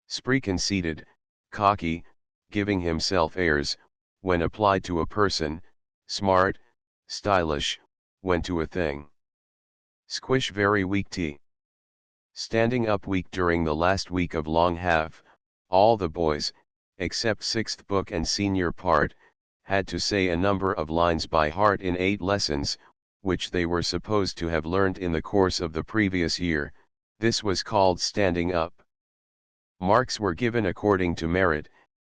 Spree conceited, cocky, giving himself airs, when applied to a person, smart, stylish, when to a thing. Squish very weak tea. Standing up weak during the last week of long half, all the boys, except sixth book and senior part, had to say a number of lines by heart in 8 lessons, which they were supposed to have learnt in the course of the previous year. This was called standing up. Marks were given according to merit,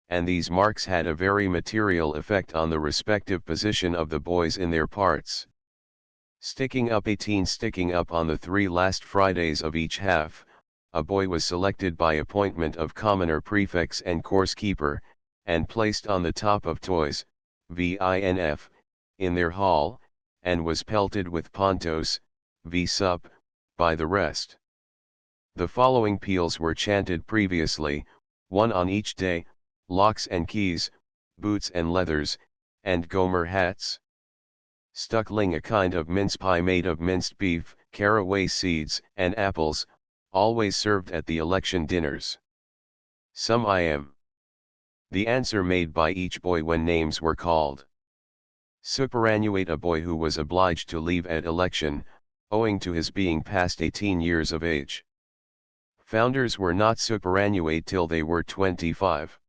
and these marks had a very material effect on the respective position of the boys in their parts. Sticking up 18. Sticking up on the 3 last Fridays of each half, a boy was selected by appointment of commoner prefects and course keeper, and placed on the top of toys, vinf, in their hall, and was pelted with pontos, v-sup, by the rest. The following peals were chanted previously, one on each day: locks and keys, boots and leathers, and gomer hats. Stuckling, a kind of mince pie made of minced beef, caraway seeds, and apples, always served at the election dinners. Some I am. The answer made by each boy when names were called. Superannuate, a boy who was obliged to leave at election, owing to his being past 18 years of age. Founders were not superannuate till they were 25.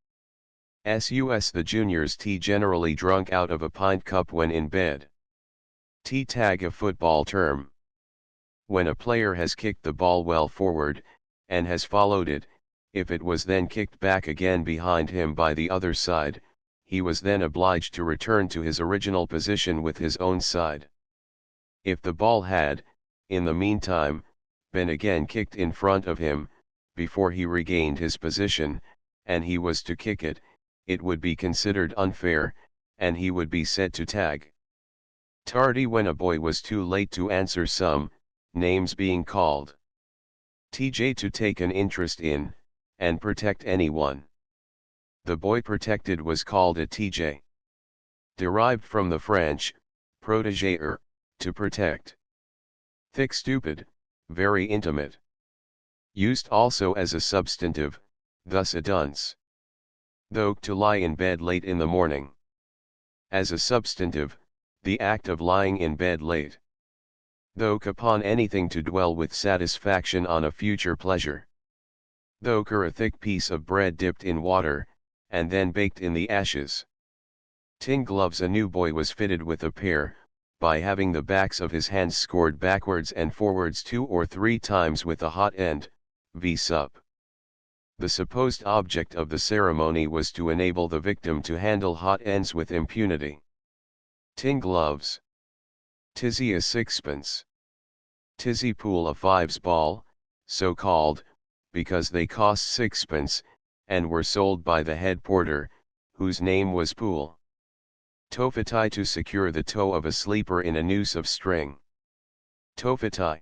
Sus, the juniors, tea generally drunk out of a pint cup when in bed. Tea tag, a football term. When a player has kicked the ball well forward, and has followed it, if it was then kicked back again behind him by the other side, he was then obliged to return to his original position with his own side. If the ball had, in the meantime, been again kicked in front of him, before he regained his position, and he was to kick it, it would be considered unfair, and he would be said to tag. Tardy, when a boy was too late to answer some names being called. TJ, to take an interest in, and protect anyone. The boy protected was called a TJ. Derived from the French, protéger, to protect. Thick, stupid, very intimate. Used also as a substantive, thus a dunce. Though, to lie in bed late in the morning. As a substantive, the act of lying in bed late. Though, upon anything to dwell with satisfaction on a future pleasure. Though, a thick piece of bread dipped in water, and then baked in the ashes. Tin gloves, a new boy was fitted with a pair, by having the backs of his hands scored backwards and forwards 2 or 3 times with a hot end, v-sup. The supposed object of the ceremony was to enable the victim to handle hot ends with impunity. Tin gloves. Tizzy, a sixpence. Tizzy pool, a fives ball, so called, because they cost sixpence, and were sold by the head porter, whose name was Pool. Tofatai, to secure the toe of a sleeper in a noose of string. Tofatai.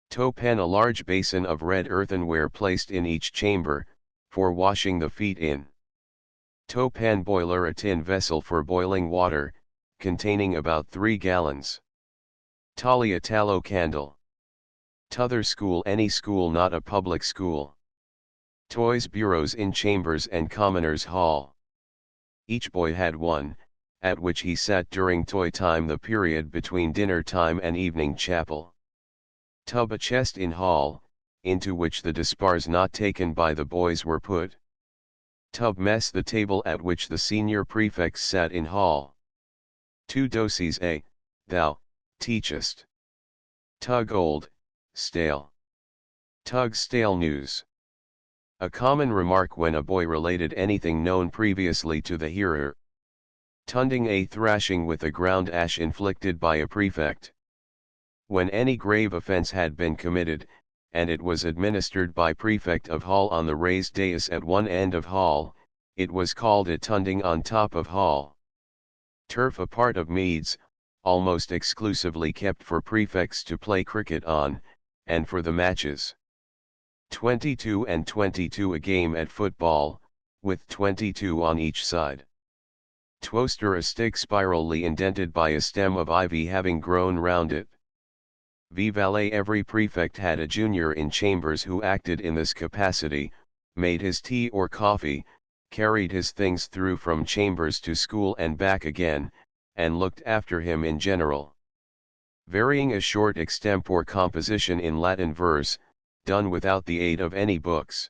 Toe pen, a large basin of red earthenware placed in each chamber, for washing the feet in. To pan boiler, a tin vessel for boiling water, containing about 3 gallons. Tolly, a tallow candle. T'other school, any school not a public school. Toys, bureaus in chambers and commoners' hall. Each boy had one, at which he sat during toy time, the period between dinner time and evening chapel. Tub, a chest in hall, into which the dispars not taken by the boys were put. Tub mess, the table at which the senior prefects sat in hall. Two doses, a, thou, teachest. Tug, old, stale. Tug, stale news. A common remark when a boy related anything known previously to the hearer. Tunding, a thrashing with a ground ash inflicted by a prefect. When any grave offence had been committed, and it was administered by prefect of hall on the raised dais at one end of hall, it was called a tunding on top of hall. Turf, a part of meads, almost exclusively kept for prefects to play cricket on, and for the matches. 22 and 22, a game at football, with 22 on each side. Twoster, a stick spirally indented by a stem of ivy having grown round it. Valet, every prefect had a junior in chambers who acted in this capacity, made his tea or coffee, carried his things through from chambers to school and back again, and looked after him in general. Varying, a short extempore composition in Latin verse, done without the aid of any books.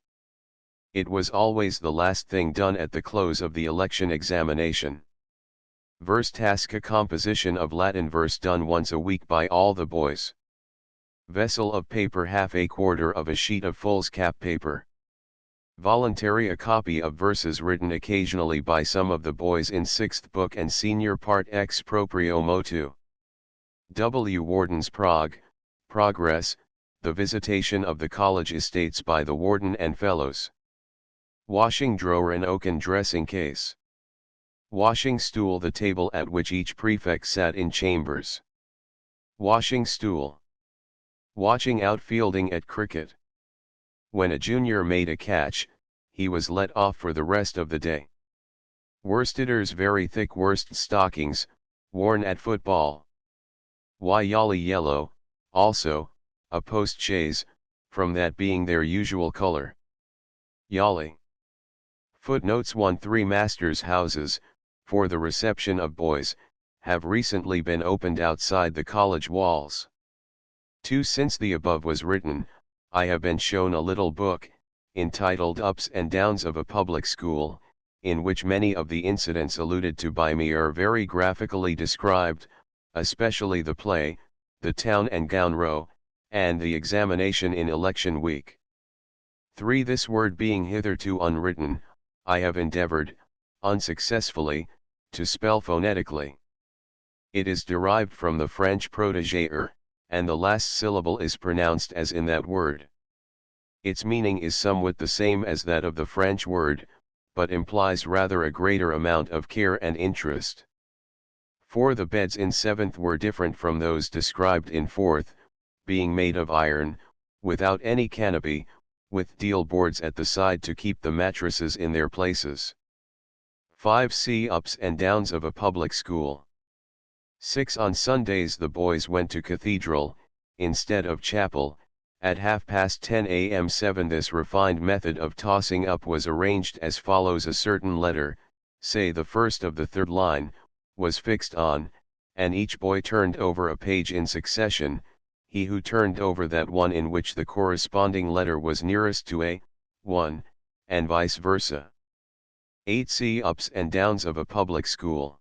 It was always the last thing done at the close of the election examination. Verse task, a composition of Latin verse done once a week by all the boys. Vessel of paper, half a quarter of a sheet of foolscap paper. Voluntary, a copy of verses written occasionally by some of the boys in 6th book and senior part ex proprio motu. Warden's progress, the visitation of the college estates by the warden and fellows. Washing drawer, an oaken dressing case. Washing stool, the table at which each prefect sat in chambers. Washing stool. Watching outfielding at cricket. When a junior made a catch, he was let off for the rest of the day. Worsteders, very thick worsted stockings, worn at football. Yali, yellow, also, a post chaise, from that being their usual color. Yali. Footnotes 1. 3 masters' houses, for the reception of boys, have recently been opened outside the college walls. 2. Since the above was written, I have been shown a little book, entitled Ups and Downs of a Public School, in which many of the incidents alluded to by me are very graphically described, especially the play, the town and gown row, and the examination in election week. 3. This word being hitherto unwritten, I have endeavored, unsuccessfully, to spell phonetically. It is derived from the French protégé, and the last syllable is pronounced as in that word. Its meaning is somewhat the same as that of the French word, but implies rather a greater amount of care and interest. 4. The beds in 7th were different from those described in 4th, being made of iron, without any canopy, with deal boards at the side to keep the mattresses in their places. 5. See ups and downs of a public school. 6. On Sundays the boys went to cathedral, instead of chapel, at 10:30 a.m. 7. This refined method of tossing up was arranged as follows: a certain letter, say the first of the third line, was fixed on, and each boy turned over a page in succession, he who turned over that one in which the corresponding letter was nearest to a, one, and vice versa. 8. See ups and downs of a public school.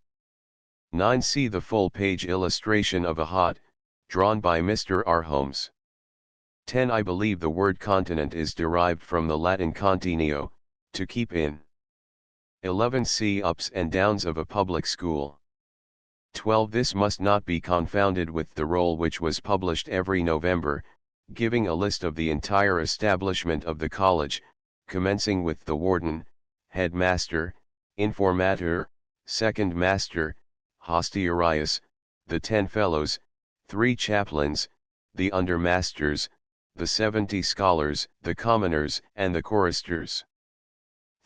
9. See the full page illustration of a hot, drawn by Mr. R. Holmes. 10. I believe the word continent is derived from the Latin contineo, to keep in. 11. See ups and downs of a public school. 12. This must not be confounded with the roll which was published every November, giving a list of the entire establishment of the college, commencing with the warden, headmaster, informator, second master, hostiarius, the 10 fellows, 3 chaplains, the undermasters, the 70 scholars, the commoners, and the choristers.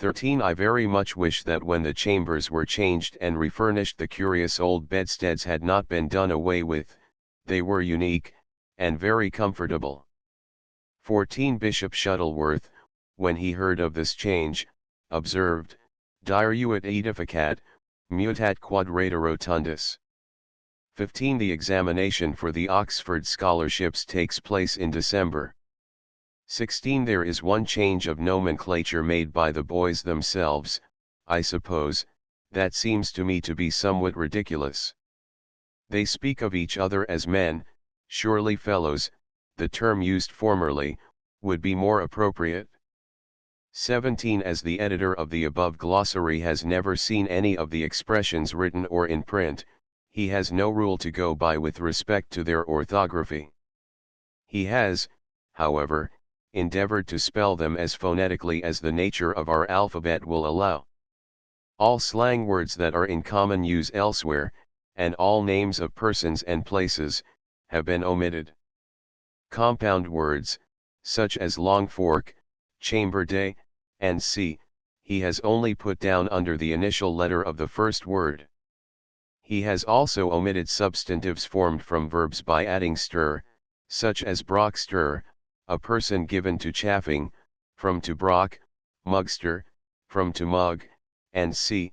13. I very much wish that when the chambers were changed and refurnished the curious old bedsteads had not been done away with, they were unique, and very comfortable. 14. Bishop Shuttleworth, when he heard of this change, observed, Diruit edificat, mutat quadrata rotundus. 15. The examination for the Oxford scholarships takes place in December. 16. There is one change of nomenclature made by the boys themselves, I suppose, that seems to me to be somewhat ridiculous. They speak of each other as men, surely fellows, the term used formerly, would be more appropriate. 17. As the editor of the above glossary has never seen any of the expressions written or in print, he has no rule to go by with respect to their orthography. He has, however, endeavored to spell them as phonetically as the nature of our alphabet will allow. All slang words that are in common use elsewhere, and all names of persons and places, have been omitted. Compound words, such as long fork, chamber day, and sea, he has only put down under the initial letter of the first word. He has also omitted substantives formed from verbs by adding stir, such as brock stir, a person given to chaffing, from to brock, mugster, from to mug, and see.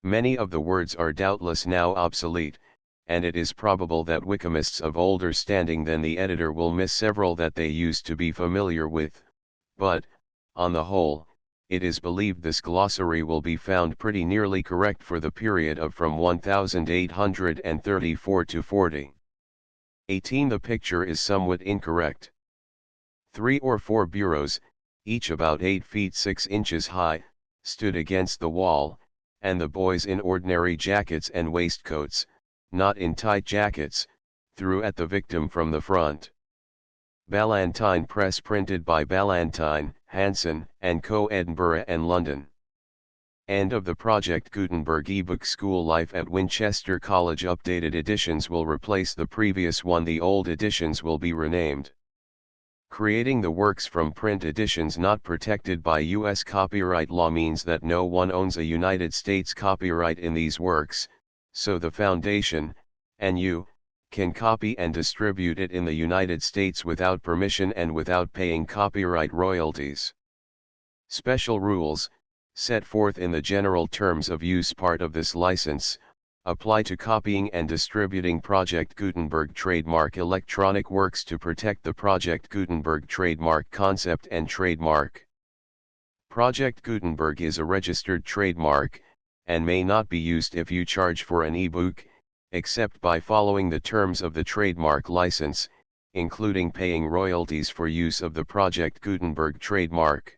Many of the words are doubtless now obsolete, and it is probable that Wikimists of older standing than the editor will miss several that they used to be familiar with, but, on the whole, it is believed this glossary will be found pretty nearly correct for the period of from 1834 to 40. 18. The picture is somewhat incorrect. 3 or 4 bureaus, each about 8 feet 6 inches high, stood against the wall, and the boys in ordinary jackets and waistcoats, not in tight jackets, threw at the victim from the front. Ballantine Press, printed by Ballantine, Hanson and Co. Edinburgh and London. End of the Project Gutenberg ebook. School Life at Winchester College. Updated editions will replace the previous one. The old editions will be renamed. Creating the works from print editions not protected by U.S. copyright law means that no one owns a United States copyright in these works, so the Foundation, and you, can copy and distribute it in the United States without permission and without paying copyright royalties. Special rules, set forth in the general terms of use part of this license, apply to copying and distributing Project Gutenberg trademark electronic works to protect the Project Gutenberg trademark concept and trademark. Project Gutenberg is a registered trademark, and may not be used if you charge for an ebook, except by following the terms of the trademark license, including paying royalties for use of the Project Gutenberg trademark.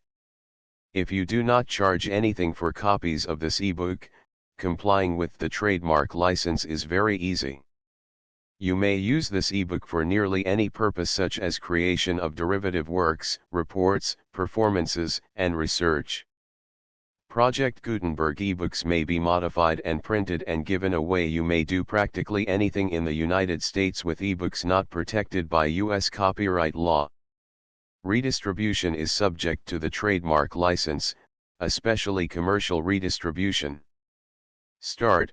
If you do not charge anything for copies of this ebook, complying with the trademark license is very easy. You may use this ebook for nearly any purpose, such as creation of derivative works, reports, performances, and research. Project Gutenberg ebooks may be modified and printed and given away. You may do practically anything in the United States with ebooks not protected by U.S. copyright law. Redistribution is subject to the trademark license, especially commercial redistribution. Start,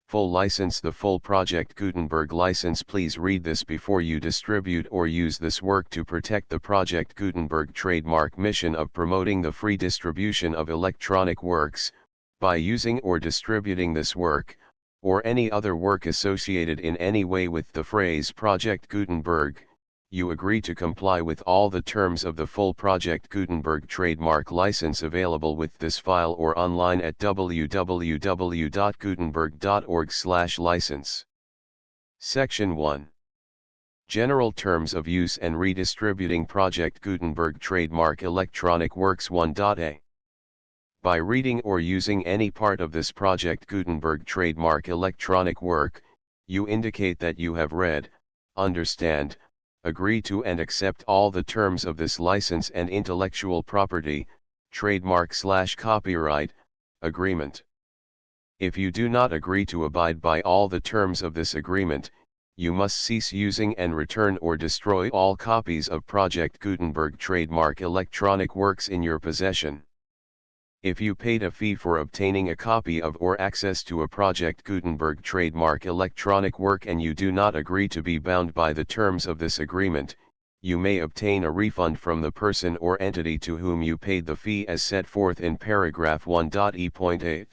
full license. The full Project Gutenberg license. Please read this before you distribute or use this work to protect the Project Gutenberg trademark mission of promoting the free distribution of electronic works, by using or distributing this work, or any other work associated in any way with the phrase Project Gutenberg. You agree to comply with all the terms of the full Project Gutenberg trademark license available with this file or online at www.gutenberg.org/license. Section 1. General Terms of Use and Redistributing Project Gutenberg Trademark Electronic Works. 1.a. By reading or using any part of this Project Gutenberg trademark electronic work, you indicate that you have read, understand, agree to and accept all the terms of this license and intellectual property, trademark/copyright, agreement. If you do not agree to abide by all the terms of this agreement, you must cease using and return or destroy all copies of Project Gutenberg trademark electronic works in your possession. If you paid a fee for obtaining a copy of or access to a Project Gutenberg trademark electronic work and you do not agree to be bound by the terms of this agreement, you may obtain a refund from the person or entity to whom you paid the fee as set forth in paragraph 1.e.8.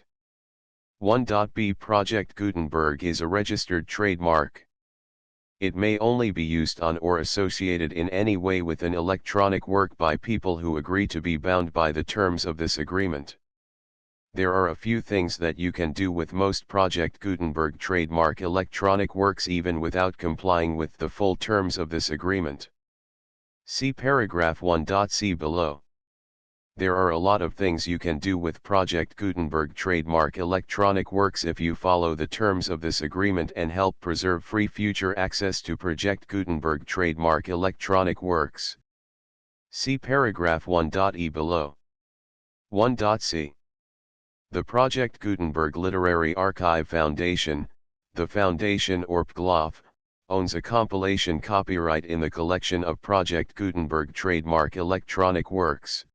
1.b Project Gutenberg is a registered trademark. It may only be used on or associated in any way with an electronic work by people who agree to be bound by the terms of this agreement. There are a few things that you can do with most Project Gutenberg trademark electronic works even without complying with the full terms of this agreement. See paragraph 1.c below. There are a lot of things you can do with Project Gutenberg trademark electronic works if you follow the terms of this agreement and help preserve free future access to Project Gutenberg trademark electronic works. See paragraph 1.e below. 1.c. The Project Gutenberg Literary Archive Foundation, the Foundation or PGLOF, owns a compilation copyright in the collection of Project Gutenberg trademark electronic works.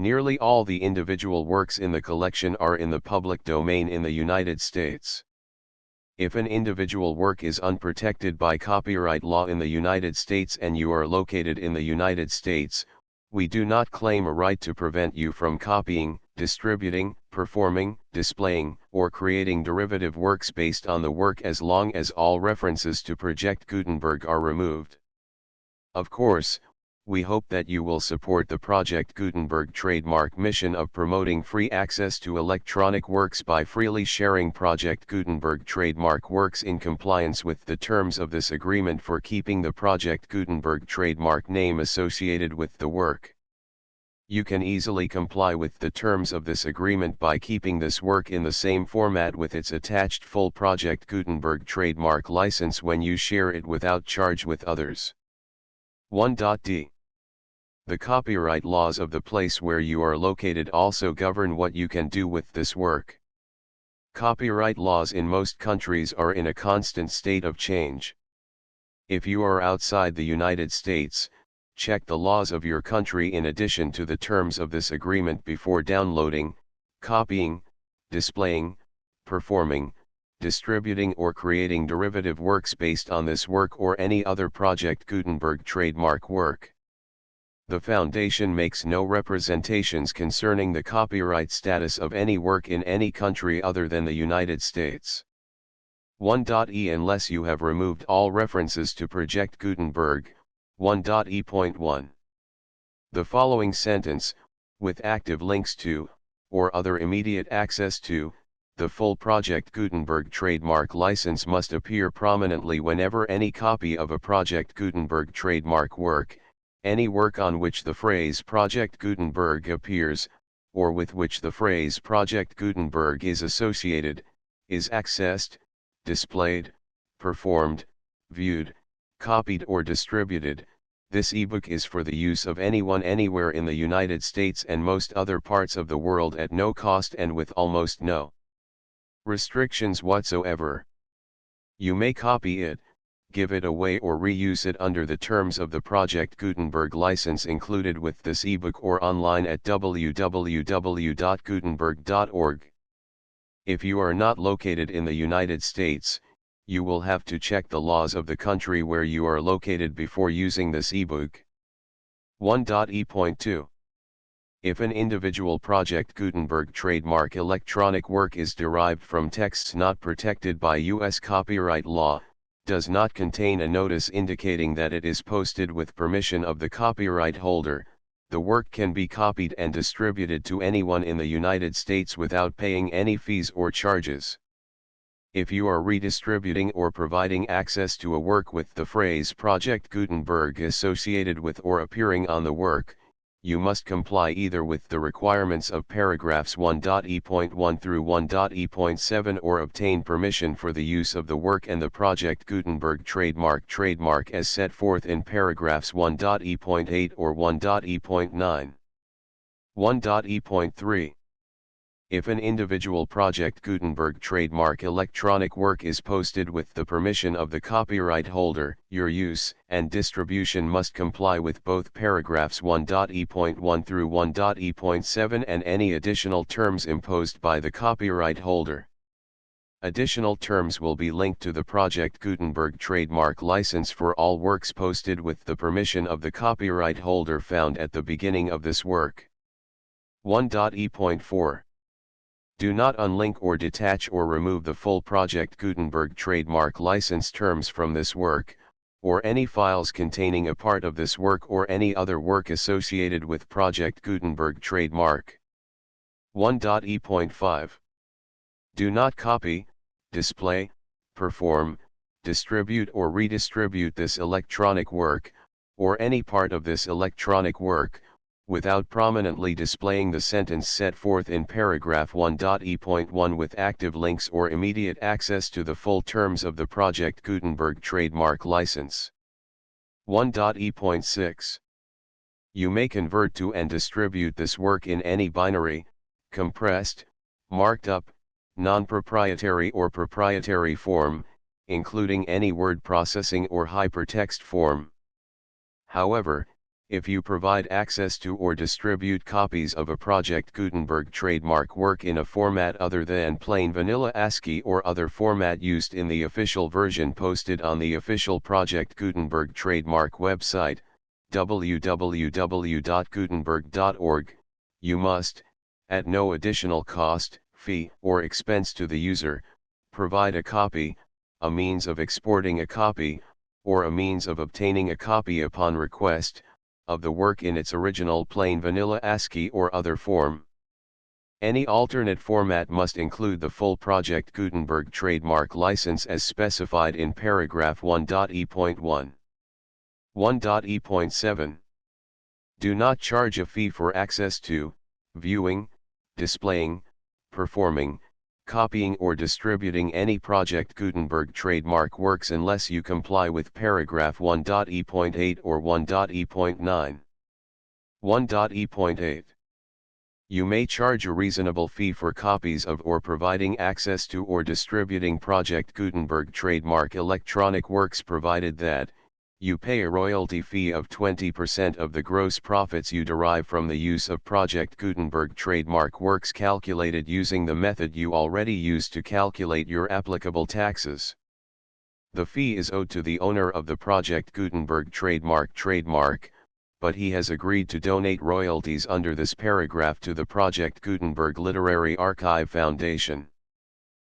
Nearly all the individual works in the collection are in the public domain in the United States. If an individual work is unprotected by copyright law in the United States and you are located in the United States, we do not claim a right to prevent you from copying, distributing, performing, displaying, or creating derivative works based on the work as long as all references to Project Gutenberg are removed. Of course, we hope that you will support the Project Gutenberg trademark mission of promoting free access to electronic works by freely sharing Project Gutenberg trademark works in compliance with the terms of this agreement for keeping the Project Gutenberg trademark name associated with the work. You can easily comply with the terms of this agreement by keeping this work in the same format with its attached full Project Gutenberg trademark license when you share it without charge with others. 1.d. The copyright laws of the place where you are located also govern what you can do with this work. Copyright laws in most countries are in a constant state of change. If you are outside the United States, check the laws of your country in addition to the terms of this agreement before downloading, copying, displaying, performing, distributing or creating derivative works based on this work or any other Project Gutenberg trademark work. The Foundation makes no representations concerning the copyright status of any work in any country other than the United States. 1.e Unless you have removed all references to Project Gutenberg, 1.e.1. The following sentence, with active links to, or other immediate access to, the full Project Gutenberg trademark license must appear prominently whenever any copy of a Project Gutenberg trademark work, any work on which the phrase Project Gutenberg appears, or with which the phrase Project Gutenberg is associated, is accessed, displayed, performed, viewed, copied or distributed. This ebook is for the use of anyone anywhere in the United States and most other parts of the world at no cost and with almost no restrictions whatsoever. You may copy it, give it away or reuse it under the terms of the Project Gutenberg license included with this ebook or online at www.gutenberg.org. If you are not located in the United States, you will have to check the laws of the country where you are located before using this ebook. 1.e.2. If an individual Project Gutenberg trademark electronic work is derived from texts not protected by U.S. copyright law, does not contain a notice indicating that it is posted with permission of the copyright holder, the work can be copied and distributed to anyone in the United States without paying any fees or charges. If you are redistributing or providing access to a work with the phrase Project Gutenberg associated with or appearing on the work, you must comply either with the requirements of paragraphs 1.e.1 through 1.e.7 or obtain permission for the use of the work and the Project Gutenberg trademark as set forth in paragraphs 1.e.8 or 1.e.9. 1.e.3. If an individual Project Gutenberg trademark electronic work is posted with the permission of the copyright holder, your use and distribution must comply with both paragraphs 1.e.1 through 1.e.7 and any additional terms imposed by the copyright holder. Additional terms will be linked to the Project Gutenberg trademark license for all works posted with the permission of the copyright holder found at the beginning of this work. 1.e.4 Do not unlink or detach or remove the full Project Gutenberg trademark license terms from this work, or any files containing a part of this work or any other work associated with Project Gutenberg trademark. 1.e.5 Do not copy, display, perform, distribute or redistribute this electronic work, or any part of this electronic work, without prominently displaying the sentence set forth in paragraph 1.e.1 with active links or immediate access to the full terms of the Project Gutenberg trademark license. 1.e.6 You may convert to and distribute this work in any binary, compressed, marked up, non-proprietary or proprietary form, including any word processing or hypertext form. However, if you provide access to or distribute copies of a Project Gutenberg trademark work in a format other than plain vanilla ASCII or other format used in the official version posted on the official Project Gutenberg trademark website, www.gutenberg.org, you must, at no additional cost, fee, or expense to the user, provide a copy, a means of exporting a copy, or a means of obtaining a copy upon request, of the work in its original plain vanilla ASCII or other form. Any alternate format must include the full Project Gutenberg trademark license as specified in paragraph 1.e.1. 1.e.7 Do not charge a fee for access to, viewing, displaying, performing, copying or distributing any Project Gutenberg trademark works unless you comply with paragraph 1.e.8 or 1.e.9. 1.e.8 You may charge a reasonable fee for copies of or providing access to or distributing Project Gutenberg trademark electronic works provided that, you pay a royalty fee of 20% of the gross profits you derive from the use of Project Gutenberg trademark works calculated using the method you already use to calculate your applicable taxes. The fee is owed to the owner of the Project Gutenberg trademark, but he has agreed to donate royalties under this paragraph to the Project Gutenberg Literary Archive Foundation.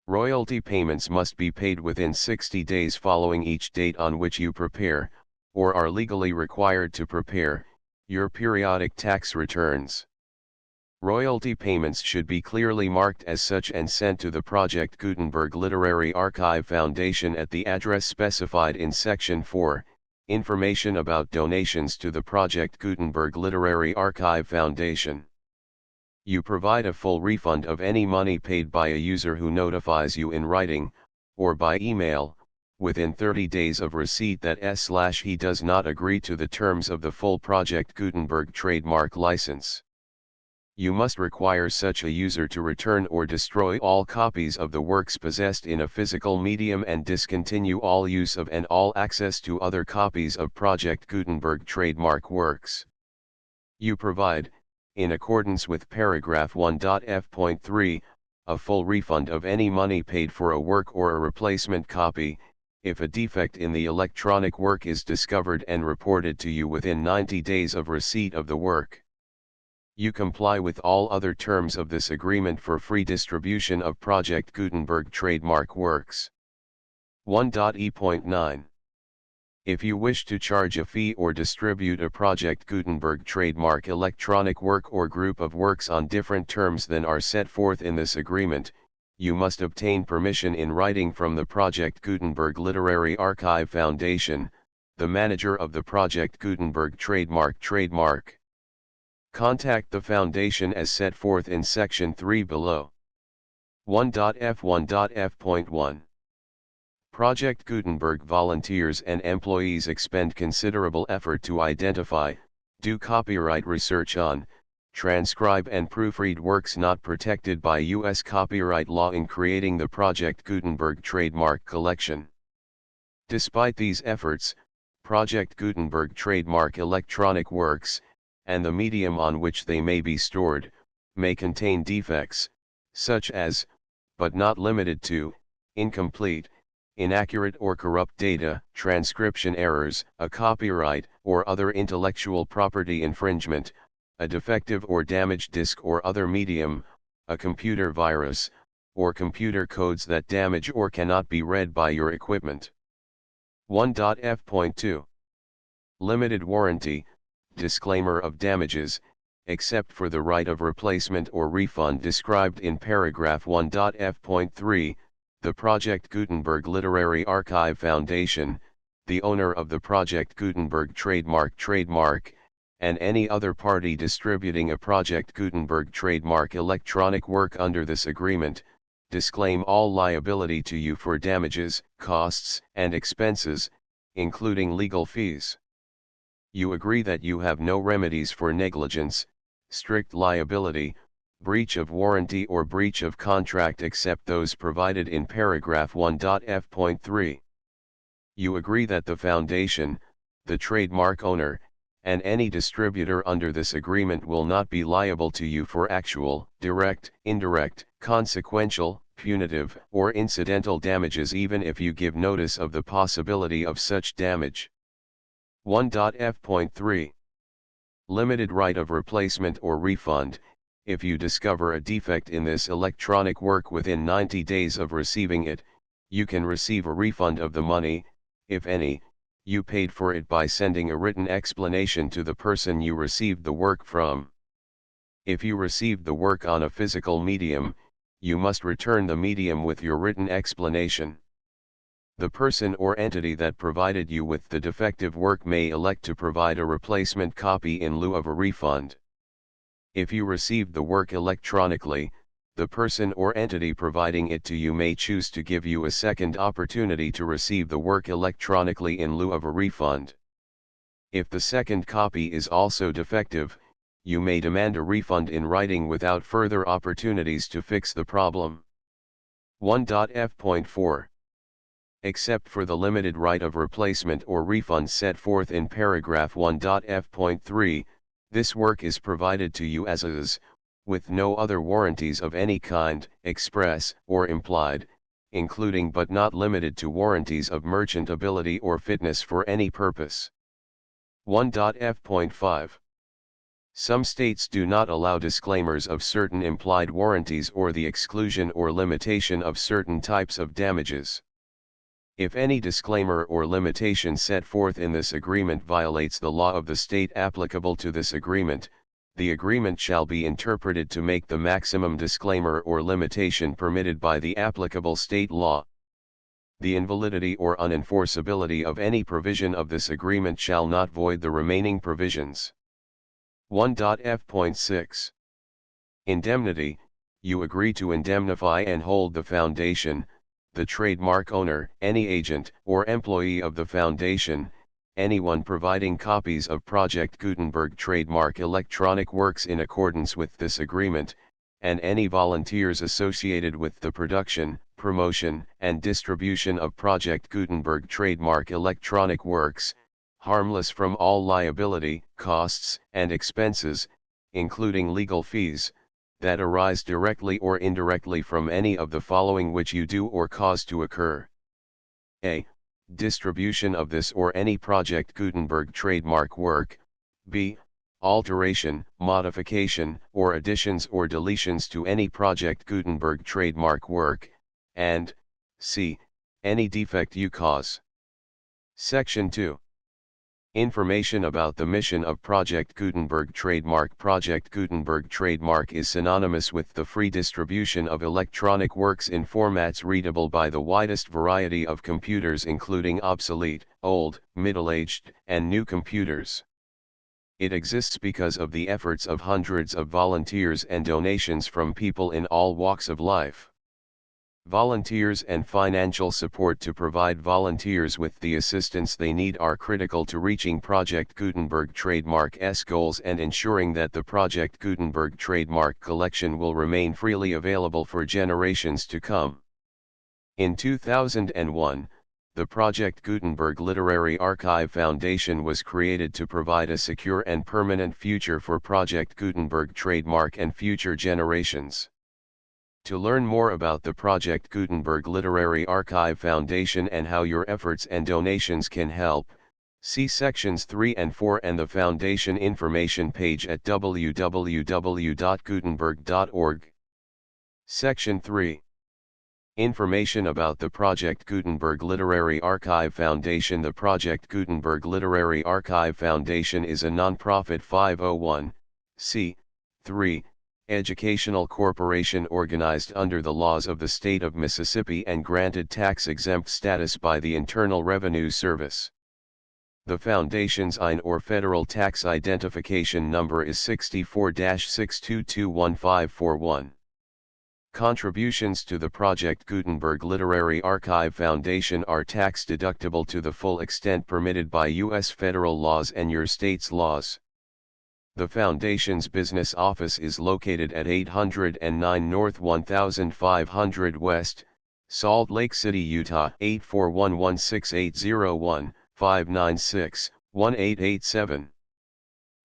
Royalty payments must be paid within 60 days following each date on which you prepare, or are legally required to prepare, your periodic tax returns. Royalty payments should be clearly marked as such and sent to the Project Gutenberg Literary Archive Foundation at the address specified in Section 4, Information about donations to the Project Gutenberg Literary Archive Foundation. You provide a full refund of any money paid by a user who notifies you in writing, or by email, within 30 days of receipt that he does not agree to the terms of the full Project Gutenberg trademark license. You must require such a user to return or destroy all copies of the works possessed in a physical medium and discontinue all use of and all access to other copies of Project Gutenberg trademark works. You provide, in accordance with paragraph 1.f.3, a full refund of any money paid for a work or a replacement copy, if a defect in the electronic work is discovered and reported to you within 90 days of receipt of the work. You comply with all other terms of this agreement for free distribution of Project Gutenberg trademark works. 1.e.9 If you wish to charge a fee or distribute a Project Gutenberg trademark electronic work or group of works on different terms than are set forth in this agreement, you must obtain permission in writing from the Project Gutenberg Literary Archive Foundation, the manager of the Project Gutenberg trademark. Contact the Foundation as set forth in Section 3 below. 1.f.1.f.1 Project Gutenberg volunteers and employees expend considerable effort to identify, do copyright research on, transcribe and proofread works not protected by U.S. copyright law in creating the Project Gutenberg trademark collection. Despite these efforts, Project Gutenberg trademark electronic works, and the medium on which they may be stored, may contain defects, such as, but not limited to, incomplete, inaccurate or corrupt data, transcription errors, a copyright or other intellectual property infringement, a defective or damaged disk or other medium, a computer virus, or computer codes that damage or cannot be read by your equipment. 1.f.2 Limited warranty, disclaimer of damages, except for the right of replacement or refund described in paragraph 1.f.3, the Project Gutenberg Literary Archive Foundation, the owner of the Project Gutenberg trademark, and any other party distributing a Project Gutenberg trademark electronic work under this agreement, disclaim all liability to you for damages, costs, and expenses, including legal fees. You agree that you have no remedies for negligence, strict liability, breach of warranty or breach of contract except those provided in paragraph 1.f.3. You agree that the foundation, the trademark owner, and any distributor under this agreement will not be liable to you for actual, direct, indirect, consequential, punitive, or incidental damages even if you give notice of the possibility of such damage. 1.f.3 Limited right of replacement or refund. If you discover a defect in this electronic work within 90 days of receiving it, you can receive a refund of the money, if any, you paid for it by sending a written explanation to the person you received the work from. If you received the work on a physical medium, you must return the medium with your written explanation. The person or entity that provided you with the defective work may elect to provide a replacement copy in lieu of a refund. If you received the work electronically, the person or entity providing it to you may choose to give you a second opportunity to receive the work electronically in lieu of a refund. If the second copy is also defective, you may demand a refund in writing without further opportunities to fix the problem. 1.f.4 Except for the limited right of replacement or refund set forth in paragraph 1.f.3, this work is provided to you as is, with no other warranties of any kind, express or implied, including but not limited to warranties of merchantability or fitness for any purpose. 1.f.5 Some states do not allow disclaimers of certain implied warranties or the exclusion or limitation of certain types of damages. If any disclaimer or limitation set forth in this agreement violates the law of the state applicable to this agreement, the agreement shall be interpreted to make the maximum disclaimer or limitation permitted by the applicable state law. The invalidity or unenforceability of any provision of this agreement shall not void the remaining provisions. 1.f.6 Indemnity. You agree to indemnify and hold the foundation, the trademark owner, any agent or employee of the foundation, anyone providing copies of Project Gutenberg trademark electronic works in accordance with this agreement, and any volunteers associated with the production, promotion, and distribution of Project Gutenberg trademark electronic works, harmless from all liability, costs, and expenses, including legal fees, that arise directly or indirectly from any of the following which you do or cause to occur. A. Distribution of this or any Project Gutenberg trademark work. B. Alteration, modification, or additions or deletions to any Project Gutenberg trademark work, and C. Any defect you cause. Section 2. Information about the mission of Project Gutenberg trademark. Project Gutenberg trademark is synonymous with the free distribution of electronic works in formats readable by the widest variety of computers including obsolete, old, middle-aged, and new computers. It exists because of the efforts of hundreds of volunteers and donations from people in all walks of life. Volunteers and financial support to provide volunteers with the assistance they need are critical to reaching Project Gutenberg trademark's goals and ensuring that the Project Gutenberg trademark collection will remain freely available for generations to come. In 2001, the Project Gutenberg Literary Archive Foundation was created to provide a secure and permanent future for Project Gutenberg trademark and future generations. To learn more about the Project Gutenberg Literary Archive Foundation and how your efforts and donations can help, see sections 3 and 4 and the Foundation information page at www.gutenberg.org. Section 3. Information about the Project Gutenberg Literary Archive Foundation. The Project Gutenberg Literary Archive Foundation is a non-profit 501(c)(3) educational corporation organized under the laws of the state of Mississippi and granted tax-exempt status by the Internal Revenue Service. The Foundation's IN or Federal Tax Identification Number is 64-6221541. Contributions to the Project Gutenberg Literary Archive Foundation are tax-deductible to the full extent permitted by U.S. federal laws and your state's laws. The Foundation's business office is located at 809 North 1500 West, Salt Lake City, Utah 841-16801-596-1887.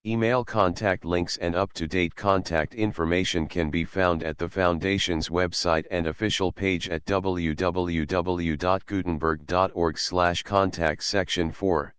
Email contact links and up-to-date contact information can be found at the Foundation's website and official page at www.gutenberg.org/contact section 4.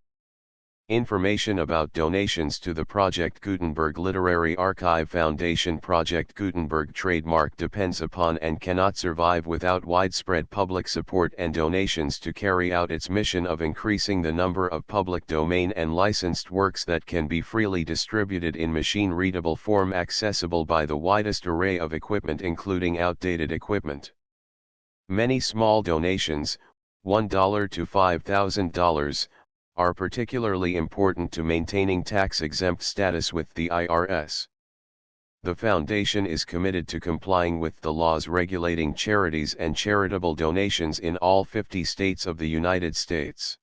Information about donations to the Project Gutenberg Literary Archive Foundation. Project Gutenberg trademark depends upon and cannot survive without widespread public support and donations to carry out its mission of increasing the number of public domain and licensed works that can be freely distributed in machine-readable form accessible by the widest array of equipment including outdated equipment. Many small donations, $1 to $5,000, are particularly important to maintaining tax-exempt status with the IRS. The Foundation is committed to complying with the laws regulating charities and charitable donations in all 50 states of the United States.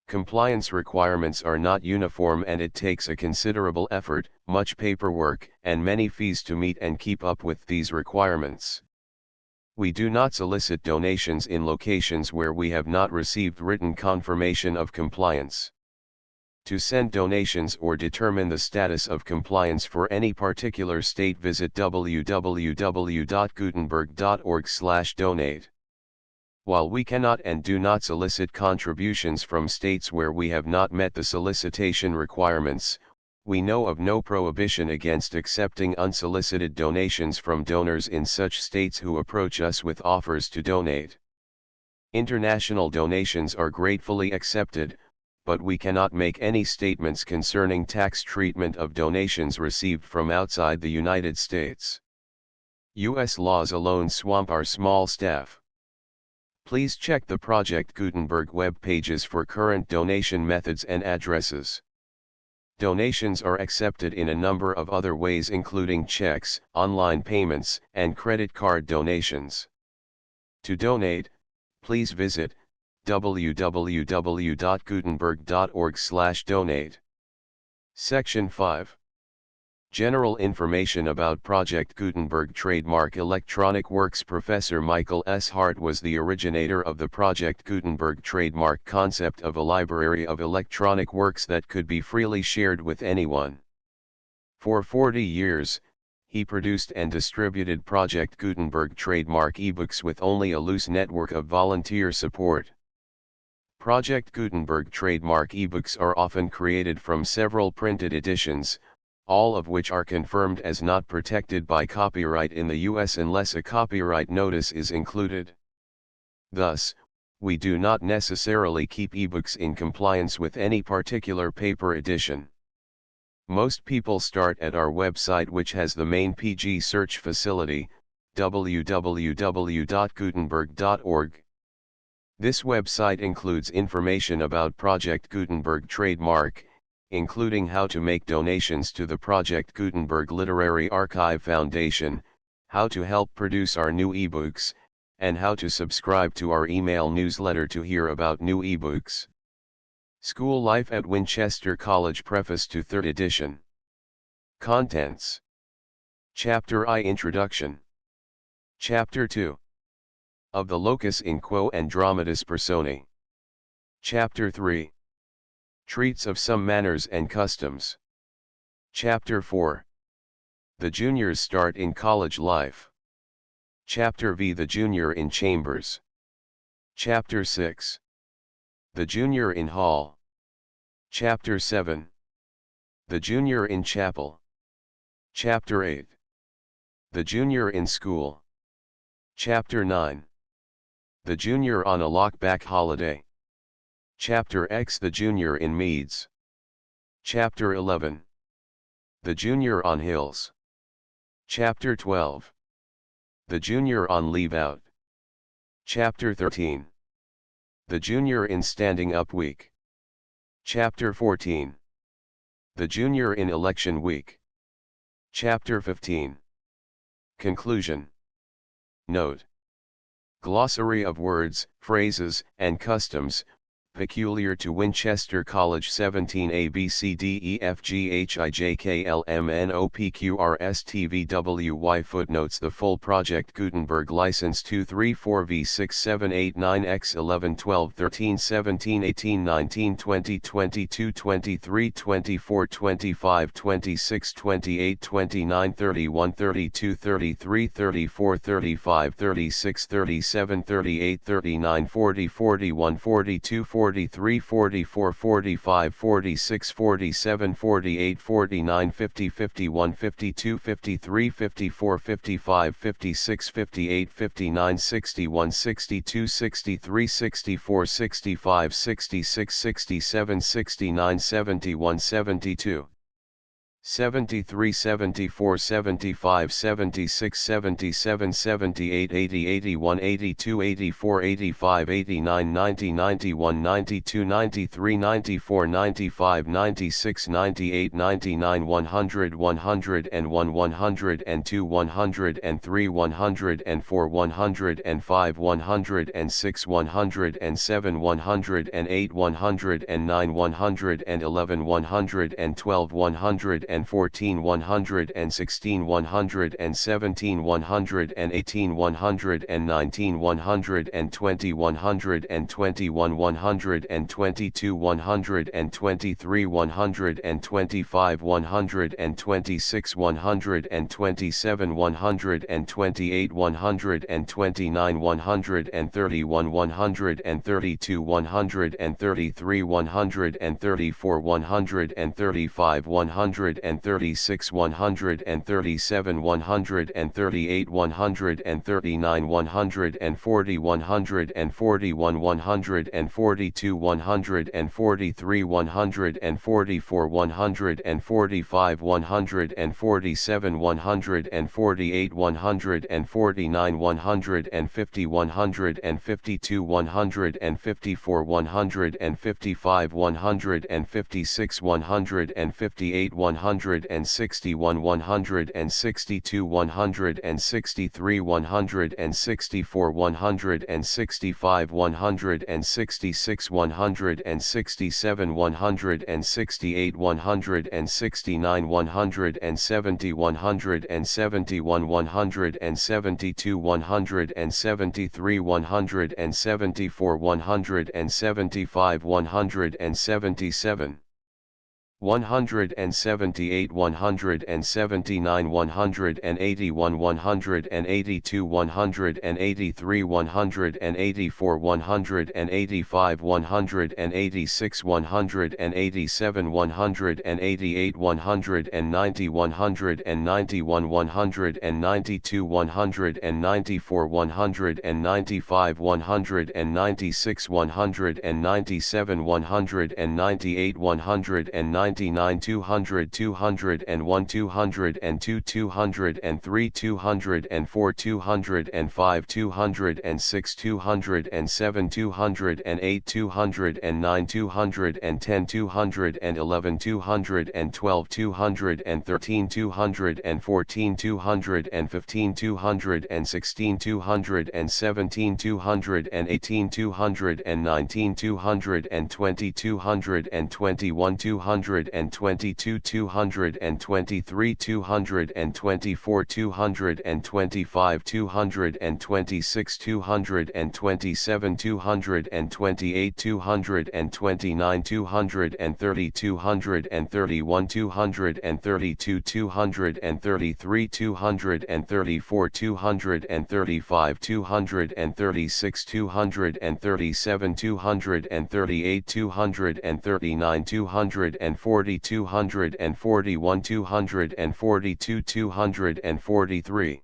Compliance requirements are not uniform and it takes a considerable effort, much paperwork, and many fees to meet and keep up with these requirements. We do not solicit donations in locations where we have not received written confirmation of compliance. To send donations or determine the status of compliance for any particular state, visit www.gutenberg.org/donate. While we cannot and do not solicit contributions from states where we have not met the solicitation requirements, we know of no prohibition against accepting unsolicited donations from donors in such states who approach us with offers to donate. International donations are gratefully accepted, but we cannot make any statements concerning tax treatment of donations received from outside the United States. U.S. laws alone swamp our small staff. Please check the Project Gutenberg web pages for current donation methods and addresses. Donations are accepted in a number of other ways including checks, online payments, and credit card donations. To donate, please visit www.gutenberg.org/donate. Section 5. General information about Project Gutenberg trademark electronic works. Professor Michael S. Hart was the originator of the Project Gutenberg trademark concept of a library of electronic works that could be freely shared with anyone. For 40 years, he produced and distributed Project Gutenberg trademark ebooks with only a loose network of volunteer support. Project Gutenberg trademark ebooks are often created from several printed editions, all of which are confirmed as not protected by copyright in the U.S. unless a copyright notice is included. Thus, we do not necessarily keep ebooks in compliance with any particular paper edition. Most people start at our website, which has the main PG search facility, www.gutenberg.org. This website includes information about Project Gutenberg trademark, including how to make donations to the Project Gutenberg Literary Archive Foundation, how to help produce our new ebooks, and how to subscribe to our email newsletter to hear about new ebooks. School Life at Winchester College Preface to 3rd edition. Contents. Chapter I Introduction. Chapter 2. Of the locus in quo and dramatis personae. Chapter 3. Treats of some manners and customs. Chapter 4. The junior's start in college life. Chapter V. The junior in chambers. Chapter 6. The junior in hall. Chapter 7. The junior in chapel. Chapter 8. The junior in school. Chapter 9. The junior on a lockback holiday. Chapter X. The junior in meads. Chapter 11. The junior on hills. Chapter 12. The junior on leave out. Chapter 13. The junior in standing up week. Chapter 14. The junior in election week. Chapter 15. Conclusion. Note. Glossary of words, phrases, and customs, peculiar to Winchester College 17 A B C D E F G H I J K L M N O P Q R S T V W Y. Footnotes. The full project Gutenberg license 234 V6789 X 11 12 13 17 18 19 20 22 23 24 25 26 28 29 31 32 33 34 35 36 37 38 39 40 41 42 43 44 45 46 47 48 49 50 51 52 53 54 55 56 58 59 61 62 63 64 65 66 67 69 71 72 73 74 75 76 77 78 80 81 82 84 85 89 90 91 92 93 94 95 96 98 99 100 101 102 103 104 105 106 107 108 109 111 112 114 116 117 118 119 120 121 122 123 125 126 127 128 129 131 132 133 134 135 136 137 138 139 140 141 142 143 144 145 147 148 149 150 152 154 155 156 158 161 162 163 164 165 166 167 168 169 170 171 172 173 174 175 177 178 179 181 182 183 184 185 186 187 188 190 191 192 194 195 196 197 198 199 299 200 201 202 203 204 205 206 207 208 209 210 211 212 213 214 215 216 217 218 219 220 221 222 223 224 225 226 227 228 229 230 231 232 233 234 235 236 237 238 239 240 241 242 243